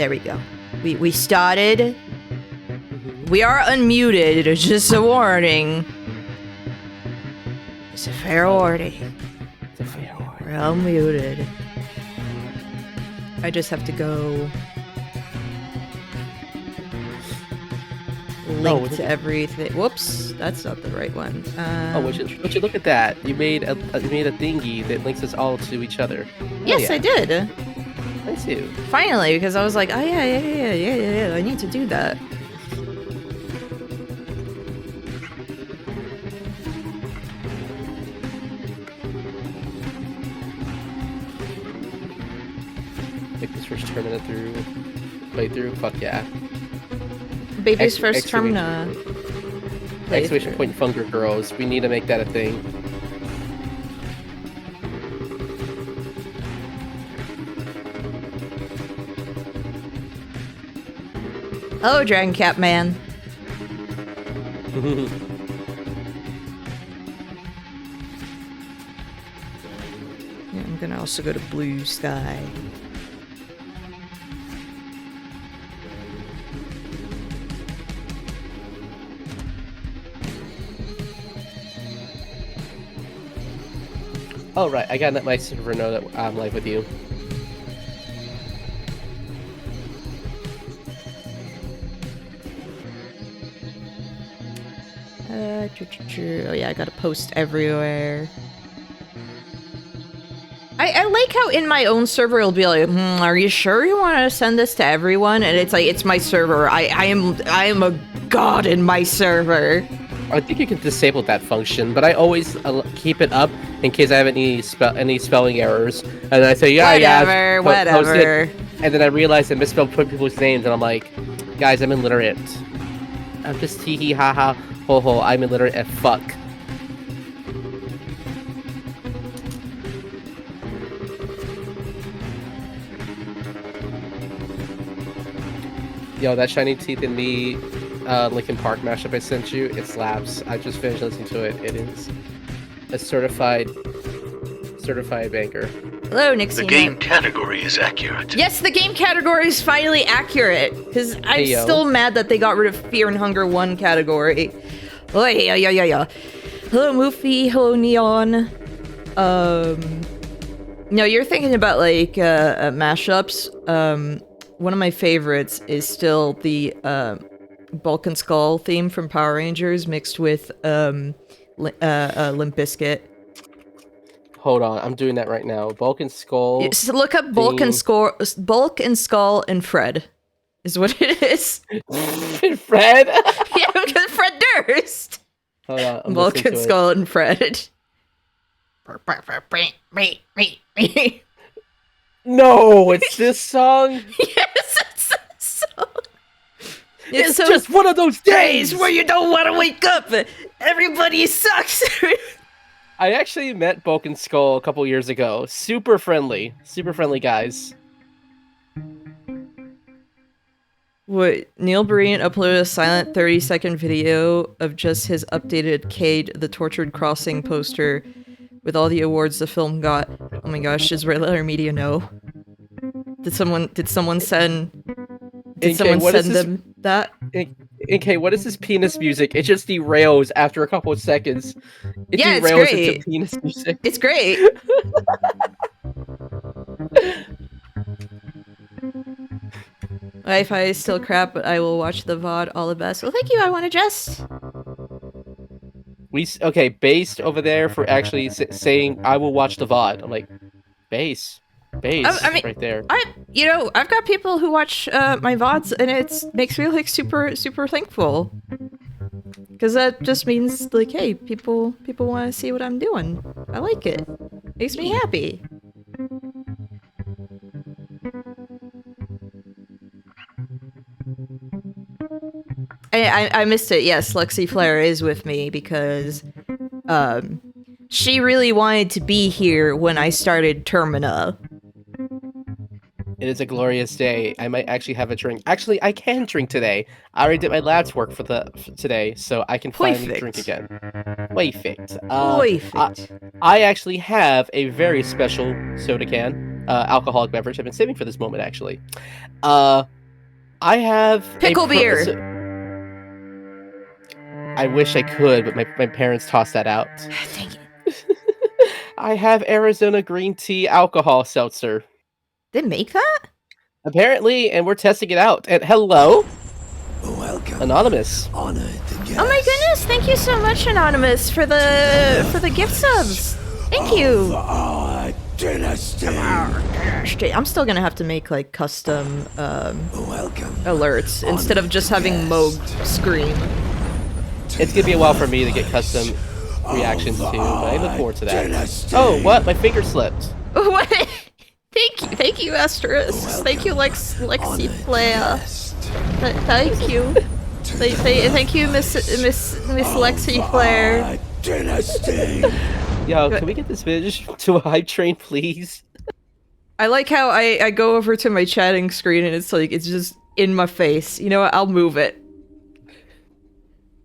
There we go. We started. We are unmuted. It's just a warning. It's a fair warning. It's a fair warning. We're unmuted. I just have to go link to everything. Whoops, that's not the right one. Would you look at that? You made a thingy that links us all to each other. Yes, I did. I too. Finally, because I was like, oh yeah, I need to do that. Like this first Termina playthrough. Fuck yeah. Baby's first Termina. Exclamation point Funger Girls. We need to make that a thing. Hello, Dragon Cat Man. Yeah, I'm gonna also go to Blue Sky. Oh right, I gotta let my server know that I'm live with you. Oh yeah, I gotta post everywhere. I like how in my own server it'll be like, are you sure you want to send this to everyone? And it's like, it's my server. I am a god in my server. I think you can disable that function, but I always keep it up in case I have any spelling errors. And then I say, whatever. Post it. And then I realize I misspelled people's names, and I'm like, guys, I'm illiterate. I'm just tee hee ha ha ho ho. I'm illiterate as fuck. Yo, that shiny teeth in the Linkin Park mashup I sent you, it slaps. I just finished listening to it. It is a certified banger. Hello, Nixie. The game category is accurate. Yes, the game category is finally accurate. Because I'm still mad that they got rid of Fear and Hunger 1 category. Oh, yeah. Hello, Moofy. Hello, Neon. No, you're thinking about, like, mashups. One of my favorites is still the Bulk and Skull theme from Power Rangers mixed with Limp Bizkit. Hold on, I'm doing that right now. Bulk and Skull. So look up Bulk and Skull and Fred. Is what it is. Fred? Yeah, because Fred Durst. Hold on, Bulk and Skull and Fred. No, it's this song? Yes, it's this song. It's just one of those days where you don't want to wake up. Everybody sucks. I actually met Bulk and Skull a couple years ago. Super friendly guys. What? Neil Breen uploaded a silent 30-second video of just his updated Cade the Tortured Crossing poster with all the awards the film got. Oh my gosh, does Red Letter Media know? Did someone send them that? Okay, what is this penis music? It just derails after a couple of seconds. It derails it's great. Into penis music. It's great. Wi-Fi is still crap, but I will watch the VOD all the best. Well, thank you, I want to jest. Okay, based over there for actually saying I will watch the VOD. I'm like, base, I mean, right there. I've got people who watch my VODs, and it makes me like super thankful. Because that just means like, hey, people want to see what I'm doing. I like it. Makes me happy. I missed it. Yes, Lexi Flair is with me because she really wanted to be here when I started Termina. It is a glorious day. I might actually have a drink. Actually, I can drink today. I already did my labs work for today, so I can finally drink again. Perfect. Perfect. I actually have a very special soda can. alcoholic beverage I've been saving for this moment, actually. I have Pickle beer. I wish I could, but my parents tossed that out. Dang it. I have Arizona green tea alcohol seltzer. They make that? Apparently, and we're testing it out. And hello, Welcome. Anonymous. Honored to guest. Oh my goodness! Thank you so much, Anonymous, for the gift subs. Thank you. Our dynasty. I'm still gonna have to make like custom Welcome. alerts instead of just having Moog scream. It's gonna be a while for me to get custom reactions too, but I look forward to that. Dynasty. Oh, what? My finger slipped. What? Thank you, Asterisk. Thank you, Lexi Flare. Thank you. Thank you, Miss Lexi Flare. Our dynasty. Yo, can we get this bitch to a hype train, please? I like how I go over to my chatting screen and it's like, it's just in my face. You know what? I'll move it.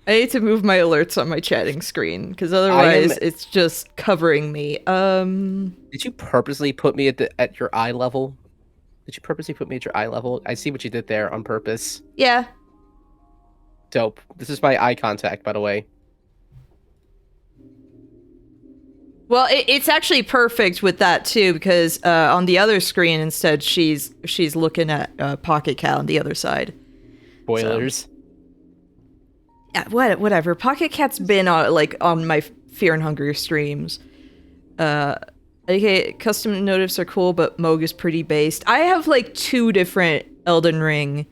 I need to move my alerts on my chatting screen, because otherwise it's just covering me. Did you purposely put me at your eye level? Did you purposely put me at your eye level? I see what you did there on purpose. Yeah. Dope. This is my eye contact, by the way. Well, it's actually perfect with that too, because on the other screen instead, she's looking at Pocket Cat on the other side. Spoilers. So. Yeah, whatever. Pocket Cat's been on my Fear and Hunger streams. Okay, custom notifs are cool, but Moog is pretty based. I have like 2 different Elden Ring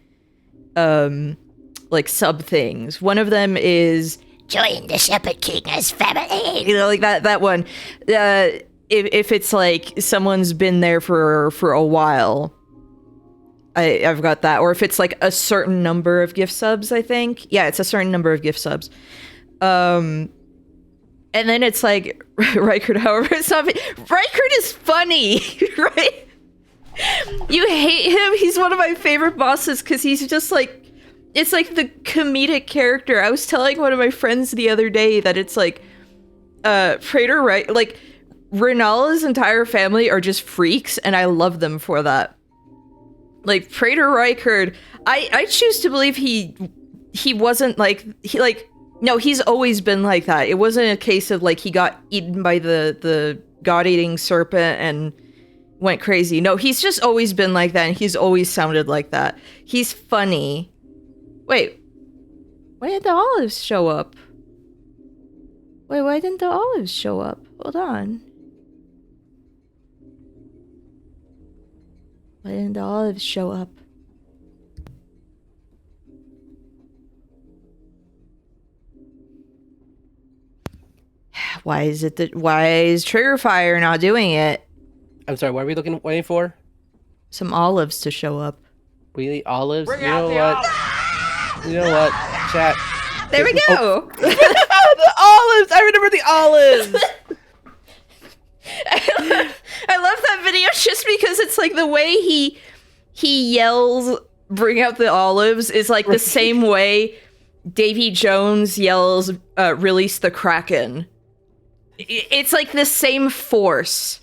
like sub things. One of them is join the Shepherd King as family. You know, like that one. If it's like someone's been there for a while, I've got that. Or if it's like a certain number of gift subs, I think. Yeah, it's a certain number of gift subs. And then it's like Rykard, however, it's not. Rykard is funny, right? You hate him. He's one of my favorite bosses because he's just like, it's like the comedic character. I was telling one of my friends the other day that it's like, Praetor, right? Like, Renala's entire family are just freaks, and I love them for that. Like, Praetor Rykard, I choose to believe he wasn't like, no, he's always been like that. It wasn't a case of like he got eaten by the god-eating serpent and went crazy. No, he's just always been like that, and he's always sounded like that. He's funny. Wait, why did the olives show up? Wait, why didn't the olives show up? Hold on. Why didn't the olives show up? Why is Trigger Fire not doing it? I'm sorry, what are we waiting for? Some olives to show up. We need olives? You know what? You know what? Chat. There we go! The olives! I remember the olives! I love that video just because it's like the way he yells, bring out the olives, is like the same way Davy Jones yells, release the Kraken. It's like the same force,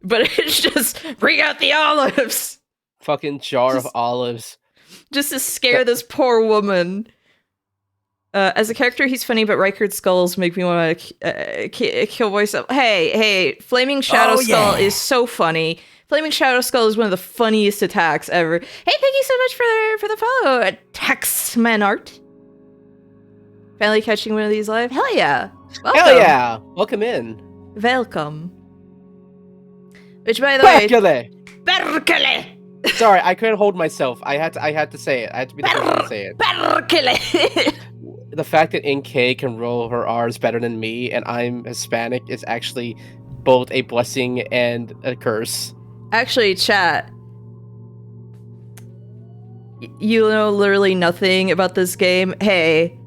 but it's just, bring out the olives! Fucking jar of olives. Just to scare this poor woman. As a character, he's funny, but Rykard's skulls make me want to kill myself. Hey, Flaming Shadow Skull is so funny. Flaming Shadow Skull is one of the funniest attacks ever. Hey, thank you so much for the follow, Taxmanart. Finally catching one of these live. Hell yeah! Welcome. Hell yeah! Welcome in. Welcome. Which, by the way, Berkele! Sorry, I couldn't hold myself. I had to say it. I had to be the person to say it. Berkele! The fact that NK can roll her R's better than me and I'm Hispanic is actually both a blessing and a curse. Actually, chat. You know literally nothing about this game. Hey,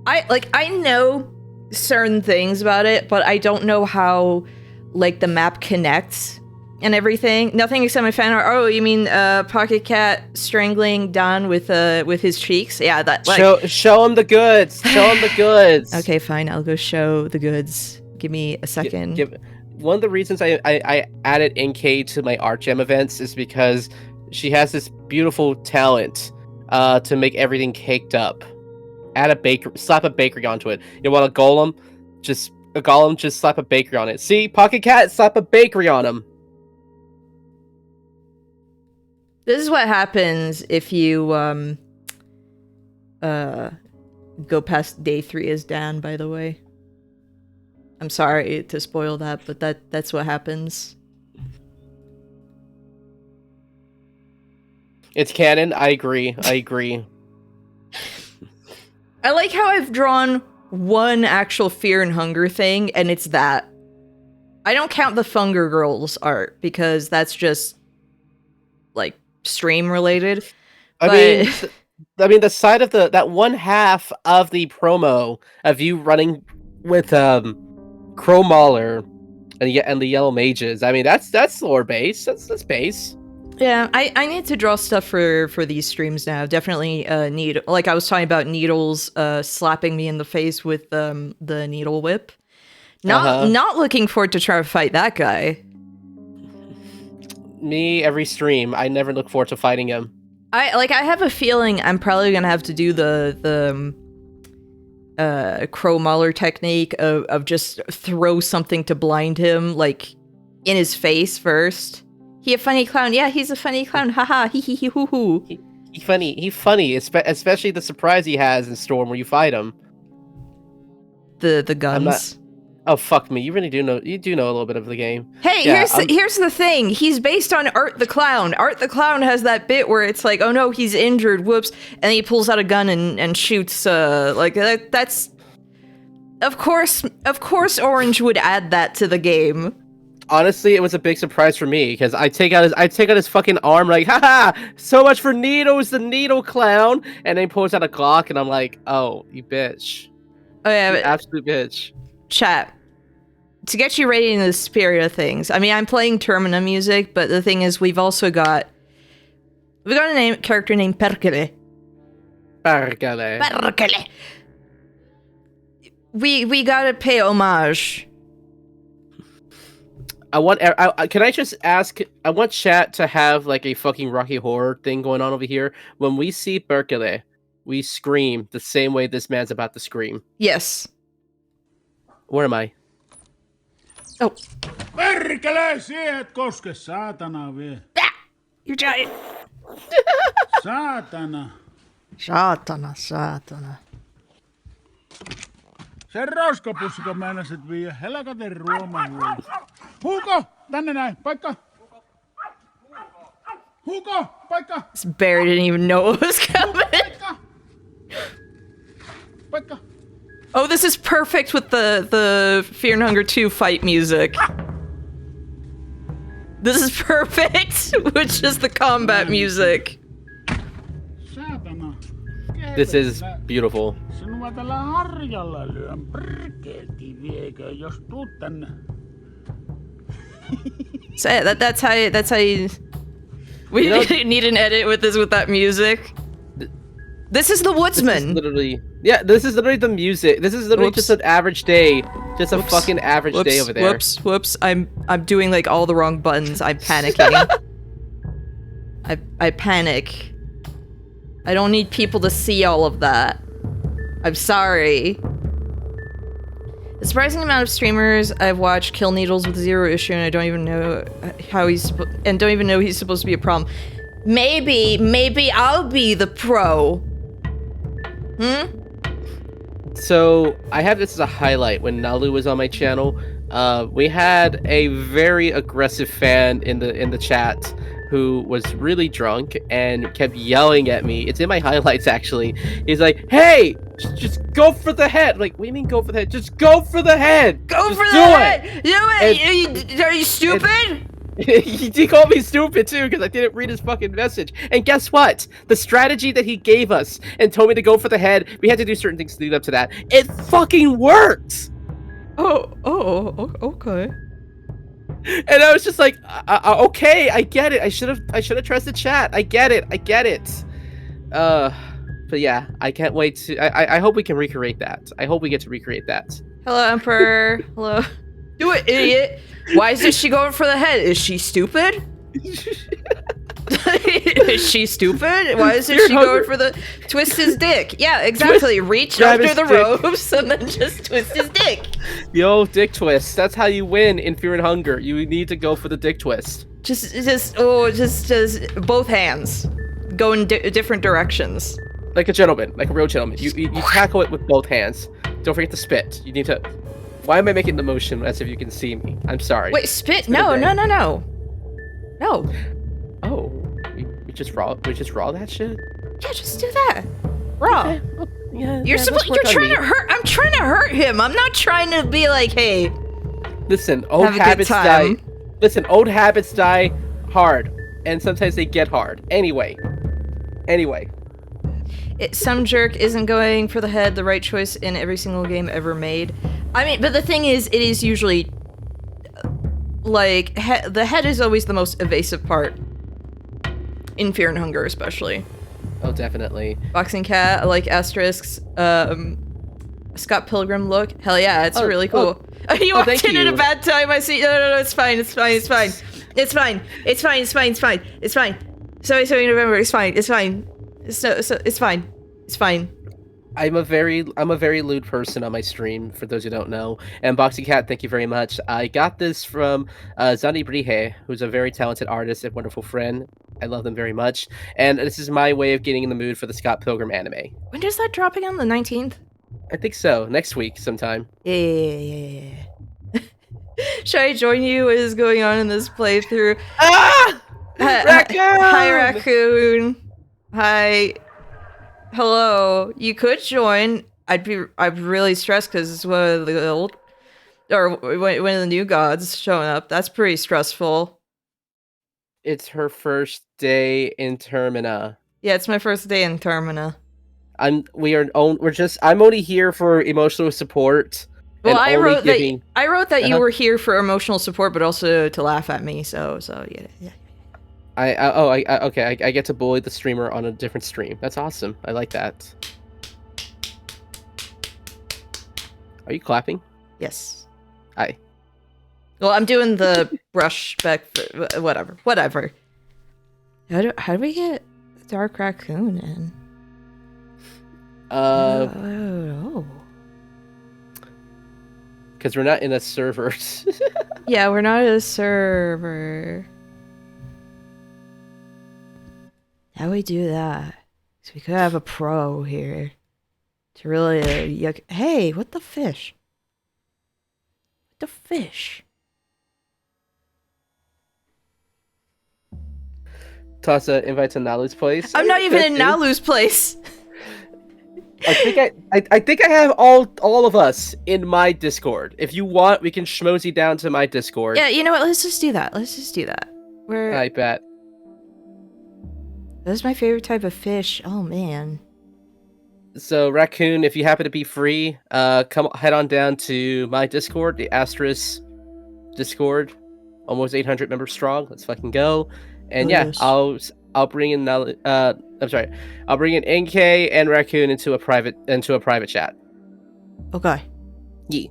I know certain things about it, but I don't know how like the map connects and everything. Nothing except my fan art. Oh, you mean Pocket Cat strangling Don with his cheeks? Yeah, that. Like... Show him the goods. Show him the goods. Okay, fine. I'll go show the goods. Give me a second. one of the reasons I added NK to my art gem events is because she has this beautiful talent to make everything caked up. Add a baker, slap a bakery onto it. You want a golem? Just slap a bakery on it. See, Pocket Cat, slap a bakery on him. This is what happens if you go past day 3 as Dan, by the way. I'm sorry to spoil that, but that's what happens. It's canon. I agree. I like how I've drawn one actual Fear and Hunger thing, and it's that. I don't count the Funger Girls art, because that's just, like, stream related. I mean, the side of that one half of the promo of you running with Crow Mauler and the Yellow Mages. I mean, that's lore base. That's base. Yeah, I need to draw stuff for these streams now. Definitely need, like I was talking about Needles slapping me in the face with the needle whip. Not looking forward to try to fight that guy. Me every stream. I never look forward to fighting him. I have a feeling I'm probably gonna have to do the Crow Mauler technique of just throw something to blind him, like in his face first. He a funny clown? Yeah, he's a funny clown. Haha, hee hee hee hoo hoo. He's funny, especially the surprise he has in Storm where you fight him. The guns. Oh fuck me! You really do know. You do know a little bit of the game. Hey, yeah, here's the thing. He's based on Art the Clown. Art the Clown has that bit where it's like, oh no, he's injured. Whoops! And he pulls out a gun and shoots. Like that. That's of course. Orange would add that to the game. Honestly, it was a big surprise for me because I take out his fucking arm like, haha, so much for Needles, the Needle Clown, and then he pulls out a Glock, and I'm like, oh, you bitch. Oh yeah, you absolute bitch. Chat. To get you ready in the spirit of things, I mean, I'm playing Termina music, but the thing is, we've got a character named Perkele. Perkele. We gotta pay homage. Can I just ask? I want chat to have like a fucking Rocky Horror thing going on over here. When we see Perkele, we scream the same way this man's about to scream. Yes. Where am I? Oh. Perkele, siihen et koske, saatana vie. You're giant. Saatana. Saatana. Sen roskapussiko meinasit viiä helkaten ruomahuoli. Huuko! Tänne näin, paikka! Huuko! Paikka! This bear didn't even know what was coming. Paikka! Oh, this is perfect with the Fear and Hunger 2 fight music. This is perfect with just the combat music. Saatana. This is beautiful. Sinua tällä harjalla lyön perkeelti viekö, jos tuut tänne. So that's how you... We need an edit with that music. This is the Woodsman. This is literally the music. This is literally just an average day. Just a fucking average day over there. Whoops. I'm doing like all the wrong buttons. I'm panicking. I panic. I don't need people to see all of that. I'm sorry. The surprising amount of streamers I've watched kill Needles with 0 issue, and I don't even know how he's supposed to be a problem. Maybe I'll be the pro. So I have this as a highlight. When Nalu was on my channel, we had a very aggressive fan in the chat who was really drunk and kept yelling at me. It's in my highlights actually. He's like, "Hey, just go for the head." I'm like, what do you mean go for the head? Just go for the head. Go for the head. Do it. Are you stupid? He called me stupid too because I didn't read his fucking message. And guess what? The strategy that he gave us and told me to go for the head, we had to do certain things to lead up to that. It fucking worked. Oh, okay. And I was just like, okay, I get it. I should have trusted chat. I get it. But yeah, I can't wait to. I hope we can recreate that. I hope we get to recreate that. Hello, Emperor. Hello. Do it, idiot. Why isn't she going for the head? Is she stupid? Is she stupid? Why isn't she going for the twist his dick? Yeah, exactly. Reach grab under his the dick. ropes and then just twist his dick. The old dick twist. That's how you win in Fear and Hunger. You need to go for the dick twist. Just both hands. Go in different directions. Like a gentleman, like a real gentleman. You tackle it with both hands. Don't forget to spit. You need to. Why am I making the motion as if you can see me? I'm sorry. Wait, spit? It's been a No, day. no, no, no. No. Oh, we just raw that shit. Yeah, just do that. Raw. Yeah. You're trying to hurt. I'm trying to hurt him. I'm not trying to be like, hey. Listen, old Have a good habits die. time. Listen, old habits die hard, and sometimes they get hard. Anyway. Some jerk isn't going for the head, the right choice in every single game ever made. I mean, but the thing is, it is usually like the head is always the most evasive part in Fear and Hunger, especially. Oh, definitely. Boxing cat, I like asterisks. Scott Pilgrim look. Hell yeah, it's really cool. You walked thank in at a you. bad time. I see. No, it's fine. It's fine. It's fine. It's fine. It's fine. It's fine. It's fine. It's fine. Sorry, November. It's fine. It's fine. It's fine. It's fine. I'm a very lewd person on my stream, for those who don't know. And Boxing Cat, thank you very much. I got this from Zani Brihe, who's a very talented artist and wonderful friend. I love them very much. And this is my way of getting in the mood for the Scott Pilgrim anime. When does that drop again? The 19th? I think so. Next week sometime. Yeah. Should I join you? What is going on in this playthrough? Ah! Raccoon! Hi, Raccoon. Hi. Hello. You could join. I'm really stressed because it's one of the old, or one of the new gods showing up. That's pretty stressful. It's her first day in Termina. Yeah, it's my first day in Termina. I'm only here for emotional support. Well, and I only wrote giving- that. I wrote that you Uh-huh. were here for emotional support, but also to laugh at me. So yeah. I get to bully the streamer on a different stream. That's awesome. I like that. Are you clapping? Yes. Hi. Well, I'm doing the brush back. Whatever. How do we get Dark Raccoon in? Oh. Because we're not in a server. Yeah, we're not a server. How do we do that? So we could have a pro here to really yuck. Hey, what the fish? What the fish? Toss an invite to Nalu's place. I'm not even in Nalu's place. I think I have all of us in my Discord. If you want, we can schmoozy down to my Discord. Yeah, you know what? Let's just do that. Where? I bet. That's my favorite type of fish. Oh man. So Raccoon, if you happen to be free, head on down to my Discord, the Asterisk Discord, almost 800 members strong. Let's fucking go. And yeah, Yes. I'll bring in I'll bring in NK and Raccoon into a private chat. Okay. Yeah.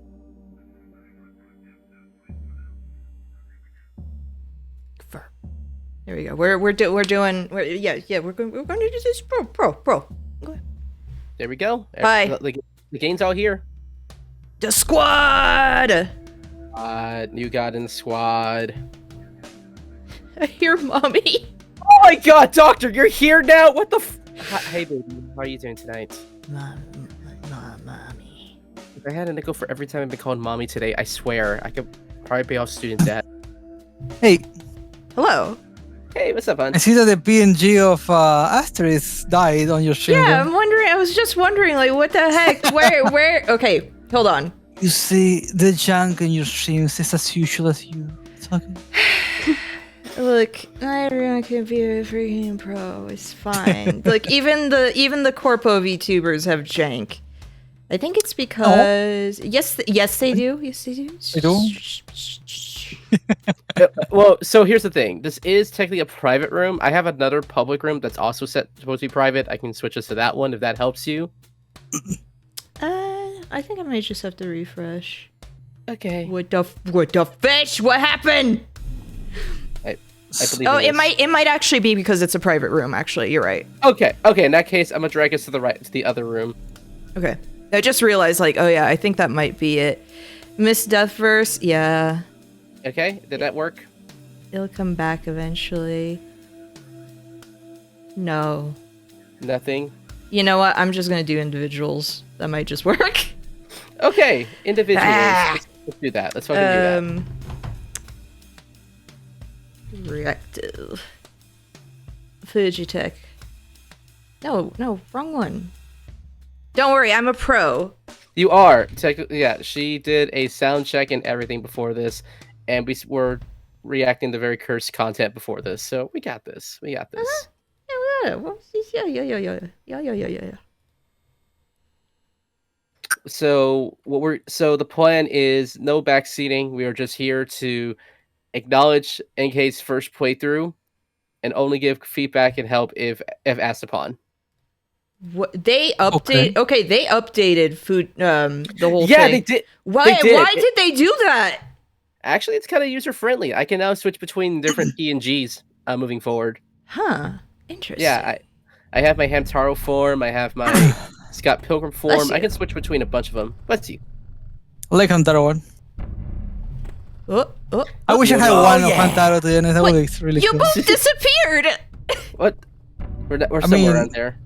There we go. We're going to do this pro. There we go. Hi. The game's all here. The squad. New god in the squad. I hear mommy. Oh my god, Doctor, you're here now? What the Hey baby, how are you doing tonight? Mommy. If I had a nickel for every time I've been called mommy today, I swear I could probably pay off student debt. Hey, Hello. Hey, what's up, hon? I see that the PNG of Asterisk died on your stream. Yeah, I'm wondering. I was just wondering, like, what the heck? Where? Okay, hold on. You see, the junk in your streams is as usual as you. It's okay. Look, not everyone can be a freaking pro. It's fine. Like even the corpo VTubers have jank. I think it's because yes they do. Yes they do. They do? Well, so here's the thing. This is technically a private room. I have another public room that's also supposed to be private. I can switch us to that one if that helps you. I think I might just have to refresh. Okay. What the fish? What happened? I believe Oh, it is. it might actually be because it's a private room. Actually, you're right. Okay. In that case, I'm gonna drag us to the right, to the other room. Okay. I just realized, like, oh yeah, I think that might be it. Miss Deathverse, yeah. Okay. Did that work? It'll come back eventually. No. Nothing. You know what? I'm just gonna do individuals. That might just work. Okay. Individuals. Ah. Let's do that. Let's fucking do that. Reactive. Fujitech. No, wrong one. Don't worry, I'm a pro. You are. Yeah, she did a sound check and everything before this, and we were reacting to very cursed content before this, so we got this. We got this. Yeah. So the plan is no backseating. We are just here to acknowledge NK's first playthrough, and only give feedback and help if asked upon. What they update? Okay, they updated food. The whole Yeah, thing. they did. Why? They did. Why did they do that? Actually, it's kind of user friendly. I can now switch between different PNGs moving forward. Huh. Interesting. Yeah, I have my Hamtaro form. I have my Scott Pilgrim form. Bless I you. can switch between a bunch of them. Let's see. I like Hantaro one. Oh. I wish I had Oh, one of yeah. Hantaro to be honest. That What? would be really You cool. both disappeared. What? We're I somewhere mean- around there.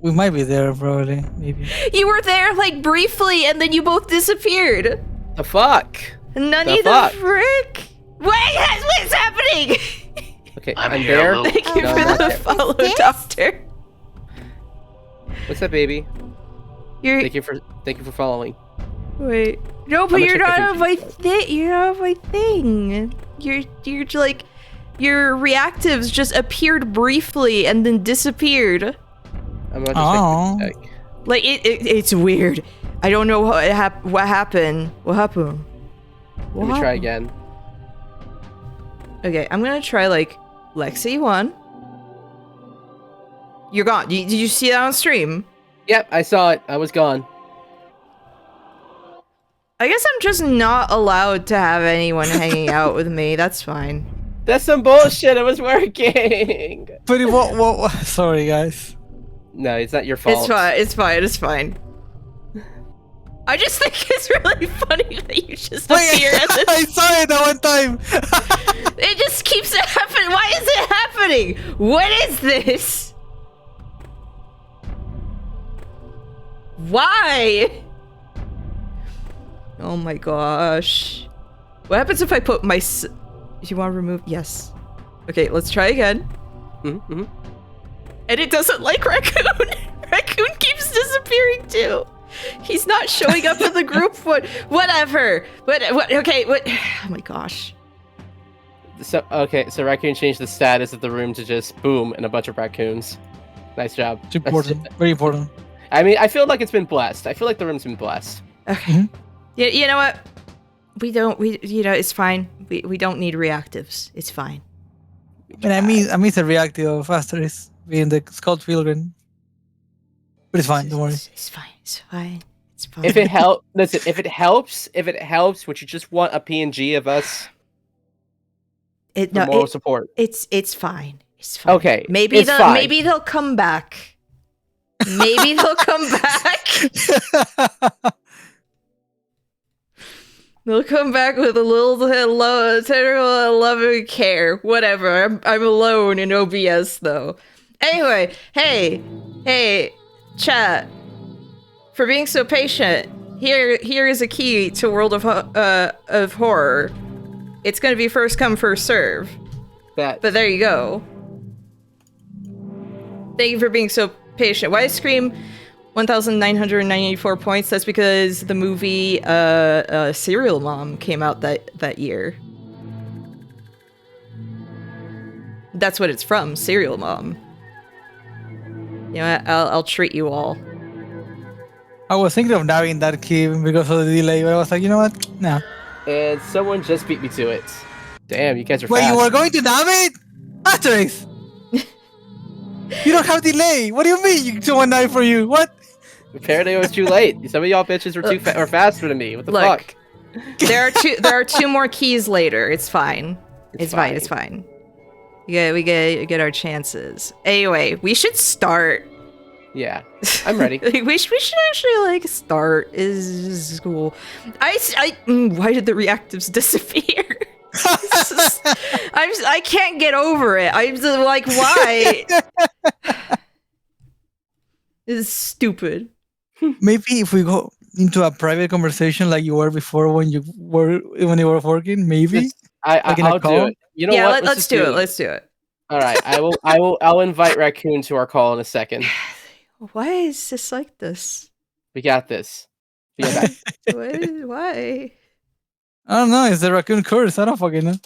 We might be there probably, maybe. You were there like briefly, and then you both disappeared. The fuck? Nani The the fuck? frick? What's happening? Okay, I'm I'm here, there. Lou. Thank you No, for not the there. follow, doctor. What's that, baby? You're Thank you for following. wait. No, but I'm you're gonna check not the on my features. thing. You're not on my thing. You're like your reactives just appeared briefly and then disappeared. I'm gonna Oh. just check. Like it's weird. I don't know what happened. What happened? Let me try again. Okay, I'm gonna try like Lexi 1. You're gone. Did you see that on stream? Yep, I saw it. I was gone. I guess I'm just not allowed to have anyone hanging out with me. That's fine. That's some bullshit. It was working. But what? Sorry, guys. No, it's not your fault. It's fine. I just think it's really funny that you just Wait, appear and then I saw it that one time. it just keeps happening. Why is it happening? What is this? Why? Oh my gosh. What happens if I put my... Do you want to remove... Yes. Okay, let's try again. Mm-hmm. And it doesn't like Raccoon. Raccoon keeps disappearing too. He's not showing up in the group. Whatever. Okay, what? Oh my gosh. So Raccoon changed the status of the room to just boom and a bunch of raccoons. Nice job. It's important. Very important. I mean, I feel like it's been blessed. I feel like the room's been blessed. Okay. Yeah, you know what? It's fine. We don't need reactives. It's fine. And I miss the reactive of Asterisk being the Skull Pilgrim. But it's fine, don't worry. It's fine. It's fine. It's fine. If it helps, would you just want a PNG of us for moral support? It's fine. It's fine. Okay, Maybe it's fine. maybe they'll come back. Maybe they'll come back. They'll come back with a little tender love and care. Whatever. I'm alone in OBS though. Anyway, hey, chat. For being so patient, here is a key to World of Horror. It's gonna be first come, first serve. But there you go. Thank you for being so patient. Why Scream 1,994 points? That's because the movie Serial Mom came out that year. That's what it's from, Serial Mom. You know what? I'll treat you all. I was thinking of nabbing that key because of the delay, but I was like, you know what? No. And someone just beat me to it. Damn, you guys are Wait, fast. you were going to nab it? Asterisk! You don't have delay. What do you mean someone died for you? What? Apparently it was too late. Some of y'all bitches were faster than me. What the Look. fuck? There are two more keys later. It's fine. It's fine. It's fine. Yeah, we get our chances. Anyway, we should start. Yeah, I'm ready. we should actually like start. Is cool. Why did the reactives disappear? I can't get over it. I'm just like, why? This is stupid. Maybe if we go into a private conversation like you were before when you were working, maybe. I'll do it. You know yeah, what? let's do it. Let's do it. All right, I'll invite Raccoon to our call in a second. Why is this like this? We got this. Be right back. Why? I don't know. It's the raccoon curse. I don't fucking know.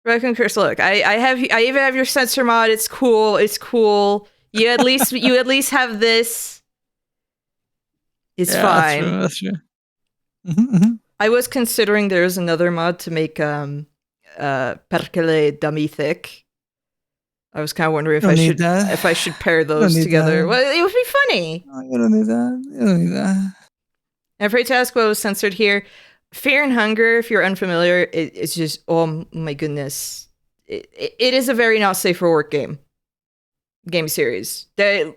Raccoon curse. Look, I even have your sensor mod. It's cool. It's cool. You at least have this. It's fine. That's true. Mm-hmm. I was considering there's another mod to make Perkele dummy thick. I was kind of wondering if I should pair those together. Well, it would be funny. No, you don't need that. You don't need that. I'm afraid to ask what was censored here. Fear and Hunger, if you're unfamiliar, it's just, oh my goodness. It is a very not safe for work game series. The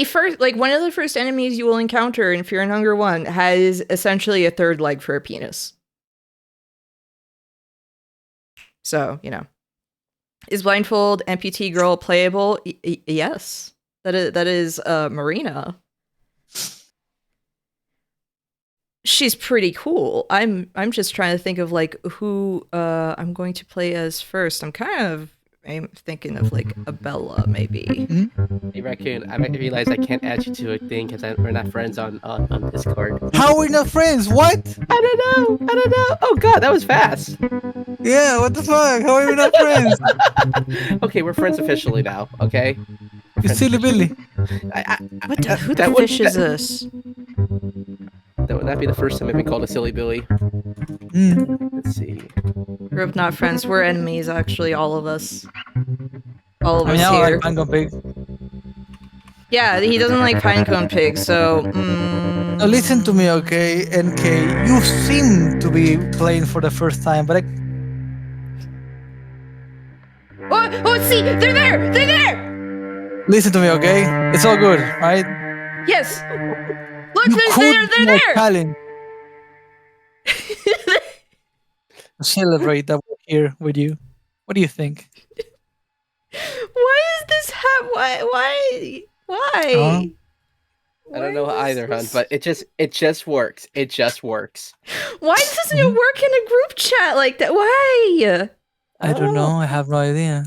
first, like, one of the first enemies you will encounter in Fear and Hunger 1 has essentially a third leg for a penis. So, you know. Is Blindfold amputee girl playable? Yes. That is Marina. She's pretty cool. I'm just trying to think of like who I'm going to play as first. I'm thinking of like a Bella maybe. Hey Raccoon, I might realize I can't add you to a thing because we're not friends on Discord. How are we not friends? What? I don't know. Oh god, that was fast. Yeah, what the fuck? How are we not friends? Okay, we're friends officially now. Okay. You silly Billy. Who the fish is this? That would not be the first time I've been called a silly Billy. Let's see. We're not friends. We're enemies, actually, all of us. All of us I here. like Pinecone Pig. Yeah, he doesn't like Pinecone Pig, so... Now listen to me, okay, NK. You seem to be playing for the first time, but Oh, see! They're there! They're there! listen to me, okay? It's all good, right? Yes! Look, You they're could there! more talent. Celebrate that we're here with you. What do you think? Why is this Why? I don't know either, hon, but it just works. It just works. Why doesn't it work in a group chat like that? Why? I don't know. I have no idea.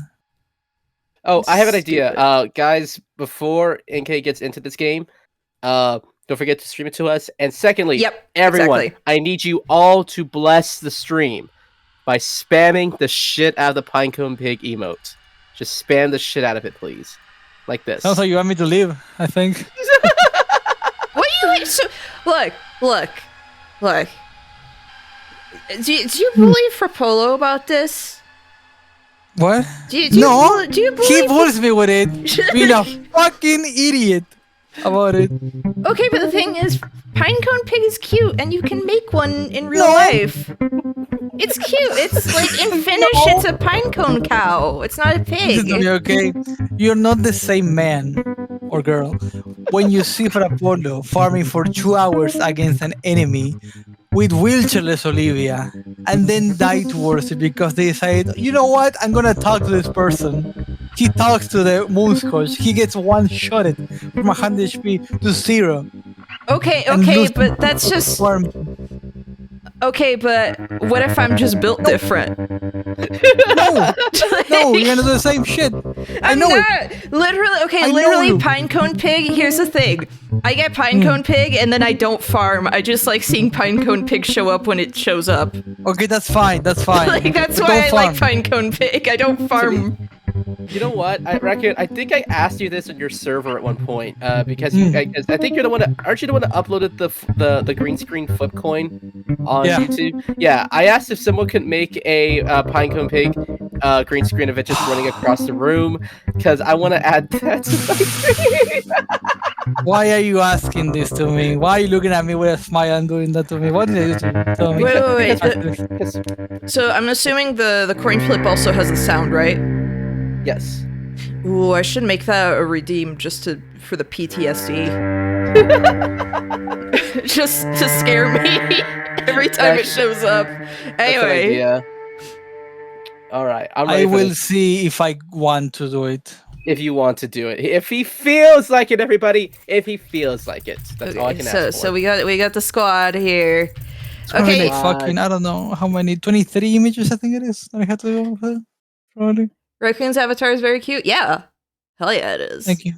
Oh, I have an idea. Guys, before NK gets into this game, don't forget to stream it to us. And secondly, everyone, exactly. I need you all to bless the stream by spamming the shit out of the Pinecone Pig emote. Just spam the shit out of it, please. Like this. Sounds like you want me to leave, I think. What do you... So, look. Do you believe Frapolo about this? What? Do you no, do you believe... he bullies me with it. Being a fucking idiot about it. Okay, but the thing is, Pinecone Pig is cute, and you can make one in real life. It's cute. It's like in Finnish, it's a pinecone cow. It's not a pig. Okay, you're not the same man or girl when you see Frapolo farming for 2 hours against an enemy with wheelchairless Olivia and then die towards it because they decide, you know what, I'm gonna talk to this person. He talks to the Moonscoach. He gets one-shotted from 100 HP to 0. Okay, but that's just... Okay, but what if I'm just built different? No, you're gonna do the same shit. I know it. Literally, Pinecone Pig. Here's the thing: I get Pinecone Pig, and then I don't farm. I just like seeing Pinecone Pig show up when it shows up. Okay, that's fine. That's fine. Like that's why I like Pinecone Pig. I don't farm. You know what, Raccoon? I think I asked you this on your server at one point, because I think you're the one. Aren't you the one that uploaded the green screen flip coin on YouTube? Yeah, I asked if someone could make a Pinecone Pig green screen of it just running across the room, because I want to add that to my stream. Why are you asking this to me? Why are you looking at me with a smile and doing that to me? What did I do to you? Tell me. Wait. Because So I'm assuming the coin flip also has a sound, right? yes. Ooh, I should make that a redeem just for the PTSD. just to scare me every time it shows up. That's an Anyway, idea. All right, I'm ready I for will this. see if I want to do it. If you want to do it, if he feels like it, everybody. If he feels like it, that's all I can ask for. so we got the squad here. It's probably Okay, like fucking, I don't know how many, 23 images I think it is that I had to go for. Probably. Raccoon's avatar is very cute. Yeah, hell yeah, it is. Thank you.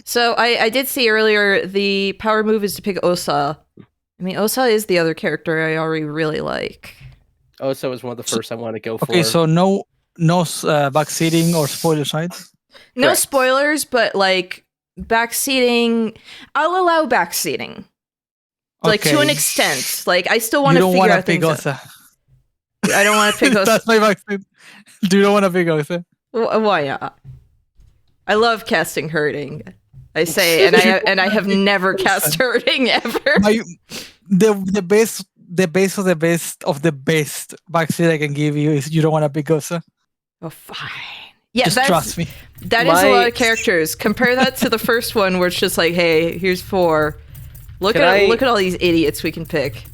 So I did see earlier the power move is to pick Osa. I mean, Osa is the other character I already really like. Osa was one of the first I want to go for. Okay, so no backseating or spoilers, right? No Correct. spoilers, but like backseating, I'll allow backseating. Like to an extent. Like I still want You to don't figure want to out pick things. Osa. I don't want to pick Osa. That's my backseat. Do you don't want to pick Osa? Why not? I love casting hurting. I say, and I have never cast hurting ever. The best of the best backseat I can give you is you don't want to pick Osa. Oh, fine. Yeah, Just trust me. That is a lot of characters. Compare that to the first one, where it's just like, hey, here's 4. Look at all these idiots we can pick.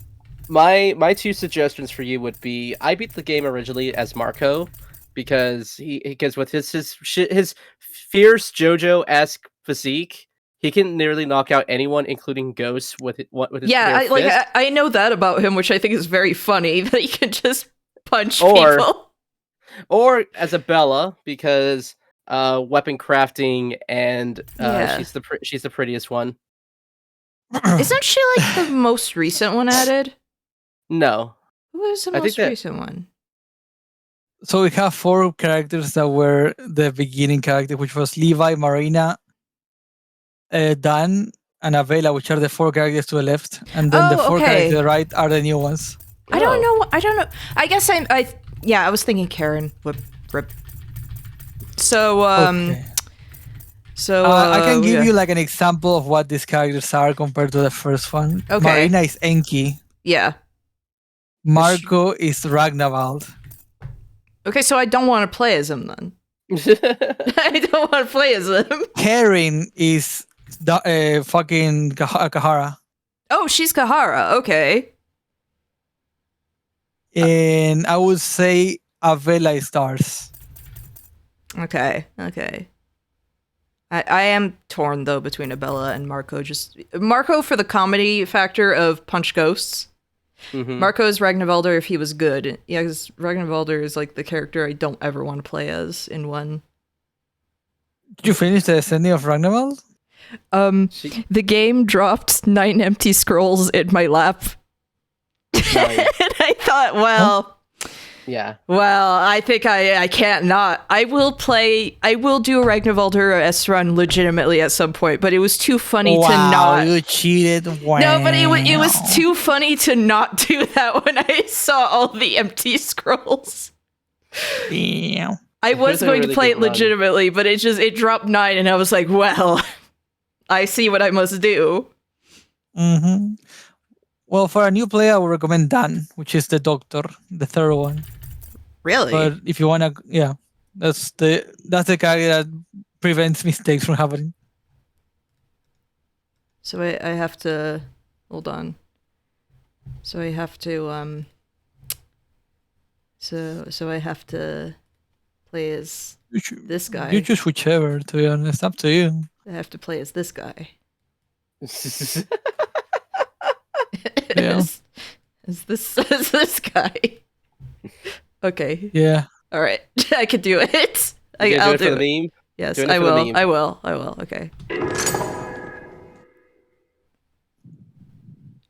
My 2 suggestions for you would be: I beat the game originally as Marco because with his fierce JoJo-esque physique, he can nearly knock out anyone, including ghosts, with his bare fist. I know that about him, which I think is very funny that he can just punch people. Or as a Bella, because weapon crafting and she's the prettiest one. Isn't she like the most recent one added? No. Who was the most recent one? So we have 4 characters that were the beginning character, which was Levi, Marina, Dan, and Avela, which are the 4 characters to the left, and then the 4 characters to the right are the new ones. I don't know. I guess I was thinking Karen. Rip. So Okay. So I can give you like an example of what these characters are compared to the first one. Okay. Marina is Enki. Yeah. Marco is Ragnavald. Okay, so I don't want to play as him then. I don't want to play as him. Karen is fucking Kahara. Oh, she's Kahara. Okay. And I would say Avela is Stars. Okay. I am torn though between Abella and Marco. Just Marco for the comedy factor of punch ghosts. Mm-hmm. Marco is Ragnvalder if he was good. Yeah, because Ragnvalder is like the character I don't ever want to play as in one. Did you finish the Ascending of Ragnavald? The game dropped 9 empty scrolls in my lap. Nice. And I thought, well, yeah. Well, I think I can't not. I will do a Ragnvalder or S run legitimately at some point, but it was too funny to not. You cheated. Wow. No, but it was too funny to not do that when I saw all the empty scrolls. Damn. I was going to really play it good run. legitimately, but it dropped 9 and I was like, well, I see what I must do. Mm-hmm. Well, for a new player, I would recommend Dan, which is the doctor, the third one. Really? But if you wanna, yeah, that's the character that prevents mistakes from happening. So I have to hold on. So I have to so I have to play as this guy. You choose whichever, to be honest. Up to you. I have to play as this guy. Yeah. Is this guy? Okay. Yeah. All right. I can do it. I'll do it for the meme. Yes, Doing it I for the will. meme. I will. Okay.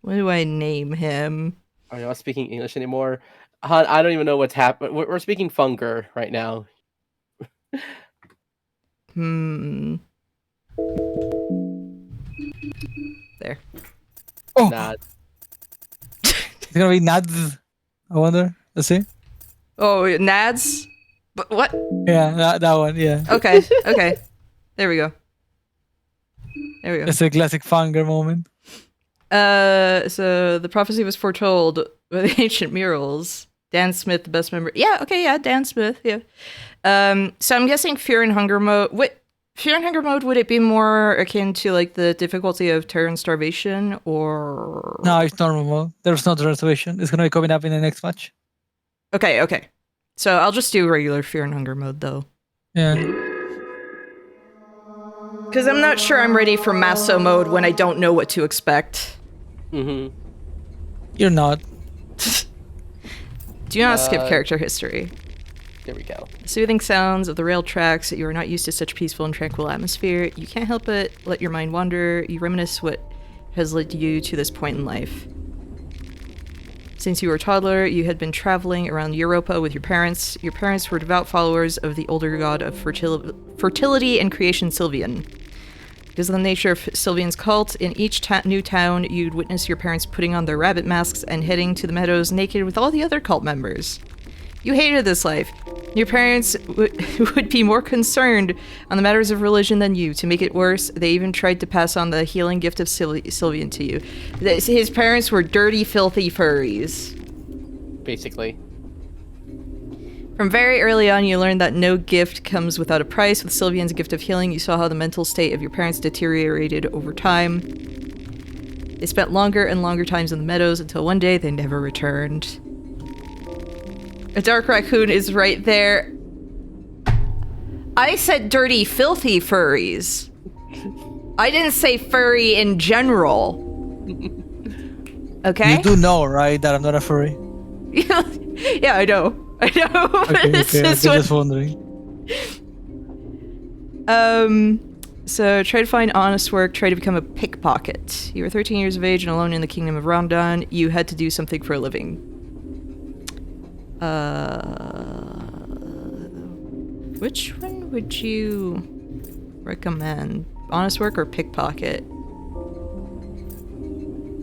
What do I name him? Are you not speaking English anymore? I don't even know what's happening. We're speaking Funger right now. There. Oh, Nah. it's gonna be Nads. I wonder. Let's see. Oh, Nads? But what? Yeah, that one. Yeah. Okay. There we go. There we go. It's a classic fangirl moment. So the prophecy was foretold by the ancient murals. Dan Smith, the best member. Yeah, okay, yeah, Dan Smith, yeah. So I'm guessing Fear and Hunger mode. Fear and Hunger mode, would it be more akin to like the difficulty of Terror and Starvation, or? No, it's normal mode. There's no reservation. It's gonna be coming up in the next match. Okay. So I'll just do regular Fear and Hunger mode though. Yeah. Because I'm not sure I'm ready for Masso mode when I don't know what to expect. Mm-hmm. You're not. Do not skip character history. There we go. Soothing sounds of the rail tracks. You are not used to such peaceful and tranquil atmosphere. You can't help but let your mind wander. You reminisce what has led you to this point in life. Since you were a toddler, you had been traveling around Europa with your parents. Your parents were devout followers of the older god of fertility and creation, Sylvian. Because of the nature of Sylvian's cult, in each new town, you'd witness your parents putting on their rabbit masks and heading to the meadows naked with all the other cult members. You hated this life. Your parents would be more concerned on the matters of religion than you. To make it worse, they even tried to pass on the healing gift of Sylvian to you. His parents were dirty, filthy furries. Basically. From very early on, you learned that no gift comes without a price. With Sylvian's gift of healing, you saw how the mental state of your parents deteriorated over time. They spent longer and longer times in the meadows until one day they never returned. ADarkRaccoon is right there. I said dirty, filthy furries. I didn't say furry in general. Okay? You do know, right, that I'm not a furry? Yeah, I know. Okay, This I'm is what- just wondering. So try to find honest work, try to become a pickpocket. You were 13 years of age and alone in the kingdom of Ramadan. You had to do something for a living. Which one would you recommend? Honest work or pickpocket?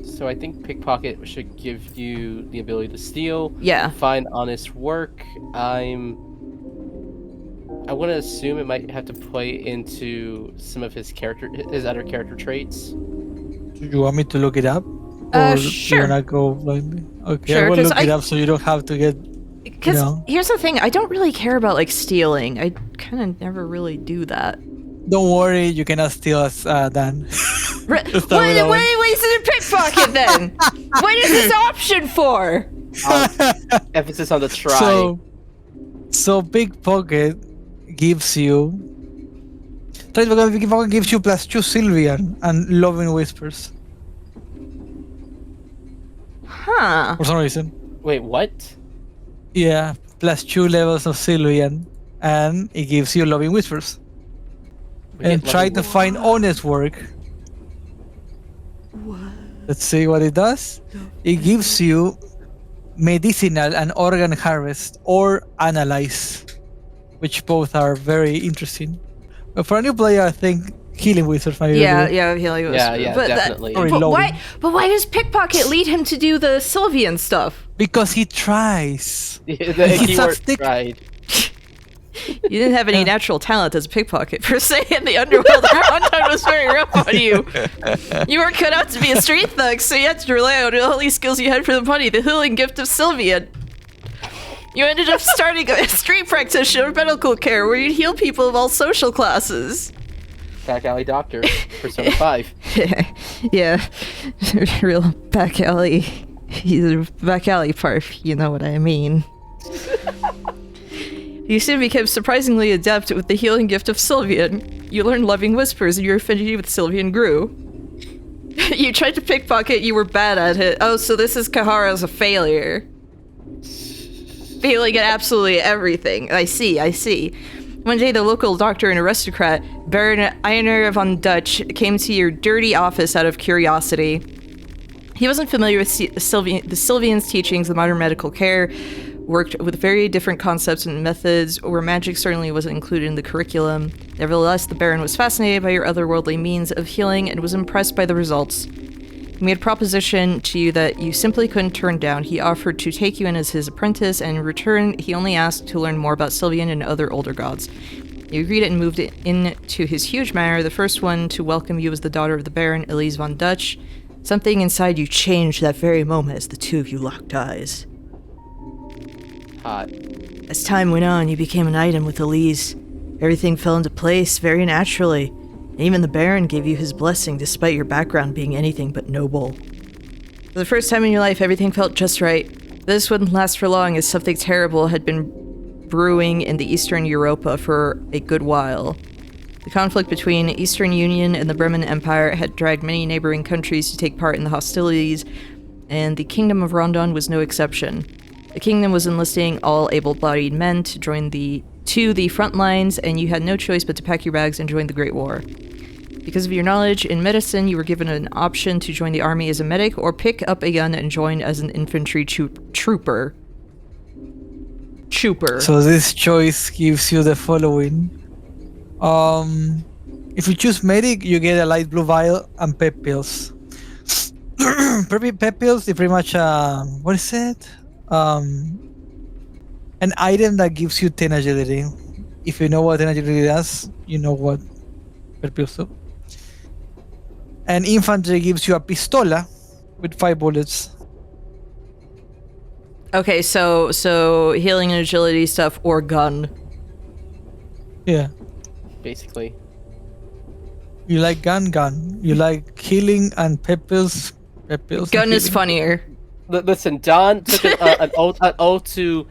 So I think pickpocket should give you the ability to steal. Yeah. Find honest work. I want to assume it might have to play into some of his other character traits. Do you want me to look it up? Sure. You wanna go blindly? Okay, Sure, I will 'cause look it up so you don't have to get. Because No. here's the thing, I don't really care about like stealing. I kind of never really do that. Don't worry, you cannot steal us, Dan. What Let's start with that one. is it a pickpocket then? What is this option for? Emphasis on the try. So pickpocket gives you. Pickpocket gives you +2 Sylvian and Loving Whispers Huh. for some reason. Wait, what? Yeah, +2 levels of Sylvian, and it gives you Loving Whispers. We And get try level to find honest work. Let's see what it does. It gives you medicinal and organ harvest or analyze, which both are very interesting. But for a new player, I think healing wizards might be Yeah, really yeah, he like Yeah, definitely. Sorry, But loading. why does pickpocket lead him to do the Sylvian stuff? because he tries. the He keyword sucks dick. tried. You didn't have any natural talent as a pickpocket per se in the underworld. Ramadan was very rough on you. You weren't cut out to be a street thug, so you had to rely on the only skills you had for the money, the healing gift of Sylvian. You ended up starting a street practitioner of medical care where you'd heal people of all social classes. Back alley doctor. Persona 5. Yeah, real back alley. He's a back alley parf, you know what I mean. You soon became surprisingly adept with the healing gift of Sylvian. You learned loving whispers and your affinity with Sylvian grew. You tried to pickpocket, you were bad at it. Oh, so this is Kahara as a failure. Failing at absolutely everything. I see. One day, the local doctor and aristocrat, Baron Einar von Dutch, came to your dirty office out of curiosity. He wasn't familiar with the Sylvian's teachings of modern medical care, worked with very different concepts and methods, where magic certainly wasn't included in the curriculum. Nevertheless, the Baron was fascinated by your otherworldly means of healing and was impressed by the results. He made a proposition to you that you simply couldn't turn down. He offered to take you in as his apprentice, and in return, he only asked to learn more about Sylvian and other older gods. You agreed and moved it into his huge manor. The first one to welcome you was the daughter of the Baron, Elise von Dutch. Something inside you changed that very moment as the two of you locked eyes. Hot. As time went on, you became an item with Elise. Everything fell into place very naturally. And even the Baron gave you his blessing despite your background being anything but noble. For the first time in your life, everything felt just right. This wouldn't last for long, as something terrible had been brewing in the Eastern Europa for a good while. The conflict between Eastern Union and the Bremen Empire had dragged many neighboring countries to take part in the hostilities, and the Kingdom of Rondon was no exception. The kingdom was enlisting all able-bodied men to join the front lines, and you had no choice but to pack your bags and join the Great War. Because of your knowledge in medicine, you were given an option to join the army as a medic or pick up a gun and join as an infantry trooper. So this choice gives you the following. If you choose medic, you get a light blue vial and pep pills. Pep pills is pretty much what is it? An item that gives you 10 agility. If you know what 10 agility does, you know what pep pills do. And infantry gives you a pistola with 5 bullets. Okay, so healing and agility stuff or gun. Yeah. Basically. You like gun. You like healing and pep pills. Gun is funnier. Listen, Don took an oath to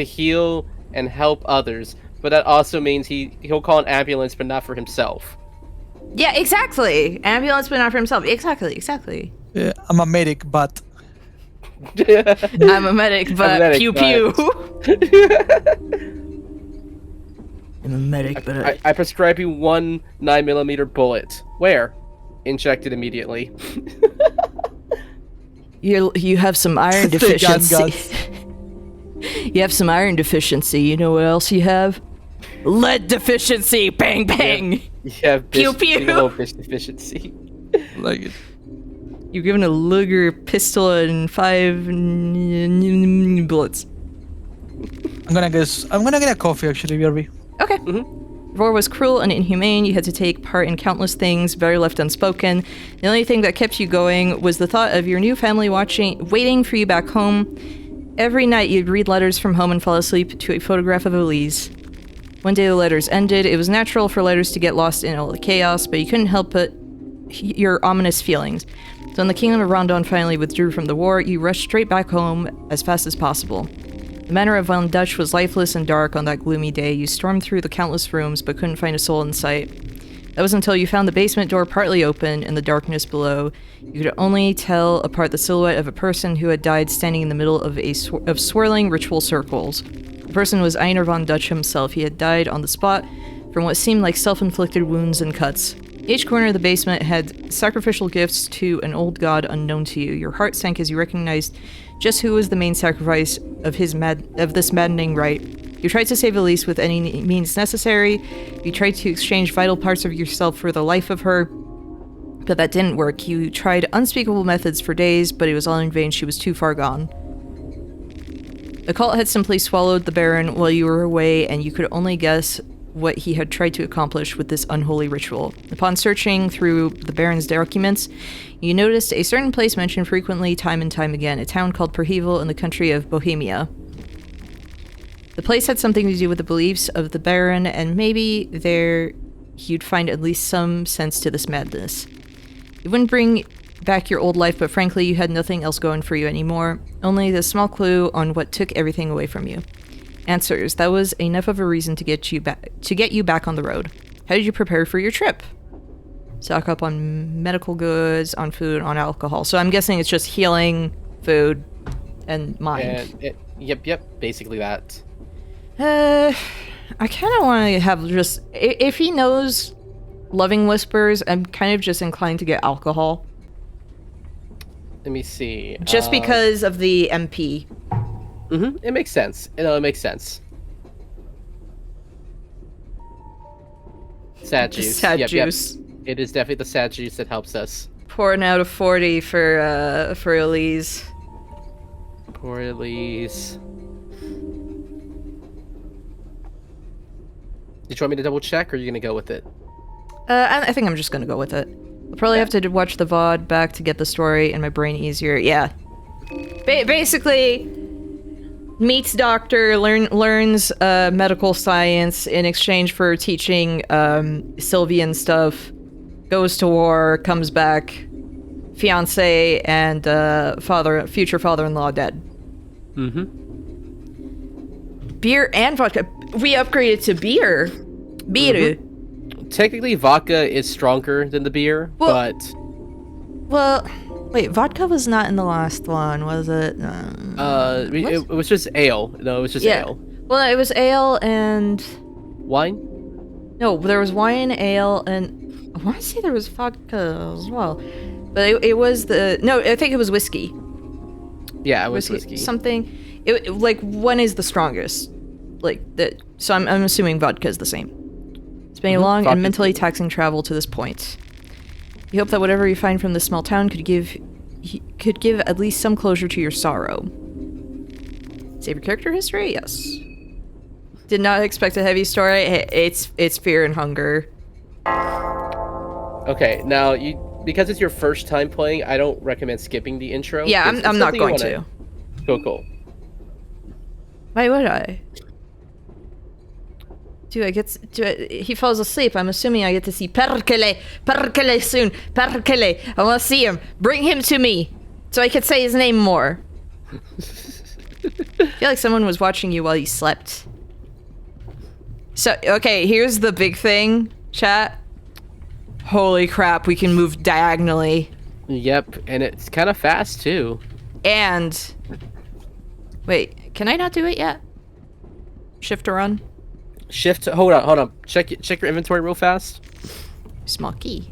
heal and help others, but that also means he'll call an ambulance, but not for himself. Yeah, exactly. Ambulance, but not for himself. Exactly. Yeah, I'm a medic, but... I'm a medic, but pew pew. I'm a medic, but I prescribe you 1 9mm bullet. Where? Injected immediately. You have some iron deficiency. You have some iron deficiency. You know what else you have? Lead deficiency. Bang bang. Yeah, pew pew. Bitch deficiency. Like it. You're given a Luger pistol and 5 bullets. I'm gonna get a coffee actually, BRB. Okay. War was cruel and inhumane. You had to take part in countless things, better left unspoken. The only thing that kept you going was the thought of your new family waiting for you back home. Every night you'd read letters from home and fall asleep to a photograph of Elise. One day the letters ended. It was natural for letters to get lost in all the chaos, but you couldn't help but your ominous feelings. So when the Kingdom of Rondon finally withdrew from the war, you rushed straight back home as fast as possible. The manor of Von Dutch was lifeless and dark on that gloomy day. You stormed through the countless rooms, but couldn't find a soul in sight. That was until you found the basement door partly open in the darkness below. You could only tell apart the silhouette of a person who had died standing in the middle of swirling ritual circles. The person was Einar von Dutch himself. He had died on the spot from what seemed like self-inflicted wounds and cuts. Each corner of the basement had sacrificial gifts to an old god unknown to you. Your heart sank as you recognized just who was the main sacrifice of this maddening rite. You tried to save Elise with any means necessary. You tried to exchange vital parts of yourself for the life of her, but that didn't work. You tried unspeakable methods for days, but it was all in vain. She was too far gone. The cult had simply swallowed the Baron while you were away, and you could only guess what he had tried to accomplish with this unholy ritual. Upon searching through the Baron's documents, you noticed a certain place mentioned frequently time and time again, a town called Perhevel in the country of Bohemia. The place had something to do with the beliefs of the Baron, and maybe there you'd find at least some sense to this madness. It wouldn't bring back your old life, but frankly, you had nothing else going for you anymore, only the small clue on what took everything away from you. Answers. That was enough of a reason to get you back on the road. How did you prepare for your trip? Stock up on medical goods, on food, on alcohol. So I'm guessing it's just healing, food, and mind. Yep, basically that. I kind of want to have just... If he knows Loving Whispers, I'm kind of just inclined to get alcohol. Let me see. Just because of the MP. It makes sense. It makes sense. Sad juice. Sad juice. Yep. It is definitely the sad juice that helps us. Pouring out a 40 for Elise. Poor Elise. Did you want me to double check, or are you gonna go with it? I think I'm just gonna go with it. I'll probably have to watch the VOD back to get the story in my brain easier. Yeah. Basically, meets doctor, learns medical science in exchange for teaching Sylvian stuff, goes to war, comes back, fiance and future father-in-law dead. Mm-hmm. Beer and vodka. We upgraded to beer. Beer. Technically, vodka is stronger than the beer, Well- but Well, wait, vodka was not in the last one, was it? it was just ale. No, it was just ale. Well, it was ale and Wine? no, there was wine, ale, and I want to say there was vodka as well, but it was I think it was whiskey. Yeah, it was whiskey. Something. Like one is the strongest, like that. So I'm assuming vodka is the same. It's been a long Vodka. and mentally taxing travel to this point. You hope that whatever you find from this small town could give at least some closure to your sorrow. Save your character history? Yes. Did not expect a heavy story. It's fear and hunger. Okay, now because it's your first time playing, I don't recommend skipping the intro. Yeah, 'cause it's I'm not something you going wanna- to. Cool. Why would I? He falls asleep. I'm assuming I get to see Perkele soon. Perkele. I want to see him. Bring him to me so I can say his name more. I feel like someone was watching you while you slept. So, okay, here's the big thing, chat. Holy crap, we can move diagonally. Yep, and it's kind of fast too. And... Wait, can I not do it yet? Shift to run? Shift. Hold on. Check your inventory real fast. Small key.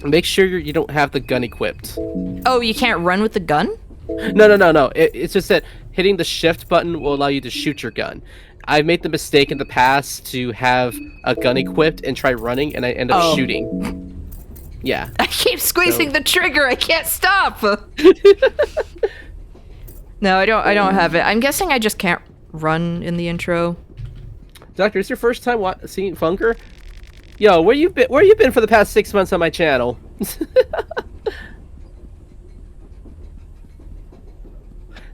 Make sure you don't have the gun equipped. Oh, you can't run with the gun? No. It's just that hitting the shift button will allow you to shoot your gun. I've made the mistake in the past to have a gun equipped and try running, and I end up shooting. Yeah. I keep squeezing the trigger. I can't stop. No, I don't have it. I'm guessing I just can't run in the intro. Doctor, it's your first time seeing Funker? Yo, where you been for the past 6 months on my channel?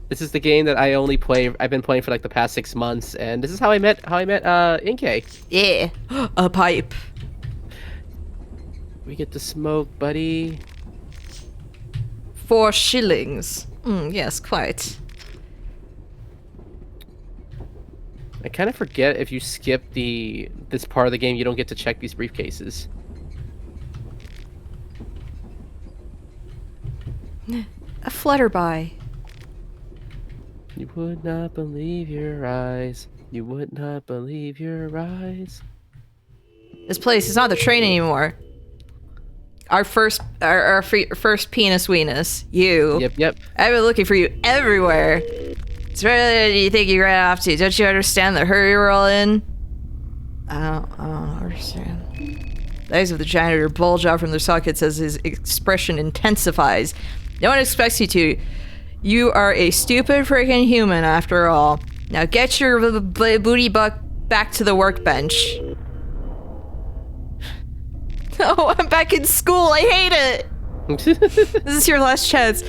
This is the game that I've been playing for like the past 6 months, and this is how I met Inkay. Yeah. A pipe. We get to smoke, buddy. 4 shillings. Yes, quite. I kind of forget if you skip this part of the game, you don't get to check these briefcases. A flutterby. You would not believe your eyes. You would not believe your eyes. This place is not the train anymore. Our first penis weenus. You. Yep. I've been looking for you everywhere. It's where do you think you ran off to? Don't you understand the hurry we're all in? I don't understand. The eyes of the janitor bulge out from their sockets as his expression intensifies. No one expects you to. You are a stupid freaking human after all. Now get your booty buck back to the workbench. No, I'm back in school. I hate it. This is your last chance.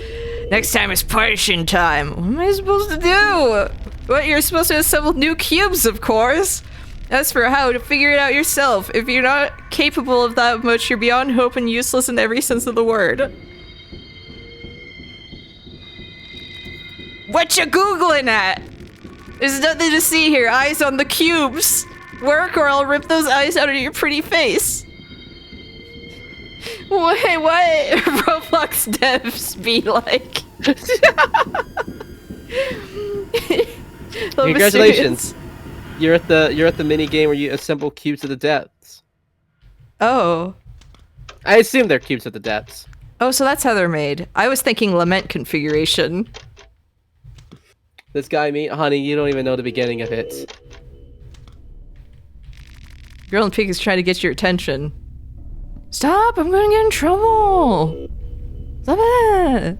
Next time is potion time. What am I supposed to do? What, you're supposed to assemble new cubes, of course. As for how, to figure it out yourself. If you're not capable of that much, you're beyond hope and useless in every sense of the word. What you Googling at? There's nothing to see here. Eyes on the cubes. Work or I'll rip those eyes out of your pretty face. Wait, what? Roblox devs be like? Congratulations! You're at the mini game where you assemble cubes of the depths. Oh. I assume they're cubes of the depths. Oh, so that's how they're made. I was thinking lament configuration. This guy, honey, you don't even know the beginning of it. Girl in Pink is trying to get your attention. Stop! I'm gonna get in trouble! Stop it!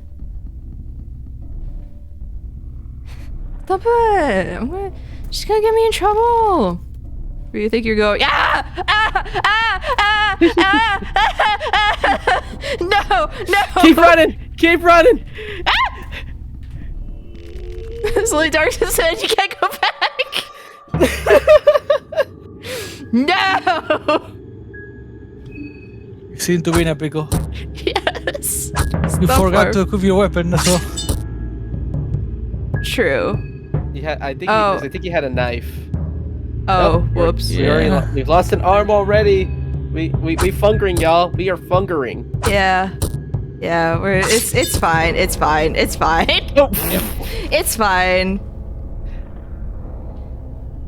Stop it! She's gonna get me in trouble! Where you think you're going? Ah! Ah! Ah! Ah! Ah! Ah! Ah! No! No! Keep running! Keep running! It's only darkness said you can't go back! No! You seem to be in a pickle. Yes! You Stop forgot her. to equip your weapon, that's all. True. I think Oh. I think he had a knife. Oh, Nope, whoops. We've lost an arm already. We fungering, y'all. We are fungering. Yeah. Yeah, it's fine. It's fine. It's fine. Oh. It's fine.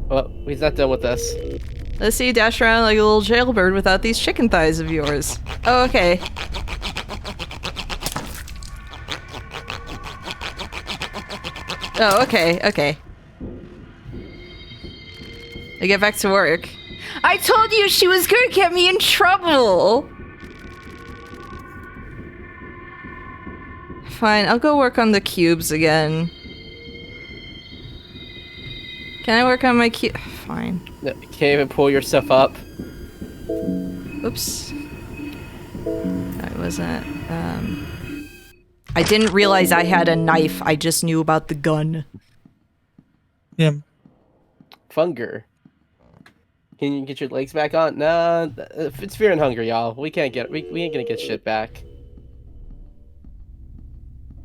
Well, he's not done with us. Let's see you dash around like a little jailbird without these chicken thighs of yours. Oh, okay. Oh, okay, okay. I get back to work. I told you she was gonna get me in trouble! Fine, I'll go work on the cubes again. Can I work on my cube? Fine. No, you can't even pull yourself up. Oops. I wasn't, I didn't realize I had a knife, I just knew about the gun. Yeah. Funger. Can you get your legs back on? Nah, it's fear and hunger, y'all. We can't get we ain't gonna get shit back.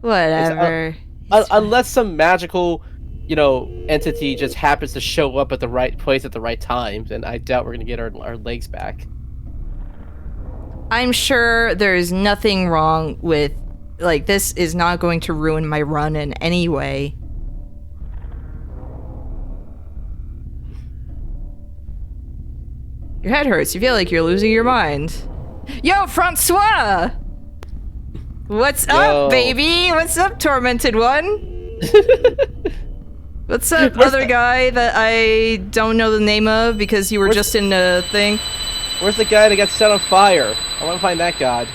Whatever. Unless some magical, you know, entity just happens to show up at the right place at the right time, then I doubt we're gonna get our legs back. I'm sure there's nothing wrong with, like, this is not going to ruin my run in any way. Your head hurts. You feel like you're losing your mind. Yo, Francois! What's up, baby? What's up, tormented one? What's up, other guy that I don't know the name of because you were just in a thing? Where's the guy that got set on fire? I want to find that god.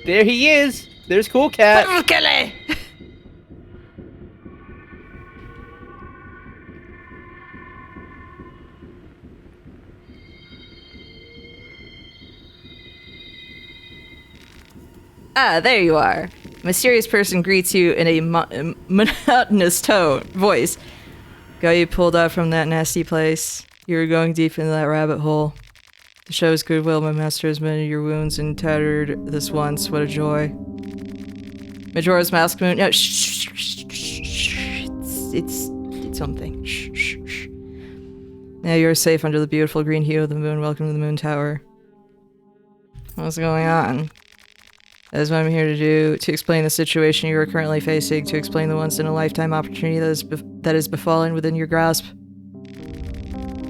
There he is! There's Cool Cat! Perkele! Ah, there you are. A mysterious person greets you in a monotonous voice. Got you pulled out from that nasty place. You were going deep into that rabbit hole. To show his goodwill, my master has mended your wounds and tattered this once. What a joy. Majora's Mask Moon. No, shh, shh, shh, shh. It's something. Shh, shh, shh. Now you're safe under the beautiful green hue of the moon. Welcome to the Moon Tower. What's going on? That is what I'm here to do, to explain the situation you are currently facing, to explain the once-in-a-lifetime opportunity that is befallen within your grasp.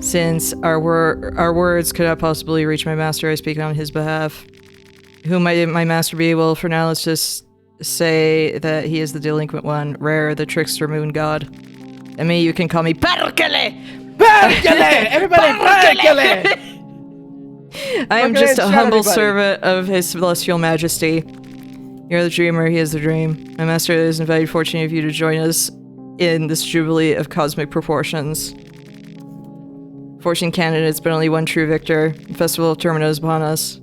Since our words could not possibly reach my master, I speak on his behalf. Who might my master be? Well, for now, let's just say that he is the delinquent one, Rare, the trickster moon god. And me, you can call me Perkele! Perkele! Everybody, Perkele! I am just a humble servant of his celestial majesty. You're the dreamer, he is the dream. My master is invited fortunate of you to join us in this jubilee of cosmic proportions. Fortune candidates, but only one true victor. The Festival of Termina is upon us.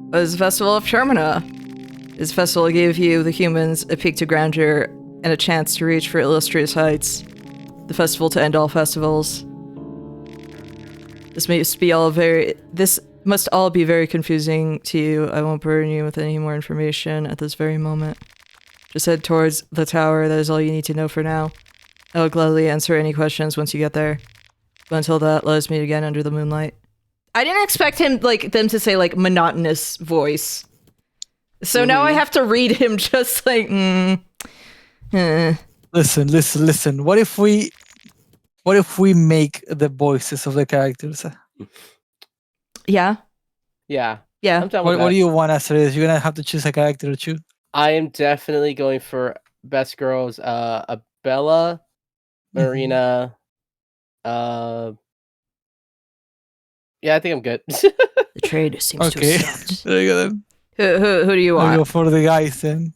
What is the Festival of Termina? This festival gave you, the humans, a peak to grandeur and a chance to reach for illustrious heights. The festival to end all festivals. This must all be very confusing to you. I won't burden you with any more information at this very moment. Just head towards the tower. That is all you need to know for now. I will gladly answer any questions once you get there. But until that, let us meet again under the moonlight. I didn't expect them to say monotonous voice. So now I have to read him just like, Listen. What if we make the voices of the characters? Yeah. Yeah. Yeah. I'm done with What that. do you want after this? You're gonna have to choose a character to choose. I am definitely going for best girls. A Bella, Marina. Yeah, I think I'm good. The trade seems to Okay. have stopped. There you go then. Who do you I'll want? go for the guys then.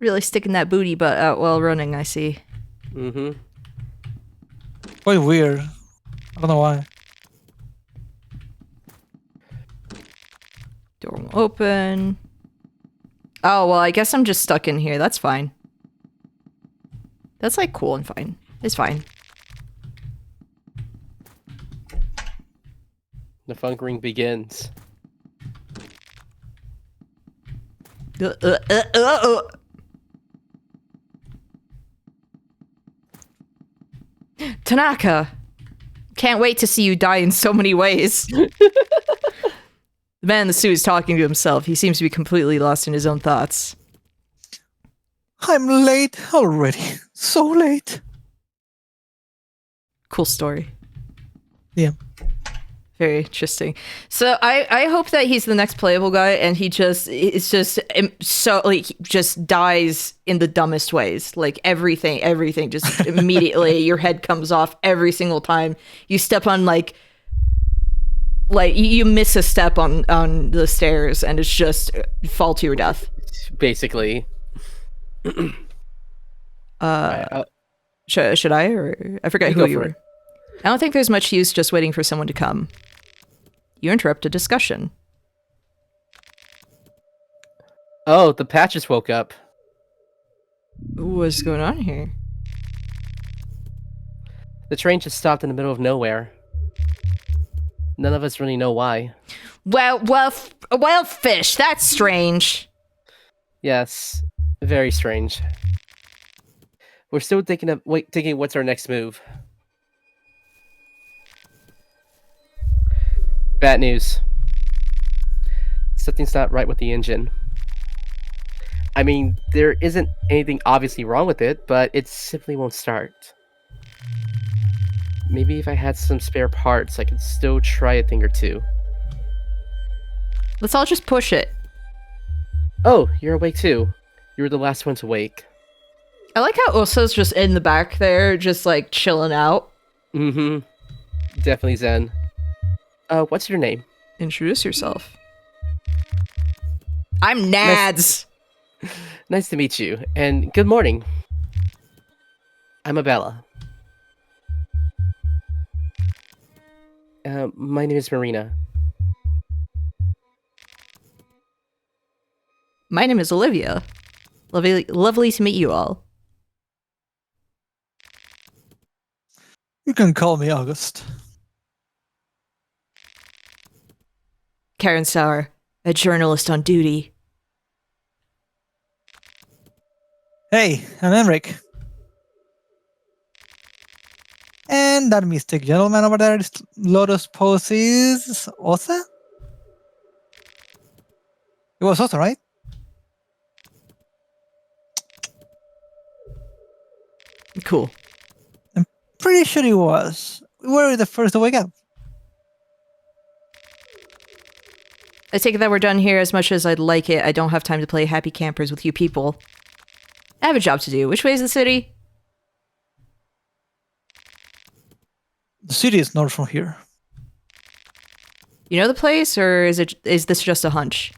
Really sticking that booty butt out while running, I see. Mm-hmm. Quite weird. I don't know why. Door will open. Oh, well, I guess I'm just stuck in here. That's fine. That's like cool and fine. It's fine. The funk ring begins. Tanaka! Can't wait to see you die in so many ways. The man in the suit is talking to himself. He seems to be completely lost in his own thoughts. I'm late already. So late. Cool story. Yeah. Very interesting. So I hope that he's the next playable guy and it's just so like just dies in the dumbest ways. Like everything just immediately your head comes off every single time you step on like you miss a step on the stairs and it's just fall to your death. Basically. Should I or I forget who you were. I don't think there's much use just waiting for someone to come. You interrupt a discussion. Oh, the patches woke up. What's going on here? The train just stopped in the middle of nowhere. None of us really know why. Well, fish. That's strange. Yes, very strange. We're still thinking what's our next move. Bad news. Something's not right with the engine. I mean, there isn't anything obviously wrong with it, but it simply won't start. Maybe if I had some spare parts, I could still try a thing or two. Let's all just push it. Oh, you're awake too. You were the last one to wake. I like how Uso's just in the back there, just like chilling out. Mm-hmm. Definitely zen. What's your name? Introduce yourself. I'm Nads. Nice to meet you, and good morning. I'm Abella. My name is Marina. My name is Olivia. Lovely to meet you all. You can call me August. Karen Sauer, a journalist on duty. Hey, I'm Emric. And that mystic gentleman over there, Lotus Pose is Osa? It was Osa, right? Cool. Pretty sure it was. We were the first to wake up. I take it that we're done here. As much as I'd like it, I don't have time to play happy campers with you people. I have a job to do. Which way is the city? The city is north from here. You know the place, or is this just a hunch?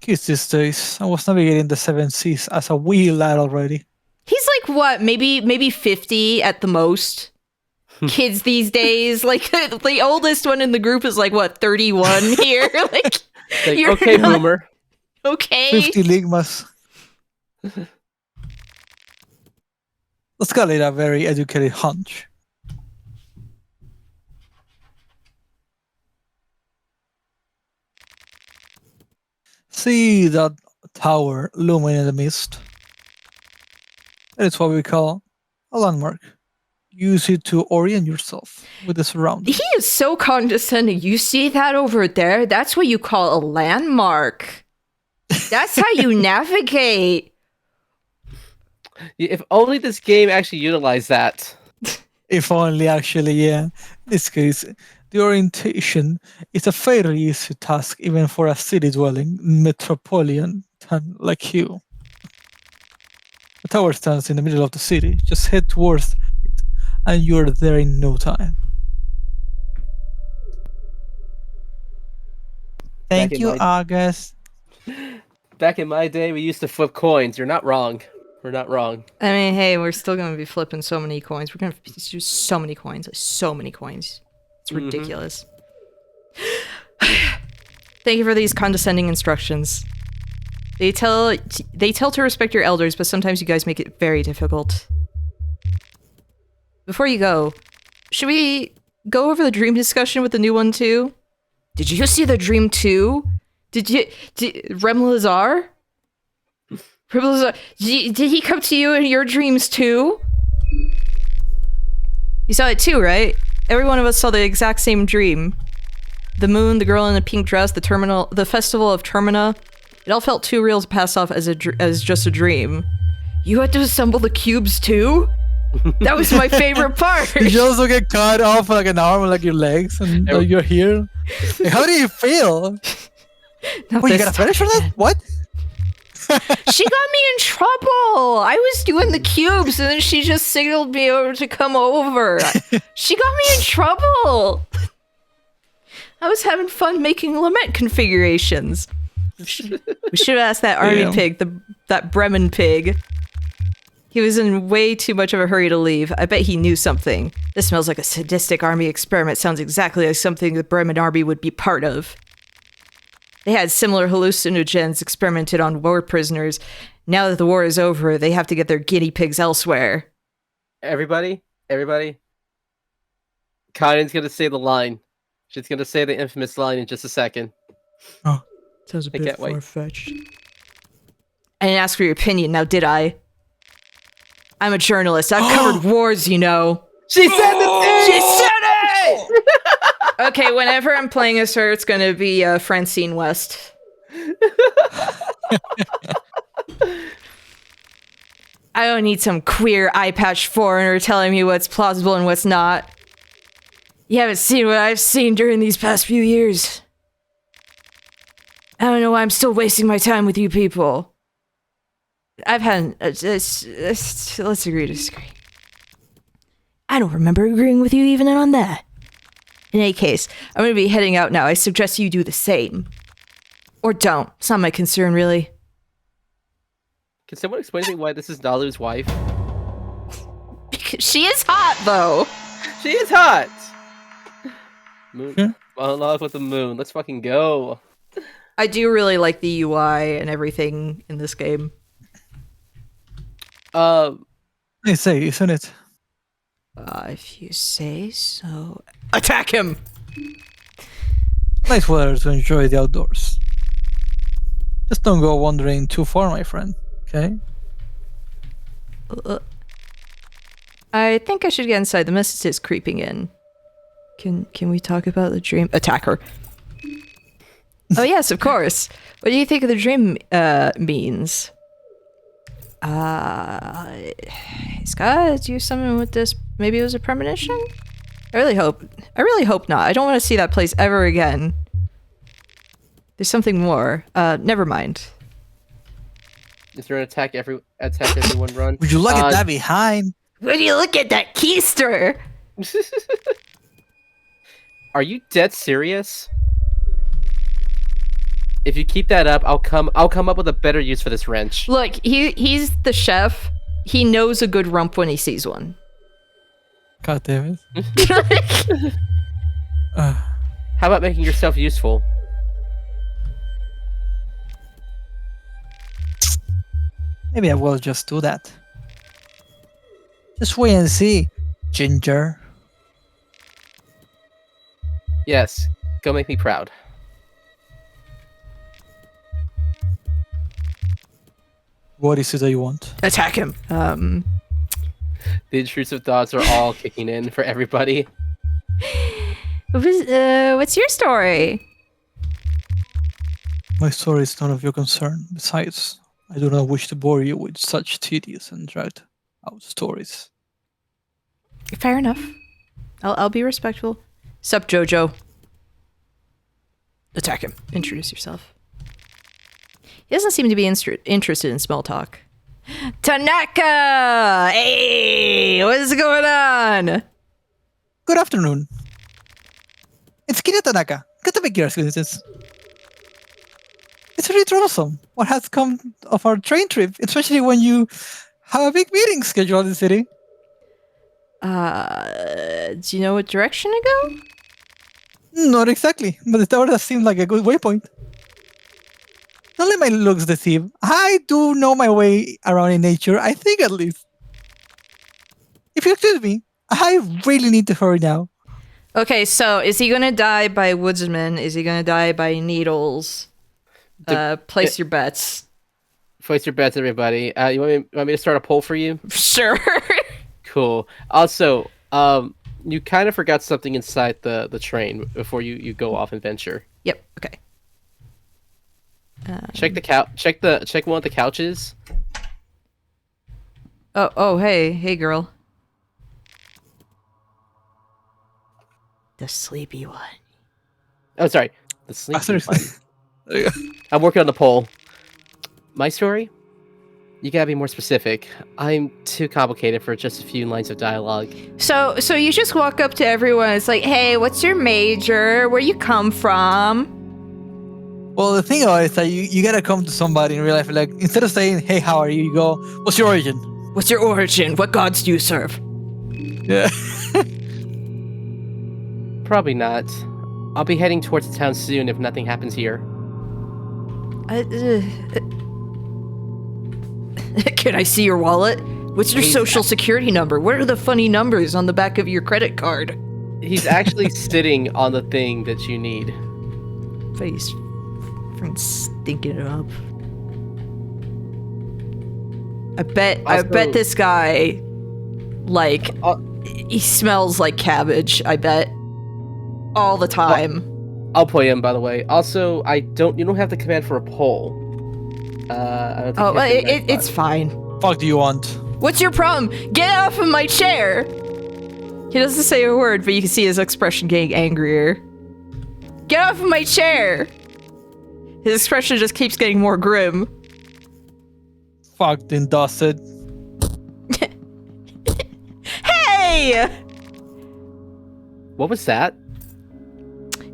Kids these days. I was navigating the seven seas as a wee lad already. He's like what, maybe 50 at the most. Kids these days, like the oldest one in the group is like what, 31 here. Like you're okay, not- boomer. Okay. 50 ligmas. Let's call it a very educated hunch. See that tower looming in the mist? That is what we call a landmark. Use it to orient yourself with the surroundings. He is so condescending. You see that over there? That's what you call a landmark. That's how you navigate. If only this game actually utilized that. If only, actually, yeah. In this case, the orientation is a fairly easy task even for a city-dwelling metropolitan like you. The tower stands in the middle of the city. Just head towards it, and you're there in no time. Thank in you, my- August. Back in my day, we used to flip coins. You're not wrong. We're not wrong. I mean, hey, we're still gonna be flipping so many coins. We're gonna do so many coins. So many coins. It's ridiculous. Thank you for these condescending instructions. They tell to respect your elders, but sometimes you guys make it very difficult. Before you go, should we go over the dream discussion with the new one too? Did you see the dream too? Remlazar? Did he come to you in your dreams too? You saw it too, right? Every one of us saw the exact same dream. The moon, the girl in the pink dress, the festival of Termina. It all felt too real to pass off as just a dream. You had to assemble the cubes too? That was my favorite part. Did you also get cut off like an arm, like your legs, and like you're here? Like, how do you feel? Wait, you got a fetish for that? What? She got me in trouble. I was doing the cubes, and then she just signaled me over to come over. She got me in trouble. I was having fun making lament configurations. We should have asked that army pig, that Bremen pig. He was in way too much of a hurry to leave. I bet he knew something. This smells like a sadistic army experiment. Sounds exactly like something the Bremen army would be part of. They had similar hallucinogens experimented on war prisoners. Now that the war is over, they have to get their guinea pigs elsewhere. Everybody. Kyan's gonna say the line. She's gonna say the infamous line in just a second. Oh. Sounds a I bit can't wait. far-fetched. I didn't ask for your opinion, now did I? I'm a journalist. I've covered wars, you know. She said the thing! She said it! Okay, whenever I'm playing as her, it's gonna be Francine West. I don't need some queer eye-patched foreigner telling me what's plausible and what's not. You haven't seen what I've seen during these past few years. I don't know why I'm still wasting my time with you people. I've had... let's agree to disagree. I don't remember agreeing with you even on that. In any case, I'm going to be heading out now. I suggest you do the same. Or don't. It's not my concern, really. Can someone explain to me why this is Nalu's wife? She is hot, though. She is hot! Moon. Fall in love with the moon. Let's fucking go. I do really like the UI and everything in this game. They say, isn't it? If you say so. Attack him! Nice weather to enjoy the outdoors. Just don't go wandering too far, my friend. Okay? I think I should get inside. The message is creeping in. Can we talk about the dream? Attack her. Oh yes, of course. What do you think the dream means? Scott, do something with this? Maybe it was a premonition? I really hope not. I don't want to see that place ever again. There's something more. Never mind. Is there an attack everyone run? Would you look at that behind? Would you look at that keister? Are you dead serious? If you keep that up, I'll come up with a better use for this wrench. Look, he's the chef. He knows a good rump when he sees one. God damn it. How about making yourself useful? Maybe I will just do that. Just wait and see, Ginger. Yes, go make me proud. What is it that you want? Attack him. The intrusive thoughts are all kicking in for everybody. What's your story? My story is none of your concern. Besides, I do not wish to bore you with such tedious and dragged out stories. Fair enough. I'll be respectful. Sup, Jojo? Attack him. Introduce yourself. He doesn't seem to be interested in small talk. Tanaka! Hey! What's going on? Good afternoon. It's Kira Tanaka. Good to make your acquaintance. It's really troublesome. What has come of our train trip, especially when you have a big meeting scheduled in the city? Do you know what direction to go? Not exactly, but the tower does seem like a good waypoint. Don't let my looks deceive. I do know my way around in nature, I think at least. If you excuse me, I really need to hurry now. Okay, so is he gonna die by woodsman? Is he gonna die by needles? Place your bets. Place your bets, everybody. You want me to start a poll for you? Sure. Cool. Also, you kind of forgot something inside the train before you go off and venture. Yep. Okay. Check the check one of the couches. Oh, hey, girl. The sleepy one. Oh, sorry, the sleep. Seriously. I'm working on the poll. My story? You gotta be more specific. I'm too complicated for just a few lines of dialogue. So you just walk up to everyone. It's like, hey, what's your major? Where you come from? Well, the thing about it is that you gotta come to somebody in real life. Like, instead of saying, hey, how are you? You go, what's your origin? What's your origin? What gods do you serve? Yeah. Probably not. I'll be heading towards the town soon if nothing happens here. Can I see your wallet? What's your social security number? What are the funny numbers on the back of your credit card? He's actually sitting on the thing that you need. But he's freaking stinking it up. I bet this guy, like, he smells like cabbage. I bet all the time. I'll play him, by the way. Also, you don't have the command for a poll. I don't think It's fine. Fuck do you want? What's your problem? Get off of my chair! He doesn't say a word, but you can see his expression getting angrier. Get off of my chair! His expression just keeps getting more grim. Fuck, then does it. Hey! What was that?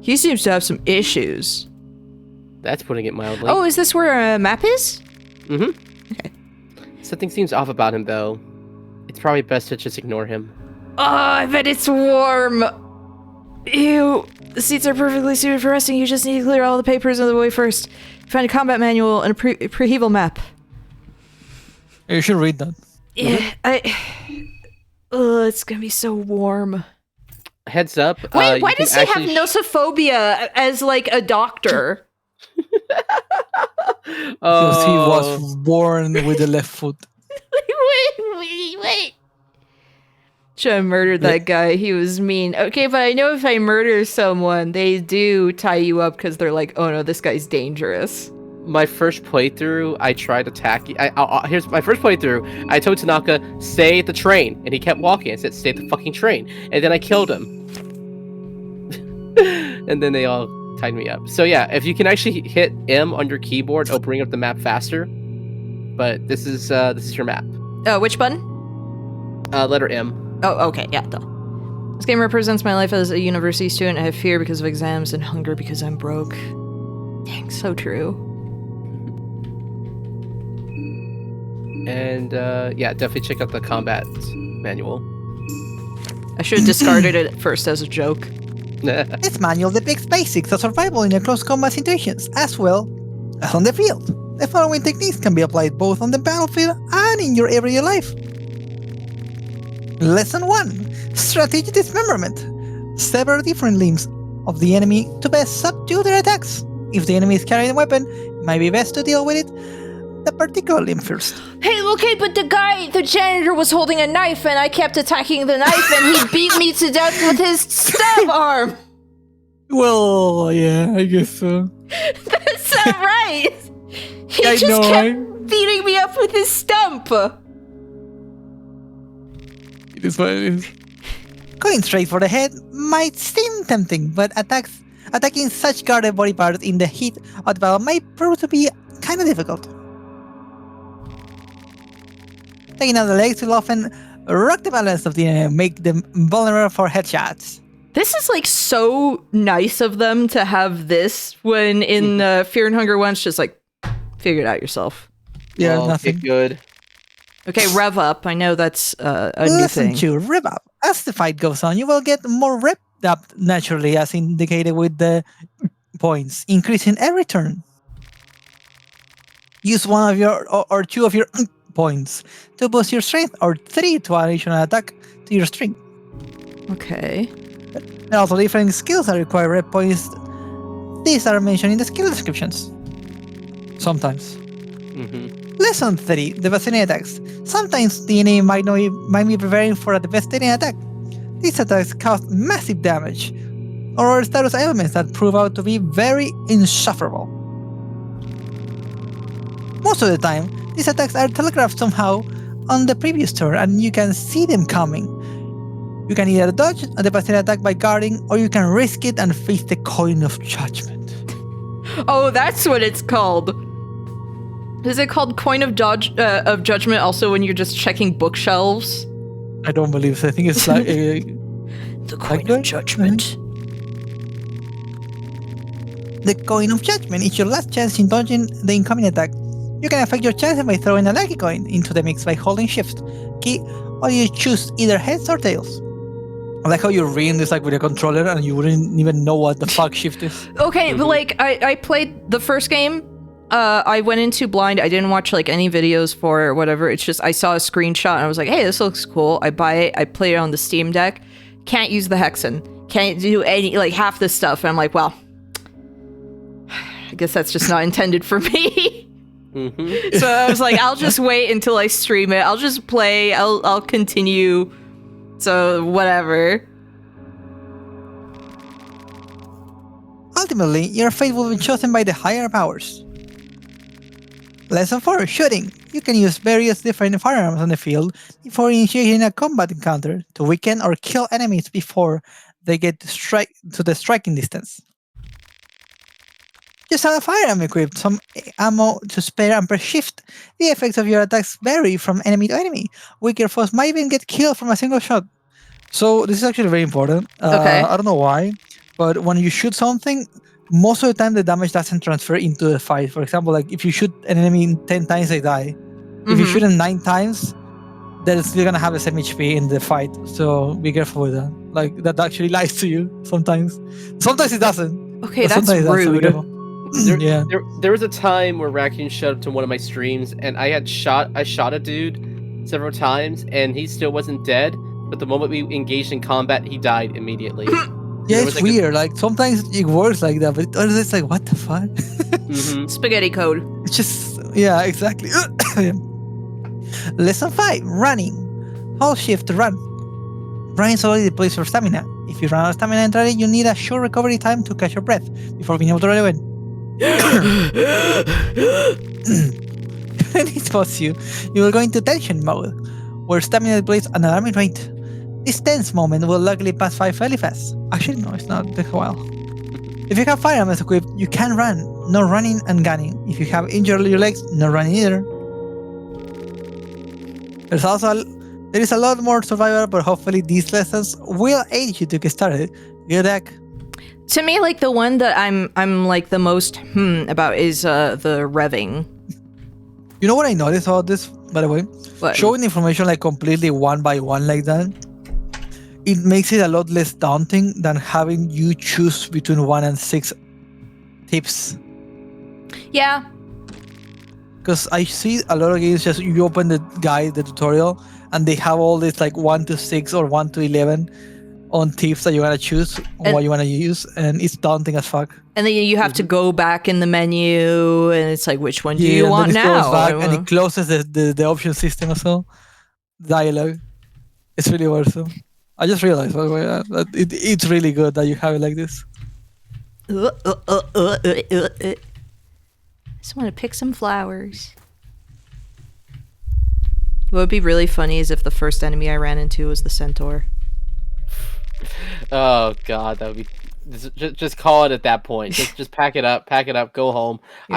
He seems to have some issues. That's putting it mildly. Oh, is this where a map is? Mm-hmm. Okay. Something seems off about him, though. It's probably best to just ignore him. Oh, I bet it's warm. Ew. The seats are perfectly suited for resting. You just need to clear all the papers on the way first. Find a combat manual and a pre-heval map. You should read that. Yeah, it's gonna be so warm. Heads up. Wait, why does he have nosophobia as, like, a doctor? Because he was born with the left foot. Wait. Should have murdered that guy. He was mean. Okay, but I know if I murder someone, they do tie you up because they're like, oh no, this guy's dangerous. My first playthrough, I tried attacking. Here's my first playthrough. I told Tanaka, stay at the train. And he kept walking. I said, stay at the fucking train. And then I killed him. And then they all tied me up. So yeah, if you can actually hit M on your keyboard, it'll bring up the map faster. But this is your map. Which button? Letter M. Oh, okay, yeah, duh. This game represents my life as a university student. I have fear because of exams and hunger because I'm broke. Dang, so true. And yeah, definitely check out the combat manual. I should have discarded it at first as a joke. This manual depicts basics of survival in close combat situations, as well as on the field. The following techniques can be applied both on the battlefield and in your everyday life. Lesson 1. Strategic dismemberment. Sever different limbs of the enemy to best subdue their attacks. If the enemy is carrying a weapon, it might be best to deal with the particular limb first. Hey, okay, but the janitor was holding a knife and I kept attacking the knife and he beat me to death with his stab arm. Well, yeah, I guess so. That's not right. He I just know, kept right? beating me up with his stump. It is what it is. Going straight for the head might seem tempting, but attacking such guarded body parts in the heat of the battle might prove to be kind of difficult. Taking out the legs will often rock the balance of the enemy and make them vulnerable for headshots. This is like so nice of them to have this when in Fear and Hunger 1's just like, Figure it out yourself. Yeah, Oh, nothing. get good. Okay, rev up. I know that's a new Listen thing. to rev up. As the fight goes on, you will get more revved up naturally, as indicated with the points, increasing every turn. Use one of your or two of your points to boost your strength, or 3 to add additional attack to your strength. Okay. There are also different skills that require rep points. These are mentioned in the skill descriptions. Sometimes. Lesson 3. Devastating attacks. Sometimes the enemy might be preparing for a devastating attack. These attacks cause massive damage, or status elements that prove out to be very insufferable. Most of the time, these attacks are telegraphed somehow on the previous turn, and you can see them coming. You can either dodge a devastating attack by guarding, or you can risk it and face the coin of judgment. Oh, that's what it's called. Is it called coin of judgment also when you're just checking bookshelves? I don't believe so. I think it's like The coin that? of judgment. The coin of judgment is your last chance in dodging the incoming attack. You can affect your chances by throwing a lucky coin into the mix by holding shift key, while you choose either heads or tails. I like how you're reading this like with a controller and you wouldn't even know what the fuck shift is. Okay, but like I played the first game. I went into blind. I didn't watch like any videos for it or whatever. It's just I saw a screenshot and I was like, hey, this looks cool. I buy it. I play it on the Steam Deck. Can't use the hexen. Can't do any like half this stuff. And I'm like, well, I guess that's just not intended for me. So I was like, I'll just wait until I stream it. I'll just play. I'll continue. So whatever. Ultimately, your fate will be chosen by the higher powers. Lesson 4. Shooting. You can use various different firearms on the field before initiating a combat encounter to weaken or kill enemies before they get to the striking distance. Just have a firearm equipped, some ammo to spare, and press shift. The effects of your attacks vary from enemy to enemy. Weaker foes might even get killed from a single shot. So this is actually very important. Okay. I don't know why, but when you shoot something, most of the time the damage doesn't transfer into the fight. For example, like if you shoot an enemy 10 times, they die. If you shoot them 9 times, they're still gonna have the same HP in the fight. So be careful with that. Like that actually lies to you sometimes. Sometimes it doesn't. Okay, but that's sometimes it does, so be rude. careful. Yeah. There was a time where Raccoon showed up to one of my streams, and I shot a dude several times, and he still wasn't dead. But the moment we engaged in combat, he died immediately. Yeah, it's weird. Like sometimes it works like that, but others it's like, what the fuck? Spaghetti code. It's just yeah, exactly. Lesson 5: Running. Hold shift to run. Running solely deploys your stamina. If you run out of stamina entirely, you need a short recovery time to catch your breath before being able to run again. When it spots you, you will go into tension mode, where stamina deploys an alarming rate. This tense moment will luckily pass by fairly fast. Actually, no, it's not. It takes a while. If you have firearms equipped, you can run. No running and gunning. If you have injured your legs, no running either. There is a lot more survival, but hopefully these lessons will aid you to get started. Good luck. To me, like the one that I'm like the most about is the revving. You know what I noticed about this, by the way? What? Showing information like completely one by one like that, it makes it a lot less daunting than having you choose between 1 and 6 tips. Yeah. Because I see a lot of games just you open the guide, the tutorial, and they have all this like 1 to 6 or 1 to 11 on tips that you want to choose or what you want to use, and it's daunting as fuck. And then you have to go back in the menu, and it's like, which one do you and want then it now? goes back and it closes the option system as well. Dialogue. It's really awesome. I just realized, by the way, that it's really good that you have it like this. Just want to pick some flowers. What would be really funny is if the first enemy I ran into was the centaur. Oh god, that would be just call it at that point. Just pack it up, go home. Yeah.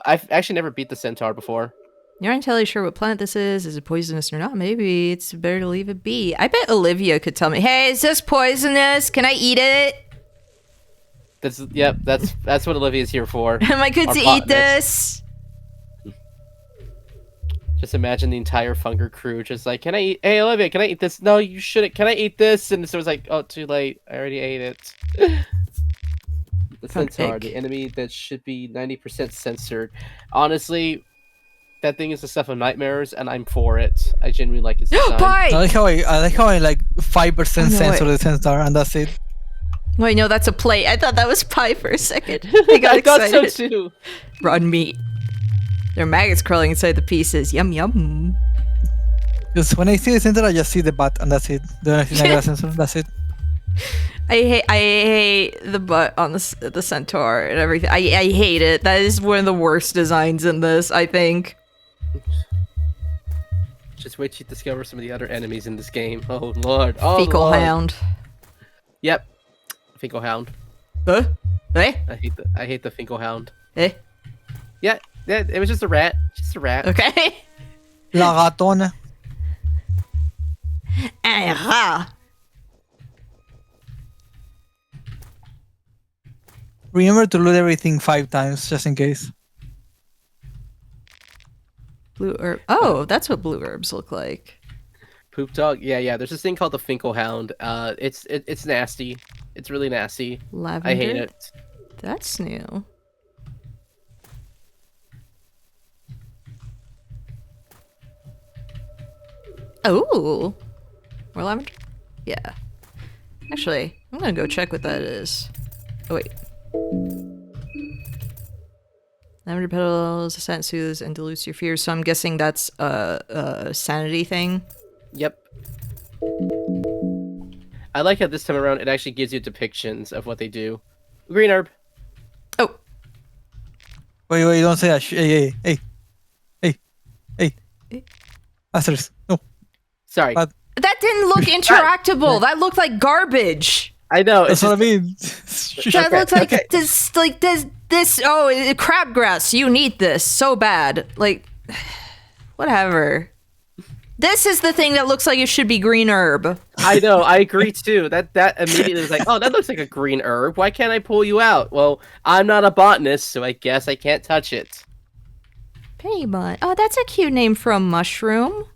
I've actually never beat the centaur before. You're not entirely sure what planet this is. Is it poisonous or not? Maybe it's better to leave it be. I bet Olivia could tell me, hey, is this poisonous? Can I eat it? That's what Olivia's here for. Am I good to eat this? Just imagine the entire Funger crew just like, can I eat? Hey, Olivia, can I eat this? No, you shouldn't. Can I eat this? And so it was like, oh, too late. I already ate it. The Found Centaur, egg. the enemy that should be 90% censored. Honestly, that thing is the stuff of nightmares, and I'm for it. I genuinely like its design. I Pie! like how I like 5% Oh, no, censor wait. the Centaur and that's it. Wait, no, that's a plate. I thought that was pie for a second. I got I thought excited. so too. Rotten meat. There are maggots crawling inside the pieces. Yum yum. Because when I see the Centaur, I just see the bat and that's it. The only thing I gotta censor, that's it. I hate the butt on the centaur and everything. I hate it. That is one of the worst designs in this, I think. Just wait till you discover some of the other enemies in this game. Oh lord. Oh Fecal lord. hound. Yep. Fecal hound. Huh? Eh? I hate the Fecal hound. Eh? Yeah, it was just a rat. Just a rat. Okay. La Gatona. Aha. Remember to loot everything 5 times, just in case. Blue herb. Oh, that's what blue herbs look like. Poop dog. Yeah. There's this thing called the Finkel hound. It's nasty. It's really nasty. Lavender. I hate it. That's new. Oh, more lavender. Yeah. Actually, I'm gonna go check what that is. Oh wait. Lavender petals, scent soothes and dilutes your fears. So I'm guessing that's a sanity thing. Yep. I like how this time around it actually gives you depictions of what they do. Green herb. Oh, Wait, don't say that. Hey. Asterisk. No. Sorry. But- that didn't look interactable. That looked like garbage. I know. It's That's what I just, mean. That looks like okay. this. Oh, crabgrass. You need this so bad. Like, whatever. This is the thing that looks like it should be green herb. I know. I agree too. That immediately was like, oh, that looks like a green herb. Why can't I pull you out? Well, I'm not a botanist, so I guess I can't touch it. Paybun. Oh, that's a cute name for a mushroom.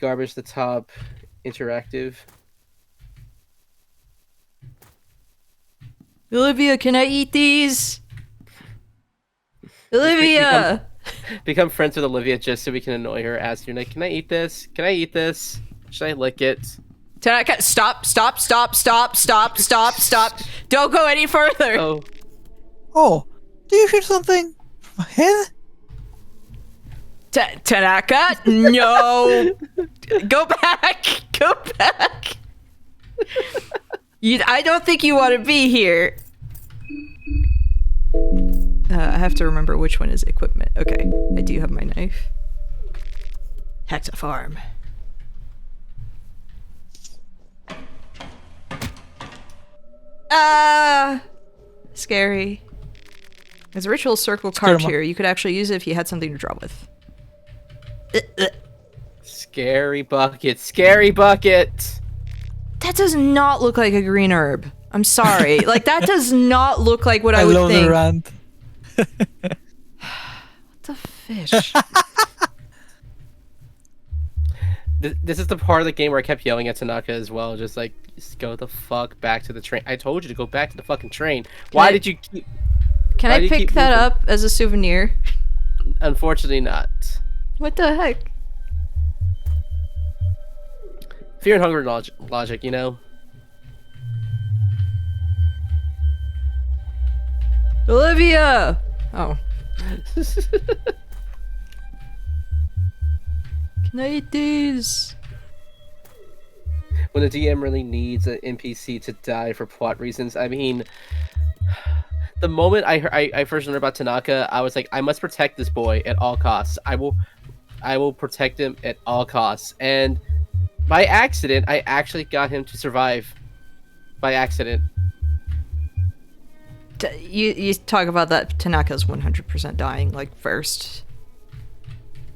Garbage the top. Interactive. Olivia, can I eat these? Olivia! Become friends with Olivia just so we can annoy her. Ask her, like, can I eat this? Can I eat this? Should I lick it? Stop. Don't go any further. Oh, Oh, do you hear something? From my head? Tanaka, no. Go back. I don't think you want to be here. I have to remember which one is equipment. Okay, I do have my knife. Hexa farm. Scary. There's a ritual circle carved Scare 'em. here. You could actually use it if you had something to draw with. scary bucket. Scary bucket. That does not look like a green herb. I'm sorry. Like, that does not look like what I would love think. the rant. What the fish? This is the part of the game where I kept yelling at Tanaka as well. Just like, just go the fuck back to the train. I told you to go back to the fucking train. Why did you keep... Can Why I do you pick keep that moving? up as a souvenir? Unfortunately not. What the heck? Fear and hunger logic, you know? Olivia! Oh. Can I eat these? When the DM really needs an NPC to die for plot reasons, I mean... The moment I first learned about Tanaka, I was like, I must protect this boy at all costs. I will protect him at all costs. And by accident, I actually got him to survive. By accident. You talk about that Tanaka's 100% dying, like, first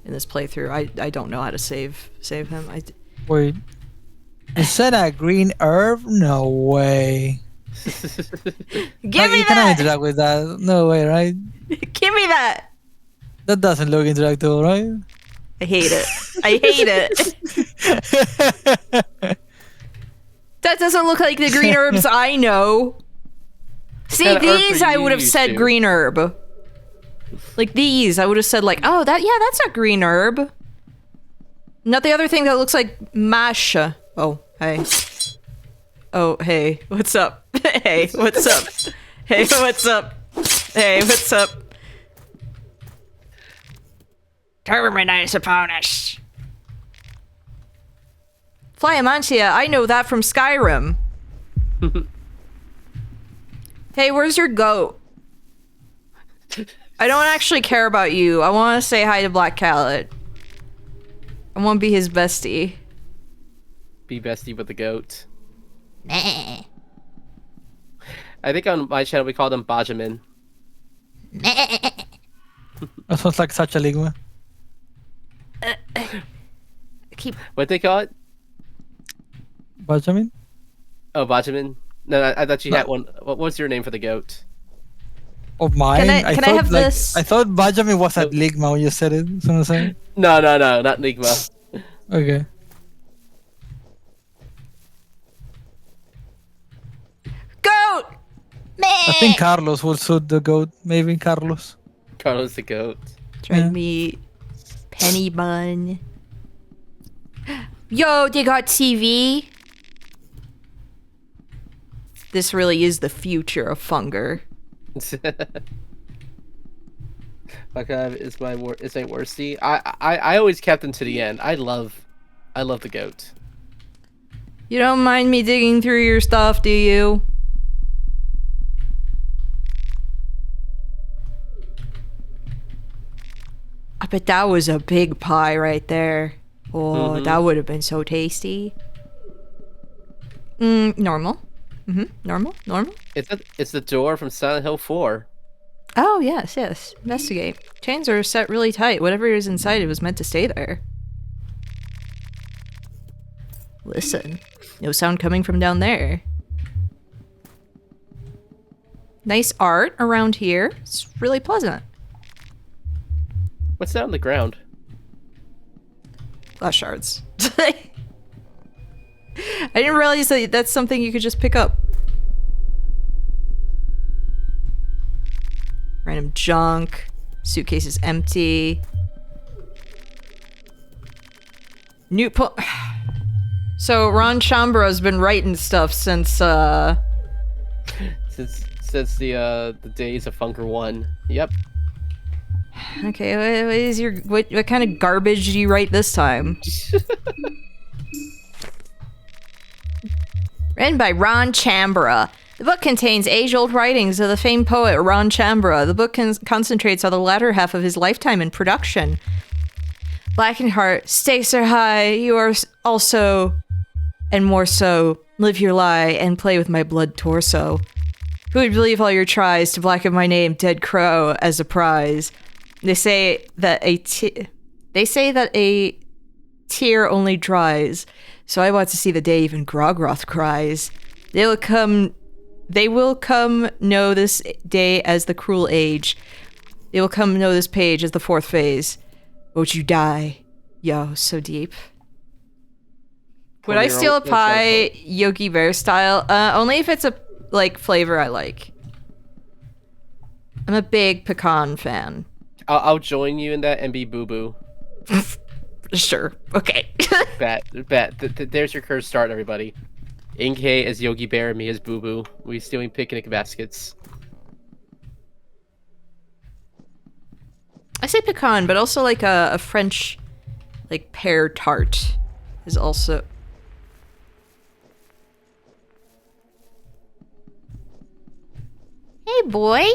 in this playthrough. I don't know how to save him. Wait. Is that a green herb? No way. Give Like, me you cannot that! interact with that. No way, right? Give me that! That doesn't look interactable, right? I hate it. I hate it. That doesn't look like the green herbs I know. See, kind of herb these are I you would have used said to? green herb. Like these, I would have said like, oh, that's a green herb. Not the other thing that looks like mash. Oh, hey. Oh, hey, what's up? Hey, what's up? Hey, what's up? Hey, what's up? Termina upon us. Flyamancia, I know that from Skyrim. Hey, where's your goat? I don't actually care about you. I want to say hi to Black Callet. I want to be his bestie. Be bestie with the goat. Meh. I think on my channel we call them Bajamin. That sounds like such a ligma. Keep. What they call it? Benjamin? Oh, Bajamin. No, I thought you had one. What was your name for the goat? Of mine? Can I thought, have this? I thought Benjamin was at ligma when you said it. You know what I'm saying? No, not Nigma. Okay. Goat! I think Carlos will suit the goat. Maybe Carlos. Carlos the goat. Trying Yeah. to be Penny Bun. Yo, they got TV. This really is the future of Funger. Fuck is my worsty. I always kept him to the end. I love the goat. You don't mind me digging through your stuff, do you? I bet that was a big pie right there. Oh, that would have been so tasty. Normal. Normal. It's the door from Silent Hill 4. Oh, yes. Investigate. Chains are set really tight. Whatever is inside it was meant to stay there. Listen. No sound coming from down there. Nice art around here. It's really pleasant. What's that on the ground? Glass shards. I didn't realize that that's something you could just pick up. Random junk. Suitcase is empty. New So Ron Chambro's been writing stuff since Since the days of Funker 1. Yep. Okay, what is your what kind of garbage do you write this time? Written by Ron Chambra. The book contains age-old writings of the famed poet Ron Chambra. The book concentrates on the latter half of his lifetime in production. Blackenheart, stakes are high. You are also, and more so, live your lie and play with my blood torso. Who would believe all your tries to blacken my name, Dead Crow, as a prize? They say that a tear only dries, so I want to see the day even Grogroth cries. They will come know this day as the cruel age. They will come know this page as the fourth phase. Won't you die? Yo, so deep. Would I steal a pie Yogi Bear style? Only if it's a flavor I like. I'm a big pecan fan. I'll join you in that and be Boo Boo. Sure. Okay. Bet. There's your curse start, everybody. Inkay as Yogi Bear and me as Boo Boo. We stealing picnic baskets. I say pecan, but also like a French pear tart is also. Hey, boy.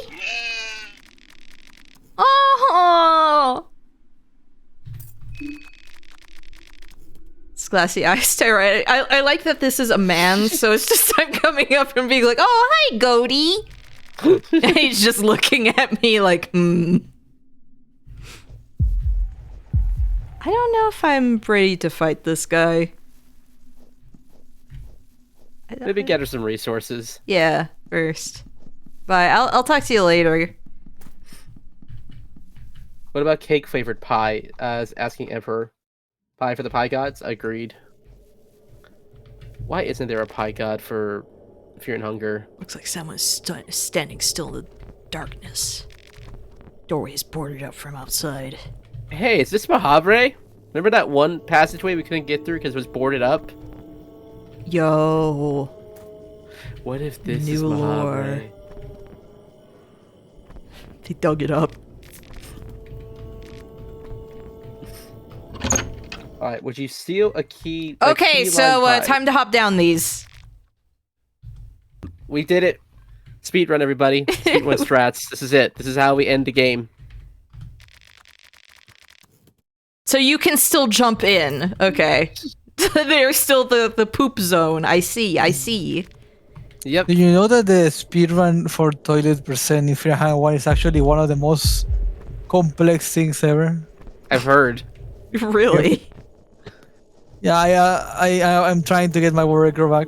Oh. It's glassy eye stare. I like that this is a man, so it's just I'm coming up and being like, "Oh, hi, Goaty." And he's just looking at me like, I don't know if I'm ready to fight this guy. Maybe get her some resources. Yeah, first. Bye. I'll talk to you later. What about cake flavored pie? Asking Emperor. Pie for the pie gods? Agreed. Why isn't there a pie god for Fear and Hunger? Looks like someone's standing still in the darkness. Doorway is boarded up from outside. Hey, is this Mahavre? Remember that one passageway we couldn't get through because it was boarded up? Yo. What if this New is lore. Mahavre? They dug it up. Alright, would you steal a key? Okay, so time to hop down these. We did it. Speedrun, everybody. Speedrun strats. This is it. This is how we end the game. So you can still jump in. Okay. There's still the poop zone. I see. Yep. Do you know that the speedrun for toilet percent in Fear and Hunger 1 is actually one of the most complex things ever? I've heard. Really? Yeah, I'm trying to get my world record back.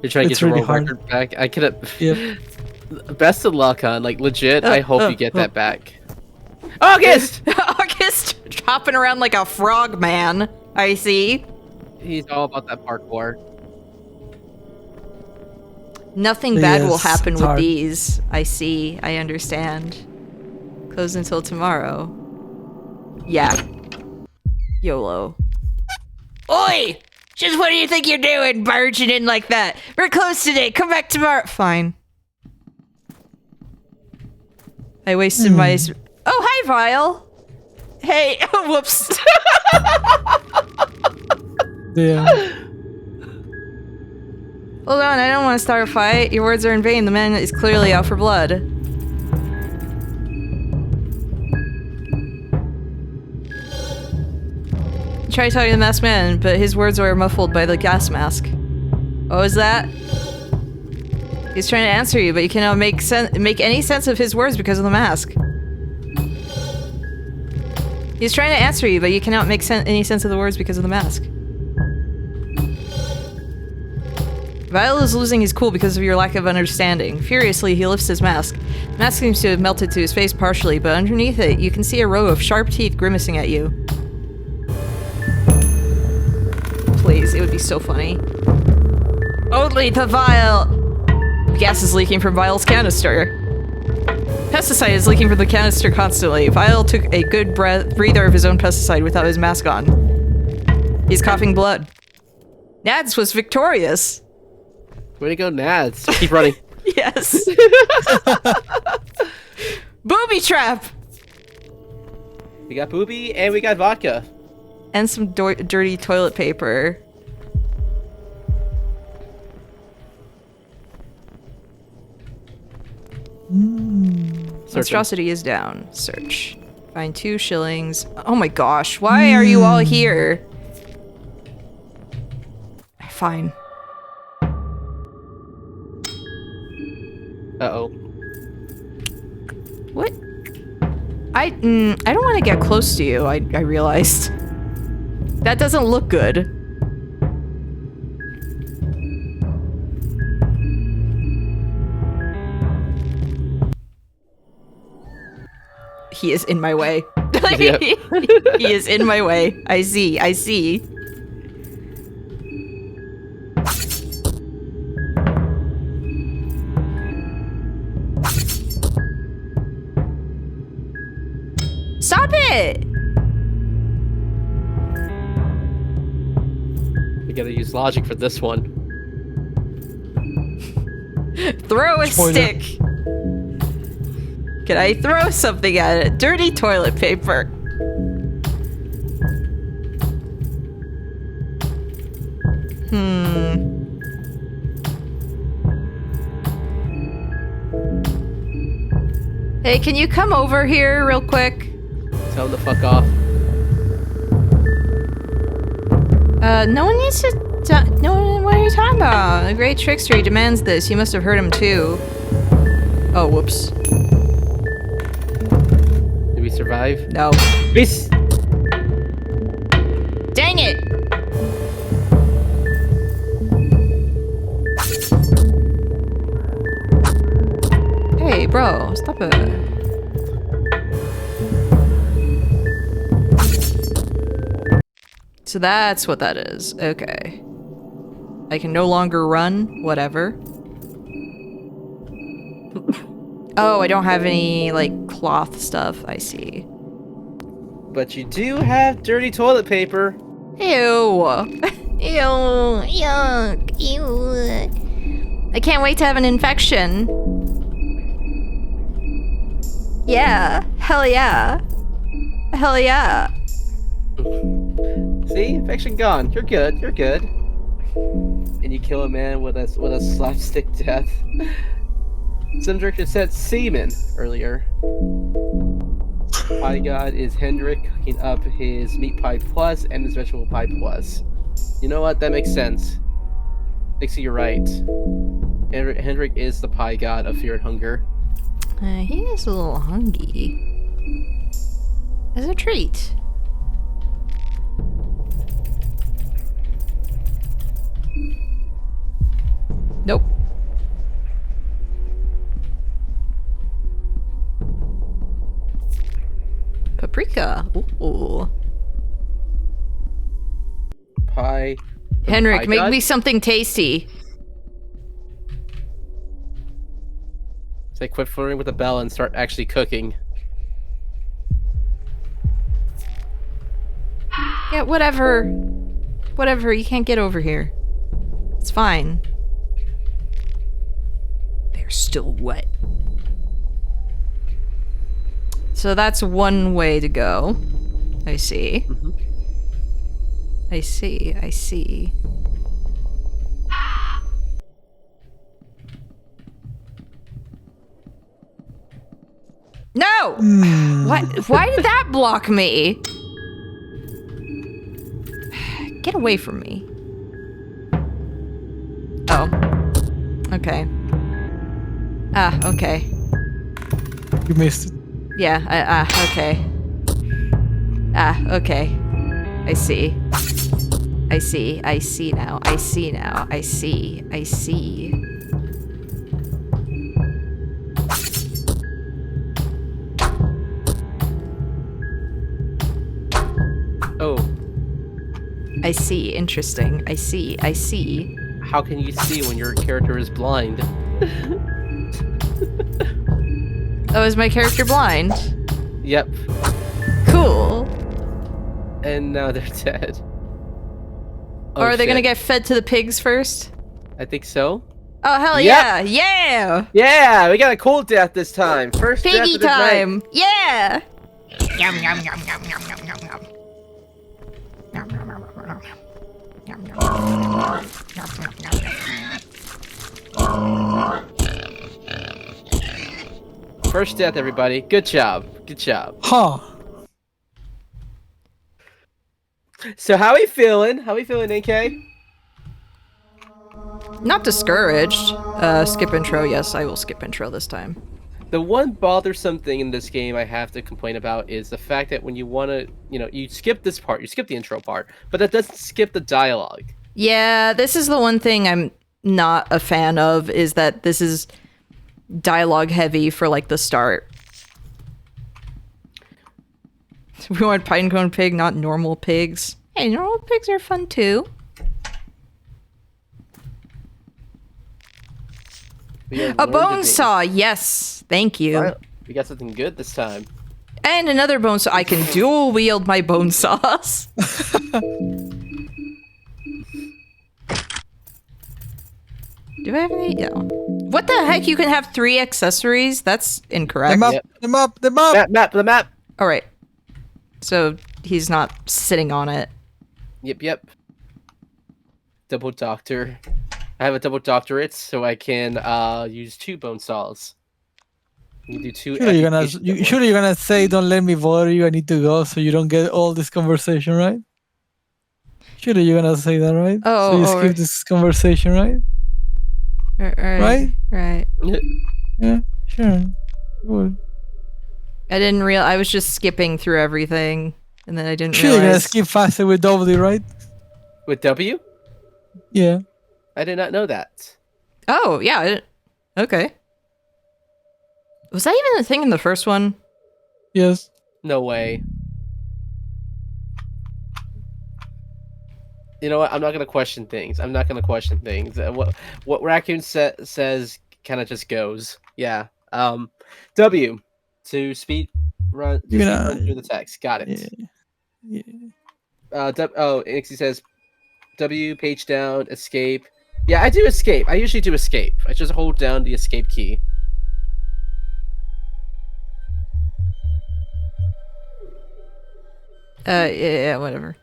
You're trying to It's get your really world hard. record back? I could have... Yep. Best of luck, hon. Like, legit, I hope you get that back. August! August hopping around like a frog man. I see. He's all about that parkour. Nothing bad will Yes, happen it's with hard. these. I see. I understand. Closed until tomorrow. Yeah. YOLO. Oi! Just what do you think you're doing, barging in like that? We're closed today. Come back tomorrow. Fine. I wasted my... Oh, hi, Vile. Hey. Whoops. Yeah. Hold on, I don't want to start a fight. Your words are in vain. The man is clearly out for blood. Try talking to the masked man, but his words were muffled by the gas mask. What was that? He's trying to answer you, but you cannot make any sense of his words because of the mask. He's trying to answer you, but you cannot make any sense of the words because of the mask. Vile is losing his cool because of your lack of understanding. Furiously, he lifts his mask. The mask seems to have melted to his face partially, but underneath it, you can see a row of sharp teeth grimacing at you. Please, it would be so funny. Only the Vile! Gas is leaking from Vile's canister. Pesticide is leaking from the canister constantly. Vile took a good breather of his own pesticide without his mask on. He's coughing blood. Nads was victorious. Way to go, Nads. Keep running. Yes. Booby trap! We got booby and we got vodka. And some dirty toilet paper. Monstrosity is down. Search. Find 2 shillings. Oh my gosh, why are you all here? Fine. Uh-oh. What? I don't want to get close to you, I realized. That doesn't look good. He is in my way. Yep. He is in my way. I see. Stop it! We gotta use logic for this one. Throw a Spoiler. stick. Can I throw something at it? Dirty toilet paper. Hey, can you come over here real quick? Tell him to fuck off. No one needs to... No one... What are you talking about? The great trickster demands this. You must have heard him too. Oh, whoops. Did we survive? No. Peace! Dang it! Hey, bro, stop it. So that's what that is. Okay. I can no longer run. Whatever. Oh, I don't have any, like, cloth stuff. I see. But you do have dirty toilet paper. Ew. Ew. Yuck. Ew. I can't wait to have an infection. Yeah. Hell yeah. Hell yeah. See? Infection gone. You're good. You're good. And you kill a man with a slapstick death. Some director said semen earlier. Pie God is Hendrik cooking up his meat pie plus and his vegetable pie plus. You know what? That makes sense. Nixie, you're right. Hendrik is the pie god of fear and hunger. He is a little hungry. As a treat. Nope. Paprika. Ooh. Pie. Henrik, pie make god? me something tasty. Say quit flirting with the bell and start actually cooking. Yeah, whatever. Whatever, you can't get over here. It's fine. They're still wet. So that's one way to go. I see. Mhm. I see, I see. No! Why did that block me? Get away from me. Oh. Okay. Ah, okay. You missed it. Yeah, okay. Ah, okay. I see. I see. I see now. I see now. I see. I see. Oh, I see. Interesting. I see. I see. how can you see when your character is blind? Oh, is my character blind? Yep. Cool. And now they're dead. Or are they gonna shit. get fed to the pigs first? I think so. Oh, hell Yep. yeah! Yeah! Yeah, we got a cold death this time. First death Piggy of the night. time! Yeah! Yum yum yum yum yum yum yum yum. Yum yum yum yum yum. Yum yum yum yum yum yum. First death, everybody. Good job. Good job. Huh. So how we feeling? How we feeling, AK? Not discouraged. Skip intro. Yes, I will skip intro this time. The one bothersome thing in this game I have to complain about is the fact that when you want to, you skip this part, you skip the intro part, but that doesn't skip the dialogue. Yeah, this is the one thing I'm not a fan of, is that this is dialogue heavy for, like, the start. We want pinecone pig, not normal pigs. Hey, normal pigs are fun too. A bone saw, yes. Thank you. We got something good this time. And another bone saw. I can dual wield my bone saws. Do I have any? Yeah. What the heck? You can have 3 accessories? That's incorrect. Them up, Yep. them up, them up. The map. All right. So he's not sitting on it. Yep. Double doctor. I have a double doctorate, so I can use 2 bone saws. You can do 2. Surely you're gonna say, "Don't let me bother you. I need to go," so you don't get all this conversation, right? Surely you're gonna say that, right? Oh, so you or- skip this conversation, right? Right. Right. Yeah, sure. Good. I didn't real. I was just skipping through everything, and then I didn't Surely you're gonna realize. skip faster with W, right? With W? Yeah. I did not know that. Oh yeah. Okay. Was that even a thing in the first one? Yes. No way. You know what? I'm not gonna question things. I'm not gonna question things. What Raccoon says kind of just goes. Yeah. W to You speed know, run through the text. Got yeah, it. yeah. Nixie says W page down escape. Yeah, I do escape. I usually do escape. I just hold down the escape key. Yeah, whatever.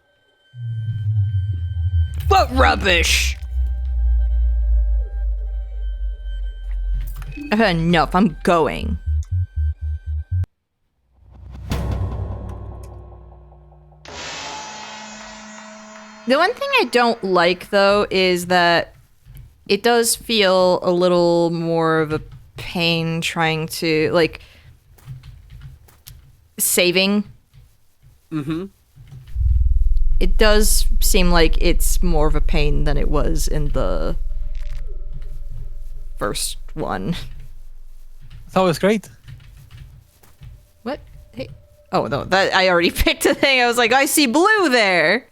What rubbish! I've had enough. I'm going. The one thing I don't like, though, is that it does feel a little more of a pain trying to, like, saving. Mm-hmm. It does seem like it's more of a pain than it was in the first one. It's always great. What? Hey. Oh, no, that I already picked a thing. I was like, I see blue there.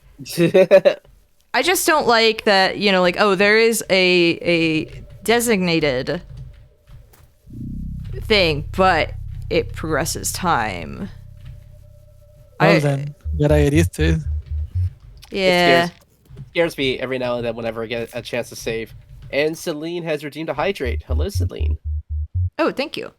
I just don't like that, you know, like, oh, there is a designated thing, but it progresses time. Well then, gotta get used to it. Yeah. It scares me every now and then whenever I get a chance to save. And Celine has redeemed a hydrate. Hello, Celine. Oh, thank you.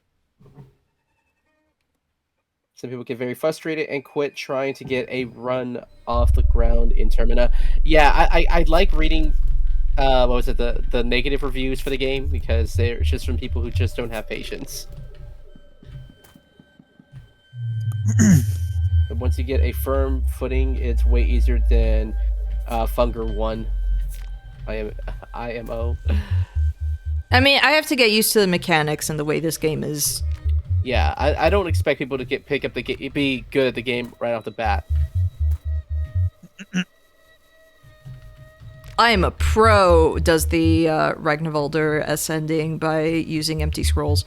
Some people get very frustrated and quit trying to get a run off the ground in Termina. Yeah, I like reading what was it, the negative reviews for the game, because they're just from people who just don't have patience. But once you get a firm footing, it's way easier than Funger 1. IMO. I mean, I have to get used to the mechanics and the way this game is. Yeah, I don't expect people to pick up the game, be good at the game right off the bat. I am a pro. Does the Ragnarvalder ascending by using empty scrolls?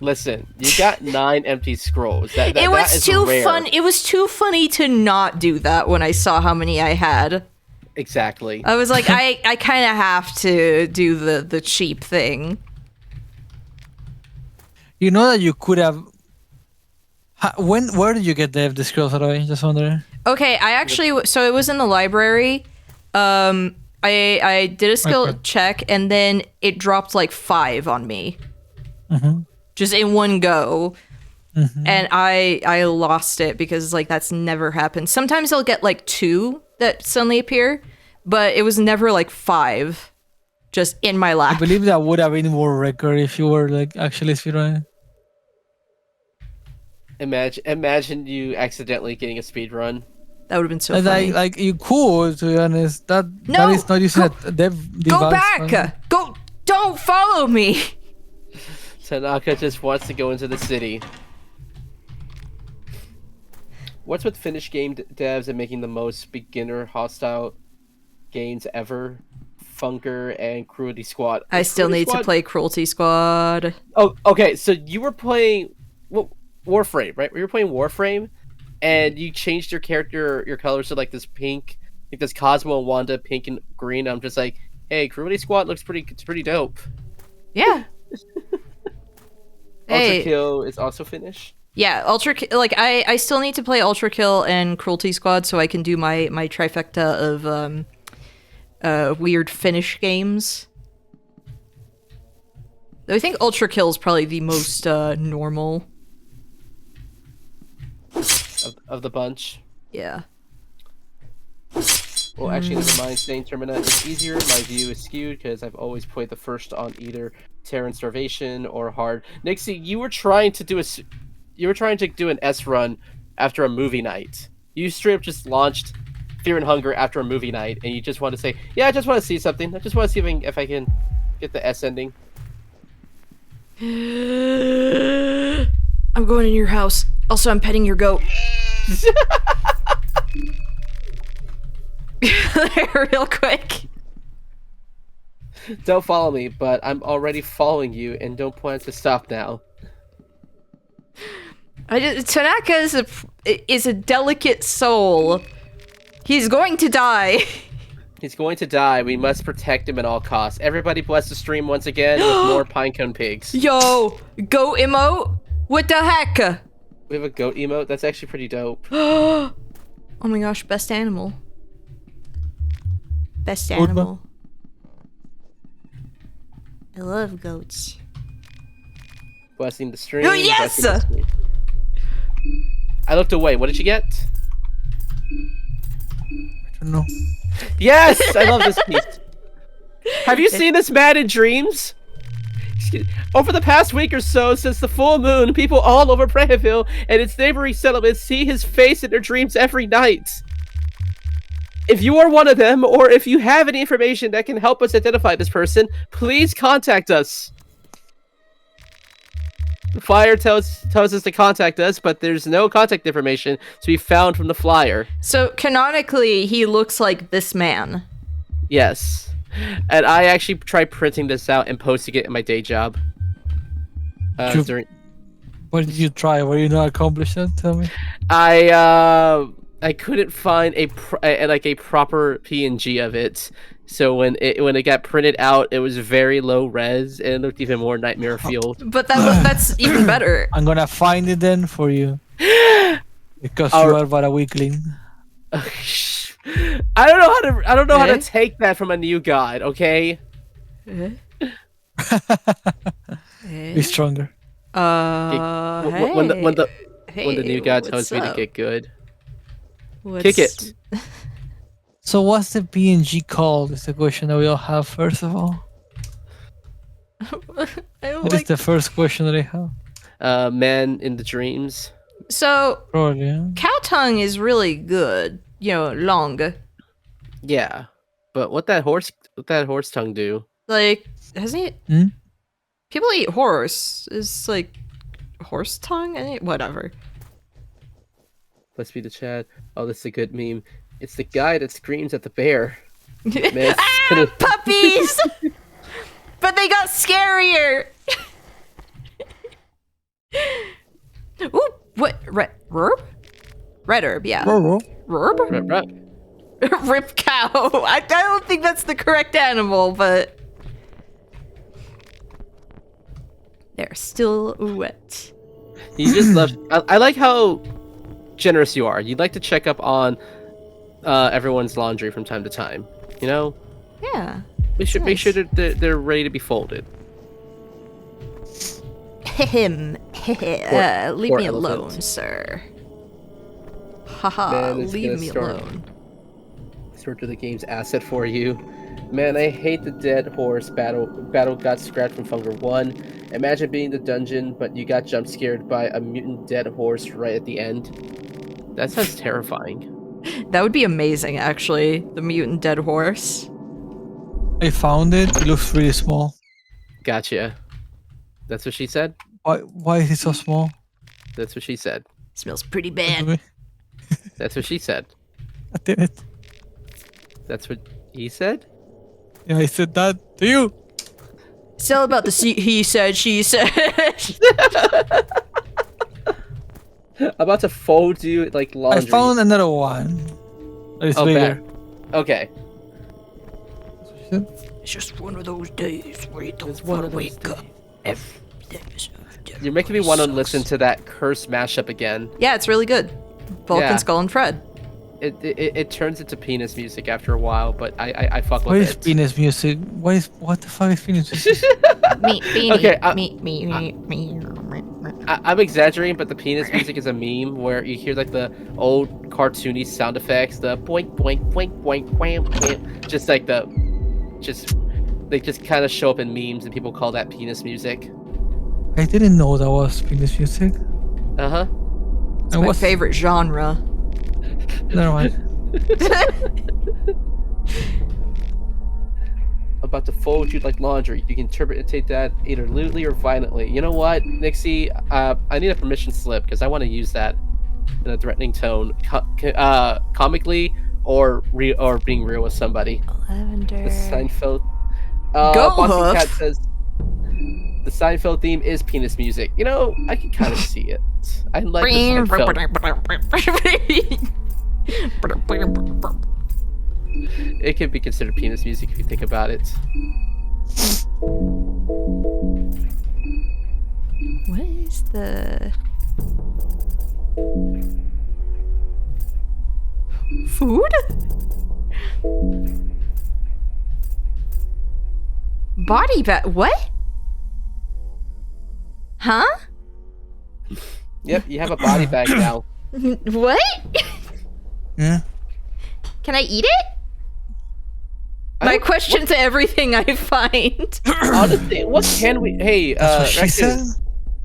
Listen, you got 9 empty scrolls. It was too fun. It was too funny to not do that when I saw how many I had. Exactly. I was like, I kind of have to do the cheap thing. You know that you could have. Where did you get the scrolls out of it? Just wondering. Okay, I actually, so it was in the library. I did a skill check and then it dropped like 5 on me. Mm-hmm. Just in one go. Mm-hmm. And I lost it because like that's never happened. Sometimes I'll get like 2 that suddenly appear, but it was never like 5 just in my lap. I believe that would have been more record if you were like actually speedrunning. Imagine you accidentally getting a speed run. That would have been so funny. Like you could, to be honest. That is not using a dev. Go back! Go! Don't follow me! Tanaka just wants to go into the city. What's with Finnish game devs and making the most beginner hostile games ever? Funker and Cruelty Squad. I still need to play Cruelty Squad. Oh, okay. So you were playing Warframe, right? You were playing Warframe, and you changed your character, your colors to like this pink, like this Cosmo and Wanda pink and green. I'm just like, hey, Cruelty Squad looks pretty dope. Yeah. Ultra Kill is also Finnish. Yeah, like I still need to play Ultra Kill and Cruelty Squad so I can do my trifecta of weird Finnish games. I think Ultra Kill is probably the most normal of the bunch. Yeah. Well, actually, never mind. Saying Termina is easier. My view is skewed because I've always played the first on either Terran Starvation or Hard. Nixie, you were trying to do an S run after a movie night. You straight up just launched Fear and Hunger after a movie night, and you just want to say, "Yeah, I just want to see something. I just want to see if I can get the S ending." I'm going in your house. Also, I'm petting your goat. Real quick. Don't follow me, but I'm already following you, and don't plan to stop now. Tanaka is a delicate soul. He's going to die. He's going to die. We must protect him at all costs. Everybody bless the stream once again with more pinecone pigs. Yo, goat emote? What the heck? We have a goat emote? That's actually pretty dope. Oh my gosh, best animal. Best Goat animal. I love goats. Blessing the stream. Oh, yes! blessing the stream. I looked away. What did you get? I don't know. Yes! I love this piece. Have you seen this man in dreams? Over the past week or so, since the full moon, people all over Prayerville and its neighboring settlements see his face in their dreams every night. If you are one of them, or if you have any information that can help us identify this person, please contact us. The flyer tells us to contact us, but there's no contact information to be found from the flyer. So, canonically, he looks like this man. Yes. And I actually tried printing this out and posting it in my day job. What did you try? Were you not accomplished that? Tell me. I couldn't find a proper PNG of it. So when it got printed out, it was very low res and it looked even more nightmare fueled. But that's even better. I'm gonna find it then for you. Because you are but a weakling. I don't know how to take that from a new god, okay? Be stronger. When the new god tells me to get good. Kick it. So what's the PNG called? Is the question that we all have first of all. That is the first question that I have. Man in the dreams. So, Probably, yeah. cow tongue is really good. You know, long. Yeah, but what that horse tongue do? Like, hasn't it? Hmm? People eat horse. Is like horse tongue? Whatever. Let's be the Chad. Oh, this is a good meme. It's the guy that screams at the bear. Man, Puppies! But they got scarier. Ooh, what? Herb? Red herb, yeah. Herb? Rip cow. I don't think that's the correct animal, but they're still wet. You just love. I like how generous you are. You'd like to check up on everyone's laundry from time to time. You know. Yeah. Make sure that they're ready to be folded. Leave Poor me alone, elephant. sir. Haha, Man, it's leave gonna me start- alone. Sort of the game's asset for you. Man, I hate the dead horse battle got scratched from Funger 1. Imagine being in the dungeon, but you got jump scared by a mutant dead horse right at the end. That sounds terrifying. That would be amazing, actually. The mutant dead horse. I found it. It looks really small. Gotcha. That's what she said? Why is it so small? That's what she said. Smells pretty bad. That's what she said. I did it. That's what he said? Yeah, I said that to you. It's all about the he said, she said. I'm about to fold you like laundry. I found another one. That is bigger. back. Okay. It's just one of those days where you don't want to wake up. You're making me want to listen to that curse mashup again. Yeah, it's really good. Vulcan, Yeah. Skull, and Fred. It turns into penis music after a while, but I fuck with What is it. penis music? What the fuck is penis music? Me. Okay, Me. I'm exaggerating, but the penis music is a meme where you hear like the old cartoony sound effects, the boink boink boink boink wham wham, just like they just kind of show up in memes, and people call that penis music. I didn't know that was penis music. Uh huh. It's my favorite genre. Never mind. About to fold you like laundry. You can interpret that either lewdly or violently. You know what, Nixie? I need a permission slip because I want to use that in a threatening tone, comically or being real with somebody. Lavender. The Seinfeld. Go Boston Cat Hoof. says the Seinfeld theme is penis music. You know, I can kind of see it. I like the Seinfeld. It could be considered penis music if you think about it. What is the food? Body bag? What? Huh? Yep, you have a body bag now. What? Yeah. Can I eat it? My question to everything I find. Honestly, what can we? Hey, That's what she Raccoon,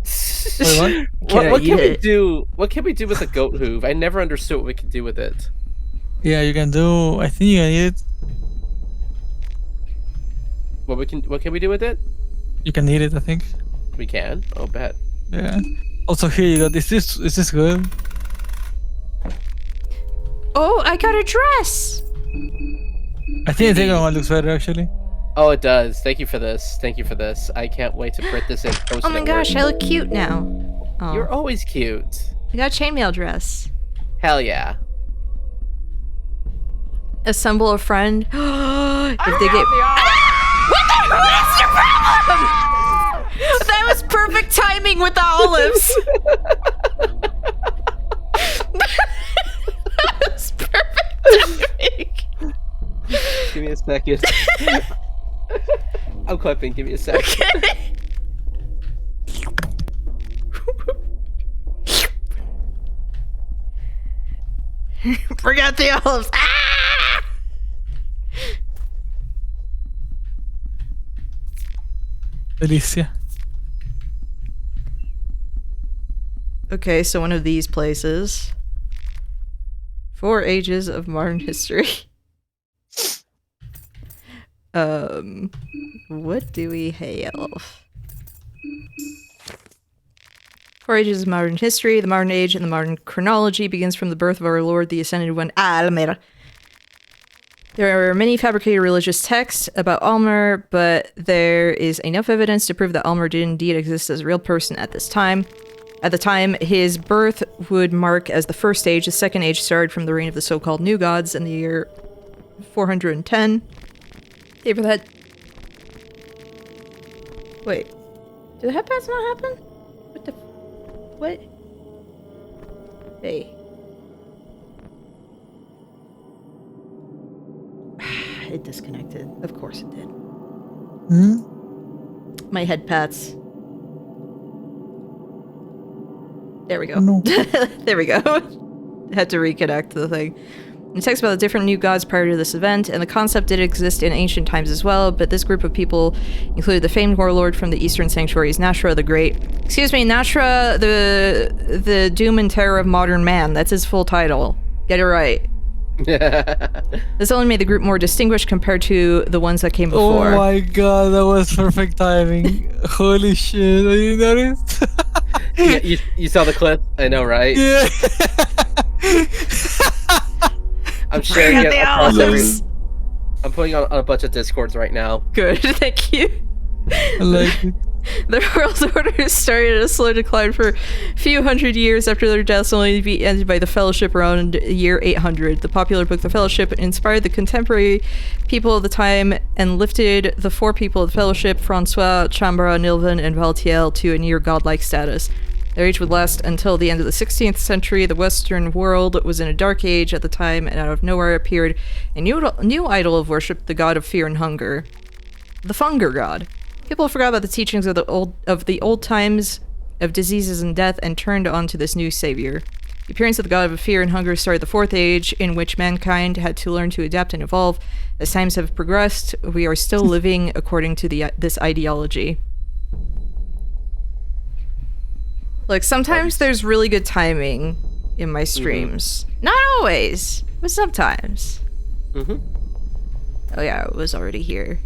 said? Can I what eat can we it? do? What can we do with a goat hoof? I never understood what we could do with it. Yeah, you can do. I think you can eat it. What can we do with it? You can eat it, I think. We can. Oh, bet. Yeah. Also, here you go. Is this good? Oh, I got a dress. I think the second one looks better, actually. Oh, it does. Thank you for this. Thank you for this. I can't wait to print this and post it. Oh my at gosh, work. I look cute now. Oh, You're always cute. I got a chainmail dress. Hell yeah. Assemble a friend. If they get. What the? What is your problem? That was perfect timing with the olives. That was perfect timing. Give me a second. I'm clipping. Give me a second. Bring out the olives. Ah! Delicia. Okay, so one of these places. 4 ages of modern history. What do we have? 4 ages of modern history. The modern age and the modern chronology begins from the birth of our Lord, the Ascended One, Almer. There are many fabricated religious texts about Almer, but there is enough evidence to prove that Almer did indeed exist as a real person at this time. At the time, his birth would mark as the first age. The second age started from the reign of the so-called new gods in the year 410. Hey, for that. Wait. Did the headpads not happen? What the... What? Hey. It disconnected. Of course it did. Hmm? My head pats. There we go. Oh, no. There we go. Had to reconnect the thing. It talks about the different new gods prior to this event, and the concept did exist in ancient times as well, but this group of people included the famed warlord from the eastern sanctuaries, Nashra the Great. Excuse me, Nashra, the doom and terror of modern man. That's his full title. Get it right. This only made the group more distinguished compared to the ones that came before. Oh my god, that was perfect timing. Holy shit, I didn't notice. Yeah, you saw the clip? I know, right? Yeah. I'm sharing it across olives. I'm putting on a bunch of Discords right now. Good, thank you. I like it. The world order started a slow decline for a few hundred years after their deaths, only to be ended by the Fellowship around year 800. The popular book The Fellowship inspired the contemporary people of the time and lifted the 4 people of the Fellowship, Francois, Chambra, Nilvan, and Valtiel, to a near godlike status. Their age would last until the end of the 16th century. The Western world was in a dark age at the time, and out of nowhere appeared a new idol of worship, the god of fear and hunger, the Funger god. People forgot about the teachings of the old times of diseases and death and turned on to this new savior. The appearance of the god of fear and hunger started the 4th age, in which mankind had to learn to adapt and evolve. As times have progressed, we are still living according to this ideology. Look, sometimes there's really good timing in my streams. Not always, but sometimes. Oh yeah, it was already here.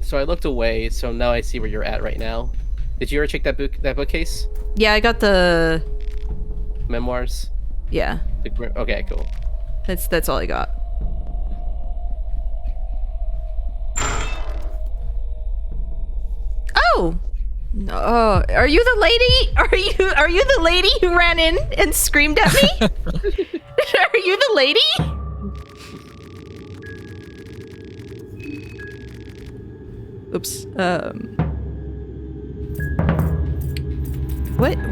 So I looked away, so now I see where you're at right now. Did you ever check that bookcase? Yeah, I got the... Memoirs? Yeah, Okay, cool. that's all I got. Oh! No, are you the lady? Are you the lady who ran in and screamed at me? Are you the lady? Oops.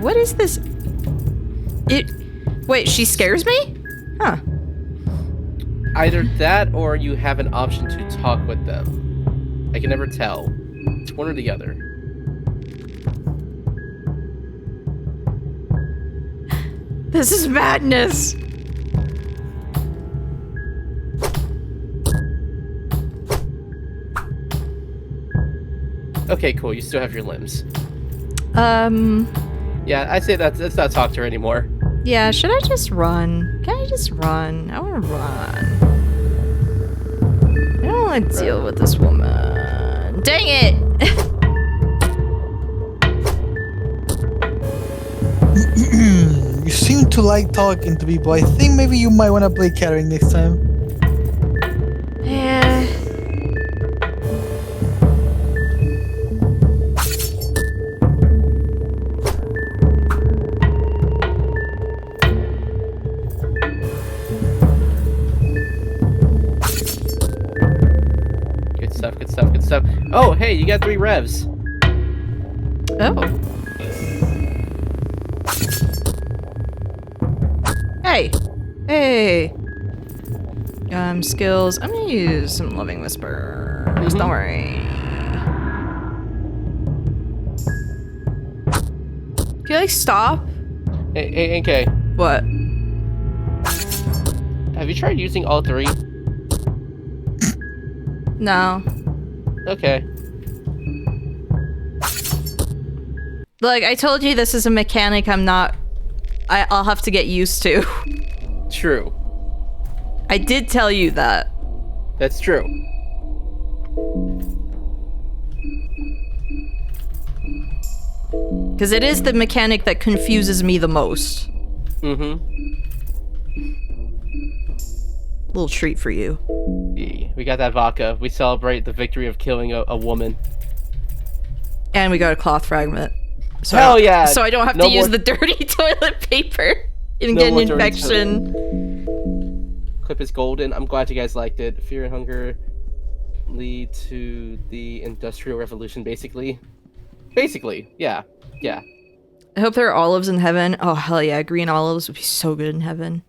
What is this? Wait, she scares me? Huh. Either that or you have an option to talk with them. I can never tell. It's one or the other. This is madness. Okay, cool. You still have your limbs. Yeah, I say let's not talk to her anymore. Yeah, should I just run? Can I just run? I want to run. I don't want to deal with this woman. Dang it! You seem to like talking to people. I think maybe you might want to play carrying next time. Yeah. Good stuff. Oh, hey, you got 3 revs. Oh. Hey. Hey. Skills. I'm gonna use some Loving Whispers. Don't worry. Can you, like, stop? Hey, NK. What? Have you tried using all 3? No. Okay. Like, I told you this is a mechanic I'll have to get used to. True. I did tell you that. That's true. Because it is the mechanic that confuses me the most. Mm-hmm. Little treat for you. We got that vodka. We celebrate the victory of killing a woman. And we got a cloth fragment. So Hell yeah! So I don't have to use the dirty toilet paper and get an infection. Clip is golden. I'm glad you guys liked it. Fear and hunger lead to the Industrial Revolution, basically. Basically, yeah. Yeah. I hope there are olives in heaven. Oh, hell yeah. Green olives would be so good in heaven.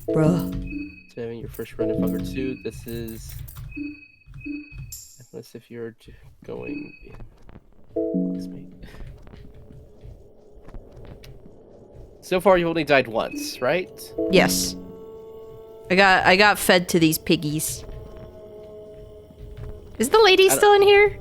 Bruh. So having your first run of Hunger 2, this is... Unless if you're going... So far, you only died once, right? Yes. I got fed to these piggies. Is the lady still in here?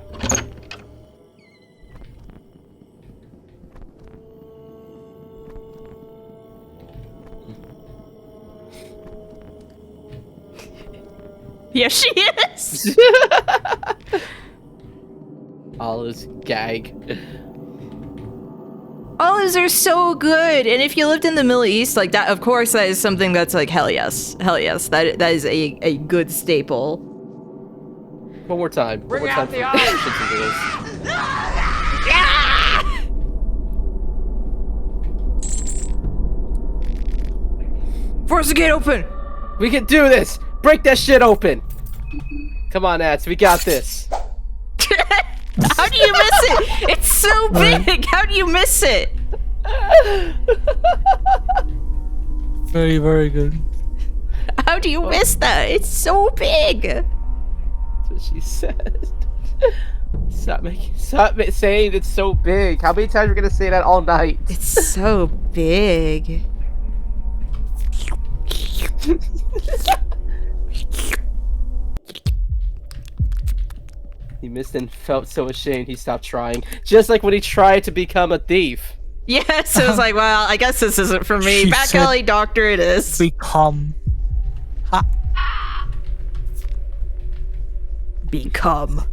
Yes, she is. Olives gag. Olives are so good, and if you lived in the Middle East, like that, of course, that is something that's like hell yes, that is a good staple. One more time. Bring out the olives. Force the gate open. We can do this. Break that shit open. Come on, Ats. We got this. How do you miss it? It's so big. How do you miss it? Very, very good. How do you miss that? It's so big. That's what she said. Stop saying it's so big. How many times are we gonna say that all night? It's so big. He missed and felt so ashamed he stopped trying. Just like when he tried to become a thief. Yes, it was like, well, I guess this isn't for me. She Back said alley doctor it is. Become. Become.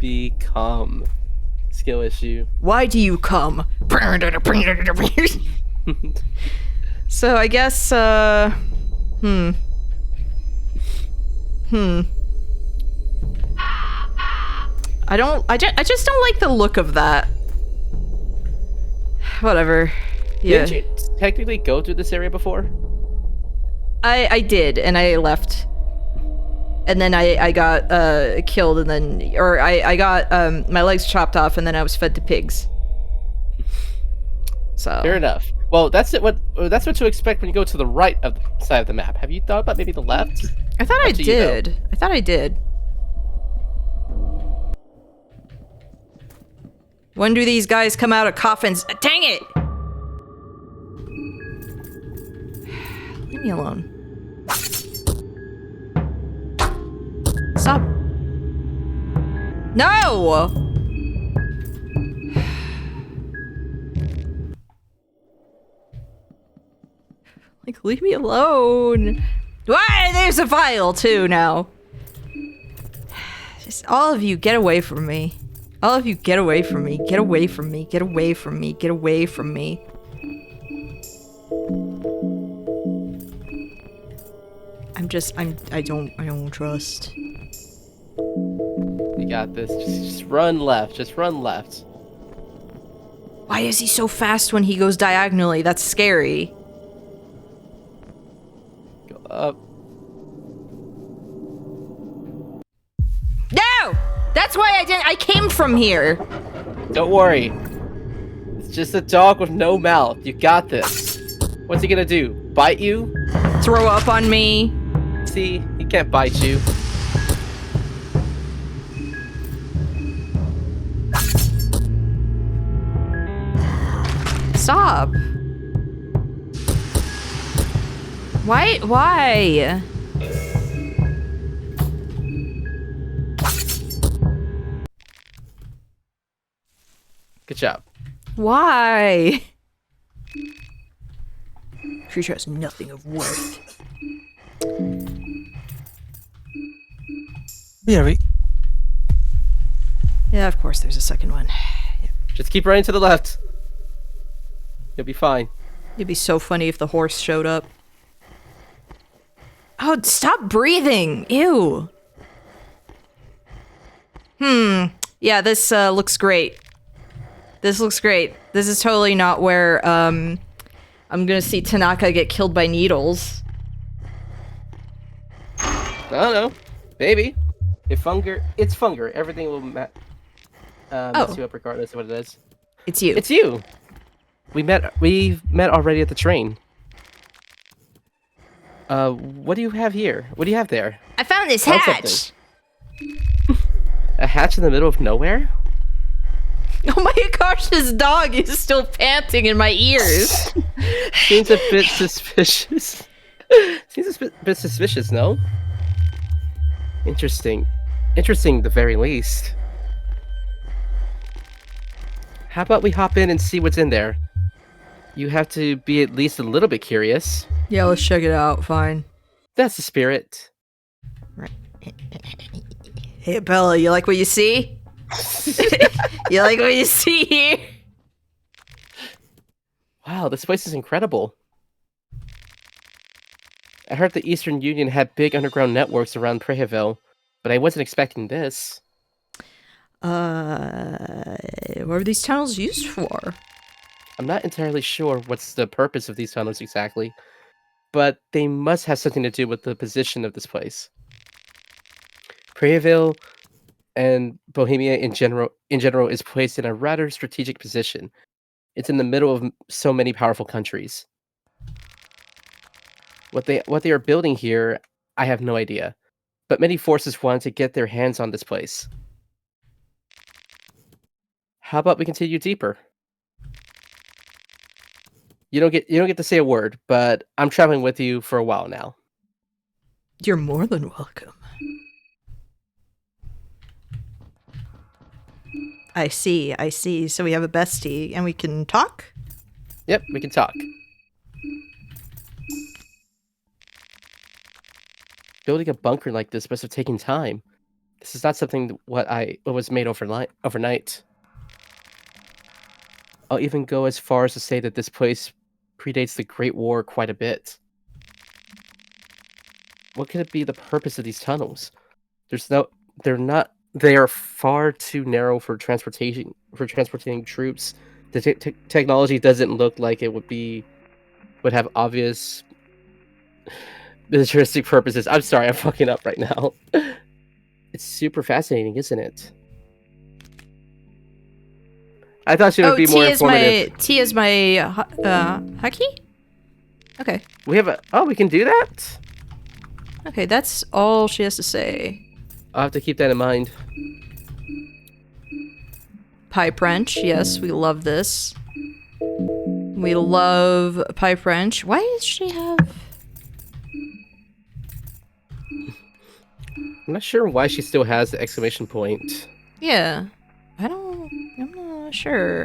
Become. Skill issue. Why do you come? So I guess, I just don't like the look of that. Whatever. Yeah. Digit. technically go through this area before? I did, and I left. And then I got killed, and then I got my legs chopped off, and then I was fed to pigs. So Fair enough. Well, that's what to expect when you go to the right of the side of the map. Have you thought about maybe the left? I thought I Up to you, though. did. I thought I did. When do these guys come out of coffins? Dang it! Leave me alone. Stop. No! Like, leave me alone. Why? There's a vial too now. Just all of you, get away from me. All of you, get away from me. Get away from me. Get away from me. Get away from me. I don't trust. You got this. Just run left. Just run left. Why is he so fast when he goes diagonally? That's scary. Go up. No! That's why I came from here. Don't worry. It's just a dog with no mouth. You got this. What's he gonna do? Bite you? Throw up on me. See? He can't bite you. Stop. Why? Why? Good job. Why? Creature has nothing of worth. BRB. Yeah, of course there's a second one. Just keep running to the left. You'll be fine. It'd be so funny if the horse showed up. Oh, stop breathing! Ew. Yeah, this looks great. This looks great. This is totally not where I'm gonna see Tanaka get killed by needles. I don't know. Maybe. If it's Funger. Everything will mess you up regardless of what it is. It's you. It's you. We've met already at the train. What do you have here? What do you have there? I found this Found hatch! A hatch in the middle of nowhere? Oh my gosh, this dog is still panting in my ears. Seems a bit suspicious. Seems a bit suspicious, no? Interesting. Interesting, the very least. How about we hop in and see what's in there? You have to be at least a little bit curious. Yeah, let's check it out. Fine. That's the spirit. Hey, Bella, you like what you see? You like what you see here? Wow, this place is incredible. I heard the Eastern Union had big underground networks around Preheville, but I wasn't expecting this. What are these tunnels used for? I'm not entirely sure what's the purpose of these tunnels exactly, but they must have something to do with the position of this place. Preheville and Bohemia in general is placed in a rather strategic position. It's in the middle of so many powerful countries. What they are building here, I have no idea. But many forces want to get their hands on this place. How about we continue deeper? You don't get to say a word, but I'm traveling with you for a while now. You're more than welcome. I see. So we have a bestie, and we can talk? Yep, we can talk. Building a bunker like this must have taken time. This is not something what was made overnight. I'll even go as far as to say that this place predates the Great War quite a bit. What could it be the purpose of these tunnels? They are far too narrow for transporting troops. The technology doesn't look like it would be would have obvious militaristic purposes. I'm sorry, I'm fucking up right now. It's super fascinating, isn't it? I thought she would be more informative. T is my hotkey? Okay. We have a... Oh, we can do that? Okay, that's all she has to say. I'll have to keep that in mind. Pipe wrench, yes, we love this. We love pipe wrench. Why does she have... I'm not sure why she still has the exclamation point. Yeah. I'm not sure.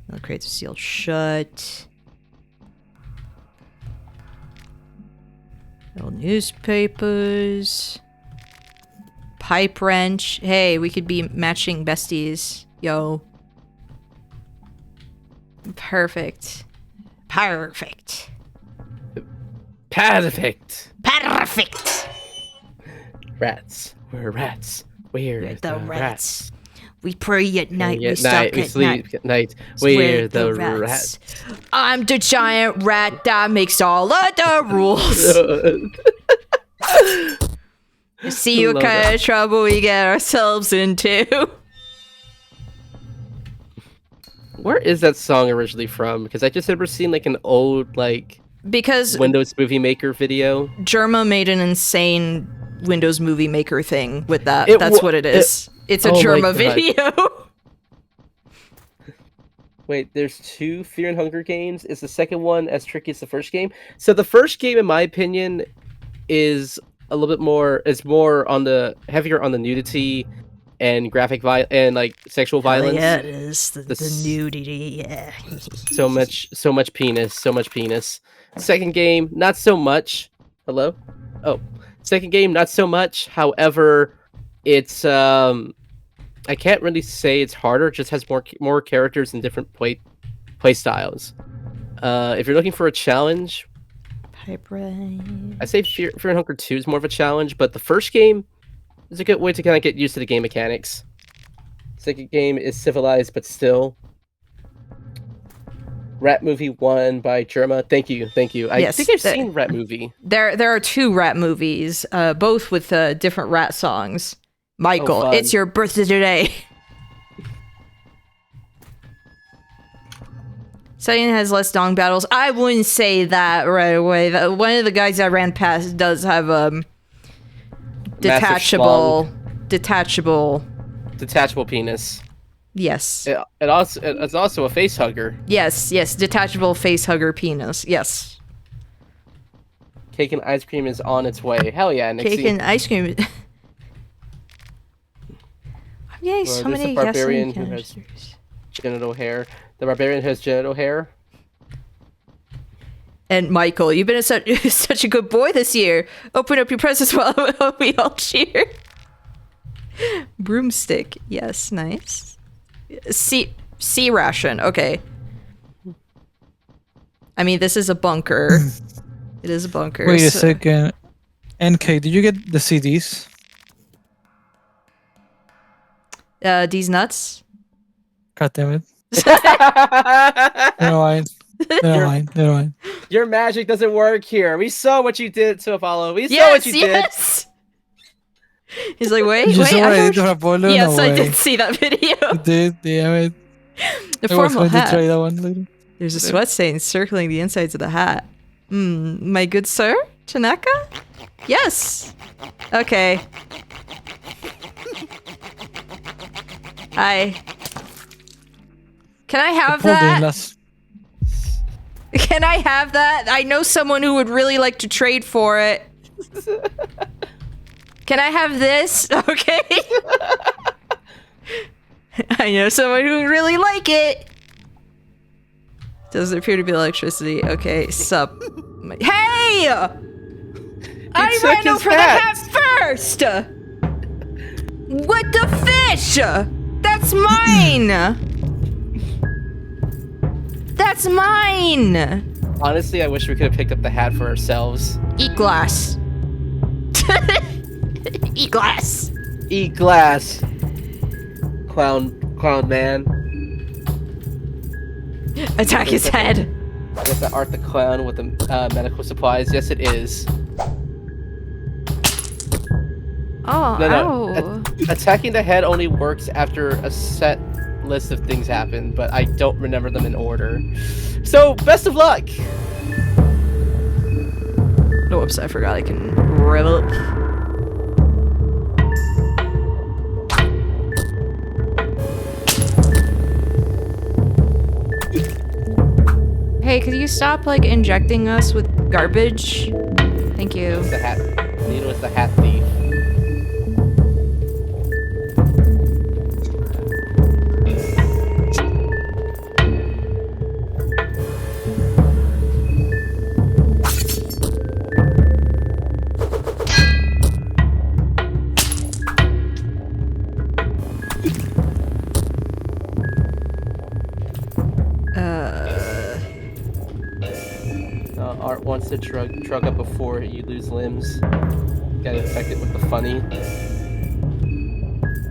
The crates are sealed shut. No newspapers. Pipe wrench. Hey, we could be matching besties. Yo. Perfect. Perfect. Perfect. Perfect. Rats. We're rats. We're The rats. We pray at night, we at stalk night, we at sleep night. at night. We're We're the rats. I'm the giant rat that makes all of the rules. See what Love kind that. of trouble we get ourselves into. Where is that song originally from? Because I just ever seen like an old like Because Windows Movie Maker video. Germa made an insane Windows Movie Maker thing with that. It That's wa- what it is. It's a Oh my Germa God. video. Wait, there's 2 Fear and Hunger games. Is the second one as tricky as the first game? So the first game, in my opinion, is a little bit more. It's more on the heavier on the nudity and graphic and like sexual violence. Yeah, it is the s- nudity. Yeah. So much penis. Second game, not so much. Hello? Oh, second game, not so much. However, it's I can't really say it's harder. It just has more characters and different play styles. If you're looking for a challenge, Pipe wrench. I say Fear and Hunger 2 is more of a challenge, but the first game is a good way to kind of get used to the game mechanics. Second game is civilized, but still. Rat Movie 1 by Germa. Thank you. I Yes, think I've seen Rat Movie. There are 2 rat movies, both with different rat songs. Michael, fun. it's your birthday today. Second has less dong battles. I wouldn't say that right away. One of the guys I ran past does have detachable penis. Yes. It's also a face hugger. Yes, detachable face hugger penis. Yes. Cake and ice cream is on its way. Hell yeah, Nixie. Cake and ice cream. I'm getting so there's many the barbarian gasoline who has canisters. genital hair. The barbarian has genital hair. And Michael, you've been such a good boy this year. Open up your presents while we all cheer. Broomstick. Yes, nice. Sea ration. Okay. I mean, this is a bunker. It is a bunker. Wait a second. NK, did you get the CDs? These nuts. God damn it. Never mind. Your magic doesn't work here. We saw what you did to Apollo. We saw what you did. He's like, wait, You wait. saw what I I did to Apollo? yes, No I way. did see that video. You did, damn it. The I was formal going to hat. try that one later. There's a sweat stain circling the insides of the hat. My good sir, Tanaka? Yes. Okay. Can I have that? Can I have that? I know someone who would really like to trade for it. Can I have this? Okay. I know someone who would really like it. Doesn't appear to be electricity. Okay, sup. Hey! I took ran his over the hat. hat first! What the fish? That's mine! That's mine! Honestly, I wish we could have picked up the hat for ourselves. Eat glass. Eat glass. Eat glass. Clown clown man. Attack his head. Is that Art the Clown with the medical supplies? Yes, it is. Oh, No. Attacking the head only works after a set list of things happen, but I don't remember them in order. So, best of luck! Oh, whoops, I forgot I can revel up. Hey, could you stop, like, injecting us with garbage? Thank you. It's the hat. Nino is the hat thief. Art wants to drug up before you lose limbs. Gotta infect it with the funny.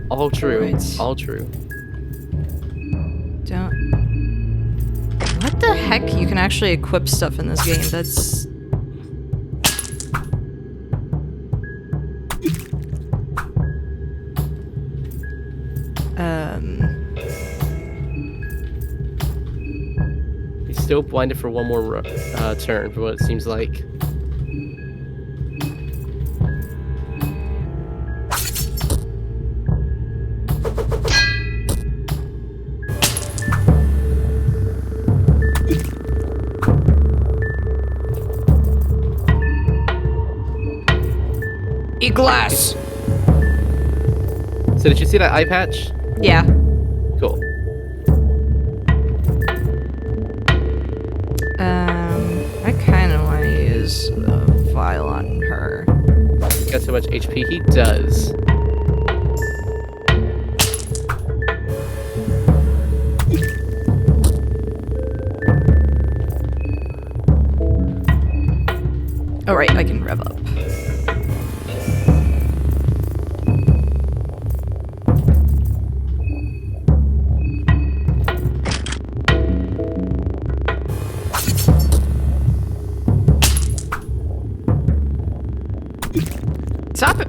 All true. Right. All true. Don't... What the heck? You can actually equip stuff in this game. That's... He's still blinded for one more turn, for what it seems like. Eat glass! So did you see that eye patch? Yeah. Cool. I kind of want to use a vial on her. Guess how much HP he does. Alright, I can rev up.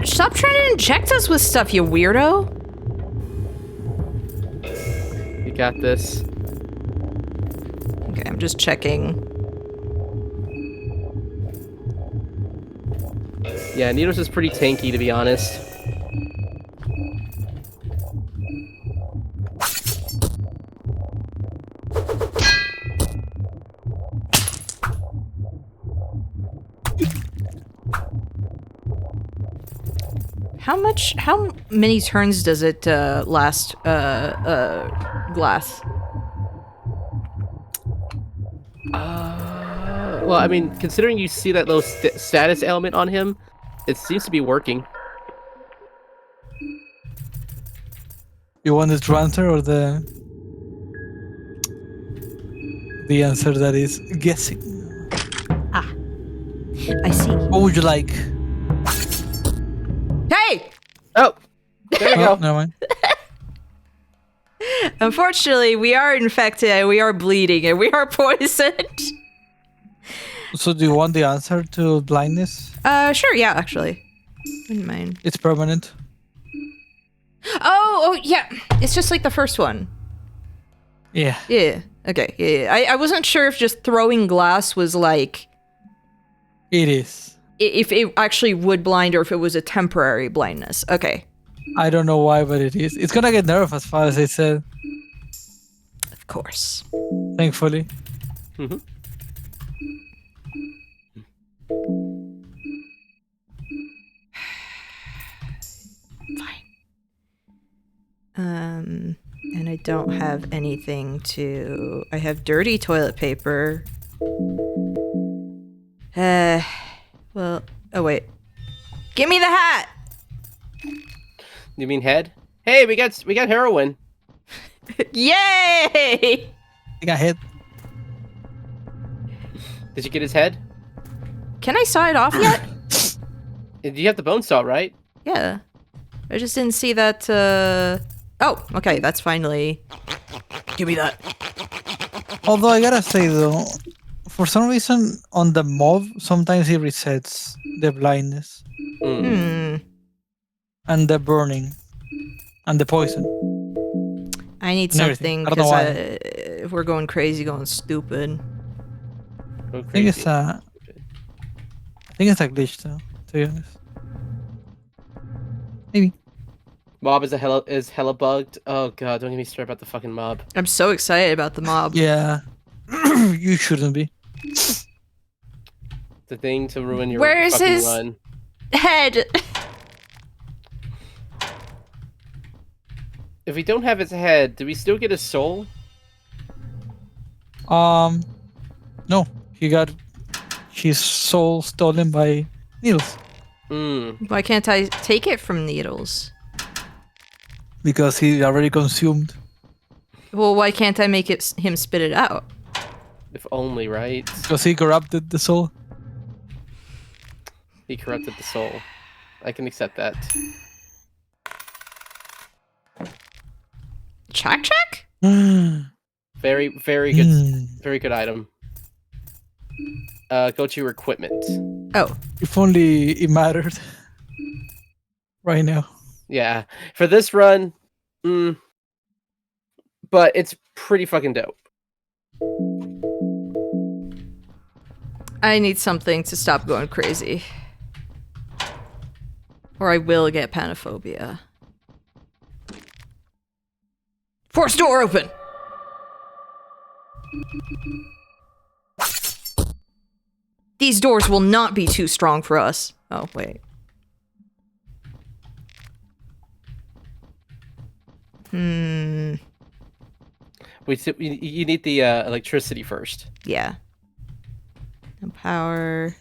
Stop trying to inject us with stuff, you weirdo! You got this. Okay, I'm just checking. Yeah, Nidos is pretty tanky, to be honest. How many turns does it last, glass? Well, I mean, considering you see that little status element on him, it seems to be working. You want the true answer or the answer that is guessing? I see. What would you like? Hey! Oh! There we Oh, go. never mind. Unfortunately, we are infected, and we are bleeding, and we are poisoned. So do you want the answer to blindness? Sure, yeah, actually. Wouldn't mind. It's permanent. Oh, yeah. It's just like the first one. Yeah. Yeah. Okay, yeah. I wasn't sure if just throwing glass was like... It is. If it actually would blind or if it was a temporary blindness. Okay. I don't know why, but it is. It's gonna get nerfed as far as I said. Of course. Thankfully. Mm-hmm. Fine. And I don't have anything to... I have dirty toilet paper. Well... Oh, wait. Give me the hat! You mean head? Hey, we got heroin. Yay! I got hit. Did you get his head? Can I saw it off yet? You have the bone saw, right? Yeah. I just didn't see that, Oh, okay, that's finally... Give me that. Although I gotta say though, for some reason on the mob, sometimes it resets the blindness Hmm. and the burning and the poison. I need And everything. something I don't know because why. if we're going crazy, going stupid. Go I think it's crazy. a glitch though, to be honest. Maybe. Mob is hella bugged. Oh god, don't get me started about the fucking mob. I'm so excited about the mob. Yeah. You shouldn't be. The thing to ruin your Where is fucking his- run. Head! If we don't have his head, do we still get his soul? No. He got his soul stolen by needles. Why can't I take it from Needles? Because he already consumed. Well, why can't I make him spit it out? If only, right? Because he corrupted the soul. He corrupted the soul. I can accept that. Check? Very, very good, very good item. Go to your equipment. Oh. If only it mattered. Right now. Yeah, for this run, but it's pretty fucking dope. I need something to stop going crazy. Or I will get panophobia. Force door open! These doors will not be too strong for us. Oh, wait. You need the electricity first. Yeah. And power.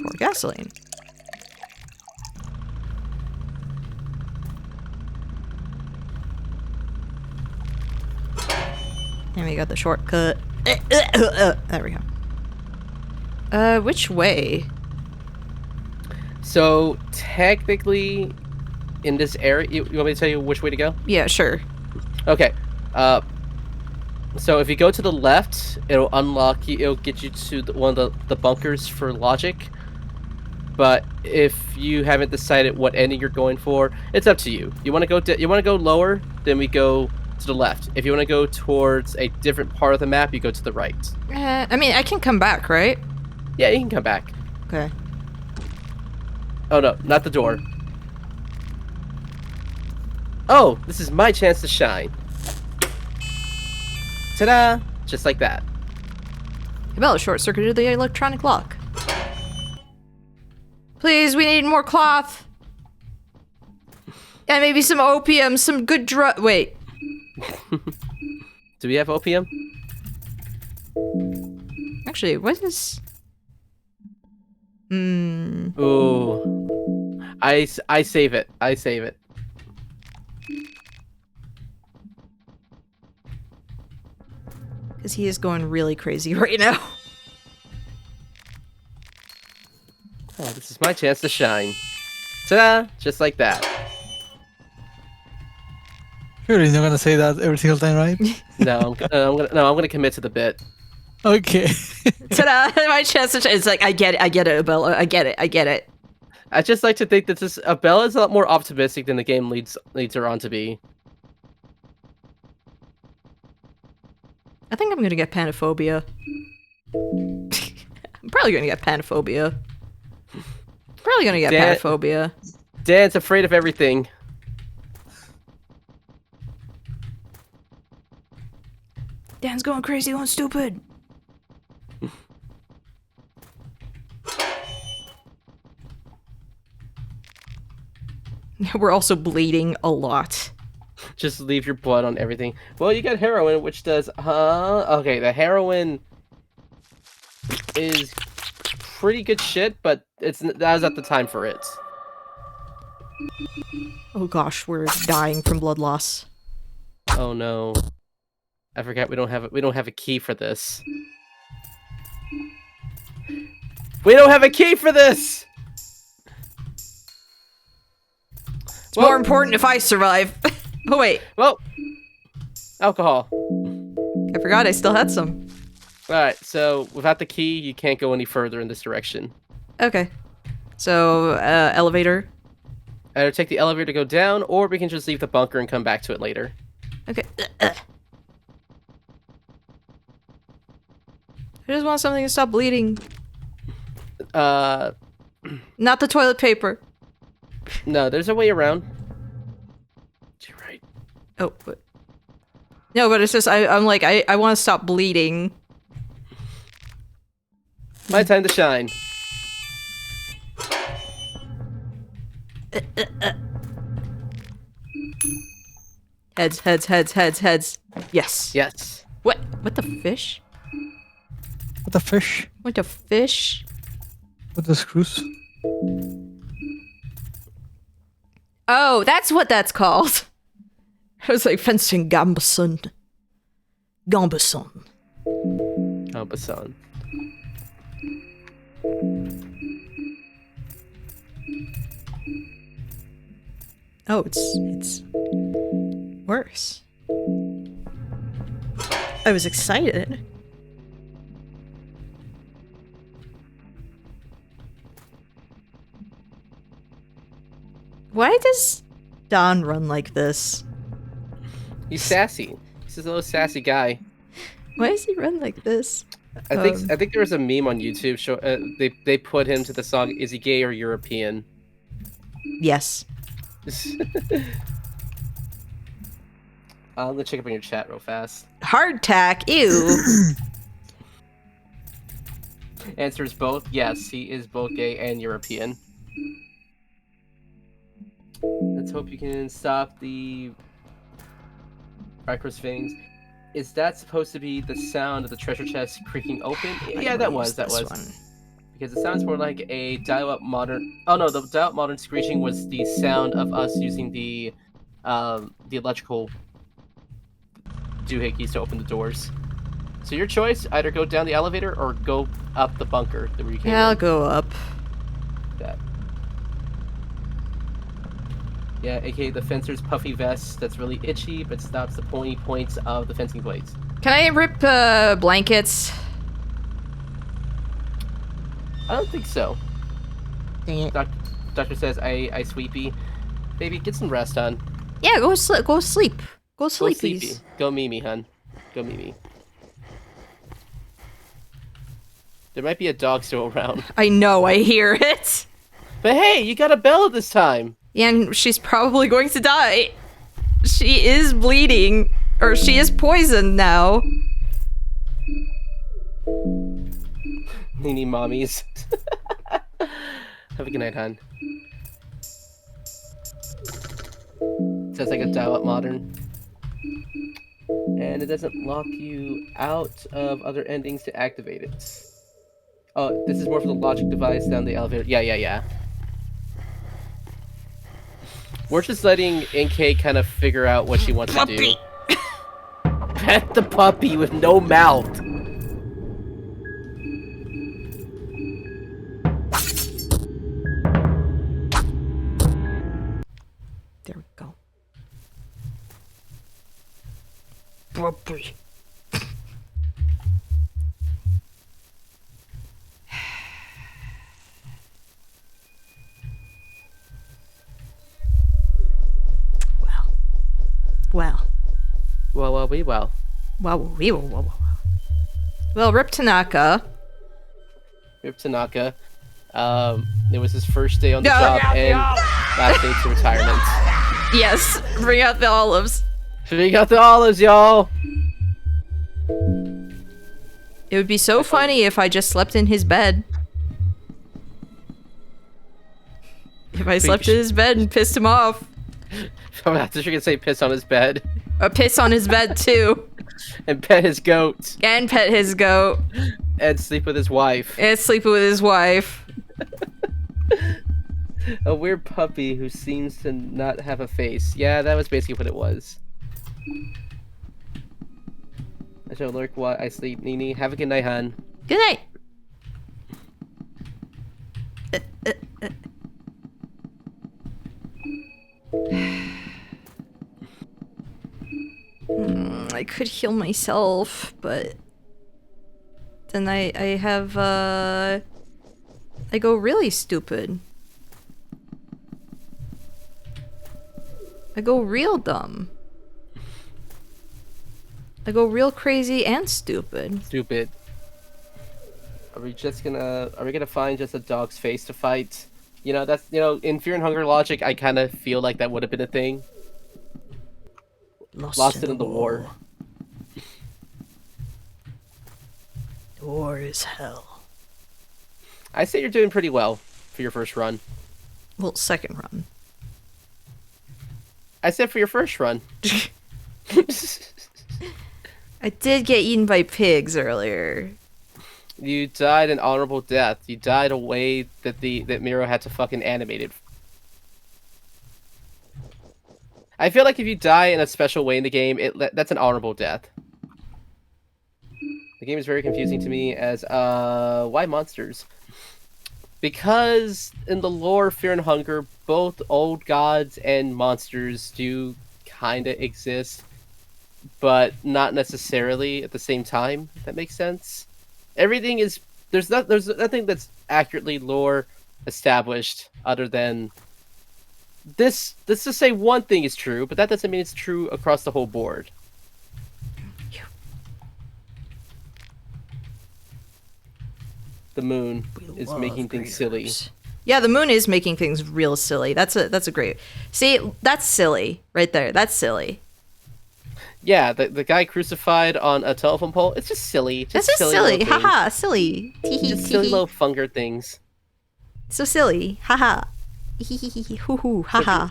Pour gasoline. And we got the shortcut. There we go. Which way? So technically, in this area, you want me to tell you which way to go? Yeah, sure. Okay. So if you go to the left, it'll unlock you. It'll get you to one of the bunkers for logic. But if you haven't decided what ending you're going for, it's up to you. You want to go lower, then we go to the left. If you want to go towards a different part of the map, you go to the right. I mean, I can come back, right? Yeah, you can come back. Okay. Oh no, not the door. Oh, this is my chance to shine. Ta-da! Just like that. Bella short-circuited the electronic lock. Please, we need more cloth. And maybe some opium, some good drug. Wait. Do we have opium? Actually, what is... Ooh. I save it. I save it. Because he is going really crazy right now. Oh, this is my chance to shine. Ta-da! Just like that. Sure, you're not gonna say that every single time, right? No, I'm gonna commit to the bit. Okay. Ta-da! My chance to shine. It's like, I get it, Bella. I get it. I just like to think that this Bella is a lot more optimistic than the game leads her on to be. I think I'm gonna get panophobia. I'm probably gonna get panophobia. Probably gonna get panophobia. Dan's afraid of everything. Dan's going crazy, going stupid. We're also bleeding a lot. Just leave your blood on everything. Well, you got heroin, which does... Okay, the heroin is pretty good shit, but that was not the time for it. Oh gosh, we're dying from blood loss. Oh no. I forgot we don't have a key for this. We don't have a key for this! It's more important if I survive. Oh, wait. Well, alcohol. I forgot I still had some. Alright, so without the key, you can't go any further in this direction. Okay. So, elevator. Either take the elevator to go down, or we can just leave the bunker and come back to it later. Okay. I just want something to stop bleeding. Not the toilet paper. No, there's a way around. You're right. Oh, but... No, but it's just, I'm like, I want to stop bleeding. My time to shine. Heads, heads, heads, heads, heads. Yes. Yes. What? What the fish? What the fish? What the fish? What the screws? Oh, that's what that's called. I was like fencing Gambeson. Gambeson. Gambeson. Oh, it's worse. I was excited. Why does Don run like this? He's sassy. He's a little sassy guy. Why does he run like this? I think there was a meme on YouTube. They put him to the song "Is he gay or European?" Yes. I'm gonna check up on your chat real fast. Hardtack. Ew. Answer is both. Yes, he is both gay and European. Let's hope you can stop the micro things. Is that supposed to be the sound of the treasure chest creaking open? Yeah, that was. One. Because it sounds more like a dial-up modern... Oh no, the dial-up modern screeching was the sound of us using the electrical doohickeys to open the doors. So your choice, either go down the elevator or go up the bunker that you came Yeah, I'll in. go up. That. Yeah, aka the fencer's puffy vest that's really itchy but stops the pointy points of the fencing blades. Can I rip blankets? I don't think so. Dang it. Doctor says, I sweepy. Baby, get some rest, hun. Yeah, go sleep. Go sleep. Go Go sleepies. sleepy. Go Mimi, hun. Go Mimi. There might be a dog still around. I know. I hear it. But hey, you got a Bella this time. Yeah, and she's probably going to die. She is bleeding, or she is poisoned now. Nini mommies. Have a good night, hon. Sounds like a dial-up modern. And it doesn't lock you out of other endings to activate it. Oh, this is more for the logic device down the elevator. Yeah. We're just letting NK kind of figure out what she wants to do. Pet the puppy with no mouth. There we go. Puppy. Well. Well, Rip Tanaka. Rip Tanaka. It was his first day on the job and last day to retirement. Yes, bring out the olives. Bring out the olives, y'all! It would be so funny if I just slept in his bed. If I slept in his bed and pissed him off. I'm after you're gonna say piss on his bed. Or piss on his bed too. And pet his goat. And pet his goat. And sleep with his wife. And sleep with his wife. A weird puppy who seems to not have a face. Yeah, that was basically what it was. I shall lurk while I sleep, Nini. Have a good night, hon. Good night. I could heal myself, but then I have I go really stupid. I go real dumb. I go real crazy and stupid. Stupid. Are we gonna find just a dog's face to fight? You know, that's, you know, in Fear and Hunger logic, I kind of feel like that would have been a thing. Lost it in the war. The war is hell. I say you're doing pretty well for your first run. Well, second run. I said for your first run. I did get eaten by pigs earlier. You died an honorable death. You died a way that that Miro had to fucking animate it. I feel like if you die in a special way in the game, that's an honorable death. The game is very confusing to me as, why monsters? Because in the lore of Fear and Hunger, both old gods and monsters do kinda exist, but not necessarily at the same time, if that makes sense. Everything is... There's nothing that's accurately lore established other than... Let's just say one thing is true, but that doesn't mean it's true across the whole board. The moon is making things silly. Yeah, the moon is making things real silly. That's a great... See, that's silly right there. That's silly. Yeah, the guy crucified on a telephone pole, it's just silly. That's just silly. little things. Haha, silly. Just silly little funger things. So silly. Haha. Hoo hoo. Haha.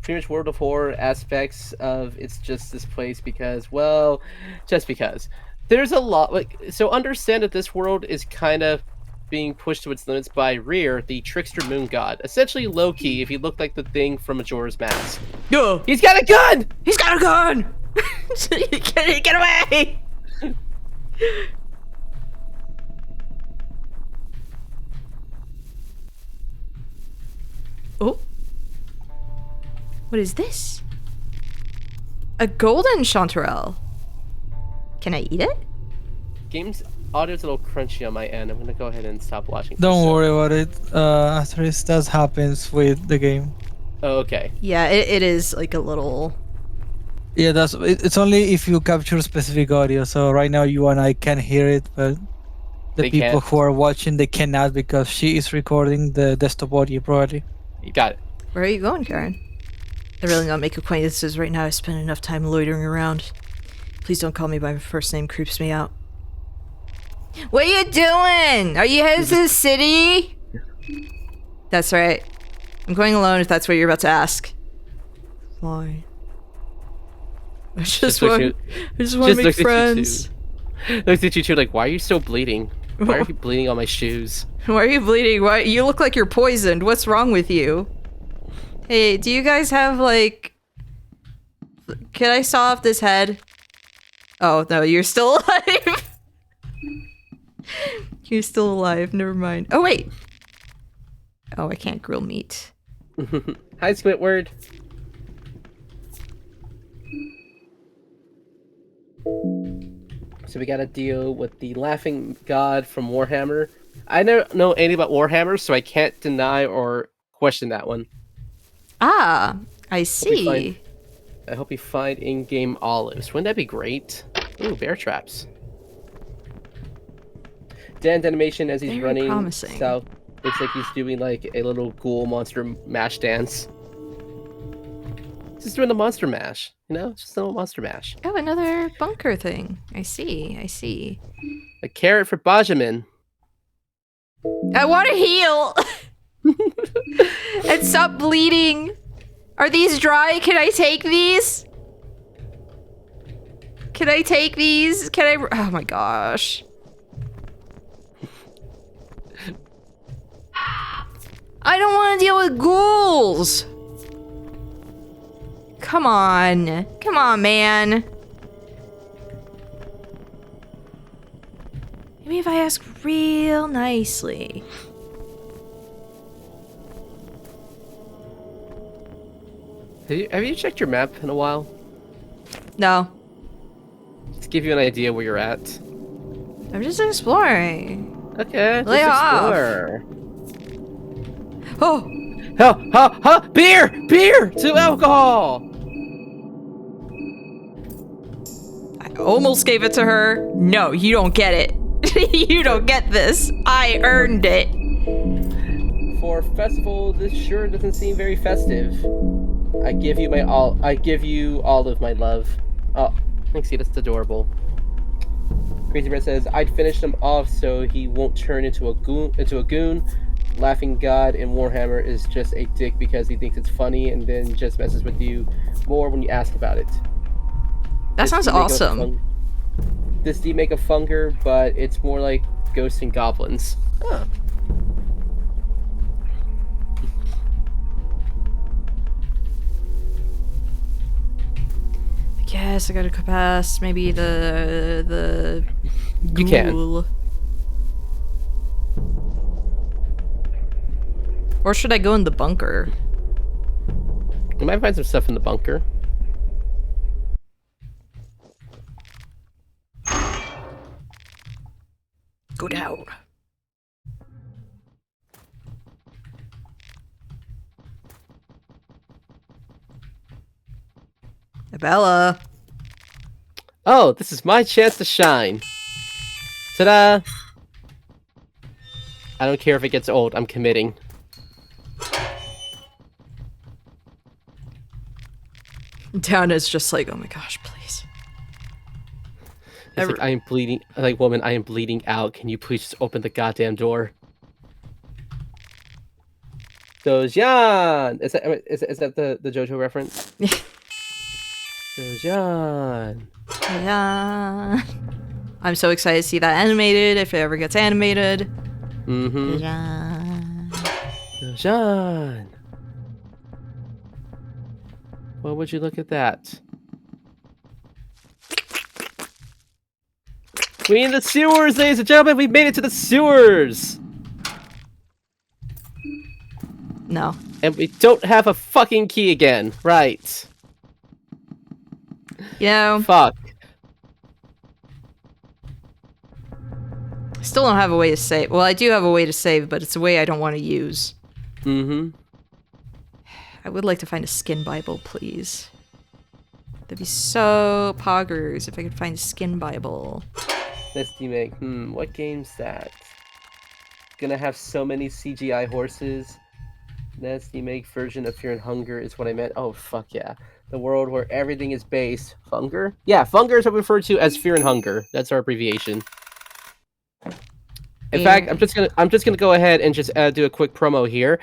Pretty much World of Horror aspects of it's just this place because, well, just because. There's a lot, like, so understand that this world is kind of being pushed to its limits by Rear, the trickster moon god. Essentially low-key, if he looked like the thing from Majora's Mask. Yo! He's got a gun! He's got a gun! Get away! Oh. What is this? A golden chanterelle. Can I eat it? Game's audio's a little crunchy on my end. I'm gonna go ahead and stop watching. Don't worry about it. After this does happens with the game. Oh, okay. Yeah, it is like a little... Yeah, it's only if you capture specific audio. So right now you and I can hear it, but the They people can't. who are watching, they cannot because she is recording the desktop audio probably. You got it. Where are you going, Karen? I really not make acquaintances right now. I spend enough time loitering around. Please don't call me by my first name. Creeps me out. What are you doing? Are you headed to the city? That's right. I'm going alone if that's what you're about to ask. Why? I just want to make friends. Looks at you two like, why are you still bleeding? Why are you bleeding on my shoes? Why are you bleeding? Why? You look like you're poisoned. What's wrong with you? Hey, do you guys have, like... Can I saw off this head? Oh, no, you're still alive. You're still alive. Never mind. Oh, wait. Oh, I can't grill meat. Hi, Squidward. So we gotta deal with the laughing god from Warhammer. I don't know anything about Warhammer, so I can't deny or question that one. Ah, I see. I hope you find in-game olives. Wouldn't that be great? Ooh, bear traps. Dan's animation as he's Very running promising. south looks like he's doing like a little ghoul monster mash dance. Just doing the monster mash, you know? Just a little monster mash. Oh, another bunker thing. I see. I see. A carrot for Benjamin. I want to heal. And stop bleeding. Are these dry? Can I take these? Can I take these? Can I? Oh my gosh. I don't want to deal with ghouls. Come on. Come on, man. Maybe if I ask real nicely. Have you checked your map in a while? No. Just give you an idea where you're at. I'm just exploring. Okay, Lay just off. explore. Oh! Beer! Beer! To alcohol! I almost gave it to her. No, you don't get it. You don't get this. I earned it. For a festival, this sure doesn't seem very festive. I give you all of my love. Oh, thanks, that's adorable. Crazy Red says, I'd finish him off so he won't turn into a goon. Laughing God in Warhammer is just a dick because he thinks it's funny and then just messes with you more when you ask about it. That sounds awesome. This do make a funger, but it's more like ghosts and goblins. Huh. I guess I gotta go past maybe the You ghoul. can. Or should I go in the bunker? You might find some stuff in the bunker. Go down. Bella. Oh, this is my chance to shine. Ta-da! I don't care if it gets old, I'm committing. Down is just like, oh my gosh, please. It's like, I am bleeding. Like, woman, I am bleeding out. Can you please just open the goddamn door? Dojan! Is that the JoJo reference? Dojan! Yeah. I'm so excited to see that animated, if it ever gets animated. Mm-hmm. Yeah. Dojan! Well, would you look at that? We in the sewers, ladies and gentlemen! We made it to the sewers! No. And we don't have a fucking key again. Right. You know, Fuck. I still don't have a way to save. Well, I do have a way to save, but it's a way I don't want to use. Mm-hmm. I would like to find a skin Bible, please. That'd be so poggers if I could find a skin Bible. Let's make. What game's that? Gonna have so many CGI horses. Let's make version of Fear and Hunger is what I meant. Oh fuck yeah. The world where everything is based. Funger? Yeah, Funger is what we refer to as Fear and Hunger. That's our abbreviation. In fact, I'm just gonna go ahead and just do a quick promo here.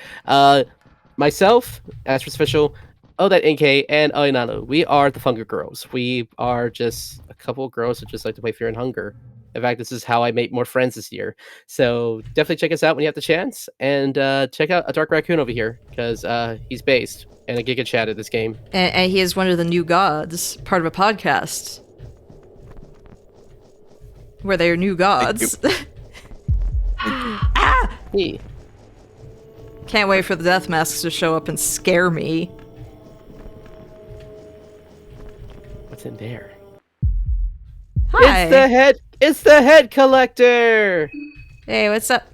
Myself, Asterisk Official, That NK, and Oinano, we are the Funger Girls. We are just a couple of girls who just like to play Fear and Hunger. In fact, this is how I made more friends this year. So definitely check us out when you have the chance, and check out ADarkRaccoon over here because he's based and a Giga Chat at this game. And he is one of the new gods, part of a podcast where they are new gods. Ah! Hey. Can't wait for the death masks to show up and scare me. What's in there? Hi. It's the head collector. Hey, what's up?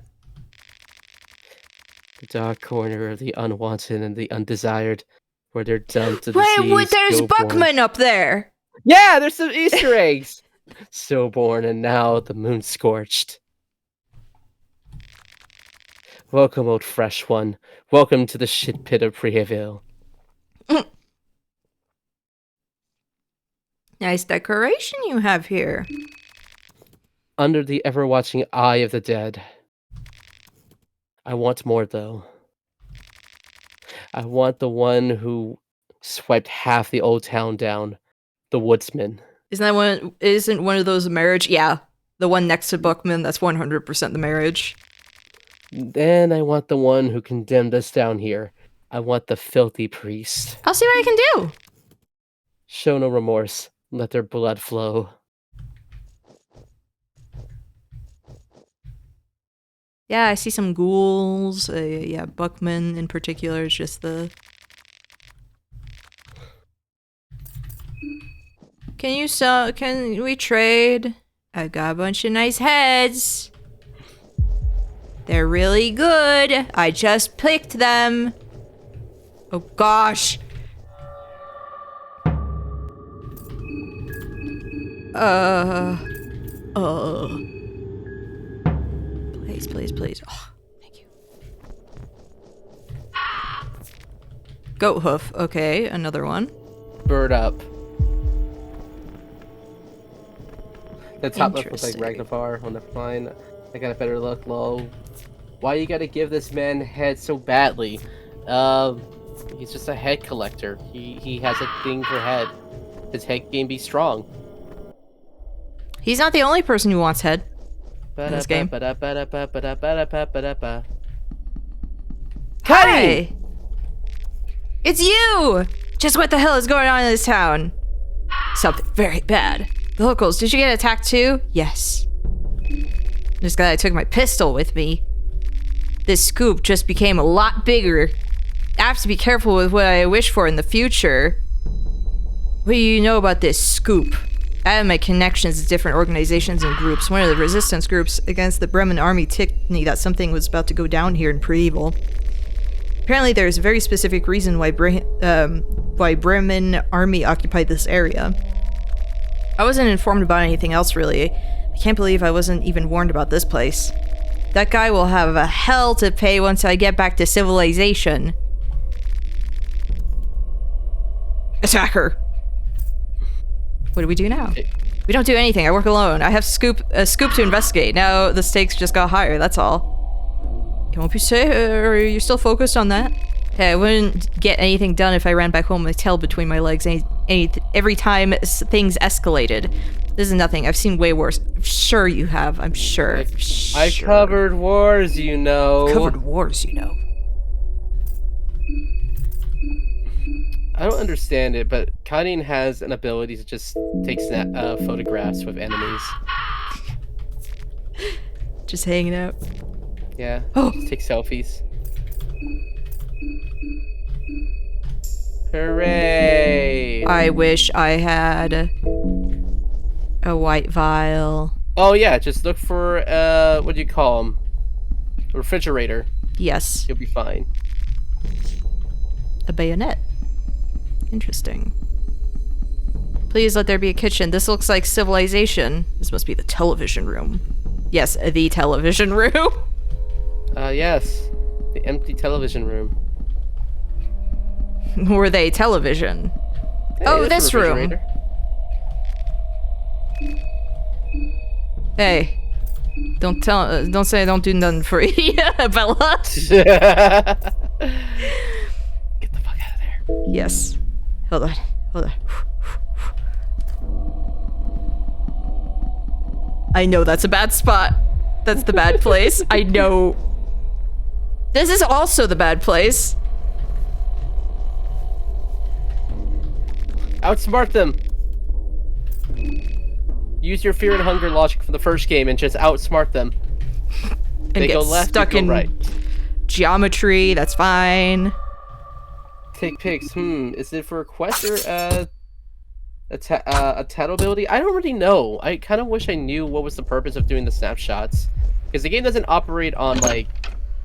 The dark corner of the unwanted and the undesired, where they're dumped to the Wait, seas. there's stillborn. Buckman up there. Yeah, there's some Easter eggs. Stillborn and now the moon scorched. Welcome, old fresh one. Welcome to the shit pit of Priaville. Nice decoration you have here. Under the ever-watching eye of the dead. I want more, though. I want the one who swiped half the old town down. The woodsman. Isn't one of those a marriage? Yeah. The one next to Buckman, that's 100% the marriage. Then I want the one who condemned us down here. I want the filthy priest. I'll see what I can do. Show no remorse. Let their blood flow. Yeah, I see some ghouls. Yeah, Buckman in particular is just the Can you sell? Can we trade? I've got a bunch of nice heads. They're really good. I just picked them. Oh gosh. Please, please. Oh, thank you. Goat hoof. Okay, another one. Bird up. The top left looks like Interesting. Ragnavar on the fine. I got a better look. Lol. Why you gotta give this man head so badly? He's just a head collector. He has a thing for head. His head game be strong. He's not the only person who wants head in this game. Hi! It's you! Just what the hell is going on in this town? Something very bad. The locals, did you get attacked too? Yes. Just glad I took my pistol with me. This scoop just became a lot bigger. I have to be careful with what I wish for in the future. What do you know about this scoop? I have my connections to different organizations and groups. One of the resistance groups against the Bremen army ticked me that something was about to go down here in Pre-Evil. Apparently there's a very specific reason why Bremen army occupied this area. I wasn't informed about anything else really. I can't believe I wasn't even warned about this place. That guy will have a hell to pay once I get back to civilization. Attacker! What do we do now? We don't do anything. I work alone. I have a scoop to investigate. Now the stakes just got higher, that's all. Won't you say, or are you still focused on that? Hey, I wouldn't get anything done if I ran back home with my tail between my legs every time things escalated. This is nothing. I've seen way worse. I'm sure you have. I'm sure. I covered wars, you know. Covered wars, you know. I don't understand it, but Kadin has an ability to just take photographs with enemies. Just hanging out. Yeah. Oh. Just take selfies. Hooray! I wish I had a white vial. Oh yeah, just look for what do you call them? A refrigerator. Yes. You'll be fine. A bayonet. Interesting. Please let there be a kitchen. This looks like civilization. This must be the television room. Yes, the television room. Yes. The empty television room. Were they television? Hey, Oh, there's this a room. refrigerator. Hey. Don't say I don't do nothing for you, Bella. Get the fuck out of there. Yes. Hold on. I know that's a bad spot. That's the bad place. I know. This is also the bad place. Outsmart them. Use your fear and hunger logic from the first game and just outsmart them. And They get go left, stuck you go in right. geometry. That's fine. Take pics. Is it for a quest or a tattle ability? I don't really know. I kind of wish I knew what was the purpose of doing the snapshots, because the game doesn't operate on like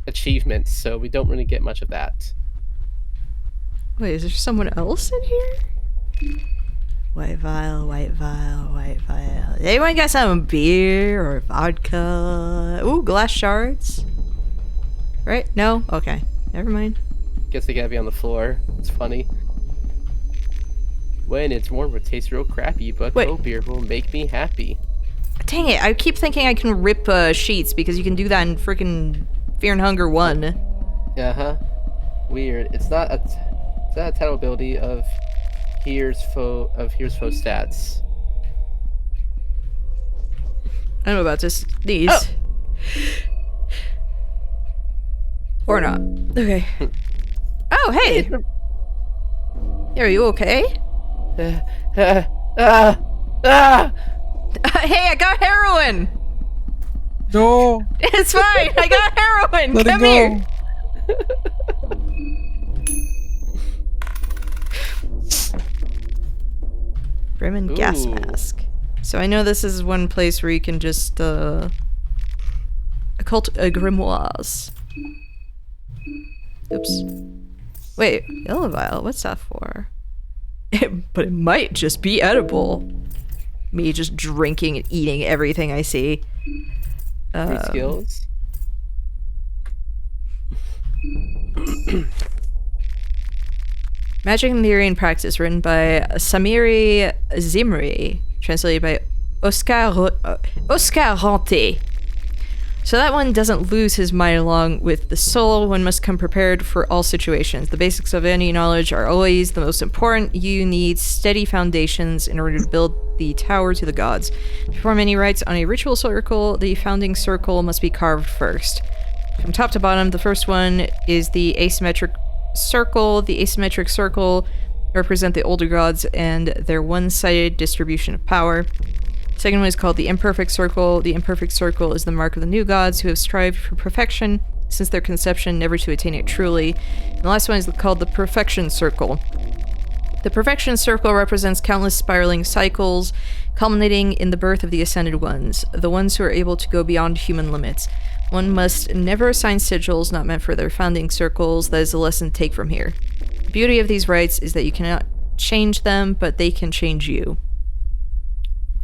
achievements, so we don't really get much of that. Wait, is there someone else in here? White vial, white vial, white vial. Anyone got some beer or vodka? Ooh, glass shards. Right? No? Okay. Never mind. Guess they gotta be on the floor. It's funny. When it's warm, it tastes real crappy, but Wait. cold beer will make me happy. Dang it, I keep thinking I can rip sheets because you can do that in freaking Fear and Hunger 1. Uh-huh. Weird. It's not a tattle ability of here's foe stats. I don't know about just these. Oh. Or not. Okay. Oh, hey! Hey, are you okay? Hey, I got heroin! No. It's fine! I got heroin! Let Come it go. here! Gremlin gas Ooh. mask. So I know this is one place where you can just occult grimoires. Oops. Wait, yellow vial. What's that for? But it might just be edible. Me just drinking and eating everything I see. Free skills. Magic and Theory and Practice, written by Samiri Zimri, translated by Oscar Rente. So that one doesn't lose his mind along with the soul. One must come prepared for all situations. The basics of any knowledge are always the most important. You need steady foundations in order to build the tower to the gods. To perform any rites on a ritual circle, the founding circle must be carved first. From top to bottom, the first one is the asymmetric circle. The asymmetric circle represent the older gods and their one-sided distribution of power. Second one is called the imperfect circle. The imperfect circle is the mark of the new gods who have strived for perfection since their conception, never to attain it truly. And the last one is called the perfection circle. The perfection circle represents countless spiraling cycles, culminating in the birth of the ascended ones, the ones who are able to go beyond human limits. One must never assign sigils not meant for their founding circles. That is the lesson to take from here. The beauty of these rites is that you cannot change them, but they can change you.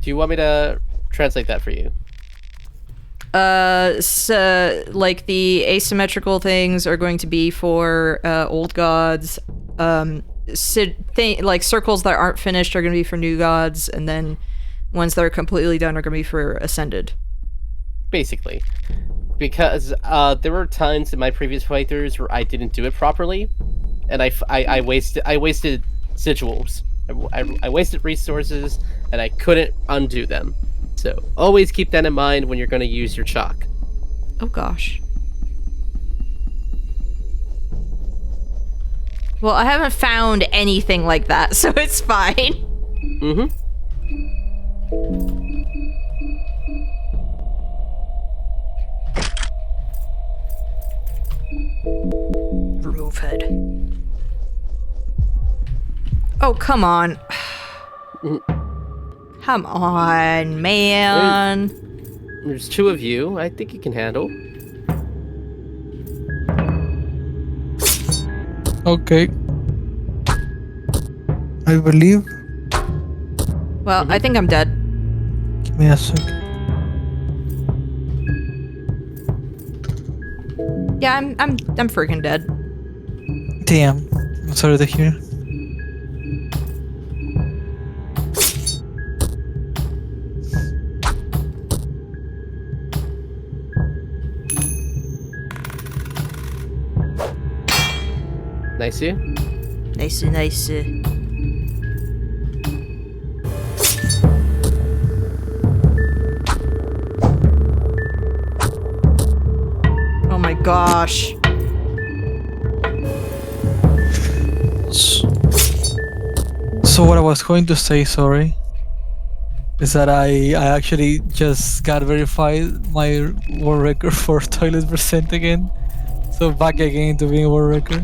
Do you want me to translate that for you? So, like, the asymmetrical things are going to be for old gods. Like, circles that aren't finished are going to be for new gods, and then ones that are completely done are going to be for ascended. Basically. Because there were times in my previous playthroughs where I didn't do it properly, and I wasted sigils. I wasted resources, and I couldn't undo them. So always keep that in mind when you're going to use your chalk. Oh gosh. Well, I haven't found anything like that, so it's fine. Mm-hmm. Remove head. Oh, come on. Come on, man. There's two of you. I think you can handle. Okay. I believe. Well, I think I'm dead. Give me a second. Yeah, I'm freaking dead. Damn. I'm sorry to hear. Nice you. Nice, nice. Oh my gosh. So what I was going to say, sorry, is that I actually just got verified my world record for toilet percent again. So back again to being world record.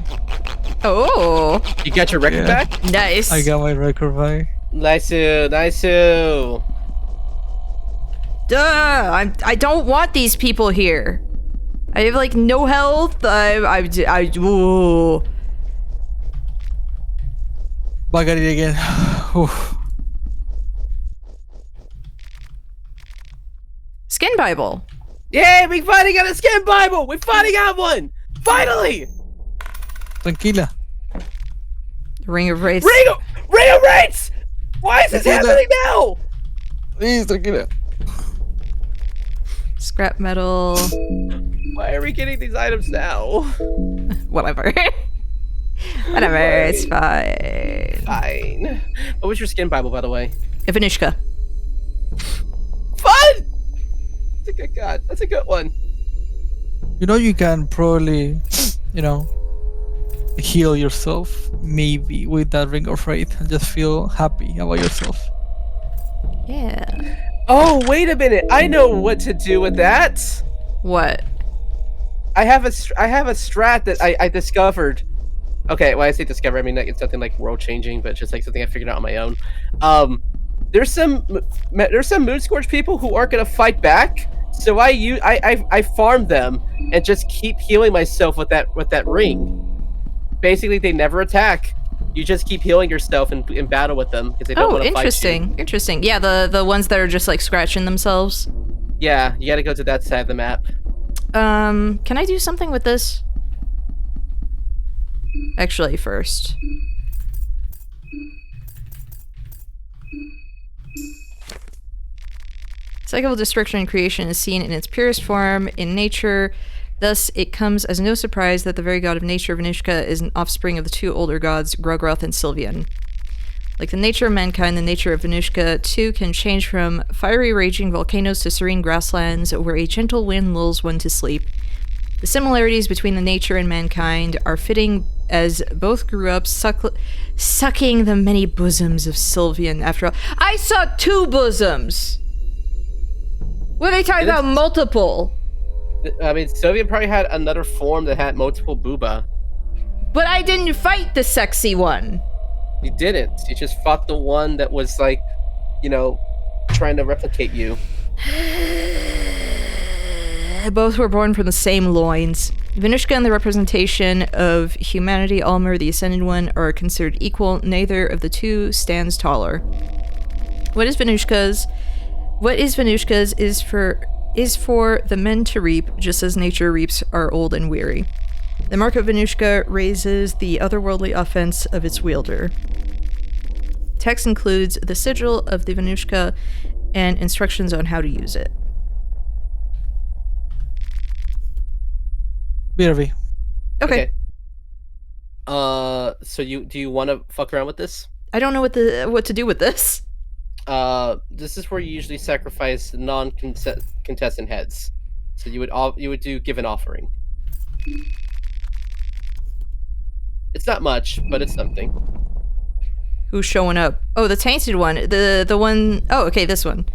Oh, You got your record Yeah. back? nice. I got my record back. Nice you. Nice you. Duh! I don't want these people here. I have like no health. Ooh. Back at it again. Oof. Skin Bible. Yay! We finally got a skin Bible. We finally got one. Finally. Tranquila. Ring of Wraiths. Ring of Rates. Why is this happening now? Please, tranquila. Scrap metal. Why are we getting these items now? Whatever. Whatever, it's fine. Fine. What was your skin Bible, by the way? Ivanishka. Fun. That's a good god. That's a good one. You know, you can probably, you know, heal yourself maybe with that ring of faith and just feel happy about yourself. Yeah. Oh, wait a minute. I know what to do with that. What? I have a strat that I discovered. Okay, when I say discover, I mean like it's something like world changing, but just like something I figured out on my own. there's some mood scourge people who aren't gonna fight back. So I farm them and just keep healing myself with that ring. Basically, they never attack. You just keep healing yourself in battle with them because they don't want to fight you. Interesting. Interesting. Yeah, the ones that are just like scratching themselves. Yeah, you gotta go to that side of the map. Can I do something with this? Actually, first. Cycle of destruction and creation is seen in its purest form in nature. Thus, it comes as no surprise that the very god of nature, Venushka, is an offspring of the two older gods, Grogroth and Sylvian. Like the nature of mankind, the nature of Venushka, too, can change from fiery raging volcanoes to serene grasslands where a gentle wind lulls one to sleep. The similarities between the nature and mankind are fitting as both grew up sucking the many bosoms of Sylvian after all. I saw 2 bosoms! What are they talking about? Multiple? I mean, Sylvian probably had another form that had multiple booba. But I didn't fight the sexy one. You didn't. You just fought the one that was like, you know, trying to replicate you. Both were born from the same loins. Venushka and the representation of humanity, Almer, the Ascended One, are considered equal. Neither of the two stands taller. What is Venushka's is for the men to reap, just as nature reaps are old and weary. The mark of Venushka raises the otherworldly offense of its wielder. Text includes the sigil of the Venushka and instructions on how to use it. BRB. Okay. So do you want to fuck around with this? I don't know what to do with this. This is where you usually sacrifice non-contestant heads. So you would give an offering. It's not much, but it's something. Who's showing up? Oh, the tainted one. The one... Oh, okay, this one.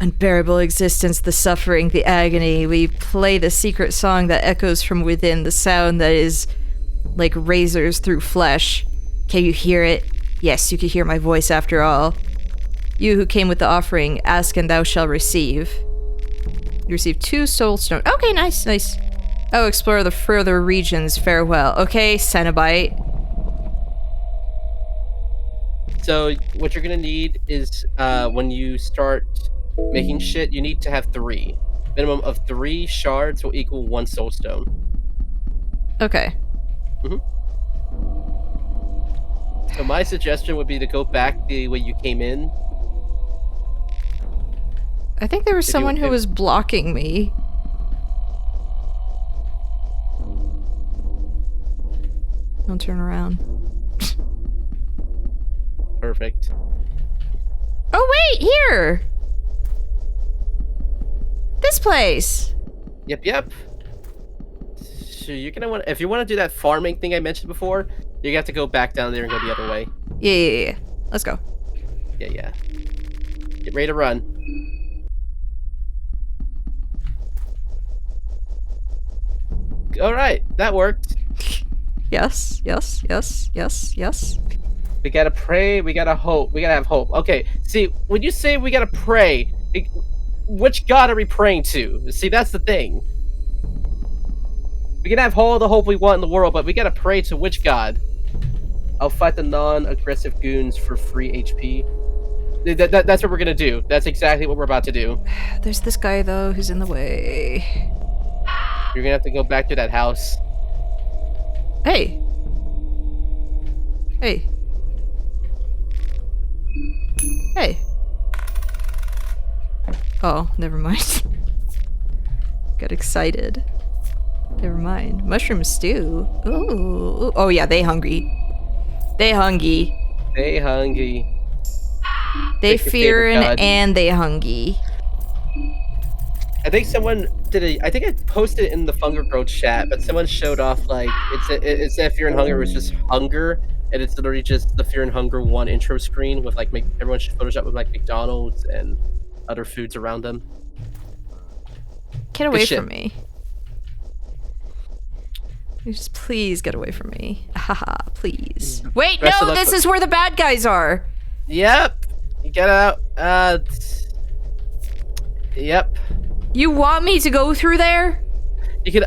Unbearable existence, the suffering, the agony. We play the secret song that echoes from within, the sound that is like razors through flesh. Can you hear it? Yes, you can hear my voice after all. You who came with the offering, ask and thou shalt receive. You receive 2 soul stones. Okay, nice, nice. Oh, explore the further regions. Farewell. Okay, Cenobite. So what you're gonna need is when you start making shit, you need to have 3. Minimum of 3 shards will equal 1 soul stone. Okay. So my suggestion would be to go back the way you came in. I think there was someone who was blocking me. Don't turn around. Perfect. Oh wait, here! This place! Yep. So you're gonna want, if you want to do that farming thing I mentioned before, you have to go back down there and go the other way. Yeah. Let's go. Yeah. Get ready to run. All right, that worked. Yes. We gotta pray. We gotta hope. We gotta have hope. Okay. See, when you say we gotta pray, which god are we praying to? See, that's the thing. We can have all the hope we want in the world, but we gotta pray to which god? I'll fight the non-aggressive goons for free HP. That's what we're gonna do. That's exactly what we're about to do. There's this guy, though, who's in the way. You're gonna have to go back to that house. Hey. Oh, never mind. Got excited. Never mind. Mushroom stew. Ooh. Oh yeah, they hungry. They Pick your fearing favorite god. and they hungry. I think someone did I think I posted it in the Funger Girl chat, but someone showed off like it's that Fear and Hunger was just hunger, and it's literally just the Fear and Hunger 1 intro screen with like everyone should Photoshop with like McDonald's and other foods around them. Get away from me. You just please get away from me. Haha, please. Wait, Best of no, luck this with- is where the bad guys are. Yep. Get out. Yep. You want me to go through there? You can.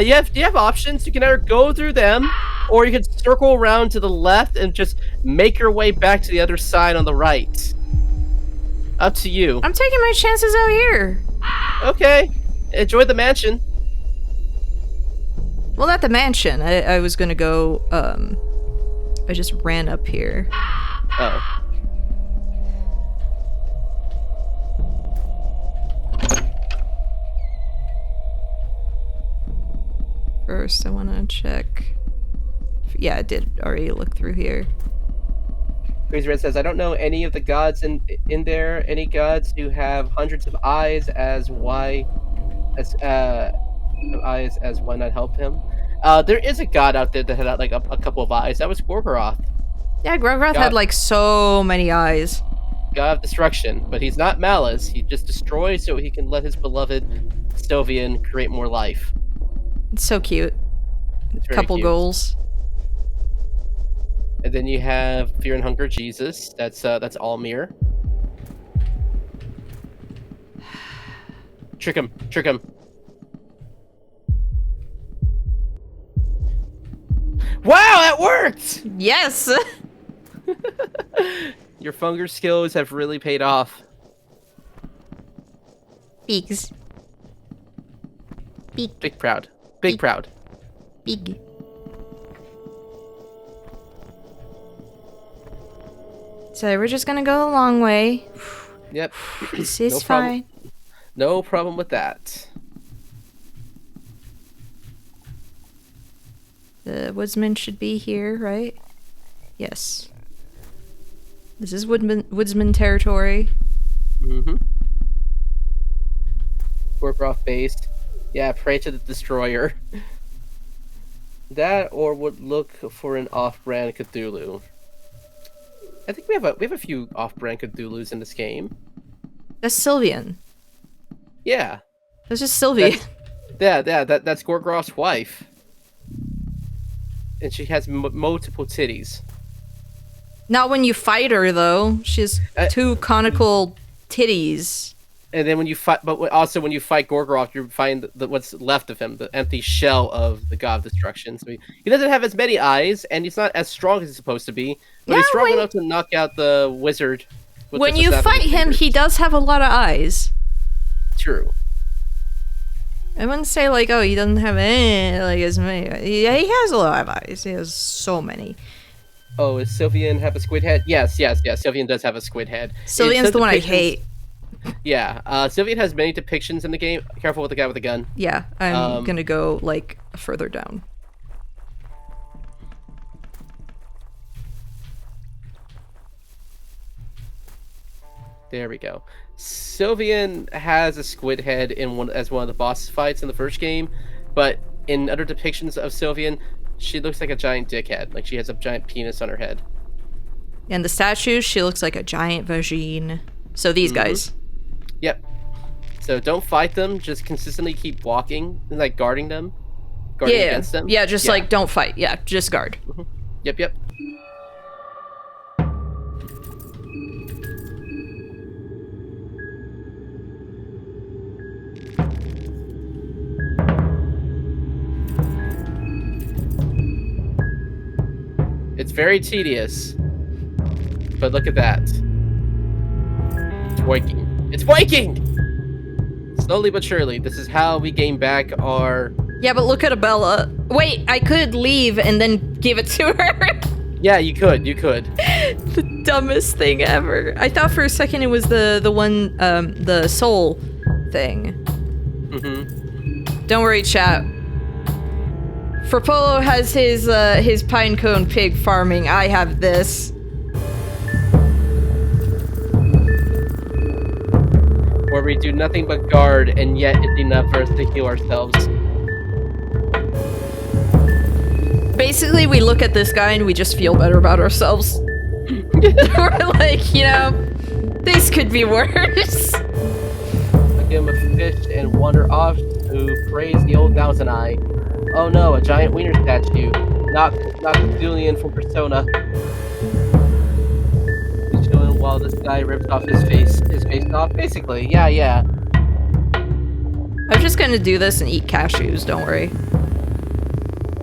You have options. You can either go through them, or you can circle around to the left and just make your way back to the other side on the right. Up to you. I'm taking my chances out here. Okay. Enjoy the mansion. Well, not the mansion. I was gonna go, I just ran up here. Oh. First, I wanna check. Yeah, I did already look through here. Crazy Red says, I don't know any of the gods in there. Any gods who have hundreds of eyes as why not help him? There is a god out there that had like a couple of eyes. That was Gorgoroth, Yeah, Gorgoroth had like so many eyes. god of destruction, but he's not malice. He just destroys so he can let his beloved Sylvian create more life. It's so cute. It's very Couple cute. goals. And then you have Fear and Hunger Jesus. That's Almir. Trick him. Wow, that worked! Yes! Your Funger skills have really paid off. Beaks. Big proud. Big proud. Big. So we're just gonna go a long way. Yep. This is No problem. fine. No problem with that. The woodsman should be here, right? Yes. This is woodsman territory. Mm-hmm. Gorgoroth based. Yeah, pray to the destroyer. That or would look for an off-brand Cthulhu. I think we have a few off-brand Cthulhus in this game. That's Sylvian. Yeah. That's just Sylvie. That's Gorgoroth's wife. And she has multiple titties. Not when you fight her, though. She has two conical titties. And then when you fight, but also when you fight Gorgoroth, you find what's left of him, the empty shell of the god of destruction. So he doesn't have as many eyes, and he's not as strong as he's supposed to be. But he's strong enough to knock out the wizard. When you fight him, he does have a lot of eyes. True. I wouldn't say like, oh, he doesn't have any, like as many. Yeah, he has a lot of eyes. He has so many. Oh, does Sylvian have a squid head? Yes. Sylvian does have a squid head. Sylvian's the one I hate. Yeah, Sylvian has many depictions in the game. Careful with the guy with the gun. Yeah, I'm gonna go like further down. There we go. Sylvian has a squid head as one of the boss fights in the first game, but in other depictions of Sylvian, she looks like a giant dickhead. Like she has a giant penis on her head. And the statue, she looks like a giant vagine. So these guys. Yep. So don't fight them. Just consistently keep walking, and, like guarding them, against them. Yeah, just like don't fight. Yeah, just guard. Mm-hmm. Yep. It's very tedious, but look at that. It's working. It's working! Slowly but surely, this is how we gain back our... Yeah, but look at Abella. Wait, I could leave and then give it to her. Yeah, you could. The dumbest thing ever. I thought for a second it was the one, the soul thing. Mm-hmm. Don't worry, chat. Frapolo has his pinecone pig farming. I have this. Where we do nothing but guard, and yet it's enough for us to heal ourselves. Basically, we look at this guy and we just feel better about ourselves. We're like, you know, this could be worse. I give him a fish and wander off to praise the old Thousand Eye. Oh no, a giant wiener statue. Not Julian from Persona. He's showing while this guy rips off his face off. Basically, yeah. I'm just gonna do this and eat cashews, don't worry.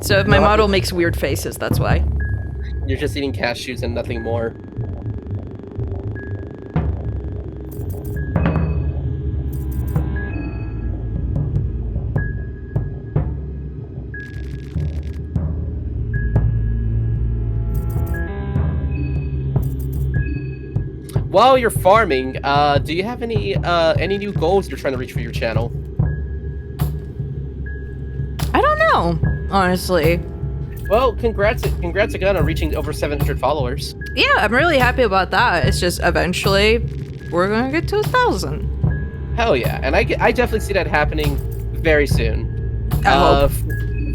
So if my model makes weird faces, that's why. You're just eating cashews and nothing more. While you're farming, do you have any new goals you're trying to reach for your channel? I don't know, honestly. Well, congrats again on reaching over 700 followers. Yeah, I'm really happy about that. It's just eventually we're gonna get to 1,000. Hell yeah, and I definitely see that happening very soon. I hope.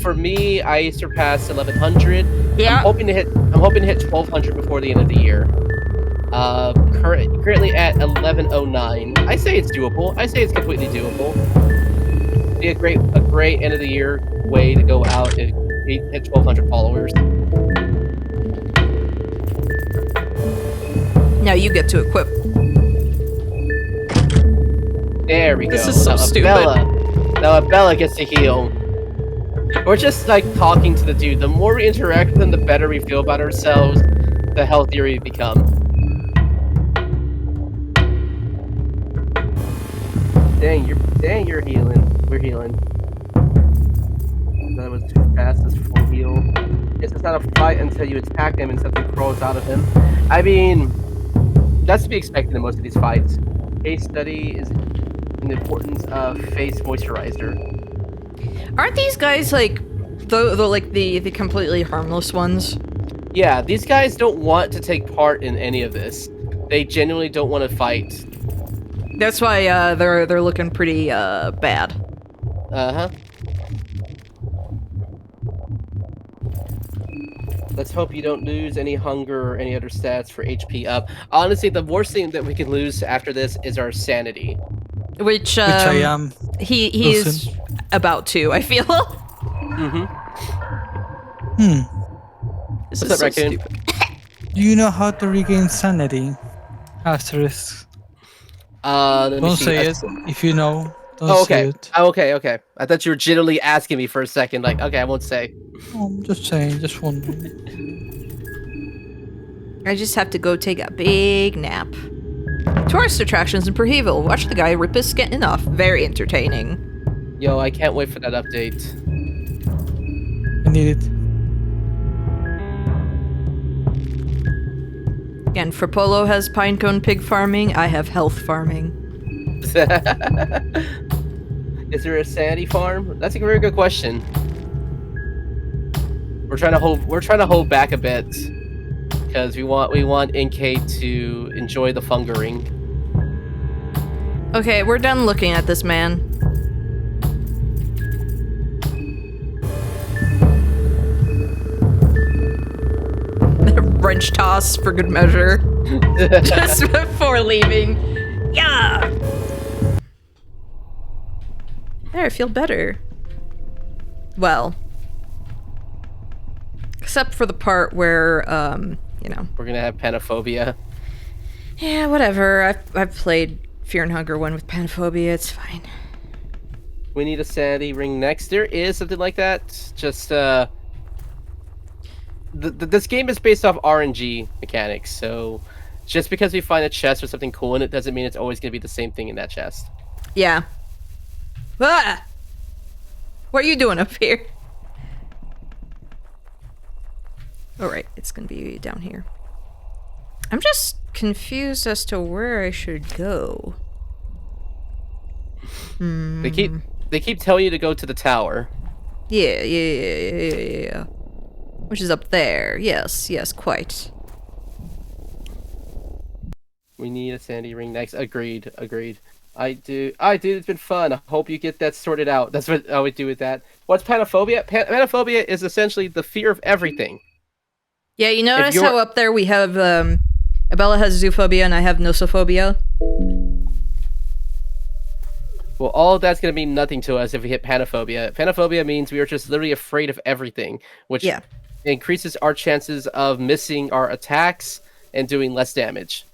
For me, I surpassed 1,100. Yeah. I'm hoping to hit 1,200 before the end of the year. Currently at 1109. I say it's doable. I say it's completely doable. Be a great end of the year way to go out and hit 1,200 followers. Now you get to equip. There we go. This is so stupid. Now Abella gets to heal. We're just like talking to the dude. The more we interact with him, the better we feel about ourselves, the healthier we become. Dang, you're healing. We're healing. That was too fast. This full heal. Yes, it's not a fight until you attack him and something crawls out of him. I mean, that's to be expected in most of these fights. Case study is the importance of face moisturizer. Aren't these guys like the completely harmless ones? Yeah, these guys don't want to take part in any of this. They genuinely don't want to fight. That's why they're looking pretty bad. Uh-huh. Let's hope you don't lose any hunger or any other stats for HP up. Honestly, the worst thing that we can lose after this is our sanity. Which I am. He is about to, I feel. This What's up, Raccoon? Do you know how to regain sanity? Asterisk. Don't say it if you know. Don't say it. Oh, okay. I thought you were genuinely asking me for a second. Like, okay, I won't say. Oh, I'm just saying, just wondering. I just have to go take a big nap. Tourist attractions in Perhevel. Watch the guy rip his skin off. Very entertaining. Yo, I can't wait for that update. I need it. Again, Frapolo has pinecone pig farming. I have health farming. Is there a sanity farm? That's a very good question. We're trying to hold back a bit because we want NK to enjoy the fungering. Okay, we're done looking at this man. Wrench toss for good measure. Just before leaving. Yeah! There, I feel better. Well. Except for the part where, you know. We're gonna have panophobia. Yeah, whatever. I've played Fear and Hunger 1 with panophobia, it's fine. We need a sanity ring next. There is something like that. Just, this game is based off RNG mechanics, so just because we find a chest or something cool in it doesn't mean it's always going to be the same thing in that chest. Yeah. Ah! What are you doing up here? Alright, it's gonna be down here. I'm just confused as to where I should go. They keep telling you to go to the tower. Yeah. Which is up there. Yes, quite. We need a sanity ring next. Agreed. I do. It's been fun. I hope you get that sorted out. That's what I would do with that. What's panophobia? Panophobia is essentially the fear of everything. Yeah, you notice how up there we have, Abella has zoophobia and I have nosophobia? Well, all of that's going to mean nothing to us if we hit panophobia. Panophobia means we are just literally afraid of everything, which increases our chances of missing our attacks and doing less damage.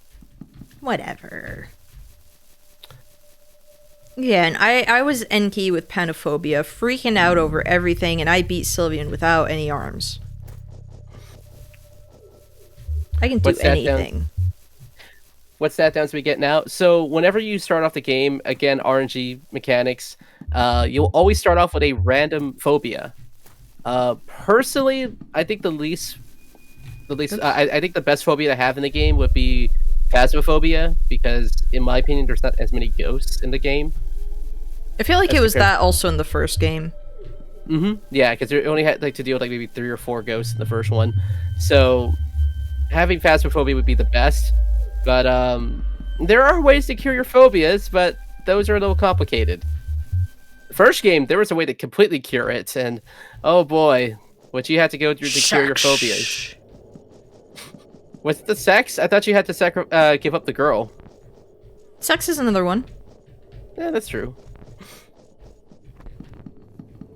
Whatever. Yeah, and I was Enki with panophobia, freaking out over everything, and I beat Sylvian without any arms. I can do What's that down? anything. What stat downs we get now? So whenever you start off the game, again, RNG mechanics, you'll always start off with a random phobia. Personally, I think I think the best phobia to have in the game would be phasmophobia, because in my opinion, there's not as many ghosts in the game. I feel like it was that also in the first game. Yeah, because you only had to deal with maybe 3 or 4 ghosts in the first one. So having phasmophobia would be the best. But there are ways to cure your phobias, but those are a little complicated. The first game, there was a way to completely cure it, and oh boy, what you had to go through to cure your phobias. Was it the sex? I thought you had to give up the girl. Sex is another one. Yeah, that's true.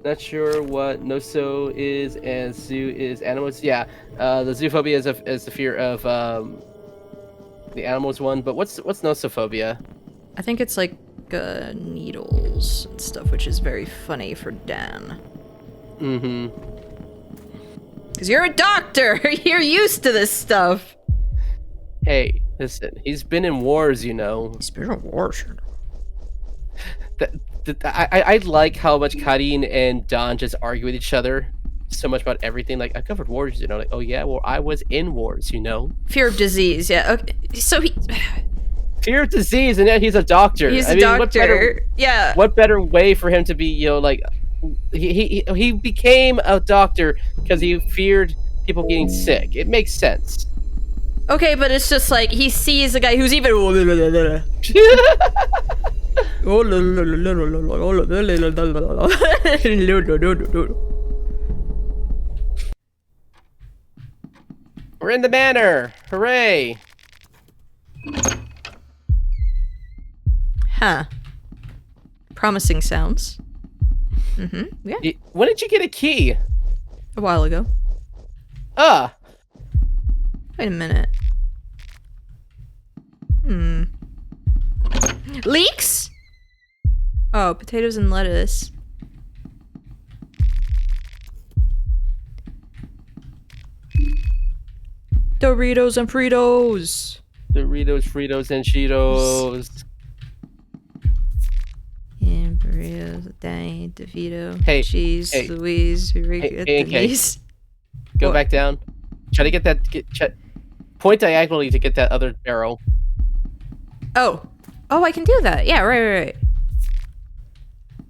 Not sure what Noso is and Zoo is animals. Yeah, the zoophobia is the fear of the animals one. But what's nosophobia? I think it's like needles and stuff, which is very funny for Dan. Because you're a doctor! You're used to this stuff! Hey, listen, he's been in wars, you know. He's been in wars, you know. I like how much Karin and Don just argue with each other so much about everything. Like, I covered wars, you know. Like, oh yeah, well, I was in wars, you know. Fear of disease, yeah. Okay, so he... Fear of disease, and yet he's a doctor. He's a doctor, yeah. What better way for him to be, you know, like... He became a doctor because he feared people getting sick. It makes sense. Okay, but it's just like, he sees a guy who's even... We're in the manor! Hooray! Huh. Promising sounds. Yeah. When did you get a key? A while ago. Wait a minute. Leeks? Oh, potatoes and lettuce. Doritos and Fritos. Doritos, Fritos, and Cheetos. And burritos, Danny, DeVito, Hey, cheese, hey. Louise, Eureka, Hey, Denise. Go What? back down. Try to get that. Point diagonally to get that other barrel. Oh, I can do that. Yeah, right.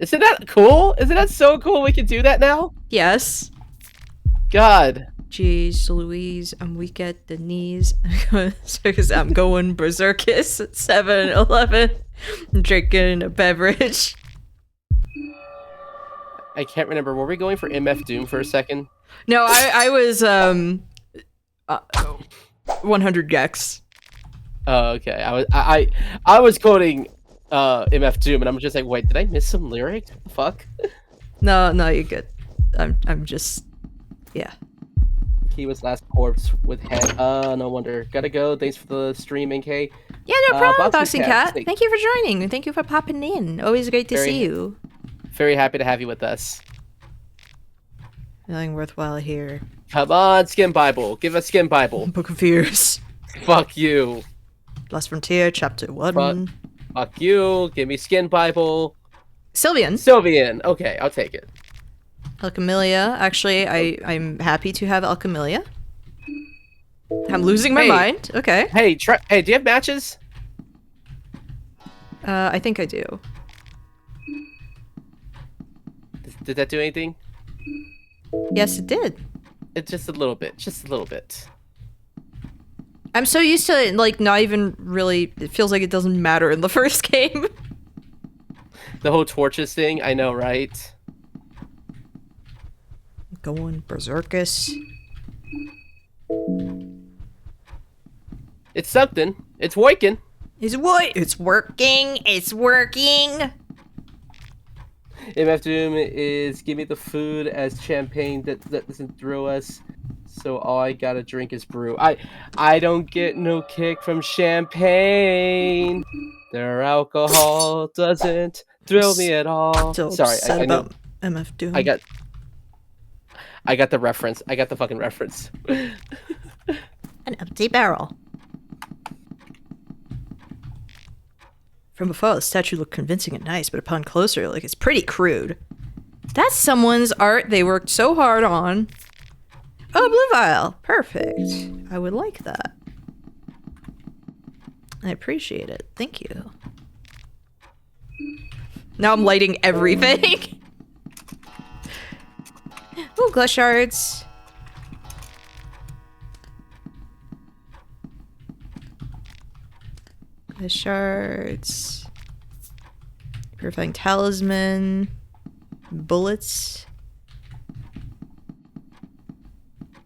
Isn't that cool? Isn't that so cool? We can do that now. Yes. God. Jeez, Louise, I'm weak at the knees because I'm going berserkis at 7-Eleven, drinking a beverage. I can't remember. Were we going for MF Doom for a second? No, I was 100 gex. Oh, okay. I was quoting MF Doom, and I'm just like, wait, did I miss some lyrics? What the fuck? No, you're good. I'm just, yeah. He was last corpse with head. No wonder. Gotta go. Thanks for the stream, NK. Yeah, no problem, Boxing Boxing Cat. Cat. Thank you for joining. Thank you for popping in. Always great to see you. Very happy to have you with us. Nothing worthwhile here. Come on, Skin Bible. Give us Skin Bible. Book of Fears. Fuck you. Last Frontier, Chapter 1. Fuck you. Give me Skin Bible. Sylvian. Okay, I'll take it. Alchemilia. Actually, I'm happy to have Alchemilia. I'm losing my mind. Okay. Hey, do you have matches? I think I do. Did that do anything? Yes, it did. It's just a little bit. Just a little bit. I'm so used to it, like, not even really... It feels like it doesn't matter in the first game. The whole torches thing? I know, right? Going berserkus. It's something. It's working. It's what? It's working. It's working. MF Doom is give me the food as champagne that doesn't throw us. So all I gotta drink is brew. I don't get no kick from champagne. Their alcohol doesn't thrill me at all. Still Sorry, upset I knew. about MF Doom. I got the reference. I got the fucking reference. An empty barrel. From afar, the statue looked convincing and nice, but upon closer look, it's pretty crude. That's someone's art they worked so hard on. Oh, blue vial. Perfect. I would like that. I appreciate it. Thank you. Now I'm lighting everything. Ooh, glass shards. Glass shards. Purifying talisman. Bullets.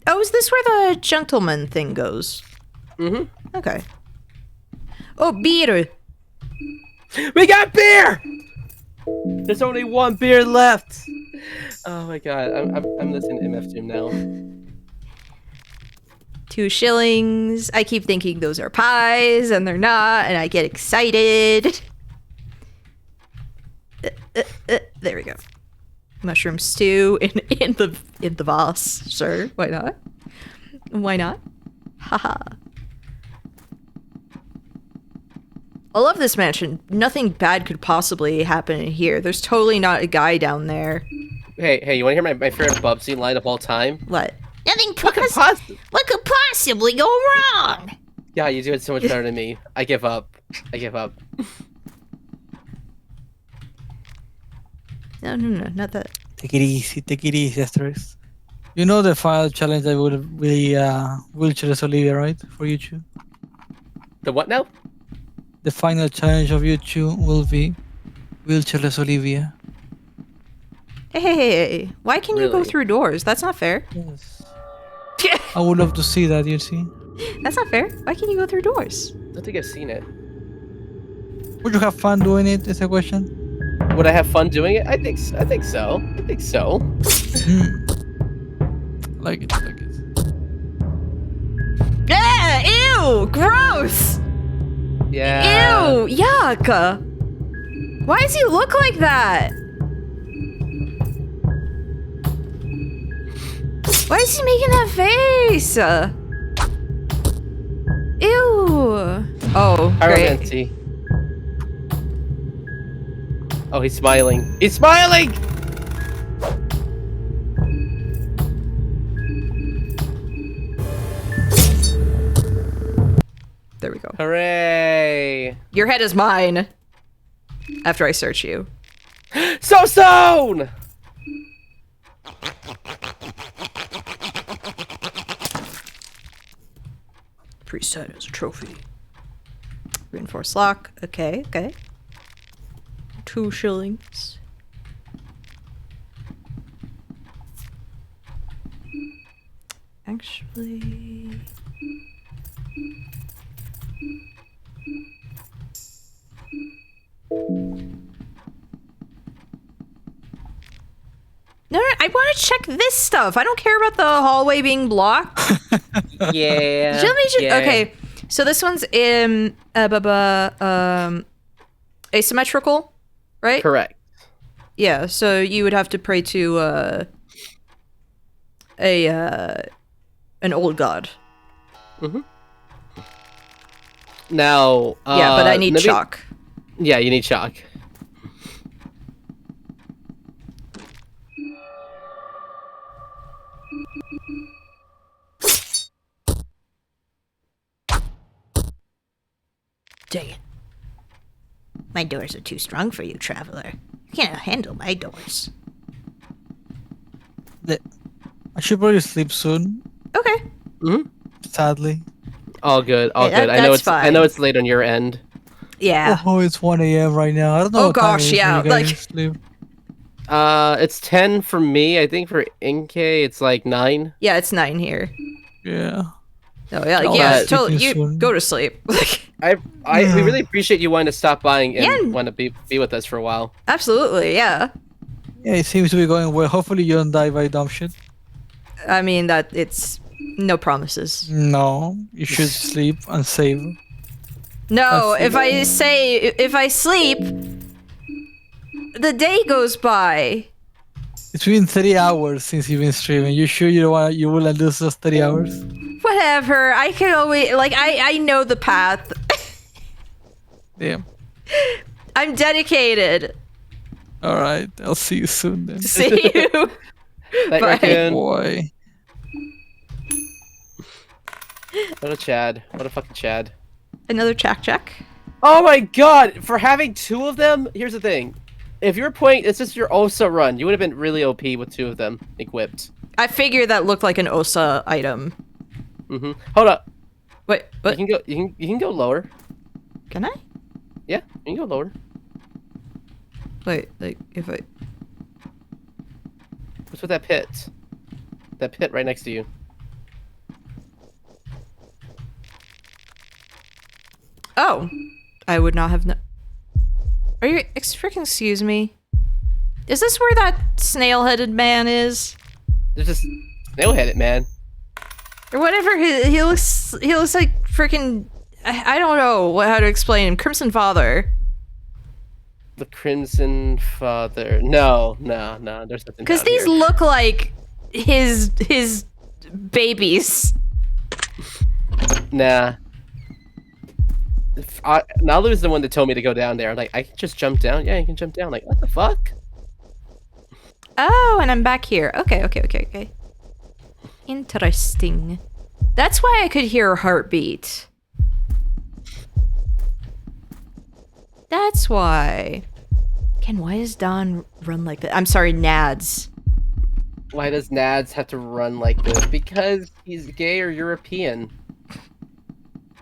Oh, is this where the gentleman thing goes? Mm-hmm. Okay. Oh, beer! We got beer! There's only one beer left! Oh my god, I'm listening to MF Doom now. 2 shillings. I keep thinking those are pies, and they're not, and I get excited. There we go. Mushroom stew in the vase. Sure, why not? Why not? Haha. I love this mansion. Nothing bad could possibly happen in here. There's totally not a guy down there. Hey, you wanna hear my favorite Bubsy line of all time? What? What What could possibly go wrong? Yeah, you do it so much better than me. I give up. No, not that. Take it easy, Asterix. You know the final challenge that would be wheelchairless Olivia, right? For you two. The what now? The final challenge of you two will be wheelchairless Olivia. Hey, why can you go Really? through doors? That's not fair. Yes. I would love to see that, you see. That's not fair. Why can you go through doors? I don't think I've seen it. Would you have fun doing it, is the question? Would I have fun doing it? I think so. Like it. Yeah, ew, gross. Yeah. Ew, yuck. Why does he look like that? Why is he making that face? Ew. Oh, great. Arrogancy. Oh, he's smiling. He's smiling! There we go. Hooray! Your head is mine. After I search you. So soon! Preset as a trophy. Reinforced lock. Okay. 2 shillings. Actually... No, I want to check this stuff. I don't care about the hallway being blocked. Yeah. Okay, so this one's in asymmetrical, right? Correct. Yeah, so you would have to pray to an old god. Now, Yeah, but I need chalk. Yeah, you need chalk. Dang it. My doors are too strong for you, traveler. You can't handle my doors. I should probably sleep soon, Okay. sadly. All good. Yeah, I know it's late on your end. Yeah. Oh, it's 1 a.m. right now. I don't know Oh what time gosh, it is yeah, when you guys like- sleep. It's 10 for me. I think for Inkay it's like 9. Yeah, it's 9 here. Yeah. Oh, yeah, Oh, yeah, that's totally. sleeping You soon. go to sleep. We really appreciate you wanting to stop by and Yeah. want to be with us for a while. Absolutely, yeah. Yeah, it seems to be going well. Hopefully you don't die by dumb shit. I mean, that it's No promises. No, you should sleep and save. No, That's if I sleep, the day goes by. It's been 30 hours since you've been streaming. You sure you will lose those 30 hours? Whatever. I can always I know the path. Damn. I'm dedicated. All right, I'll see you soon then. See you. Night, Bye. Raccoon. Boy. What a Chad. What a fucking Chad. Another check. Oh my god! For having 2 of them, here's the thing. If you're playing, it's just your OSA run. You would have been really OP with 2 of them equipped. I figured that looked like an OSA item. Hold up. Wait, what? You can go lower. Can I? Yeah, you can go lower. Wait, like if I. What's with that pit? That pit right next to you. Oh, I would not have. Are you freaking excuse me? Is this where that snail-headed man is? There's just snail-headed man. Or whatever. He looks like freaking. I don't know how to explain him. Crimson Father. The Crimson Father. No. There's nothing. Because down these here. look like his babies. Nah. Nalu's the one that told me to go down there. Like, I can just jump down. Yeah, you can jump down. Like, what the fuck? Oh, and I'm back here. Okay. Interesting. That's why I could hear a heartbeat. That's why. Ken, why does Don run like that? I'm sorry, Nads. Why does Nads have to run like this? Because he's gay or European.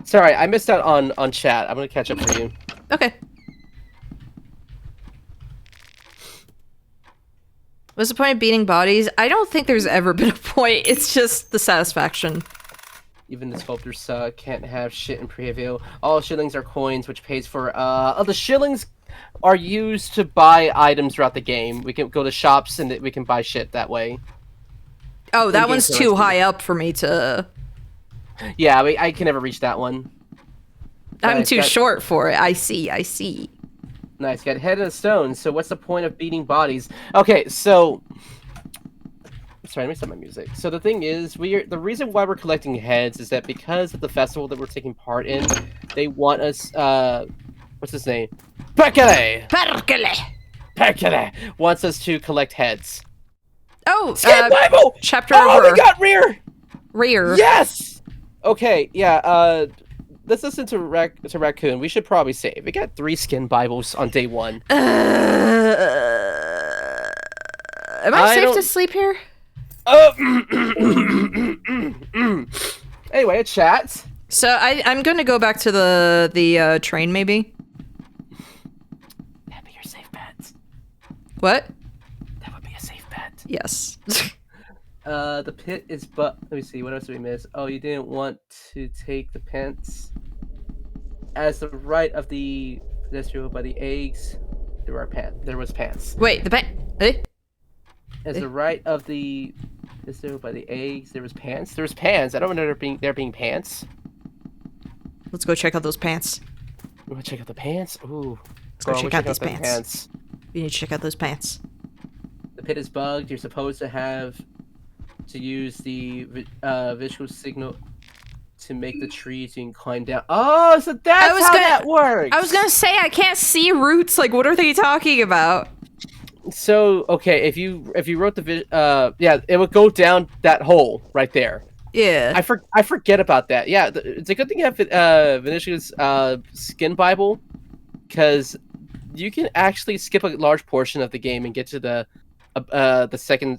Sorry, I missed out on chat. I'm gonna catch up for you. Okay. What's the point of beating bodies? I don't think there's ever been a point. It's just the satisfaction. Even the sculptors can't have shit in preview. All shillings are coins, which pays for the shillings are used to buy items throughout the game. We can go to shops and we can buy shit that way. Oh, that one's currency. too high up for me to. Yeah, I can never reach that one. I'm Nice, too short for it. I see. Nice, got head and a stone. So what's the point of beating bodies? Okay, so sorry, let me stop my music. So the thing is, the reason why we're collecting heads is that because of the festival that we're taking part in, they want us. What's his name? Perkele wants us to collect heads. Oh, Skin Bible! chapter Oh, over. we got rear. Rear. Yes. Okay, yeah. Let's listen to Raccoon. We should probably save. We got 3 skin Bibles on day 1. Am I safe to sleep here? Anyway, a chat. So I'm gonna go back to the train maybe. That'd be your safe bet. What? That would be a safe bet. Yes. The pit is let me see, what else did we miss? Oh, you didn't want to take the pants. As the right of the pedestrian by the eggs, there was pants. Wait, the As the right of the pedestrian by the eggs, there was pants. There was pants. I don't remember there being pants. Let's go check out those pants. You want to check out the pants? Ooh. Let's go check out these the pants. We need to check out those pants. The pit is bugged. You're supposed to use the visual signal to make the trees you can climb down. Oh, so that's how that works. I was gonna say I can't see roots. Like, what are they talking about? So okay, if you wrote the yeah, it would go down that hole right there. Yeah. I forget about that. Yeah, it's a good thing you have Vinicius' skin Bible, because you can actually skip a large portion of the game and get to the second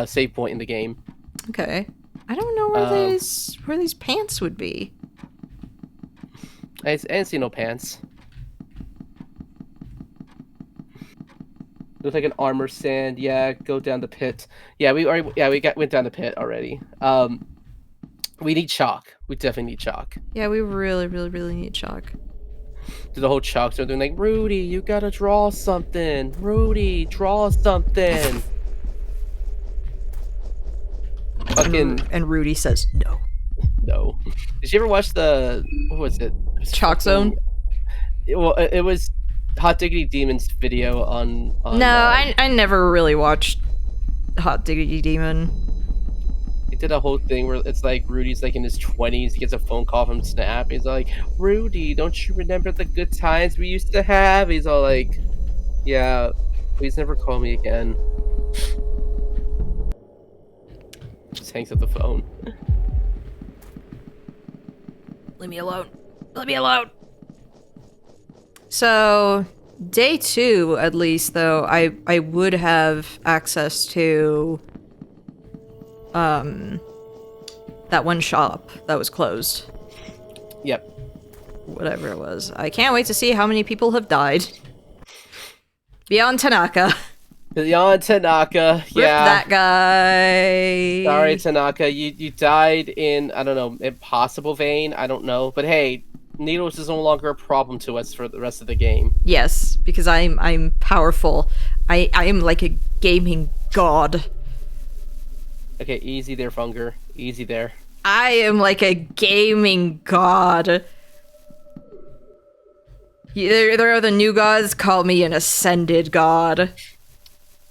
save point in the game. Okay. I don't know where these pants would be. I didn't see no pants. Looks like an armor stand. Yeah, go down the pit. Yeah, went down the pit already. We need chalk. We definitely need chalk. Yeah, we really need chalk. Do the whole chalk so they're like, Rudy, you gotta draw something. Rudy, draw something. fucking And Rudy says no. no. Did you ever watch the what was it? Chalk Zone? It was Hot Diggity Demon's video on No, I never really watched Hot Diggity Demon. he did a whole thing where it's like Rudy's like in his 20s, he gets a phone call from Snap. He's like, Rudy, don't you remember the good times we used to have? He's all like, yeah, please never call me again. Just hangs up the phone. Leave me alone. Leave me alone. So, day 2, at least, though, I would have access to that one shop that was closed. Yep. Whatever it was. I can't wait to see how many people have died. Beyond Tanaka. Beyond Tanaka, Rip yeah. that guy. Sorry, Tanaka, you died in, I don't know, impossible vein? I don't know. But hey, needles is no longer a problem to us for the rest of the game. Yes, because I'm powerful. I am like a gaming god. Okay, easy there, Funger. Easy there. I am like a gaming god. There are the new gods, call me an ascended god.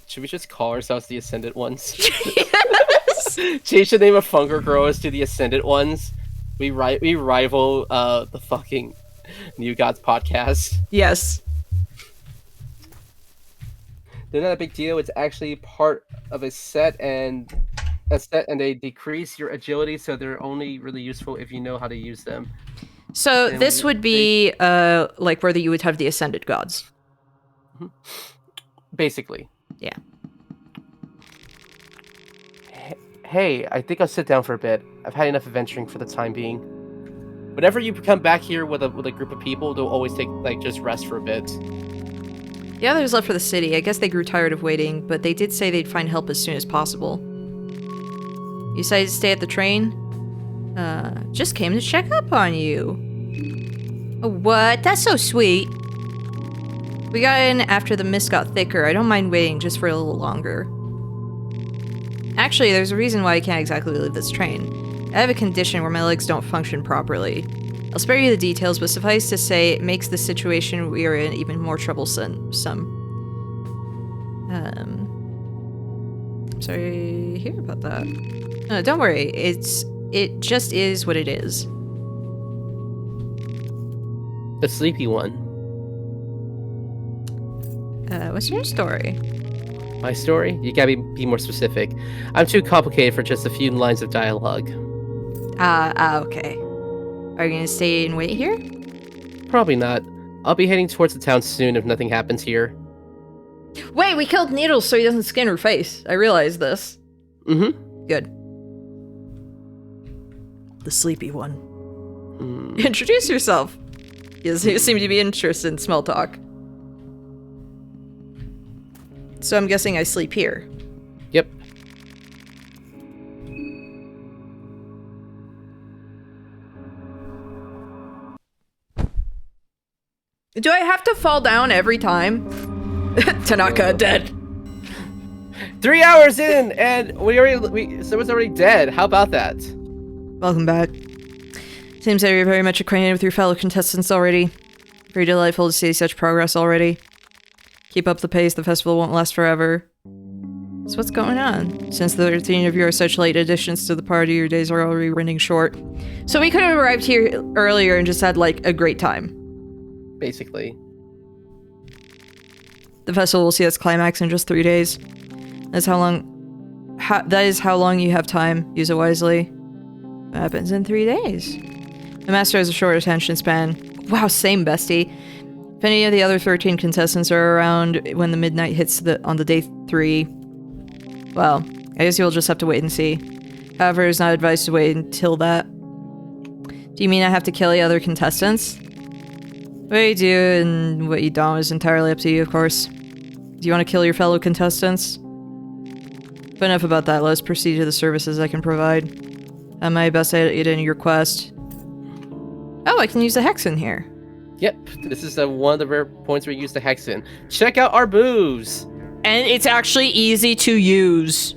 Should we just call ourselves the Ascendant Ones? Yes! Change the name of Funger Growers to the Ascendant Ones. We rival the fucking New Gods podcast. Yes. They're not a big deal. It's actually part of a set and they decrease your agility, so they're only really useful if you know how to use them. So And this would be like whether you would have the ascended gods. Basically. Yeah. Hey, I think I'll sit down for a bit. I've had enough adventuring for the time being. Whenever you come back here with a group of people, they'll always take just rest for a bit. The others left for the city. I guess they grew tired of waiting, but they did say they'd find help as soon as possible. You decided to stay at the train? Just came to check up on you. Oh, what? That's so sweet. We got in after the mist got thicker. I don't mind waiting just for a little longer. Actually, there's a reason why I can't exactly leave this train. I have a condition where my legs don't function properly. I'll spare you the details, but suffice to say, it makes the situation we are in even more troublesome. Sorry to hear about that. No, don't worry. It just is what it is. The sleepy one. What's your story? My story? You gotta be more specific. I'm too complicated for just a few lines of dialogue. Okay. Are you gonna stay and wait here? Probably not. I'll be heading towards the town soon if nothing happens here. Wait, we killed Needles so he doesn't skin her face. I realized this. Mm-hmm. Good. The sleepy one. Mm. Introduce yourself. You seem to be interested in small talk. So I'm guessing I sleep here. Yep. Do I have to fall down every time? Tanaka dead. 3 hours in, and someone's already dead. How about that? Welcome back. Seems that you're very much acquainted with your fellow contestants already. Very delightful to see such progress already. Keep up the pace, the festival won't last forever. So what's going on? Since the 13 of you are such late additions to the party, your days are already running short. So we could have arrived here earlier and just had, like, a great time. Basically. The festival will see its climax in just 3 days. That is how long you have time. Use it wisely. What happens in 3 days? The master has a short attention span. Wow, same bestie. If any of the other 13 contestants are around when the midnight hits on the day 3, well, I guess you'll just have to wait and see. However, it's not advised to wait until that. Do you mean I have to kill the other contestants? What you do and what you don't is entirely up to you, of course. Do you want to kill your fellow contestants? But enough about that, let's proceed to the services I can provide. Am I best at in your quest? Oh, I can use the hex in here. Yep, this is one of the rare points where you use the Hexen. Check out our moves! And it's actually easy to use.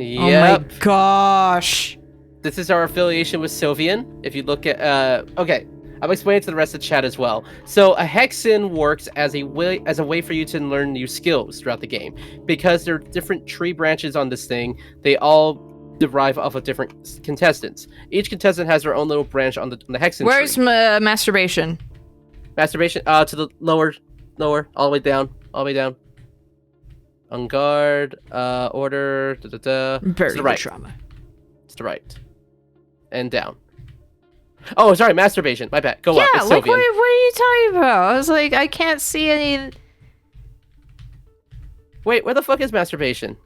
Oh my Yep. gosh. This is our affiliation with Sylvian. If you look at, okay, I'll explain it to the rest of the chat as well. So a hexen works as a way for you to learn new skills throughout the game, because there are different tree branches on this thing. They all derive off of different contestants. Each contestant has their own little branch on the hexen Where's tree. masturbation? Masturbation, to the lower, all the way down, On guard, order, to the right. Trauma. It's the right. And down. Oh, sorry, masturbation. My bad. Go up. Yeah, It's like Sylvian. what are you talking about? I was like, I can't see any. Wait, where the fuck is masturbation?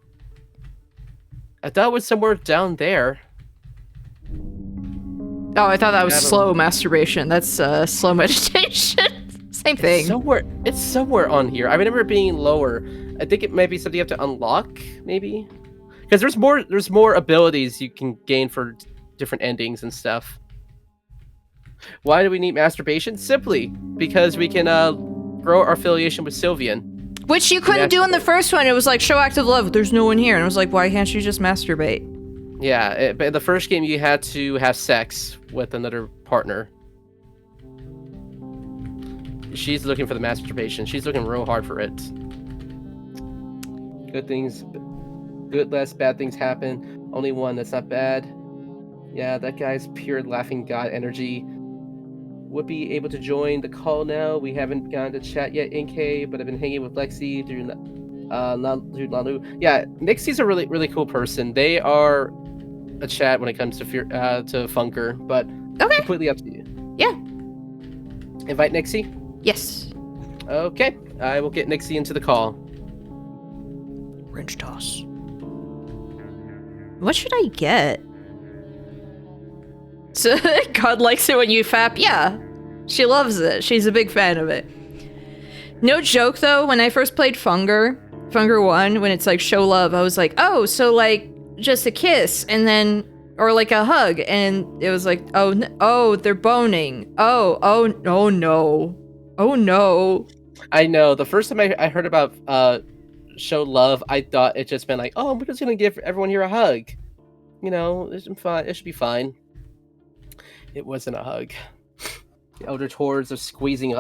I thought it was somewhere down there. Oh, I thought that was Yeah, but- slow masturbation. That's slow meditation. Same thing. It's somewhere on here. I remember it being lower. I think it might be something you have to unlock, maybe? Because there's more abilities you can gain for different endings and stuff. Why do we need masturbation? Simply because we can grow our affiliation with Sylvian. Which you couldn't do in the first one. It was like, show active love. There's no one here. And I was like, why can't you just masturbate? Yeah, but in the first game you had to have sex with another partner. She's looking for the masturbation. She's looking real hard for it. Good less bad things happen. Only one, that's not bad. Yeah, that guy's pure laughing god energy. Would be able to join the call now. We haven't gone to chat yet, NK, but I've been hanging with Lexi through Lalu. Yeah, Nixie's a really cool person. They are a chat when it comes to Funker, but Okay. completely up to you. Yeah. Invite Nixie? Yes. Okay, I will get Nixie into the call. Wrench toss. What should I get? So, God likes it when you fap. Yeah, she loves it. She's a big fan of it. No joke though, when I first played Funger 1, when it's like show love, I was like, oh, so like just a kiss and then, or like a hug, and it was like, oh, they're boning. Oh no. I know, the first time I heard about show love, I thought it just meant like, oh, we're just gonna give everyone here a hug. You know, it should be fine. It wasn't a hug. The Elder Tours are squeezing.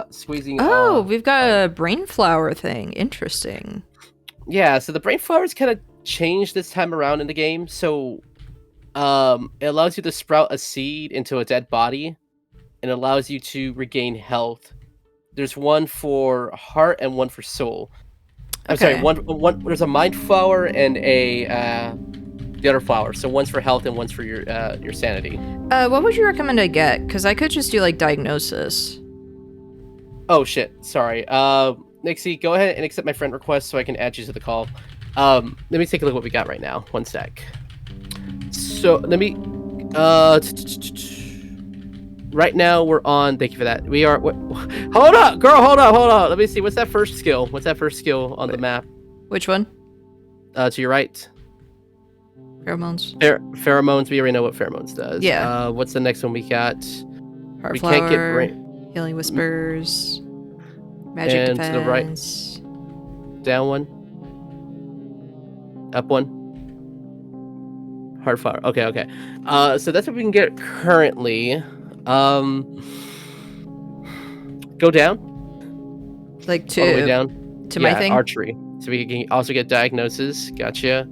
Oh, we've got a brain flower thing. Interesting. Yeah, so the brain flowers kind of changed this time around in the game. So, it allows you to sprout a seed into a dead body, and it allows you to regain health. There's one for heart and one for soul. I'm sorry, one. There's a mind flower and the other flower. So one's for health and one's for your sanity. What would you recommend I get? Because I could just do like diagnosis. Oh shit, sorry. Nixie, go ahead and accept my friend request so I can add you to the call. Let me take a look at what we got right now. One sec. So let me. Right now we're on. Thank you for that. We are. Hold up, girl. Hold up. Let me see. What's that first skill? On the map? Which one? To your right. Pheromones. Pheromones. We already know what pheromones does. Yeah. What's the next one we got? Heart we flower. can't get brain. Healing whispers. Magic And defense. to the right. Down one. Up one. Heart flower. Okay. So that's what we can get currently. Go down. Like All the way to down. my thing. Archery. So we can also get diagnosis. Gotcha.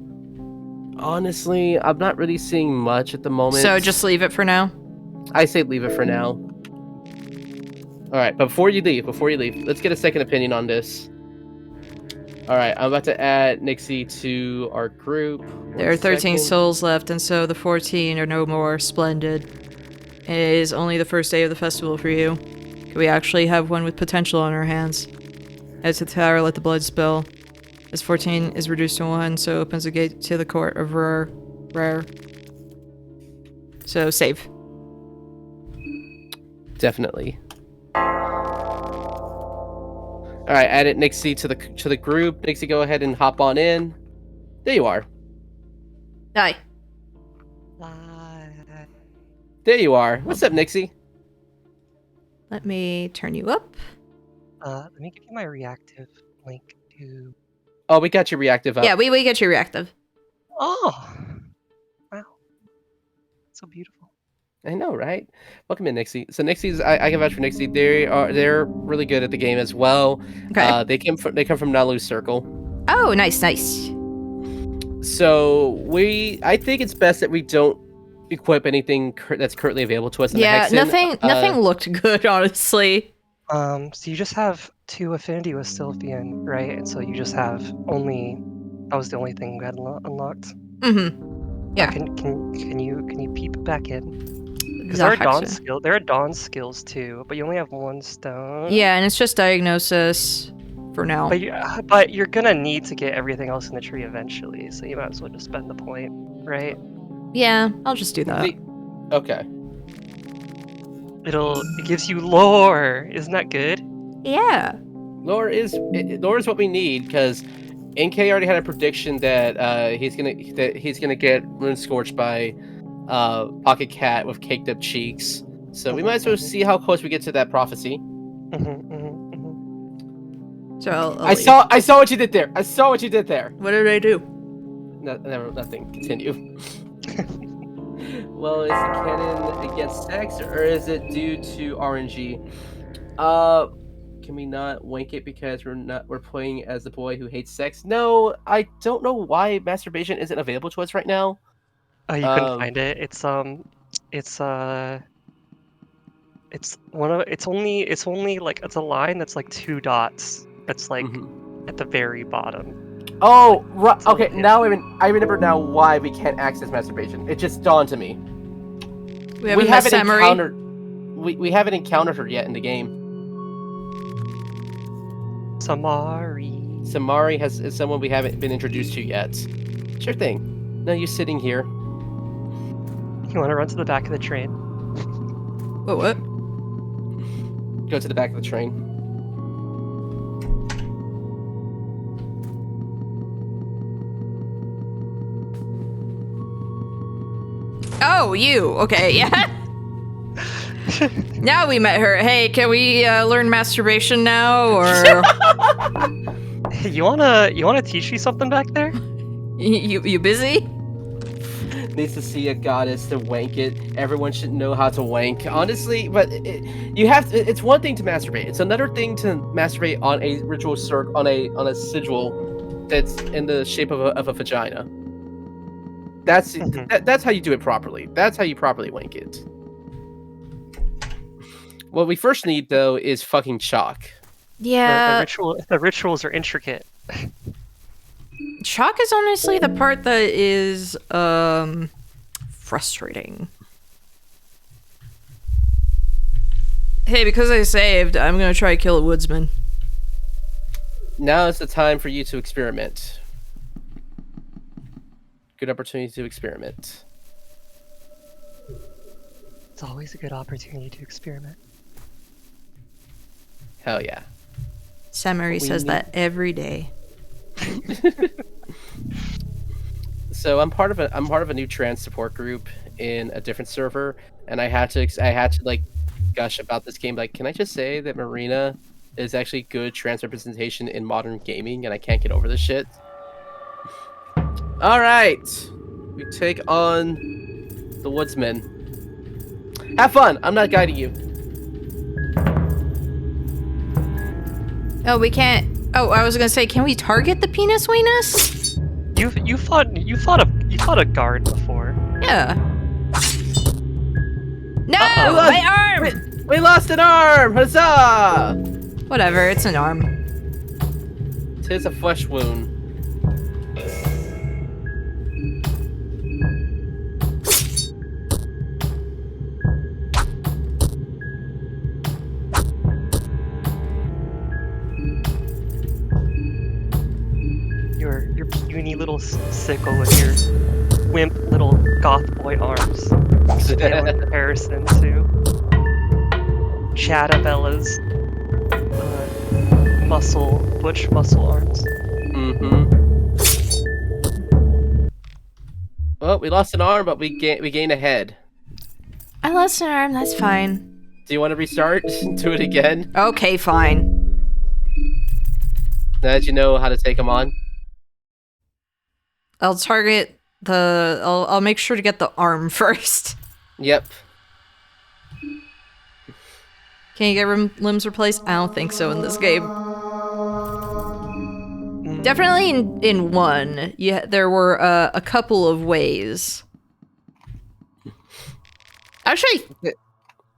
Honestly, I'm not really seeing much at the moment. So just leave it for now. I say leave it for now. All right, but before you leave, let's get a second opinion on this. All right, I'm about to add Nixie to our group. There are 13 second. souls left, and so the 14 are no more. Splendid. It is only the first day of the festival for you. We actually have one with potential on our hands. As the tower, let the blood spill. As 14 is reduced to 1, so opens the gate to the court of rare. So save. Definitely. All right, added Nixie to the group. Nixie, go ahead and hop on in. There you are. Hi. There you are. What's up, Nixie? Let me turn you up. Let me give you my reactive link to. Oh, we got your reactive up. Yeah, we get you reactive. Oh, so beautiful. I know, right? Welcome in, Nixie. So Nixie's, I can vouch for Nixie. They're really good at the game as well. Okay. They come from Nalu's circle. Oh, nice. So I think it's best that we don't equip anything that's currently available to us in Yeah, the Hexen. nothing looked good, honestly. So you just have 2 affinity with Sylphian, right? And so you just have that was the only thing we had unlocked. Mm-hmm. Yeah. Can you peep back in? Because The there are dawn skills too, but you only have 1 stone. Yeah, and it's just diagnosis for now. But you're gonna need to get everything else in the tree eventually, so you might as well just spend the point, right? Yeah, I'll just do that. Okay. It gives you lore. Isn't that good? Yeah. Lore is what we need, because NK already had a prediction that he's gonna get Rune Scorched by Pocket Cat with caked up cheeks. So we might as well see how close we get to that prophecy. So I saw what you did there. I saw what you did there. What did I do? Nothing. Continue. Well, is the canon against sex, or is it due to RNG? Can we not wank it because we're playing as the boy who hates sex? No, I don't know why masturbation isn't available to us right now. Oh, you couldn't find it. It's only like it's a line that's like 2 dots. That's like at the very bottom. Oh, right. Okay, now I remember now why we can't access masturbation. It just dawned to me. We haven't encountered her yet in the game. Samari. Samari is someone we haven't been introduced to yet. Sure thing. No, you sitting here. You want to run to the back of the train? Oh, what? Go to the back of the train. Oh, you. Okay, yeah. Now we met her. Hey, can we learn masturbation now, or you wanna teach me something back there? you busy? Needs to see a goddess to wank it. Everyone should know how to wank, honestly. But it's one thing to masturbate. It's another thing to masturbate on a ritual circle, on a sigil that's in the shape of a vagina. That's how you do it properly. That's how you properly wank it. What we first need, though, is fucking chalk. Yeah. The rituals are intricate. Chalk is honestly the part that is frustrating. Hey, because I saved, I'm gonna try to kill a woodsman. Now is the time for you to experiment. Good opportunity to experiment. It's always a good opportunity to experiment. Hell yeah. Samari says that every day. So I'm part of a new trans support group in a different server, and I had to like gush about this game. Like, can I just say that Marina is actually good trans representation in modern gaming, and I can't get over this shit. All right, we take on the woodsman. Have fun. I'm not guiding you. Oh, we can't. Oh, I was gonna say, can we target the penis weenus? You fought a guard before. Yeah. No, my arm! We lost an arm. Huzzah! Whatever, it's an arm. 'Tis a flesh wound. Your puny little sickle with your wimp little goth boy arms. Pale in comparison to Chadabella's butch muscle arms. Well, we lost an arm, but we gained a head. I lost an arm, that's fine. Do you want to restart? Do it again? Okay, fine. Now that you know how to take them on. I'll target I'll make sure to get the arm first. Yep. Can you get limbs replaced? I don't think so in this game. Definitely in 1, there were a couple of ways. Actually,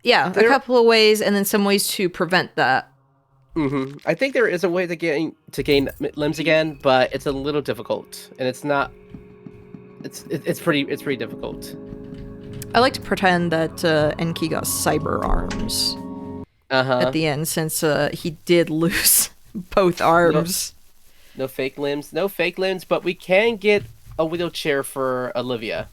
yeah, a couple of ways, and then some ways to prevent that. I think there is a way to gain limbs again, but it's a little difficult, and it's not. It's pretty difficult. I like to pretend that Enki got cyber arms at the end, since he did lose both arms. No fake limbs, but we can get a wheelchair for Olivia.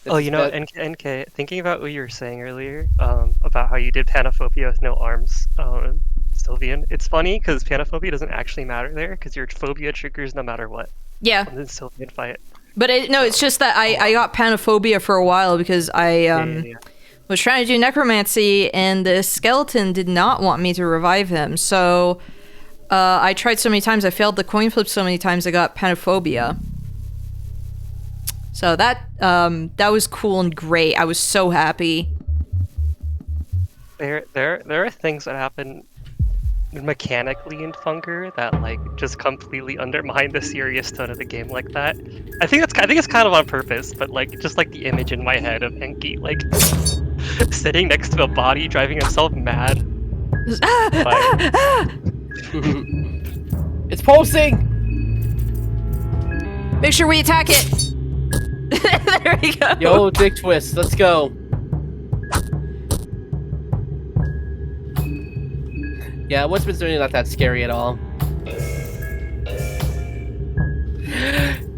Oh, you know, NK, thinking about what you were saying earlier, about how you did panophobia with no arms, Sylvian, it's funny because panophobia doesn't actually matter there, because your phobia triggers no matter what. Yeah. And then Sylvian fight. But it's just that I got panophobia for a while because I was trying to do necromancy, and the skeleton did not want me to revive him, so I tried so many times, I failed the coin flip so many times, I got panophobia. So that was cool and great. I was so happy. There are things that happen mechanically in Funker that like just completely undermine the serious tone of the game like that. I think it's kind of on purpose, but like just like the image in my head of Enki like sitting next to a body driving himself mad. It's pulsing. Make sure we attack it. There we go. Yo, dick twist. Let's go. Yeah, what's been doing not that scary at all.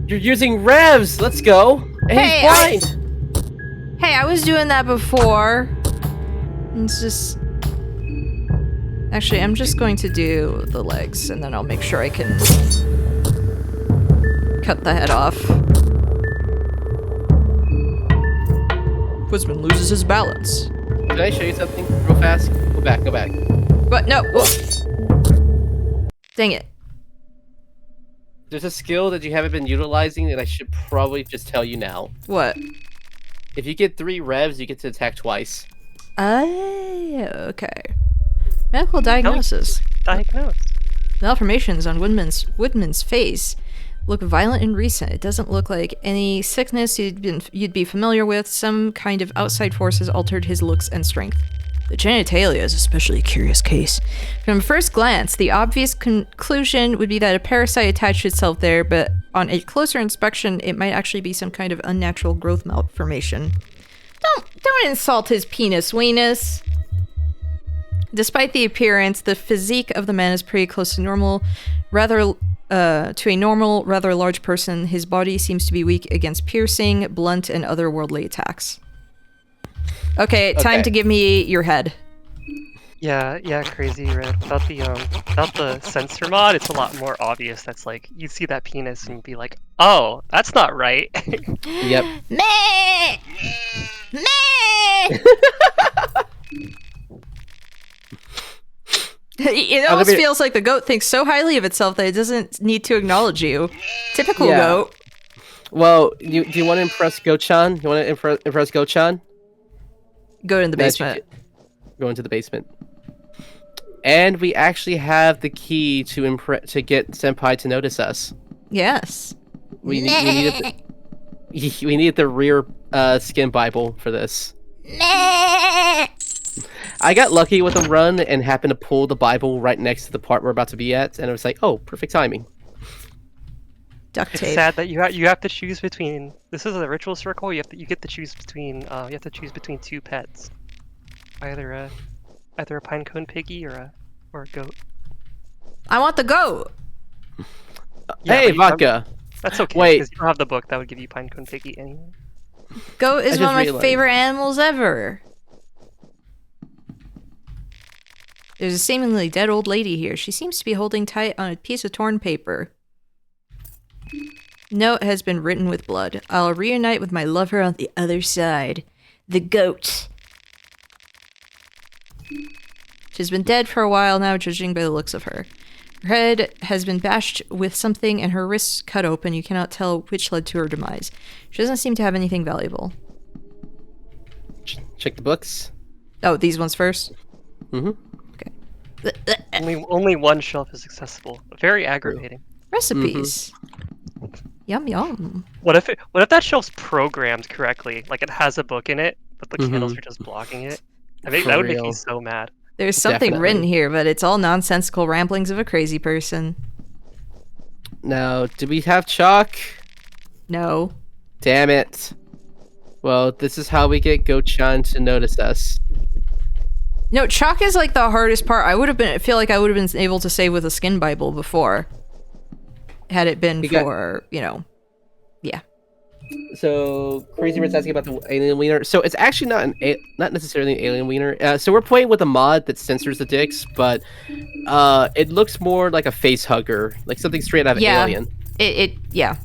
You're using revs. Let's go. And he's blind. Hey, I was doing that before. It's just. Actually, I'm just going to do the legs, and then I'll make sure I can cut the head off. Quizman loses his balance. Did I show you something real fast? Go back. But no. Dang it. There's a skill that you haven't been utilizing that I should probably just tell you now. What? If you get 3 revs, you get to attack twice. Okay. Medical diagnosis. Malformations on Woodman's face look violent and recent. It doesn't look like any sickness you'd be familiar with. Some kind of outside force has altered his looks and strength. The genitalia is especially a curious case. From first glance, the obvious conclusion would be that a parasite attached itself there, but on a closer inspection, it might actually be some kind of unnatural growth malformation. Don't insult his penis-weenus. Despite the appearance, the physique of the man is pretty close to normal. To a normal, rather large person, his body seems to be weak against piercing, blunt, and otherworldly attacks. Okay, time to give me your head. Yeah, crazy red. Without the sensor mod, it's a lot more obvious. That's like you'd see that penis and be like, "Oh, that's not right." Yep. Meh! Meh! It almost feels like the goat thinks so highly of itself that it doesn't need to acknowledge you. Typical goat. Well, do you want to impress Go-chan? You want to impress Go-chan? Go in the basement. Go into the basement. And we actually have the key to get Senpai to notice us. Yes. We needed the rear skin Bible for this. I got lucky with a run and happened to pull the Bible right next to the part we're about to be at, and it was like, oh, perfect timing. Duct tape. It's sad that you have to choose between. This is a ritual circle. You get to choose between. You have to choose between 2 pets, either a pinecone piggy or a goat. I want the goat. Hey, vodka. That's okay. Wait. Because you don't have the book that would give you pinecone piggy anyway. Goat is one of my favorite animals ever. There's a seemingly dead old lady here. She seems to be holding tight on a piece of torn paper. Note has been written with blood. I'll reunite with my lover on the other side. The goat. She's been dead for a while now, judging by the looks of her. Her head has been bashed with something and her wrists cut open. You cannot tell which led to her demise. She doesn't seem to have anything valuable. Check the books. Oh, these ones first? Mm-hmm. Only one shelf is accessible. Very aggravating. Recipes. Yum, yum. What if that shelf's programmed correctly? Like it has a book in it, but the candles are just blocking it. That would make me real. so mad. There's something Definitely. written here, but it's all nonsensical ramblings of a crazy person. Now, do we have chalk? No. Damn it. Well, this is how we get Go-chan to notice us. No, chalk is like the hardest part. I feel like I would have been able to save with a skin Bible before. Had it been for, yeah. So, Crazy Red's asking about the alien wiener. So, it's actually not necessarily an alien wiener. So, we're playing with a mod that censors the dicks, but it looks more like a face hugger, like something straight out of Alien. Yeah.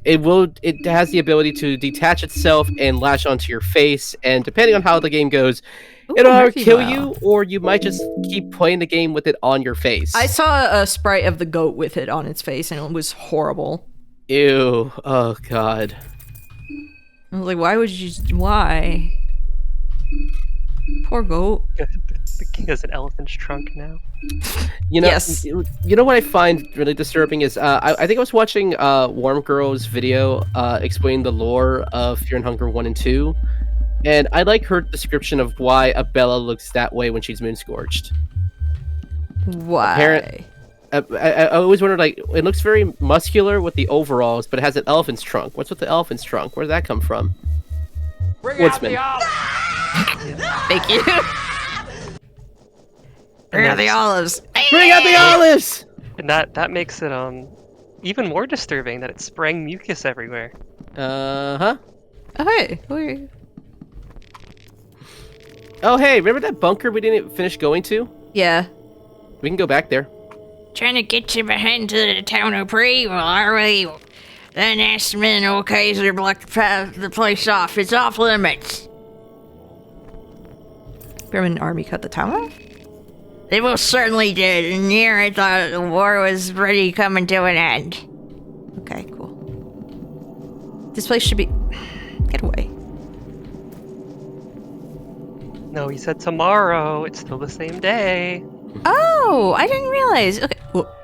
It has the ability to detach itself and latch onto your face, and depending on how the game goes, it'll either kill you, or you might just keep playing the game with it on your face. I saw a sprite of the goat with it on its face, and it was horrible. Ew. Oh, God. I was like, why? Poor goat. The king has an elephant's trunk now. You know, Yes. you know what I find really disturbing is I think I was watching Warm Girl's video explaining the lore of Fear and Hunger 1 and 2, and I like her description of why Abella looks that way when she's moon scorched. Why? I always wondered, like, it looks very muscular with the overalls, but it has an elephant's trunk. What's with the elephant's trunk? Where did that come from? Woodsman. Thank you. Bring out the olives. Bring out the olives! And that makes it even more disturbing that it's spraying mucus everywhere. Uh-huh. Oh, hey. Who are you? Oh, hey, remember that bunker we didn't finish going to? Yeah. We can go back there. Trying to get you behind to the town of Pre, well, are we? The Nestmen occasionally block the place off. It's off limits. German army cut the town off? They most certainly did, and here I thought the war was ready coming to an end. Okay, cool. This place should be... Get away. No, he said tomorrow. It's still the same day. Oh, I didn't realize. Okay. Well,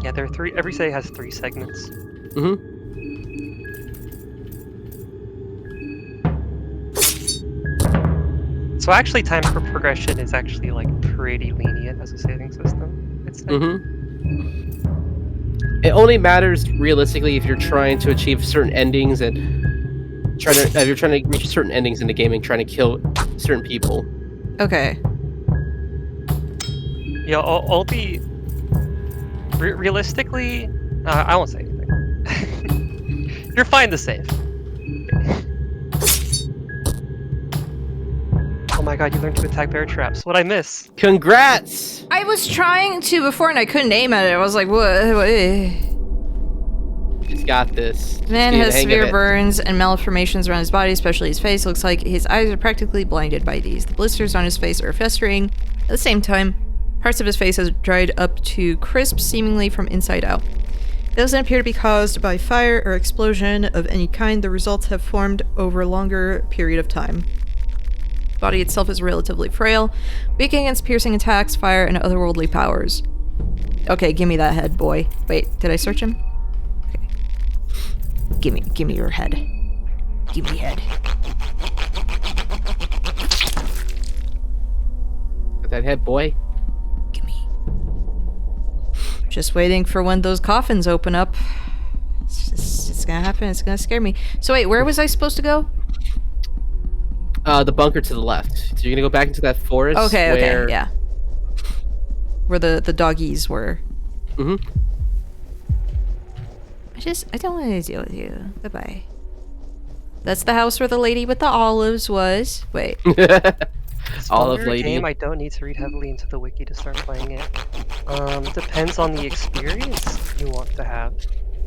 Yeah, there are three. Every day has 3 segments. Mm-hmm. So actually, time for progression is actually like pretty lenient as a saving system. It's It only matters realistically if you're trying to achieve certain endings and if you're trying to reach certain endings in the game and trying to kill certain people. okay. Yeah, all the realistically, I won't say anything. You're fine to save. Oh my god, you learned to attack bear traps. What'd I miss? Congrats! I was trying to before and I couldn't aim at it. I was like, what? He's got this. Man Just get has the hang of severe it. burns and malformations around his body, especially his face. Looks like his eyes are practically blinded by these. The blisters on his face are festering. At the same time, parts of his face have dried up to crisp, seemingly from inside out. It doesn't appear to be caused by fire or explosion of any kind. The results have formed over a longer period of time. The body itself is relatively frail, weak against piercing attacks, fire, and otherworldly powers. Okay, give me that head, boy. Wait, did I search him? Okay. Give me your head. Give me head. Got that head, boy. Gimme. Just waiting for when those coffins open up. It's gonna happen. It's gonna scare me. So wait, where was I supposed to go? The bunker to the left. So you're gonna go back into that forest. Okay, yeah. Where the doggies were. Mm-hmm. I don't want to deal with you. Goodbye. That's the house where the lady with the olives was. Wait. Olive For a lady. game, I don't need to read heavily into the wiki to start playing it. Depends on the experience you want to have.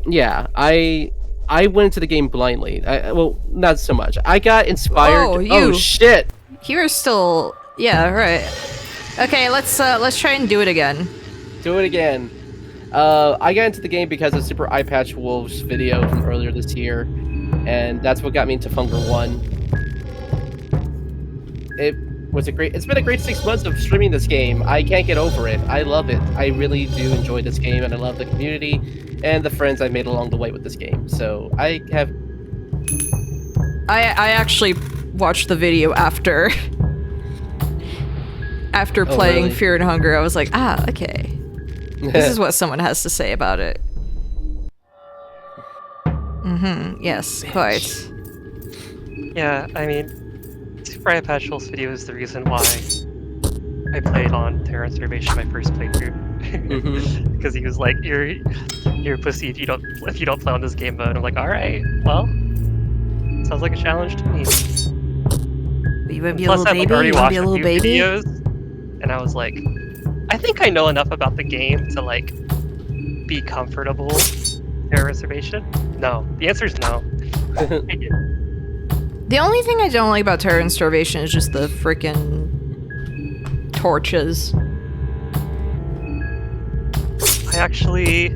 Yeah, I went into the game blindly. Well, not so much. I got inspired. Oh, you. Oh shit! You're still... Yeah, right. Okay, let's try and do it again. Do it again. I got into the game because of Super Eye Patch Wolf's video from earlier this year, and that's what got me into Funker 1. It's been a great 6 months of streaming this game. I can't get over it. I love it. I really do enjoy this game, and I love the community and the friends I've made along the way with this game. So I actually watched the video after playing really? Fear and Hunger. I was like, okay. This is what someone has to say about it. Yes, quite. Yeah, I mean, Super Eye Patchell's video is the reason why I played on Terra Reservation my first playthrough. Because he was like, "You're a pussy if you don't play on this game mode." I'm like, "All right, well, sounds like a challenge to me." You would be a Plus, little I've baby? already You would watched be a a little few baby? videos, and I was like, I think I know enough about the game to like be comfortable with Terra Reservation. No, the answer is no. I didn't. The only thing I don't like about Terror and Starvation is just the frickin' torches. I actually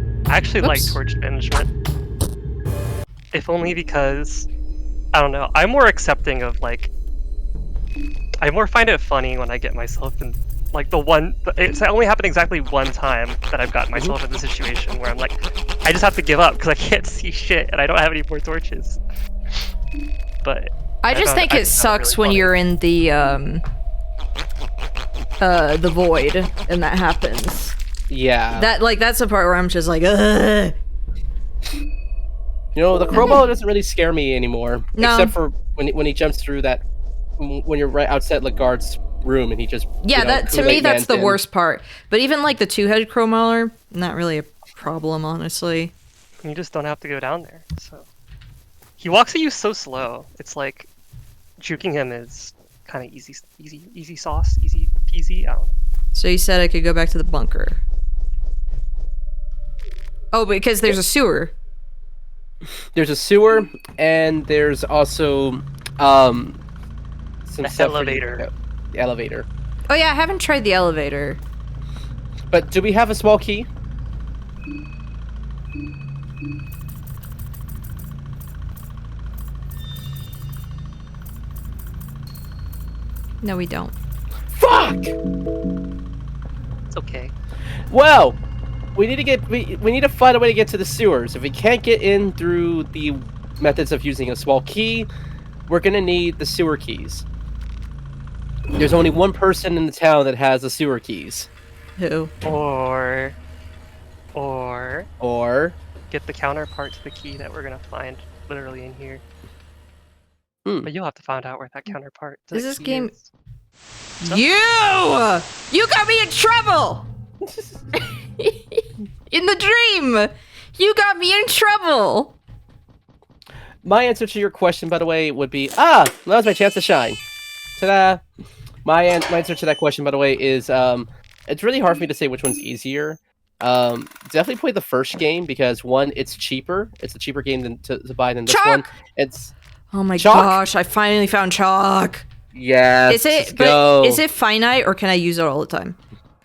like Oops. torch management. If only because, I don't know, I'm more accepting of like, I more find it funny when I get myself in, like it's only happened exactly one time that I've gotten myself in the situation where I'm like, I just have to give up because I can't see shit and I don't have any more torches. But I just think it sucks when really you're in the void and that happens. Yeah. That's the part where I'm just like, ugh. You know, the crowbar doesn't really scare me anymore, No. except for when he jumps through that when you're right outside Lagarde's room and he just That to me that's the in. worst part. But even like the two-headed crow mauler, not really a problem, honestly. You just don't have to go down there. So he walks at you so slow. It's like juking him is kind of easy sauce, easy peasy. I don't know. So you said I could go back to the bunker. Oh, because there's a sewer. There's a sewer, and there's also some The stuff for elevator. the elevator. Oh yeah, I haven't tried the elevator. But do we have a small key? No, we don't. Fuck! It's okay. Well, we need to find a way to get to the sewers. If we can't get in through the methods of using a small key, we're gonna need the sewer keys. There's only one person in the town that has the sewer keys. Who? Or Or get the counterpart to the key that we're gonna find literally in here. Hmm. But you'll have to find out where that counterpart to Is the this key game- is. You got me in trouble! In the dream! You got me in trouble! my answer to your question, by the way, would be that was my chance to shine. Ta-da! My answer to that question, by the way, is it's really hard for me to say which one's easier. Definitely play the first game because one, it's cheaper. It's a cheaper game than to buy than this Chalk! one. It's Oh my Chalk? gosh, I finally found chalk. yes. Is it finite or can I use it all the time?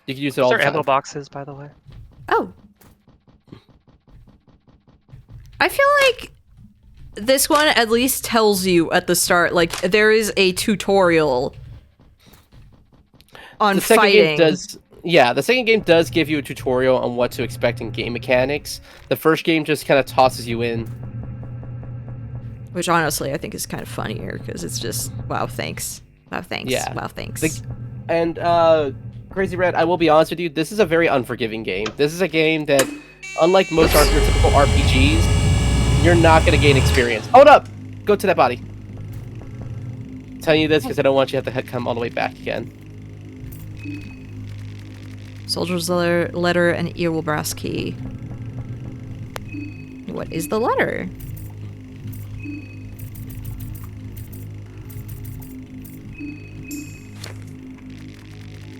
You can use it all These the are ammo time. boxes, by the way. Oh. I feel like this one at least tells you at the start, like, there is a tutorial on The second fighting. game does. Yeah, the second game does give you a tutorial on what to expect in game mechanics. The first game just kind of tosses you in. Which honestly I think is kind of funnier because it's just, wow, thanks. Wow, thanks. Yeah. Wow, thanks. And Crazy Red, I will be honest with you, this is a very unforgiving game. This is a game that, unlike most your typical RPGs, you're not going to gain experience. Hold up! Go to that body. I'm telling you this because I don't want you to have to come all the way back again. Soldier's letter and earwolf brass key. What is the letter?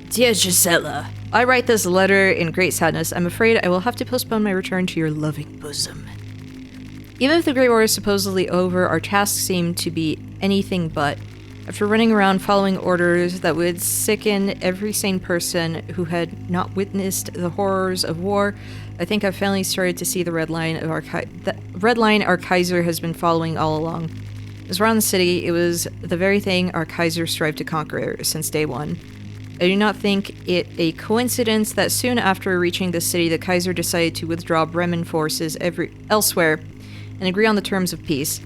Dear Gisela, I write this letter in great sadness. I'm afraid I will have to postpone my return to your loving bosom. Even if the Great War is supposedly over, our tasks seem to be anything but. After running around following orders that would sicken every sane person who had not witnessed the horrors of war, I think I've finally started to see the red line our Kaiser has been following all along. As we're on the city, it was the very thing our Kaiser strived to conquer since day one. I do not think it a coincidence that soon after reaching the city, the Kaiser decided to withdraw Bremen forces elsewhere and agree on the terms of peace.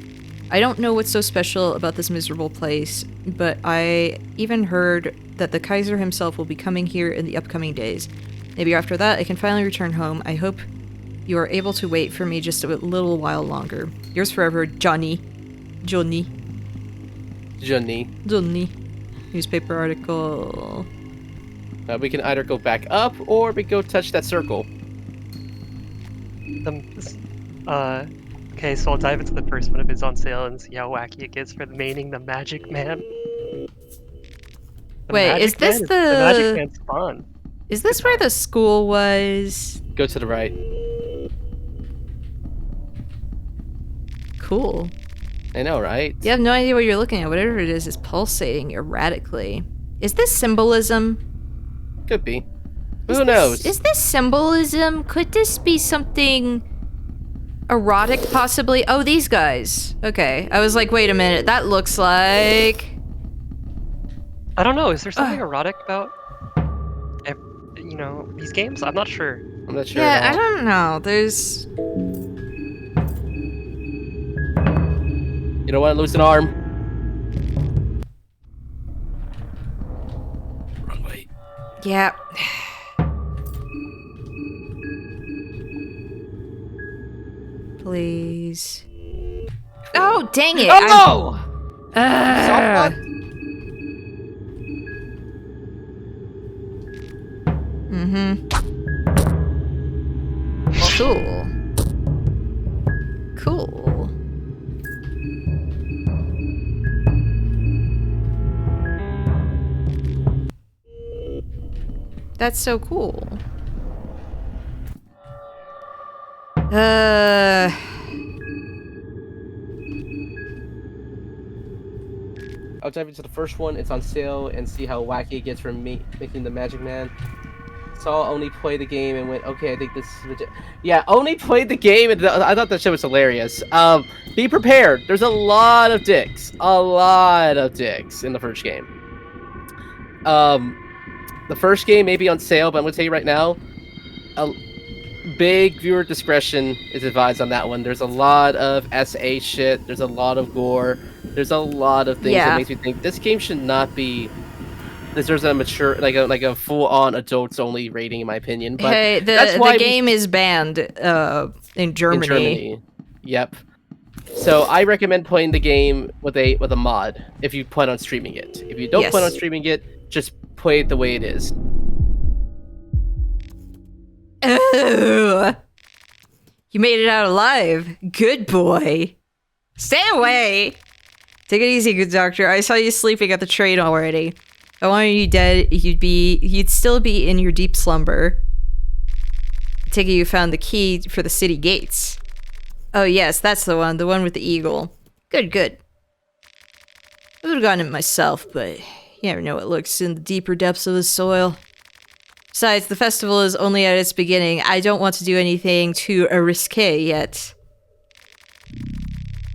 I don't know what's so special about this miserable place, but I even heard that the Kaiser himself will be coming here in the upcoming days. Maybe after that, I can finally return home. I hope you are able to wait for me just a little while longer. Yours forever, Johnny. Johnny. Newspaper article. We can either go back up or we go touch that circle. Okay, so I'll dive into the first one if it's on sale and see how wacky it gets for the maining the Magic Man. Wait, is this the Magic Man's fun? Is this where the school was? Go to the right. Cool. I know, right? You have no idea what you're looking at. Whatever it is pulsating erratically. Is this symbolism? Could be. Who knows? Is this symbolism? Could this be something erotic, possibly? Oh, these guys. Okay. I was like, wait a minute. That looks like... I don't know. Is there something erotic about, these games? I'm not sure. I'm not sure. Yeah, at I all. don't know. There's... You don't want to lose an arm. Wrong way. Yeah. Please. Oh, dang it! Oh! I'm... Cool. Cool. That's so cool. I'll dive into the first one. It's on sale and see how wacky it gets from me making the Magic Man. Saw only play the game and went, okay, I think this is legit. Yeah, only played the game and I thought that shit was hilarious. Be prepared. There's a lot of dicks. A lot of dicks in the first game. The first game may be on sale, but I'm gonna tell you right now, big viewer discretion is advised on that one. There's a lot of SA shit. There's a lot of gore. There's a lot of things that makes me think this game should not be. There's a mature, like a full-on adults-only rating, in my opinion. But hey, that's why the game is banned in Germany. In Germany. Yep. So I recommend playing the game with a mod if you plan on streaming it. If you don't plan on streaming it, just play it the way it is. Oh, you made it out alive. Good boy. Stay away. Take it easy, good doctor. I saw you sleeping at the train already. If I wanted you dead, you'd still be in your deep slumber. I take it you found the key for the city gates. Oh yes, that's the one with the eagle. Good, good. I would have gotten it myself, but you never know what lurks in the deeper depths of the soil. Besides, the festival is only at its beginning. I don't want to do anything too risque yet.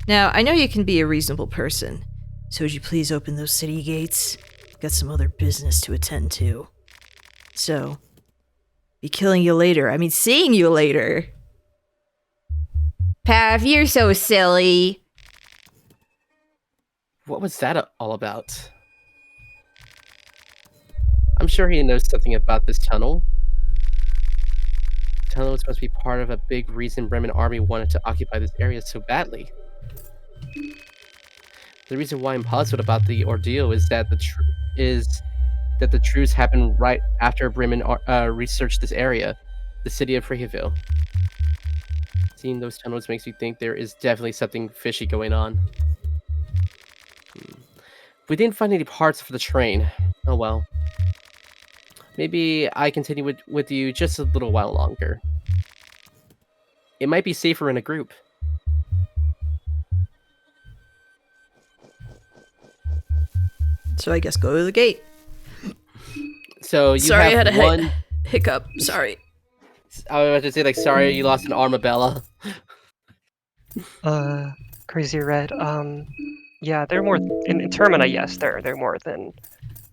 Now, I know you can be a reasonable person, so would you please open those city gates? I've got some other business to attend to. So, be killing you later. I mean, seeing you later. Pav, you're so silly. What was that all about? I'm sure he knows something about this tunnel. The tunnel was supposed to be part of a big reason Bremen army wanted to occupy this area so badly. The reason why I'm puzzled about the ordeal is that the truce happened right after Bremen researched this area, the city of Frieville. Seeing those tunnels makes me think there is definitely something fishy going on. We didn't find any parts for the train. Oh well. Maybe I continue with you just a little while longer. It might be safer in a group. So I guess go to the gate. So you sorry, have I had one... a hiccup. Sorry. I was about to say, like, sorry you lost an arm, Bella. Crazy Red, Yeah, they're more in Termina. Yes, they're more than.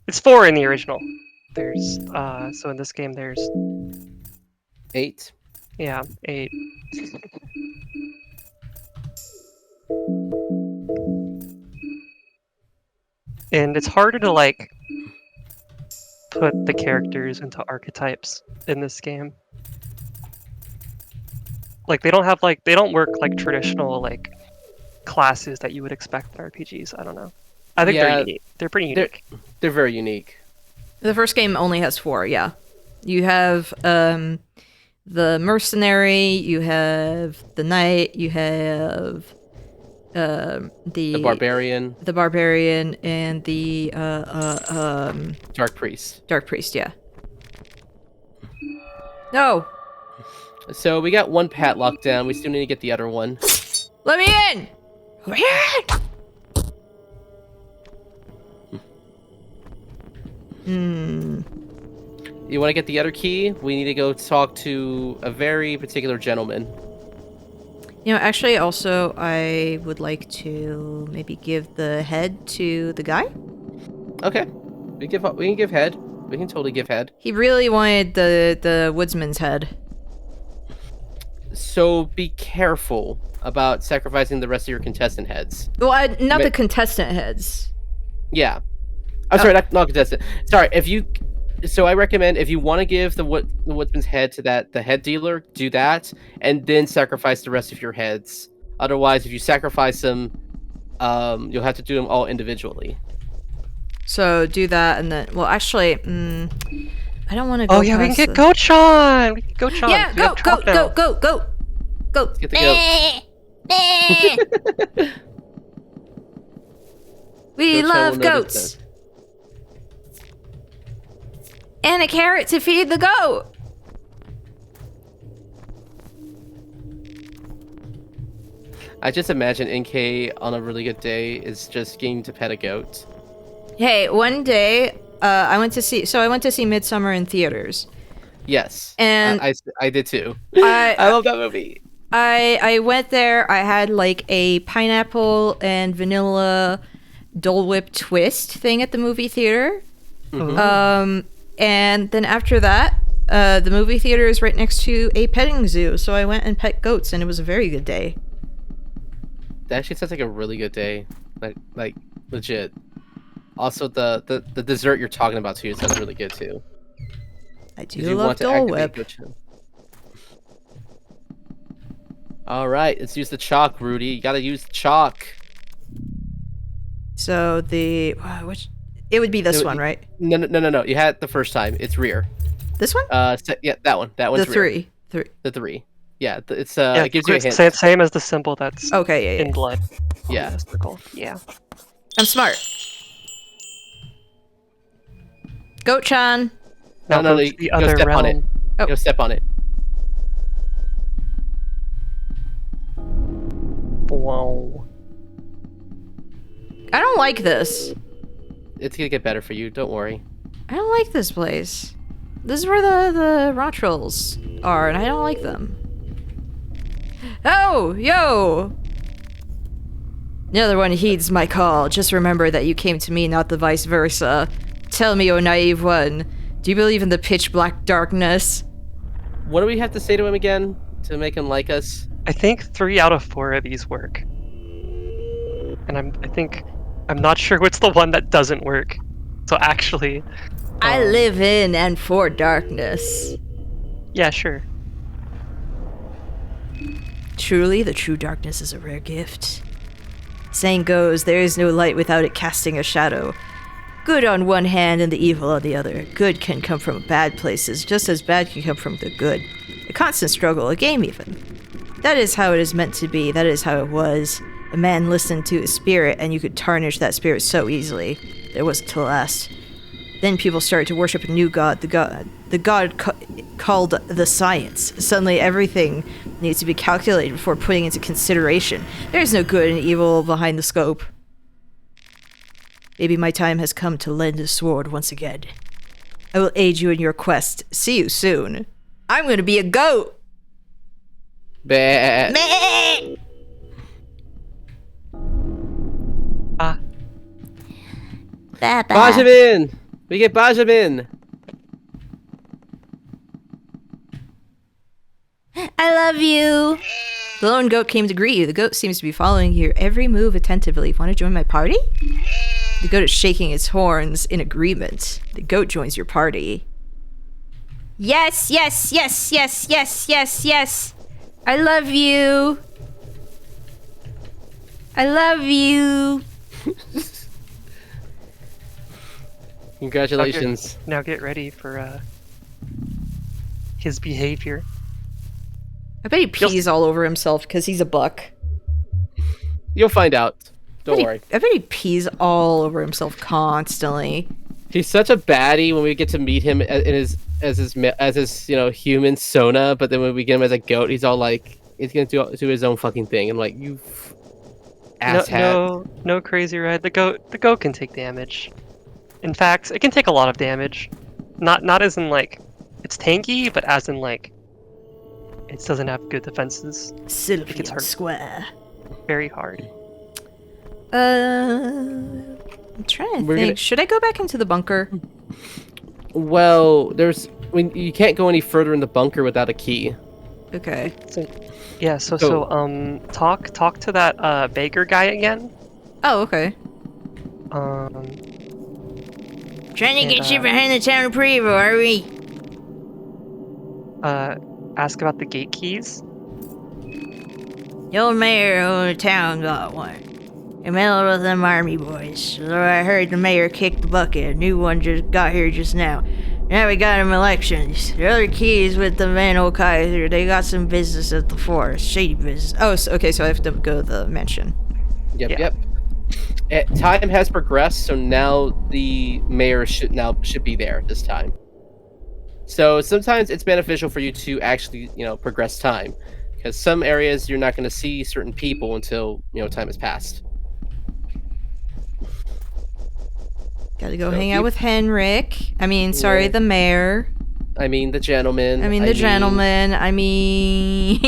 It's 4 in the original. There's so in this game there's 8. 8. And it's harder to like put the characters into archetypes in this game. Like they don't work like traditional like classes that you would expect in RPGs. I don't know. I think they're Yeah, unique. They're pretty unique. They're very unique. The first game only has 4, yeah. You have the mercenary, you have the knight, you have The barbarian, and the dark priest. dark priest, yeah. No, So we got one pat locked down. We still need to get the other one. let me in. Let me in. You want to get the other key? We need to go talk to a very particular gentleman. You know, actually, also, I would like to maybe give the head to the guy. Okay, we can give head. We can totally give head. He really wanted the woodsman's head. So be careful about sacrificing the rest of your contestant heads. Well, not the contestant heads. Yeah. I'm sorry, not contestant. Sorry, so I recommend if you want to give the woodsman's head to the head dealer, do that, and then sacrifice the rest of your heads. Otherwise, if you sacrifice them, you'll have to do them all individually. So do that, and then, well, actually, I don't want to go. Oh yeah, we can past get Gochon. We can Gochon. Yeah, We have Chomp now. go. Let's get the goat. We Goat love will goats. notice And a carrot to feed the goat. I just imagine NK on a really good day is just getting to pet a goat. Hey, one day, I went to see Midsummer in theaters. Yes, And I did too. I I love that movie. I went there. I had like a pineapple and vanilla Dole Whip twist thing at the movie theater. And then after that, the movie theater is right next to a petting zoo, so I went and pet goats, and it was a very good day. That actually sounds like a really good day, like legit. Also, the dessert you're talking about too sounds really good too. I Did do you love want to Dole activate Whip. Gochun? All right, let's use the chalk, Rudy. You gotta use chalk. So it would be this one, right? No. You had it the first time. It's rear. This one? Yeah, that one. That one's The rear. three. The 3. Yeah, it's Yeah, it gives you a hint. Same as the symbol that's Okay, yeah. in blood. Yeah. The circle. Yeah. I'm smart. Goat-chan. No, Now go you to the go other step on it. realm. Oh. Go step on it. Wow. I don't like this. It's gonna get better for you. Don't worry. I don't like this place. This is where the Rotrolls are, and I don't like them. Oh, yo! The other one heeds my call. Just remember that you came to me, not the vice versa. Tell me, O naive one, do you believe in the pitch black darkness? What do we have to say to him again to make him like us? I think 3 out of 4 of these work. And I'm not sure what's the one that doesn't work. So actually, I live in and for darkness. yeah, sure. Truly, the true darkness is a rare gift. Saying goes, there is no light without it casting a shadow. Good on one hand and the evil on the other. Good can come from bad places, just as bad can come from the good. A constant struggle, a game even. That is how it is meant to be, that is how it was. A man listened to his spirit, and you could tarnish that spirit so easily. It wasn't to last. Then people started to worship a new god, the god called the science. Suddenly everything needs to be calculated before putting into consideration. There is no good and evil behind the scope. Maybe my time has come to lend a sword once again. I will aid you in your quest. See you soon. I'm gonna be a goat! Bah. Meh! Baba. Benjamin! We get Benjamin! I love you. The lone goat came to greet you. The goat seems to be following your every move attentively. Want to join my party? The goat is shaking its horns in agreement. The goat joins your party. Yes, yes, yes, yes, yes, yes, yes. I love you. I love you. Congratulations. Now get ready for his behavior. I bet he pees all over himself because he's a buck. You'll find out. Don't worry. I bet he pees all over himself constantly. He's such a baddie when we get to meet him as his human Sona, but then when we get him as a goat, he's all like, he's gonna do his own fucking thing. I'm like, you asshat. No crazy ride. The goat can take damage. In fact, it can take a lot of damage. Not as in like it's tanky, but as in like it doesn't have good defenses. Sylvian hard. Square. Very hard. I'm trying to think. Should I go back into the bunker? Well, you can't go any further in the bunker without a key. Okay. Talk to that baker guy again. Oh, okay. Trying to get you behind the town of Prevo, are we? Ask about the gate keys. The old mayor of the town got one. In the middle with them army boys. So I heard the mayor kicked the bucket. A new one just got here just now. Now we got him elections. The other keys with the Van Kaiser. They got some business at the forest. Shady business. Oh, okay, so I have to go to the mansion. Yep. Time has progressed, so now the mayor should be there this time. So sometimes it's beneficial for you to actually, progress time, because some areas you're not going to see certain people until time has passed. Gotta go hang out with Henrik. I mean, sorry, the mayor. I mean, the gentleman. Gentleman. I mean...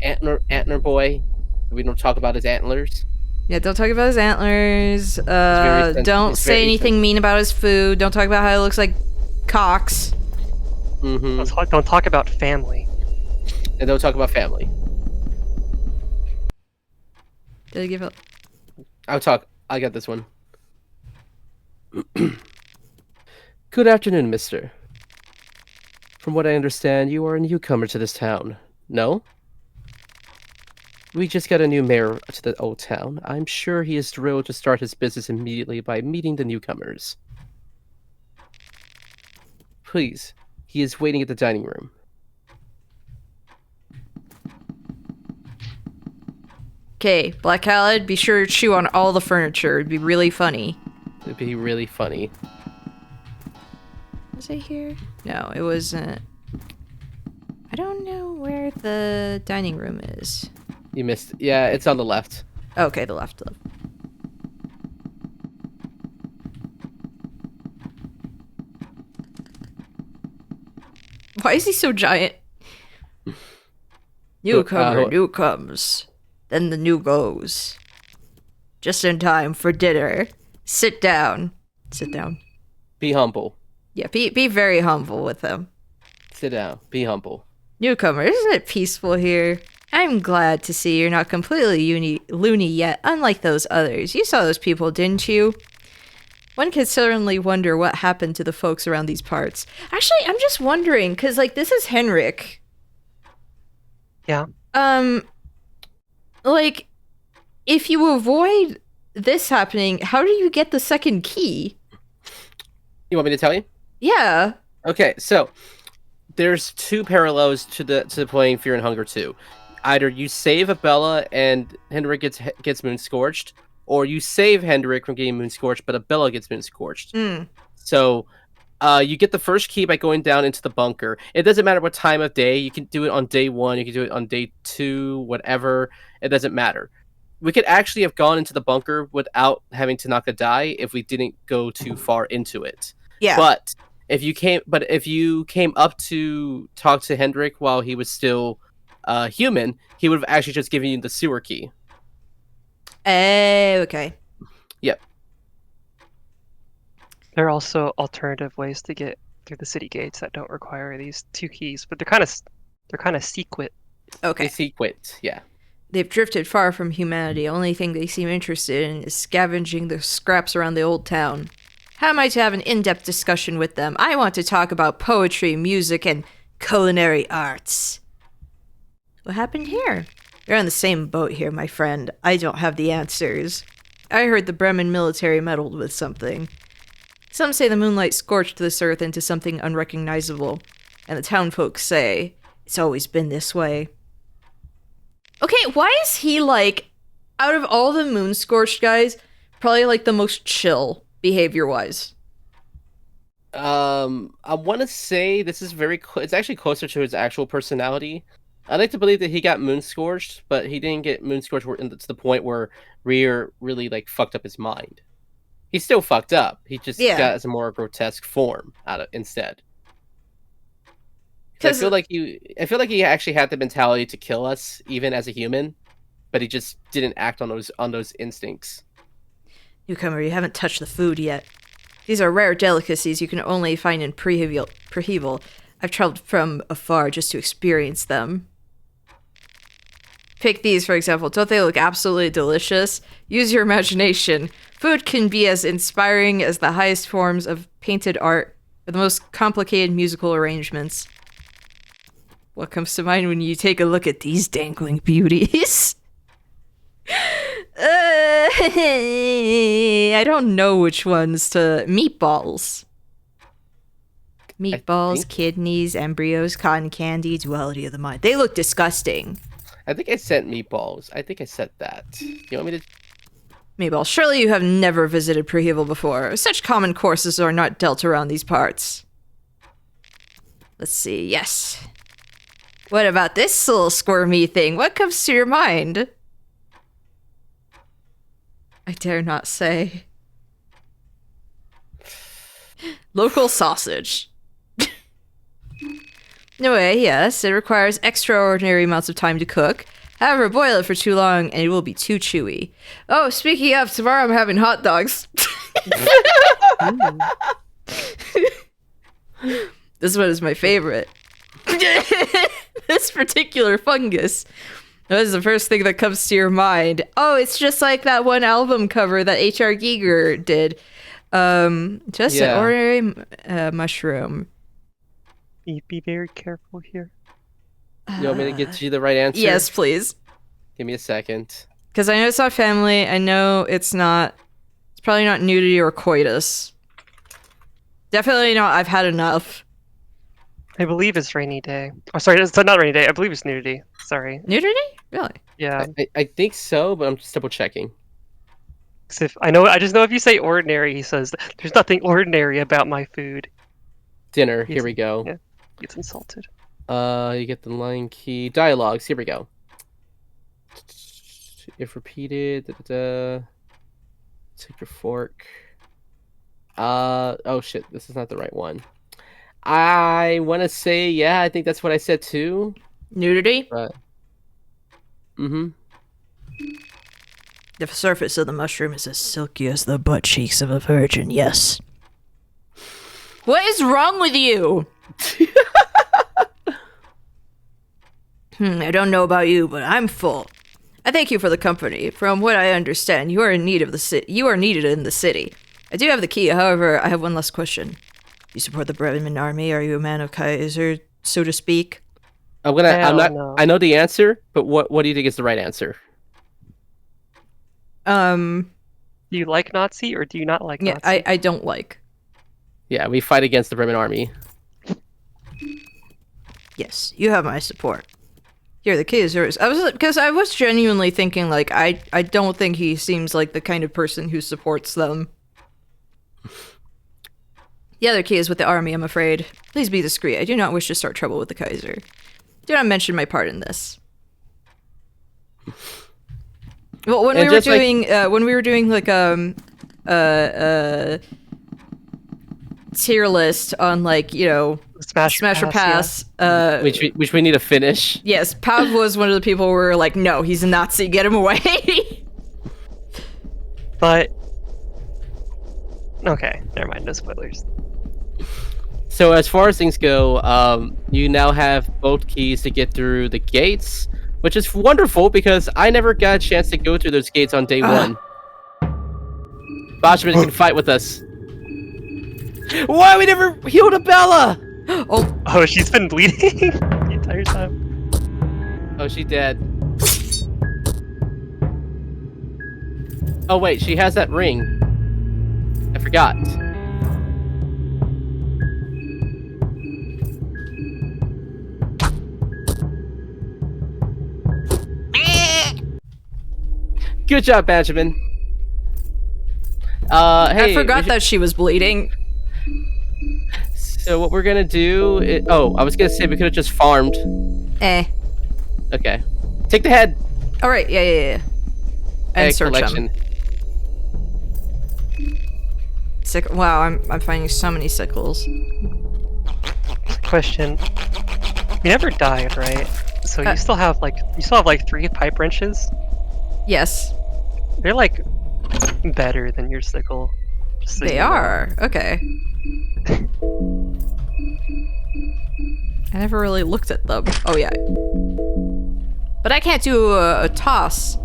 Antler boy. We don't talk about his antlers. Yeah, don't talk about his antlers. Don't say anything mean about his food. Don't talk about how it looks like cocks. Mm-hmm. Don't talk about family. And don't talk about family. Did I give up? I got this one. Good afternoon, mister. From what I understand, you are a newcomer to this town. No? We just got a new mayor to the old town. I'm sure he is thrilled to start his business immediately by meeting the newcomers. Please, he is waiting at the dining room. Okay, Black Khaled, be sure to chew on all the furniture. It'd be really funny. It'd be really funny. Was it here? No, it wasn't. I don't know where the dining room is. You missed. Yeah, it's on the left. Okay, the left. Why is he so giant? Newcomer, new comes. Then the new goes. Just in time for dinner. Sit down. Sit down. Be humble. Yeah, be very humble with him. Sit down. Be humble. Newcomer, isn't it peaceful here? I'm glad to see you're not completely loony yet, unlike those others. You saw those people, didn't you? One can certainly wonder what happened to the folks around these parts. Actually, I'm just wondering, because, this is Henrik. Yeah. If you avoid this happening, how do you get the second key? You want me to tell you? Yeah. Okay, so there's two parallels to playing Fear and Hunger 2. Either you save Abella and Hendrik gets moon scorched, or you save Hendrik from getting moon scorched, but Abella gets moon scorched. So you get the first key by going down into the bunker. It doesn't matter what time of day. You can do it on day 1. You can do it on day 2. Whatever. It doesn't matter. We could actually have gone into the bunker without having to knock a die if we didn't go too far into it. Yeah. But if you came up to talk to Hendrik while he was still human, he would have actually just given you the sewer key. Okay. Yep. There are also alternative ways to get through the city gates that don't require these 2 keys, but they're kind of secret. Okay. They see quit. Yeah. They've drifted far from humanity. Only thing they seem interested in is scavenging the scraps around the old town. How am I to have an in-depth discussion with them? I want to talk about poetry, music, and culinary arts. What happened here? You're on the same boat here, my friend. I don't have the answers. I heard the Bremen military meddled with something. Some say the moonlight scorched this earth into something unrecognizable, and the townfolk say it's always been this way. Okay, why is he, like, out of all the moon-scorched guys, probably, like, the most chill, behavior-wise? I want to say this is it's actually closer to his actual personality. I like to believe that he got moon scorched, but he didn't get moon scorched to the point where Rear really, like, fucked up his mind. He's still fucked up. He just got as a more grotesque form instead. I feel like he actually had the mentality to kill us, even as a human, but he just didn't act on those instincts. Newcomer, you haven't touched the food yet. These are rare delicacies you can only find in Prehevel. I've traveled from afar just to experience them. Pick these, for example. Don't they look absolutely delicious? Use your imagination. Food can be as inspiring as the highest forms of painted art or the most complicated musical arrangements. What comes to mind when you take a look at these dangling beauties? I don't know which ones to... Meatballs. Meatballs, kidneys, embryos, cotton candy, duality of the mind. They look disgusting. I think I said meatballs. I think I said that. You want me to... Meatballs. Surely you have never visited Prehevel before. Such common courses are not dealt around these parts. Let's see. Yes. What about this little squirmy thing? What comes to your mind? I dare not say. Local sausage. Anyway, yes, it requires extraordinary amounts of time to cook. However, boil it for too long and it will be too chewy. Oh, speaking of, tomorrow I'm having hot dogs. This one is my favorite. This particular fungus. That is the first thing that comes to your mind. Oh, it's just like that one album cover that H.R. Giger did. Just an ordinary mushroom. Be very careful here. You want me to get you the right answer? Yes, please. Give me a second. Because I know it's not family. I know it's not... It's probably not nudity or coitus. Definitely not I've had enough. I believe it's rainy day. Oh, sorry, it's not rainy day. I believe it's nudity. Sorry. Nudity? Really? Yeah. I think so, but I'm just double checking. I just know if you say ordinary, he says there's nothing ordinary about my food. Dinner. Here we go. Yeah, gets insulted. You get the line key. Dialogues. Here we go. If repeated, take your fork. Oh shit, this is not the right one. I want to say, yeah, I think that's what I said too. Nudity? But... Mm-hmm. The surface of the mushroom is as silky as the butt cheeks of a virgin, yes. What is wrong with you? I don't know about you, but I'm full. I thank you for the company. From what I understand, you are in need of you are needed in the city. I do have the key, however, I have one last question. You support the Bremen army? Are you a man of Kaiser, so to speak? I know the answer, but what do you think is the right answer? Do you like Nazi or do you not like Nazi? Yeah, I don't like. Yeah, we fight against the Bremen army. Yes, you have my support. Here, the key is yours. I was genuinely thinking, like, I don't think he seems like the kind of person who supports them. The other key is with the army, I'm afraid. Please be discreet. I do not wish to start trouble with the Kaiser. Do not mention my part in this. Well, when we were doing like tier list on, like, you know, Smash or Pass, yeah. which we need to finish. Yes, Pav was one of the people who were like, no, he's a Nazi, get him away. But Okay, never mind. No spoilers. So as far as things go, you now have both keys to get through the gates, which is wonderful because I never got a chance to go through those gates on day one. Bashman can fight with us. Why we never healed Abella? Oh, she's been bleeding the entire time. Oh, she dead. Oh wait, she has that ring. I forgot. Good job, Benjamin. Hey, I forgot that she was bleeding. So what we're gonna do is... Oh, I was gonna say we could have just farmed. Okay. Take the head. All right, yeah. And Egg search collection. them. Wow, I'm finding so many sickles. Question. You never died, right? So you still have like 3 pipe wrenches. Yes, They're like better than your sickle. Just so they you know. are. Okay. I never really looked at them. Oh yeah. But I can't do a toss.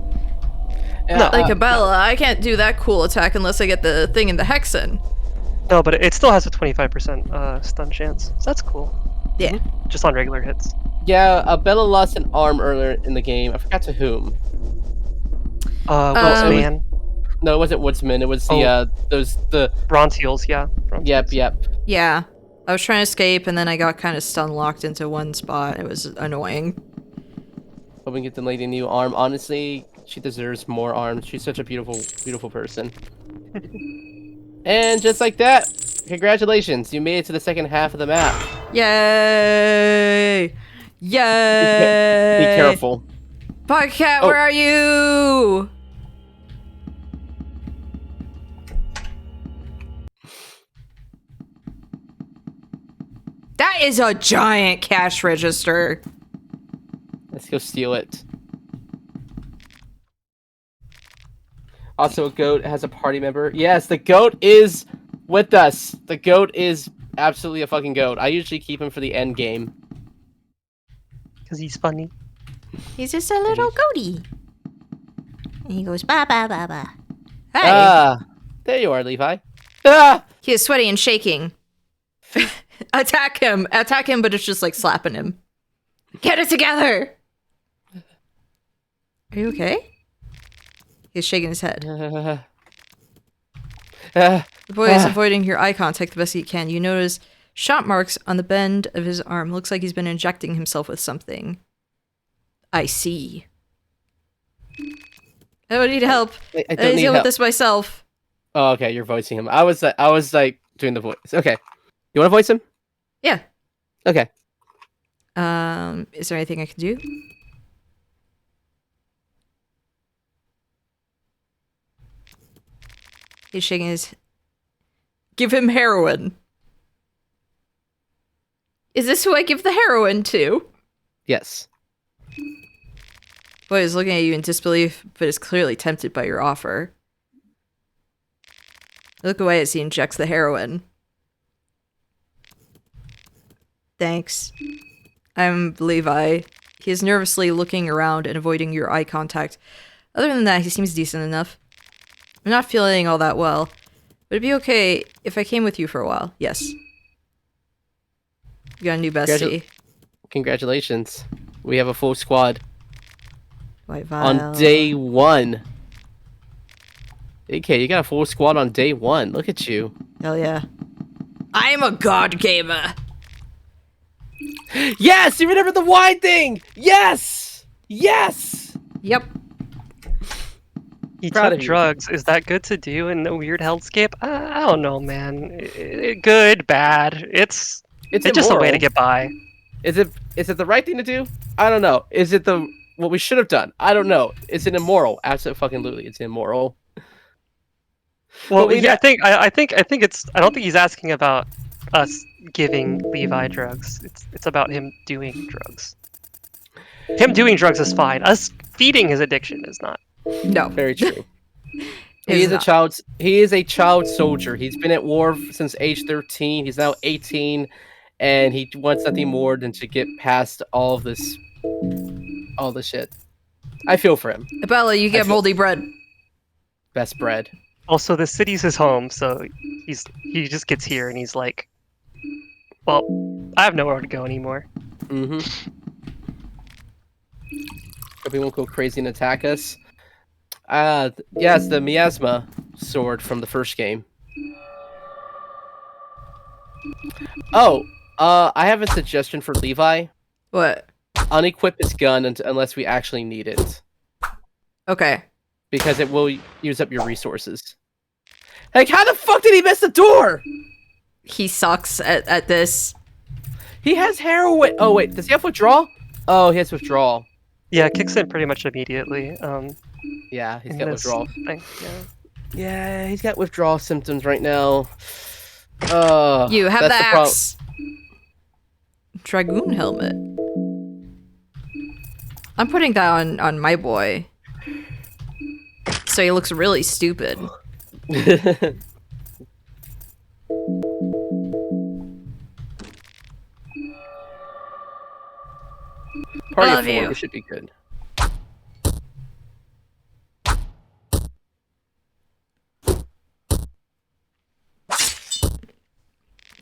Like Abella, I can't do that cool attack unless I get the thing in the hexen. No, but it still has a 25% stun chance. So that's cool. Yeah. Just on regular hits. Yeah, Bella lost an arm earlier in the game. I forgot to whom. Woodsman. No, it wasn't Woodsman. It was the Bronze heals, yeah. Bronze Yep. Yeah. I was trying to escape and then I got kind of stun locked into one spot. It was annoying. Hoping to get the lady a new arm. Honestly, she deserves more arms. She's such a beautiful person. And just like that, congratulations, you made it to the second half of the map. Yay! Yay! Be careful. Podcat, Oh. where are you? That is a giant cash register. Let's go steal it. Also, a goat has a party member. Yes, the goat is with us. The goat is absolutely a fucking goat. I usually keep him for the end game. Because he's funny. He's just a little goatie. And he goes, ba ba ba ba. Hey. Ah, there you are, Levi. Ah! He is sweaty and shaking. Attack him, but it's just like slapping him. Get it together! Are you okay? He's shaking his head. The boy is avoiding your eye contact the best he can. You notice shot marks on the bend of his arm. Looks like he's been injecting himself with something. I see. I don't need help. I don't need deal with help. this myself. Oh, okay, you're voicing him. I was like doing the voice. Okay, you want to voice him? Yeah. Okay. Is there anything I can do? He's shaking his... Give him heroin. Is this who I give the heroin to? Yes. Boy is looking at you in disbelief, but is clearly tempted by your offer. Look away as he injects the heroin. Thanks. I'm Levi. He is nervously looking around and avoiding your eye contact. Other than that, he seems decent enough. I'm not feeling all that well, but it'd be okay if I came with you for a while. Yes. You got a new bestie. Congratulations. We have a full squad. White Vial. On day 1. Okay, you got a full squad on day 1. Look at you. Hell yeah. I'm a god gamer! Yes! You remember the wine thing! Yes! Yes! Yep. He Proud took of you. drugs. Is that good to do in a weird hellscape? I don't know, man. Good, bad. It's just a way to immoral. get by. Is it the right thing to do? I don't know. Is it what we should have done? I don't know. Is it immoral? Absolutely, it's immoral. Well, But we yeah, I think it's. I don't think he's asking about us giving Levi drugs. It's about him doing drugs. Him doing drugs is fine. Us feeding his addiction is not. No. Very true. He is a child. He is a child soldier. He's been at war since age 13. He's now 18, and he wants nothing more than to get past all this shit. I feel for him. Bella, you get moldy bread. Best bread. Also, the city's his home, so he just gets here and he's like, well, I have nowhere to go anymore. Mm-hmm. Hope he won't go crazy and attack us. Yes, the miasma sword from the first game. Oh, I have a suggestion for Levi. What? Unequip his gun unless we actually need it. Okay. Because it will use up your resources. Like, how the fuck did he miss the door? He sucks at this. He has heroin. Oh, wait. Does he have withdrawal? Oh, he has withdrawal. Yeah, it kicks in pretty much immediately. Yeah, he's in got this withdrawal. thing, yeah. Yeah, he's got withdrawal symptoms right now. You have the that's axe. Dragoon helmet. I'm putting that on my boy. So he looks really stupid. Party Love of 4, you. we should be good.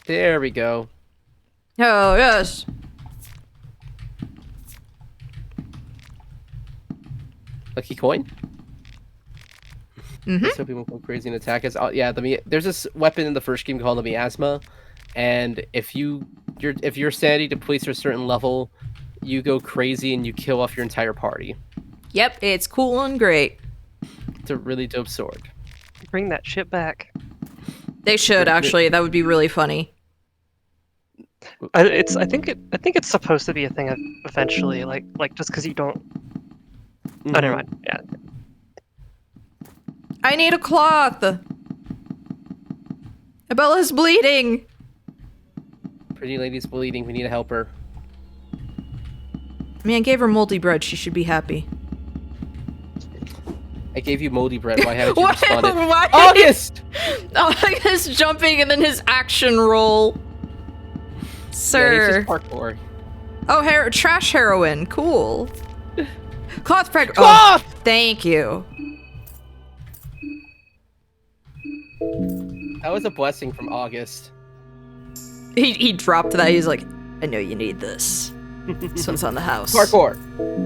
There we go. Oh, yes. Lucky coin? Mm-hmm. So people go crazy and attack us. Yeah, there's this weapon in the first game called the miasma, and if your sanity depletes to a certain level, you go crazy and you kill off your entire party. Yep, it's cool and great. It's a really dope sword. Bring that shit back. They should actually. That would be really funny. I think it's supposed to be a thing eventually. Like just because you don't. Mm-hmm. Oh, never mind. Yeah. I need a cloth. Abella's bleeding. Pretty lady's bleeding. We need to help her. I mean, I gave her moldy bread. She should be happy. I gave you moldy bread. Why haven't you Why- responded? why- August! His jumping and then his action roll. Yeah, Sir. he's just parkour. Oh, trash heroin. Cool. Cloth frag. Cloth! Oh, thank you. That was a blessing from August. He dropped that. He's like, I know you need this. This one's on the house. Parkour.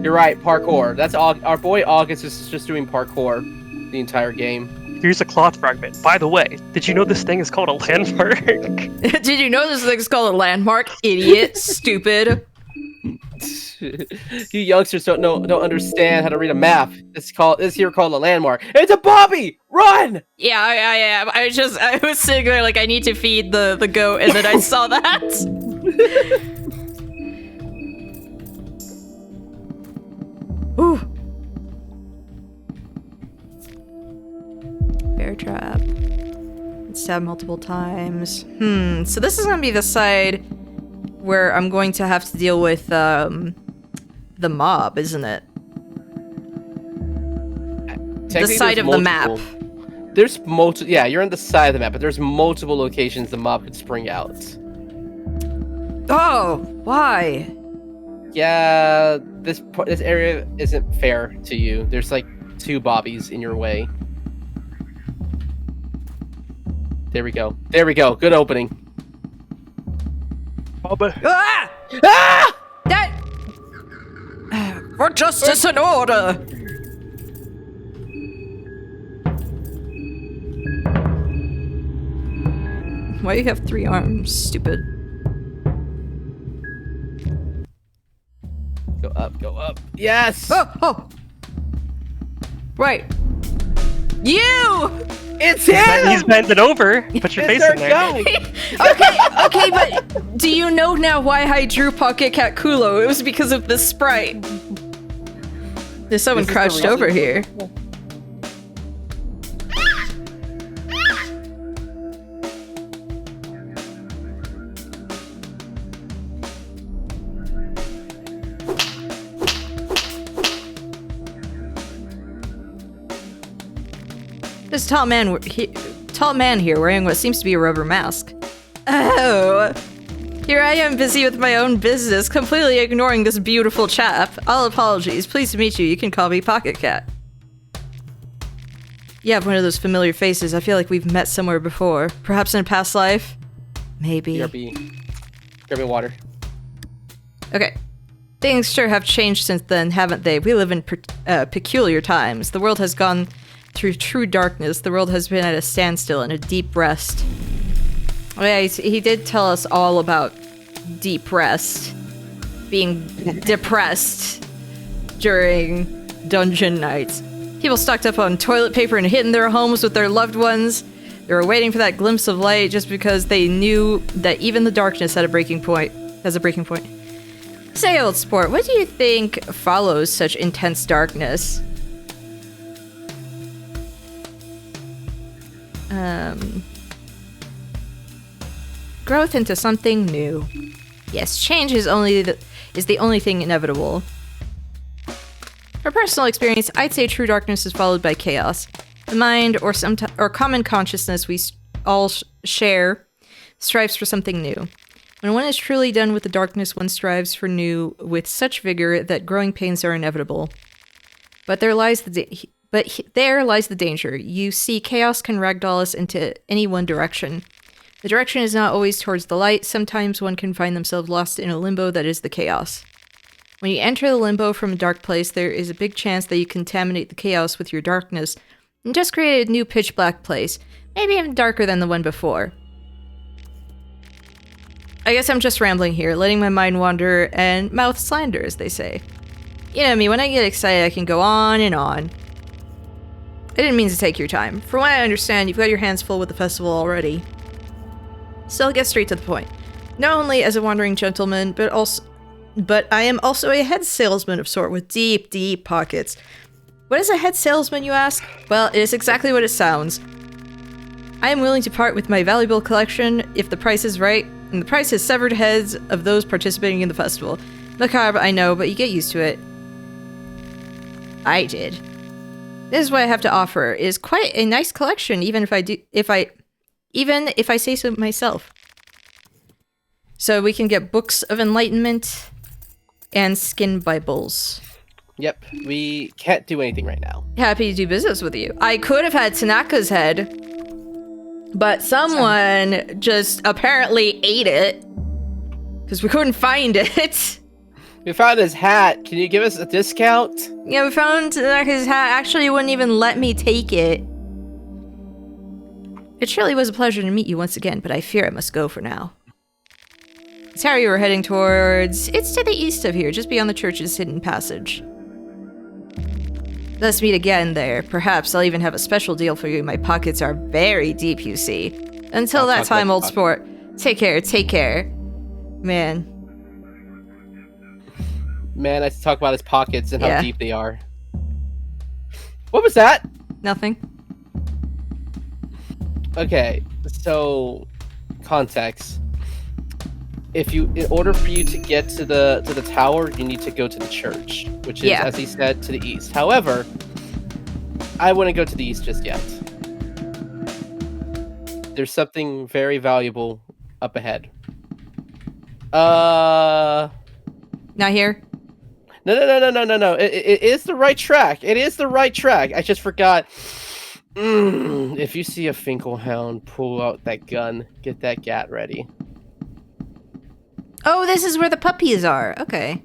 You're right, parkour. That's our boy August is just doing parkour the entire game. Here's a cloth fragment. By the way, did you know this thing is called a landmark? Did you know this thing's called a landmark? Idiot. Stupid. You youngsters don't understand how to read a map. It's here called a landmark. It's a Bobby! Run! Yeah, I am. I was sitting there like I need to feed the goat, and then I saw that. Ooh. Bear trap. Stab multiple times. So this is gonna be the side where I'm going to have to deal with the mob, isn't it? The side of the map. There's multiple. Yeah, you're on the side of the map, but there's multiple locations the mob could spring out. Oh, why? Yeah, this area isn't fair to you. There's like 2 Bobbies in your way. There we go. There we go. Good opening. Bobby. Ah! Ah! That for justice and order. Why do you have 3 arms, stupid? Go up, go up. Yes! Oh! Right. You! It's him! He's bending over. Put your face It's our in there. guy! Okay, but do you know now why I drew Pocket Cat Kulo? It was because of this sprite. There's someone This is the crouched reason. over here. This tall man here wearing what seems to be a rubber mask. Oh, here I am busy with my own business, completely ignoring this beautiful chap. All apologies. Pleased to meet you. You can call me Pocket Cat. You have one of those familiar faces. I feel like we've met somewhere before. Perhaps in a past life? Maybe. Grab me water. Okay. Things sure have changed since then, haven't they? We live in peculiar times. The world has gone through true darkness. The world has been at a standstill and a deep rest. Oh yeah, he did tell us all about deep rest. Being depressed during dungeon nights. People stocked up on toilet paper and hid in their homes with their loved ones. They were waiting for that glimpse of light just because they knew that even the darkness had a breaking point. Say, old sport, what do you think follows such intense darkness? Growth into something new. Yes, change is the only thing inevitable. For personal experience, I'd say true darkness is followed by chaos. The mind, or common consciousness we all share, strives for something new. When one is truly done with the darkness, one strives for new with such vigor that growing pains are inevitable. But there lies the danger. You see, chaos can ragdoll us into any one direction. The direction is not always towards the light. Sometimes one can find themselves lost in a limbo that is the chaos. When you enter the limbo from a dark place, there is a big chance that you contaminate the chaos with your darkness and just create a new pitch black place, maybe even darker than the one before. I guess I'm just rambling here, letting my mind wander and mouth slander, as they say. You know me, when I get excited, I can go on and on. I didn't mean to take your time. From what I understand, you've got your hands full with the festival already. So I'll get straight to the point. Not only as a wandering gentleman, but I am also a head salesman of sort with deep, deep pockets. What is a head salesman, you ask? Well, it is exactly what it sounds. I am willing to part with my valuable collection if the price is right, and the price has severed heads of those participating in the festival. Macabre, I know, but you get used to it. I did. This is what I have to offer. It is quite a nice collection, even if I say so myself. So we can get books of enlightenment and skin Bibles. Yep, we can't do anything right now. Happy to do business with you. I could have had Tanaka's head, but someone just apparently ate it because we couldn't find it. We found his hat. Can you give us a discount? Yeah, we found Tanaka's hat. Actually, wouldn't even let me take it. It surely was a pleasure to meet you once again, but I fear I must go for now. It's how you were heading towards. It's to the east of here, just beyond the church's hidden passage. Let's meet again there. Perhaps I'll even have a special deal for you. My pockets are very deep, you see. Until that time, old sport. Take care, take care. Man. Man, I talk about his pockets and how deep they are. What was that? Nothing. Okay, so context. In order for you to get to the tower, you need to go to the church, which is, as he said, to the east. However, I wouldn't go to the east just yet. There's something very valuable up ahead. Not here? No. It is the right track. It is the right track. I just forgot. If you see a Finkelhound, pull out that gun. Get that gat ready. Oh, this is where the puppies are. Okay.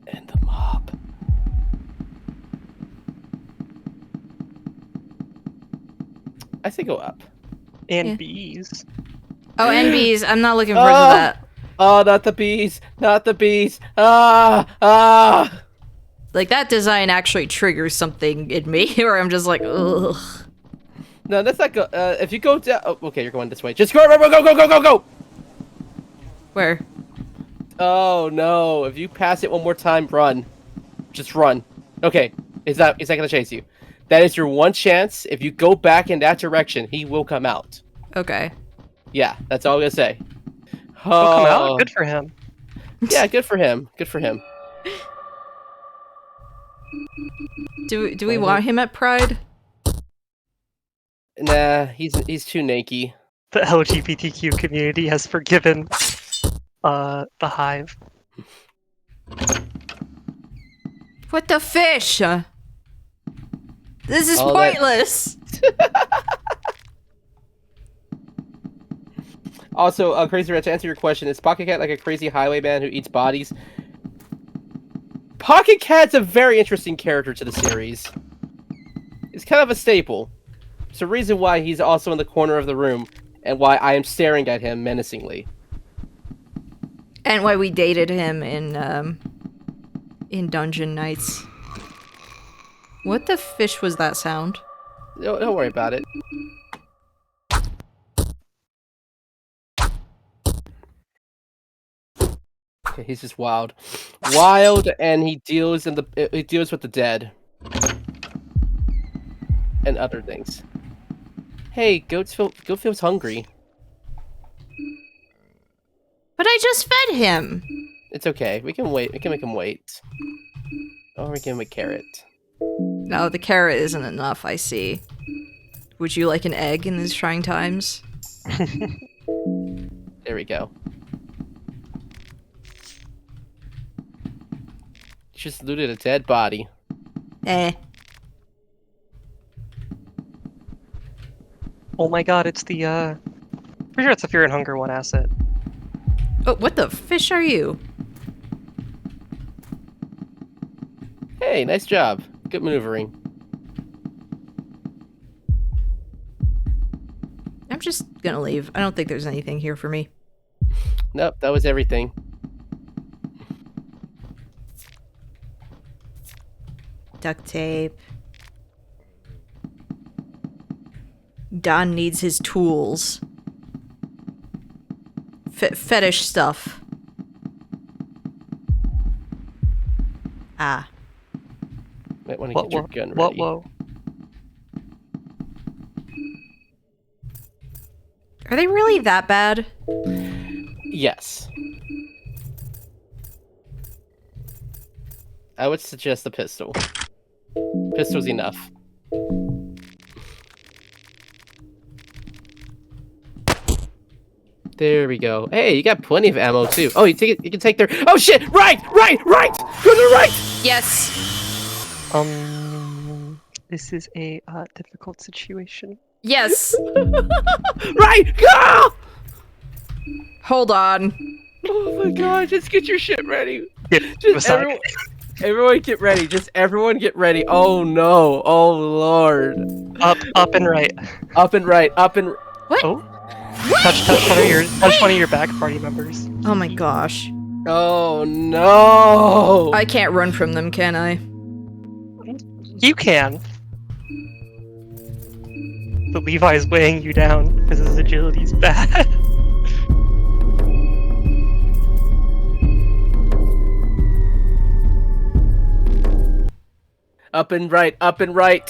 And the mob. I say go up. And bees. Oh, and bees. I'm not looking forward to that. Oh, not the bees. Not the bees. Ah. Like, that design actually triggers something in me where I'm just like, ugh. No, that's not go. If you go down. Oh, okay, you're going this way. Just go. Go. Where? Oh no! If you pass it one more time, run. Just run. Okay, is that gonna chase you? That is your one chance. If you go back in that direction, he will come out. Okay. Yeah, that's all I'm gonna say. He'll come out. Good for him. Yeah, good for him. Good for him. Do we want him at Pride? Nah, he's too naked. The LGBTQ community has forgiven the hive. What the fish? This is All that- pointless. Also, Crazy Rich, to answer your question, is Pocket Cat like a crazy highwayman who eats bodies? Pocket Cat's a very interesting character to the series. He's kind of a staple. It's the reason why he's also in the corner of the room, and why I am staring at him menacingly. And why we dated him in Dungeon Nights. What the fish was that sound? Don't worry about it. Okay, he's just wild, and he deals with the dead and other things. Hey, goat feels hungry. But I just fed him. It's okay. We can wait. We can make him wait. Or we can make carrot. No, the carrot isn't enough, I see. Would you like an egg in these trying times? There we go. Just looted a dead body. Eh. Oh my god, it's the pretty sure it's the Fear and Hunger 1 asset. Oh, what the fish are you? Hey, nice job. Good maneuvering. I'm just gonna leave. I don't think there's anything here for me. Nope, that was everything. Duct tape. Don needs his tools. Fetish stuff. Ah. Might want to get your gun ready. Whoa. Are they really that bad? Yes. I would suggest the pistol. Pistol's enough. There we go. Hey, you got plenty of ammo too. Oh, you can take their. Oh shit! Right! Go to the right. Yes. This is a difficult situation. Yes. Right! Go! Hold on. Oh my god! Just get your shit ready. Just Everyone get ready. Just everyone get ready. Oh no! Oh lord! Up and right. Up and right. What? Oh. Touch one of your back party members. Oh my gosh. Oh no! I can't run from them, can I? You can. But Levi's weighing you down because his agility's bad. Up and right.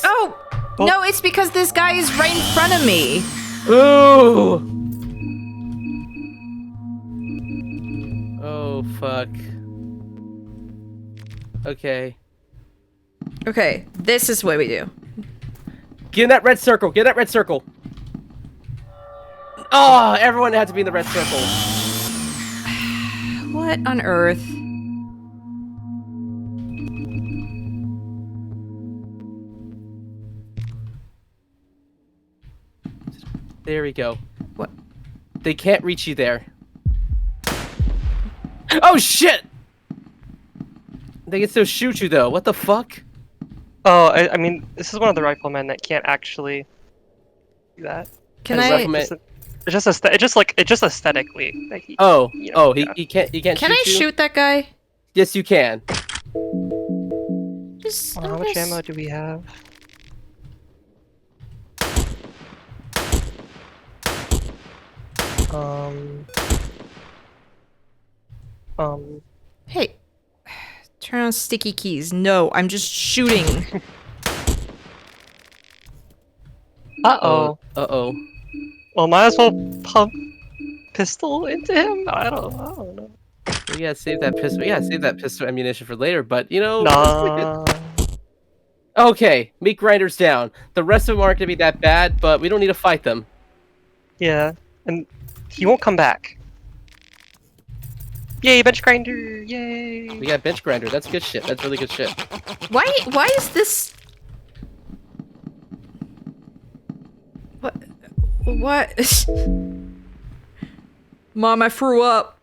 Oh! No, it's because this guy is right in front of me. Ooh! Oh fuck. Okay. Okay, this is what we do. Get in that red circle. Oh, everyone had to be in the red circle. What on earth? There we go. What? They can't reach you there. Oh shit! They can still shoot you though. What the fuck? Oh, I mean, this is one of the riflemen that can't actually do that. Can As I? rifleman- It's just aesthetically. Like he, Oh, you know, he can't. Can I you? shoot that guy? Yes, you can. Just How much ammo do we have? Hey, turn on sticky keys. No, I'm just shooting. Uh-oh. Uh-oh. Well, might as well pump pistol into him? I don't know. We gotta save that pistol. We gotta save that pistol ammunition for later. But you know, Nah. Okay, meat grinders down. The rest of them aren't gonna be that bad, but we don't need to fight them. Yeah, and he won't come back. Yay, bench grinder! Yay! We got bench grinder. That's good shit. That's really good shit. Why is this? What? Mom, I threw up.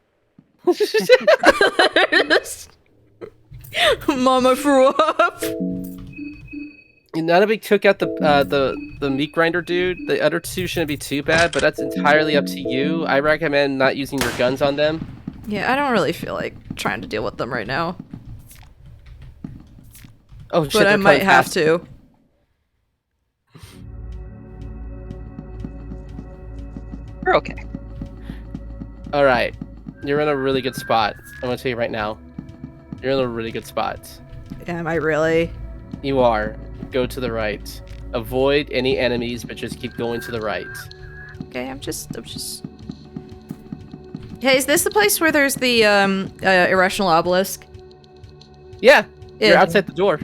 Mom, I threw up. Now that we took out the meat grinder dude, the other two shouldn't be too bad, but that's entirely up to you. I recommend not using your guns on them. Yeah, I don't really feel like trying to deal with them right now. Oh shit, But I they're might coming have fast. to. We're okay. All right, you're in a really good spot. I'm gonna tell you right now, you're in a really good spot. Am I really? You are. Go to the right. Avoid any enemies, but just keep going to the right. Okay, I'm just. Hey, is this the place where there's the irrational obelisk? Yeah, you're Yeah. outside the door.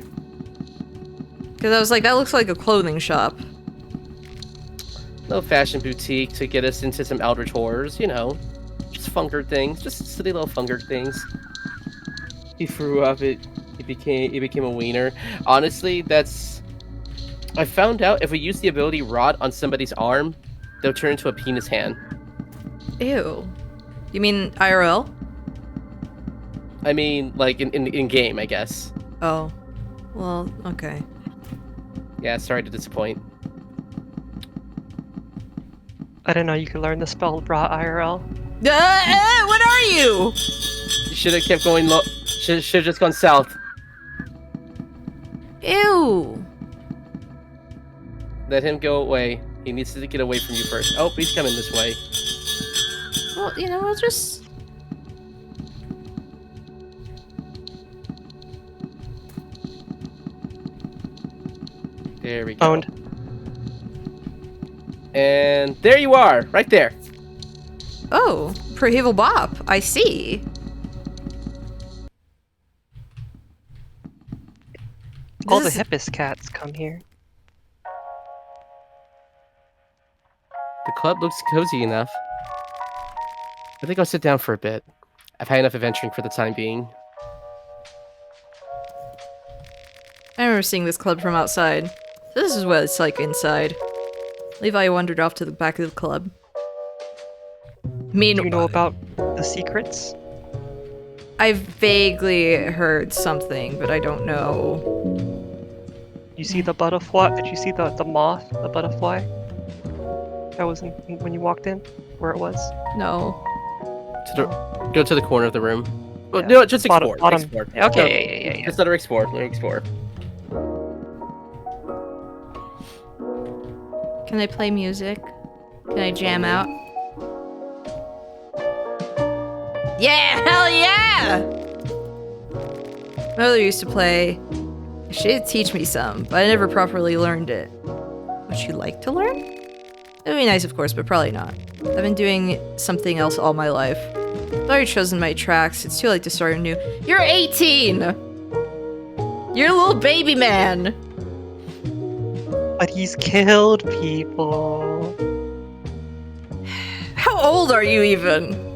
Because I was like, that looks like a clothing shop. No fashion boutique to get us into some eldritch horrors, you know. Just fungered things, just silly little fungered things. He threw up, it became a wiener. Honestly, that's... I found out if we use the ability Rot on somebody's arm, they'll turn into a penis hand. Ew. You mean IRL? I mean, like, in game, I guess. Oh. Well, okay. Yeah, sorry to disappoint. I didn't know you could learn the spell Raw IRL. What are you? You should have kept going low. Should have just gone south. Ew. Let him go away. He needs to get away from you first. Oh, he's coming this way. Well, you know, we'll just... There we go. Owned. And there you are, right there. Oh, Prohibible Bop. I see. All the This is- hippest cats come here. The club looks cozy enough. I think I'll sit down for a bit. I've had enough adventuring for the time being. I remember seeing this club from outside. This is what it's like inside. Levi wandered off to the back of the club. Do you know about the secrets? I've vaguely heard something, but I don't know. You see the butterfly? Did you see the moth, the butterfly? That was when you walked in? Where it was? No. Go to the corner of the room. Well, Yeah. no, just explore. Bottom. Explore. Okay, yeah. Just let her explore. Let her explore. Can I play music? Can I jam out? Yeah! Hell yeah! My mother used to play. She did teach me some, but I never properly learned it. Would you like to learn? It would be nice, of course, but probably not. I've been doing something else all my life. I've already chosen my tracks. It's too late to start anew. You're 18! You're a little baby man! But he's killed people. How old are you even?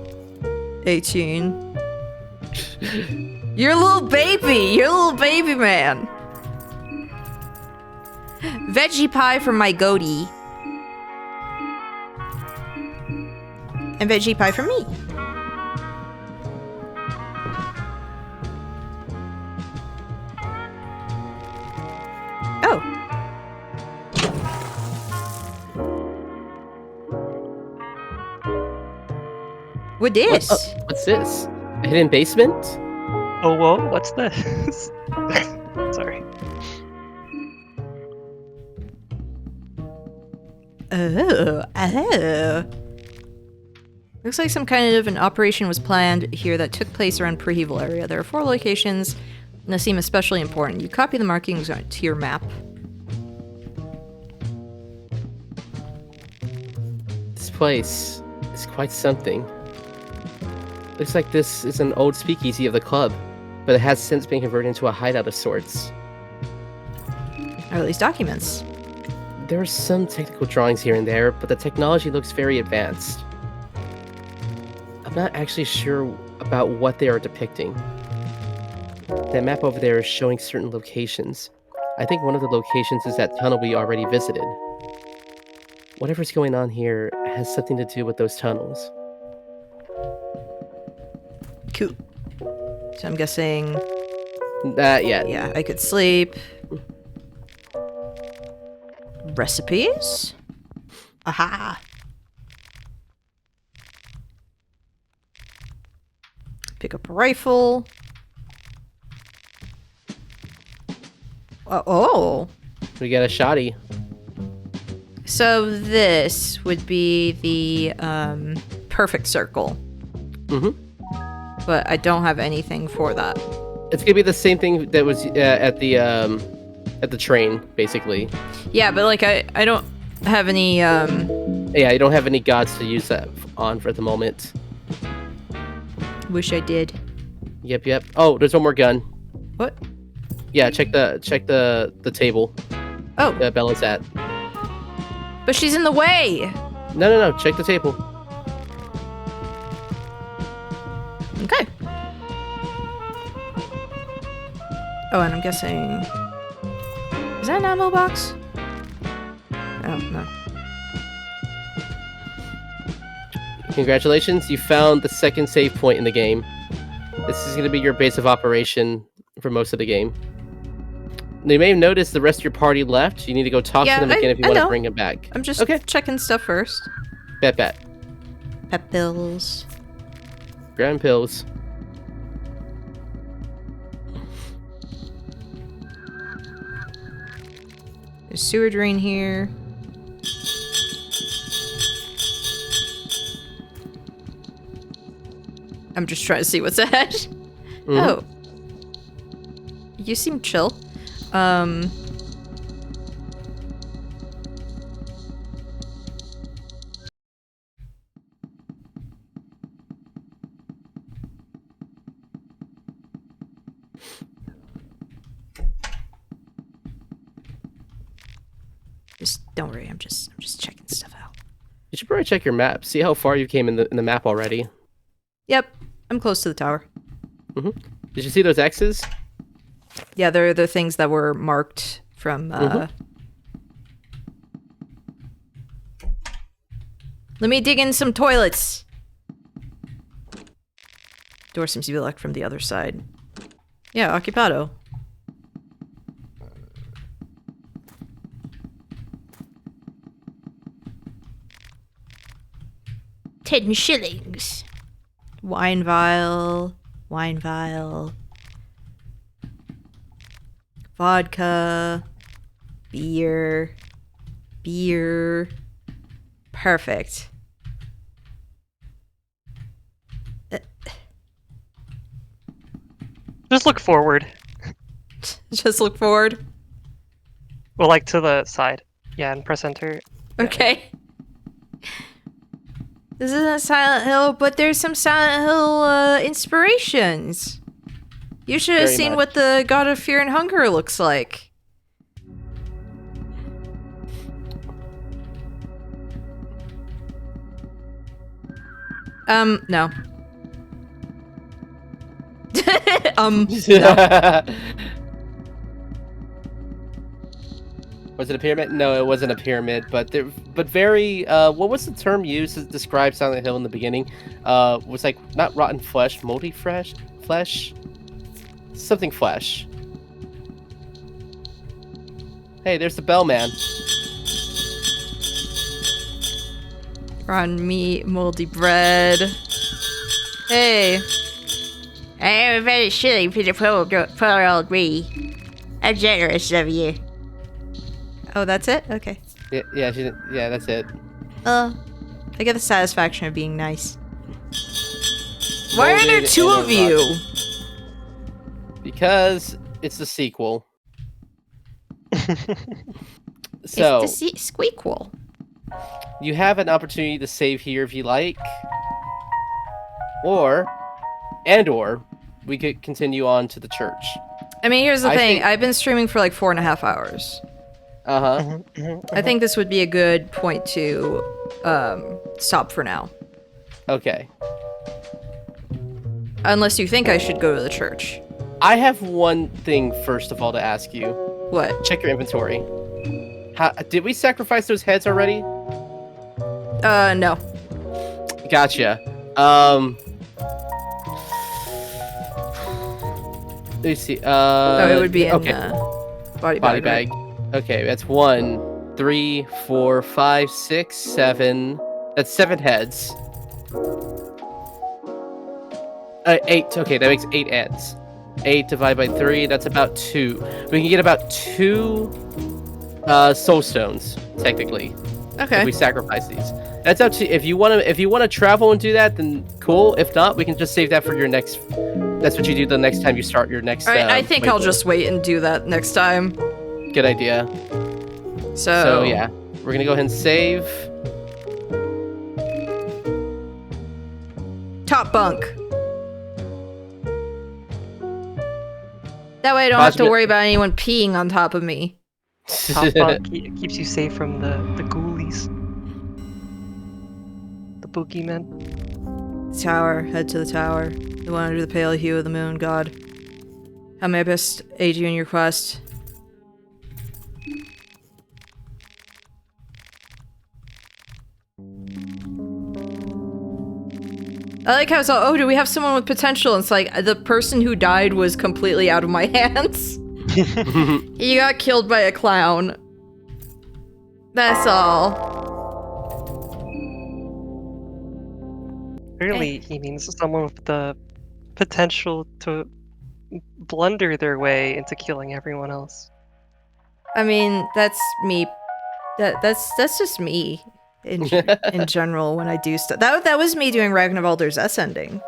18. You're a little baby! You're a little baby man! Veggie pie for my goatee. And veggie pie for me. Oh. What this? What's this? A hidden basement? Oh, whoa, what's this? Sorry. Oh. Looks like some kind of an operation was planned here that took place around Preheval area. There are 4 locations that seem especially important. You copy the markings to your map. This place is quite something. Looks like this is an old speakeasy of the club, but it has since been converted into a hideout of sorts. are these documents? There are some technical drawings here and there, but the technology looks very advanced. I'm not actually sure about what they are depicting. That map over there is showing certain locations. I think one of the locations is that tunnel we already visited. Whatever's going on here has something to do with those tunnels. Cool. So I'm guessing, Yeah. yeah, I could sleep. Recipes? Aha! Pick up a rifle. Oh. We got a shoddy. So this would be the perfect circle. But I don't have anything for that. It's gonna be the same thing that was at the train, basically. Yeah, but like I don't have any Yeah, you don't have any gods to use that on for the moment. wish I did. Yep. Oh, there's one more gun. What? Yeah, check the table. Oh, That Bella's at. but she's in the way. No. Check the table. Okay. Oh, and I'm guessing... Is that an ammo box? Oh, no. Congratulations, you found the second save point in the game. This is going to be your base of operation for most of the game. You may have noticed the rest of your party left. You need to go talk to them again if you want to bring them back. I'm just checking stuff first. Bet. Pep bills. Grand pills. There's sewer drain here. I'm just trying to see what's ahead. Oh. You seem chill. Just don't worry, I'm just checking stuff out. You should probably check your map. See how far you came in the map already. Yep, I'm close to the tower. Did you see those X's? Yeah, they're the things that were marked from Let me dig in some toilets. Door seems to be locked from the other side. Yeah, occupado. $10. Wine vial. Vodka. Beer. Perfect. Just look forward. Just look forward. Well, like to the side. Yeah, and press enter. Okay. This isn't Silent Hill, but there's some Silent Hill inspirations. You should have Very seen much. what the God of Fear and Hunger looks like. No. No. Was it a pyramid? No, it wasn't a pyramid, but very what was the term used to describe Silent Hill in the beginning? Was like not rotten flesh, moldy flesh? Something flesh. Hey, there's the bellman. Rotten meat, moldy bread. Hey. I am very silly for the poor old me. How generous of you. Oh, that's it? Okay. Yeah, she didn't, yeah, that's it. I get the satisfaction of being nice. Why are there Molded two and of you? rotten. Because it's the sequel. So It's the squeakquel. you have an opportunity to save here if you like, or we could continue on to the church. I mean, here's the I thing. think- I've been streaming for like 4.5 hours. Uh-huh. I think this would be a good point to stop for now. Okay. Unless you think I should go to the church. I have one thing first of all to ask you. What? Check your inventory. Did we sacrifice those heads already? No. Gotcha. Let me see. Oh, it would be in okay. body Body bag. bag. Okay, that's 1, 3, 4, 5, 6, 7. That's 7 heads. 8. Okay, that makes 8 heads. 8 divided by 3. That's about 2. We can get about 2 soul stones, technically. Okay. If we sacrifice these. That's up to if you want to travel and do that, then cool. If not, we can just save that for your next. That's what you do the next time you start your next. I think I'll playthrough. just wait and do that next time. Good idea. So yeah, we're gonna go ahead and save. Top bunk. That way I don't have to worry about anyone peeing on top of me. Top bunk keeps you safe from the ghoulies. The boogeymen. Tower, head to the tower. The one under the pale hue of the moon, God. How may I best aid you in your quest? I like how it's all, oh, do we have someone with potential? And it's like, the person who died was completely out of my hands. He got killed by a clown. That's all. Really, he means someone with the potential to blunder their way into killing everyone else. I mean, that's me. That's just me in general when I do stuff. That was me doing Ragnarvalder's S ending.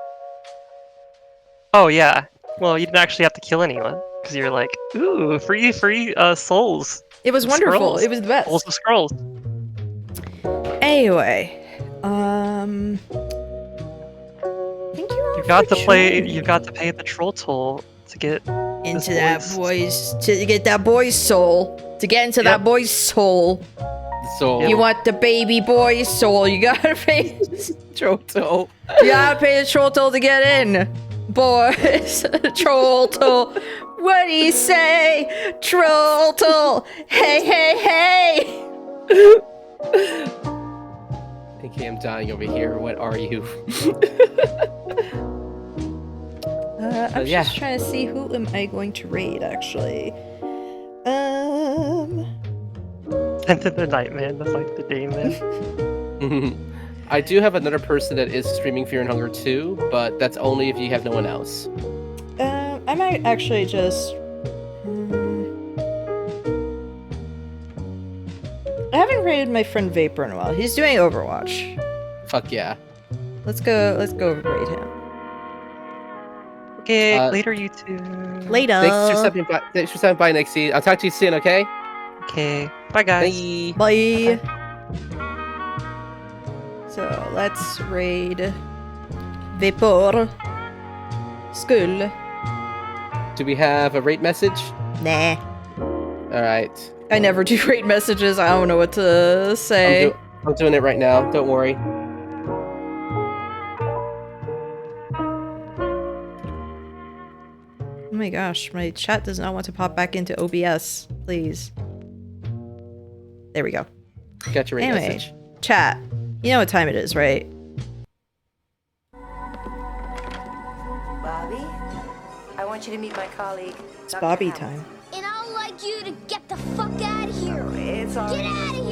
Oh yeah. Well, you didn't actually have to kill anyone because you're like, ooh, free souls. It was wonderful. Scrolls. It was the best. Souls of scrolls. Anyway, thank you all You got for to play. joining You got to pay the troll toll to get into this that boy's to get that boy's soul. To get into that boy's soul. So You want the baby boy's soul. You gotta pay. Troto. You gotta pay the troll toll to get in, boys. Troll toll. What do you say? Troll toll. Hey, hey, hey. Okay, I'm dying over here. What are you? I'm yeah. just trying to see who am I going to raid, actually. Sent to the night man to fight the day man. I do have another person that is streaming Fear and Hunger too, but that's only if you have no one else. I might actually just... I haven't raided my friend Vapor in a while. He's doing Overwatch. Fuck yeah. Let's go raid him. Okay, later you two. Later. Thanks for stopping by, Nixie. I'll talk to you soon, okay? Okay, bye guys. Bye. Bye. So let's raid Vapor. Skull. Do we have a rate message? Nah. Alright. I never do raid messages. I don't know what to say. I'm doing it right now. Don't worry. Oh my gosh, my chat does not want to pop back into OBS. Please. There we go. Got your rate Anyway, message. chat. You know what time it is, right? Bobby, I want you to meet my colleague. It's Bobby time. And I'd like you to get the fuck out of here. It's all Get out of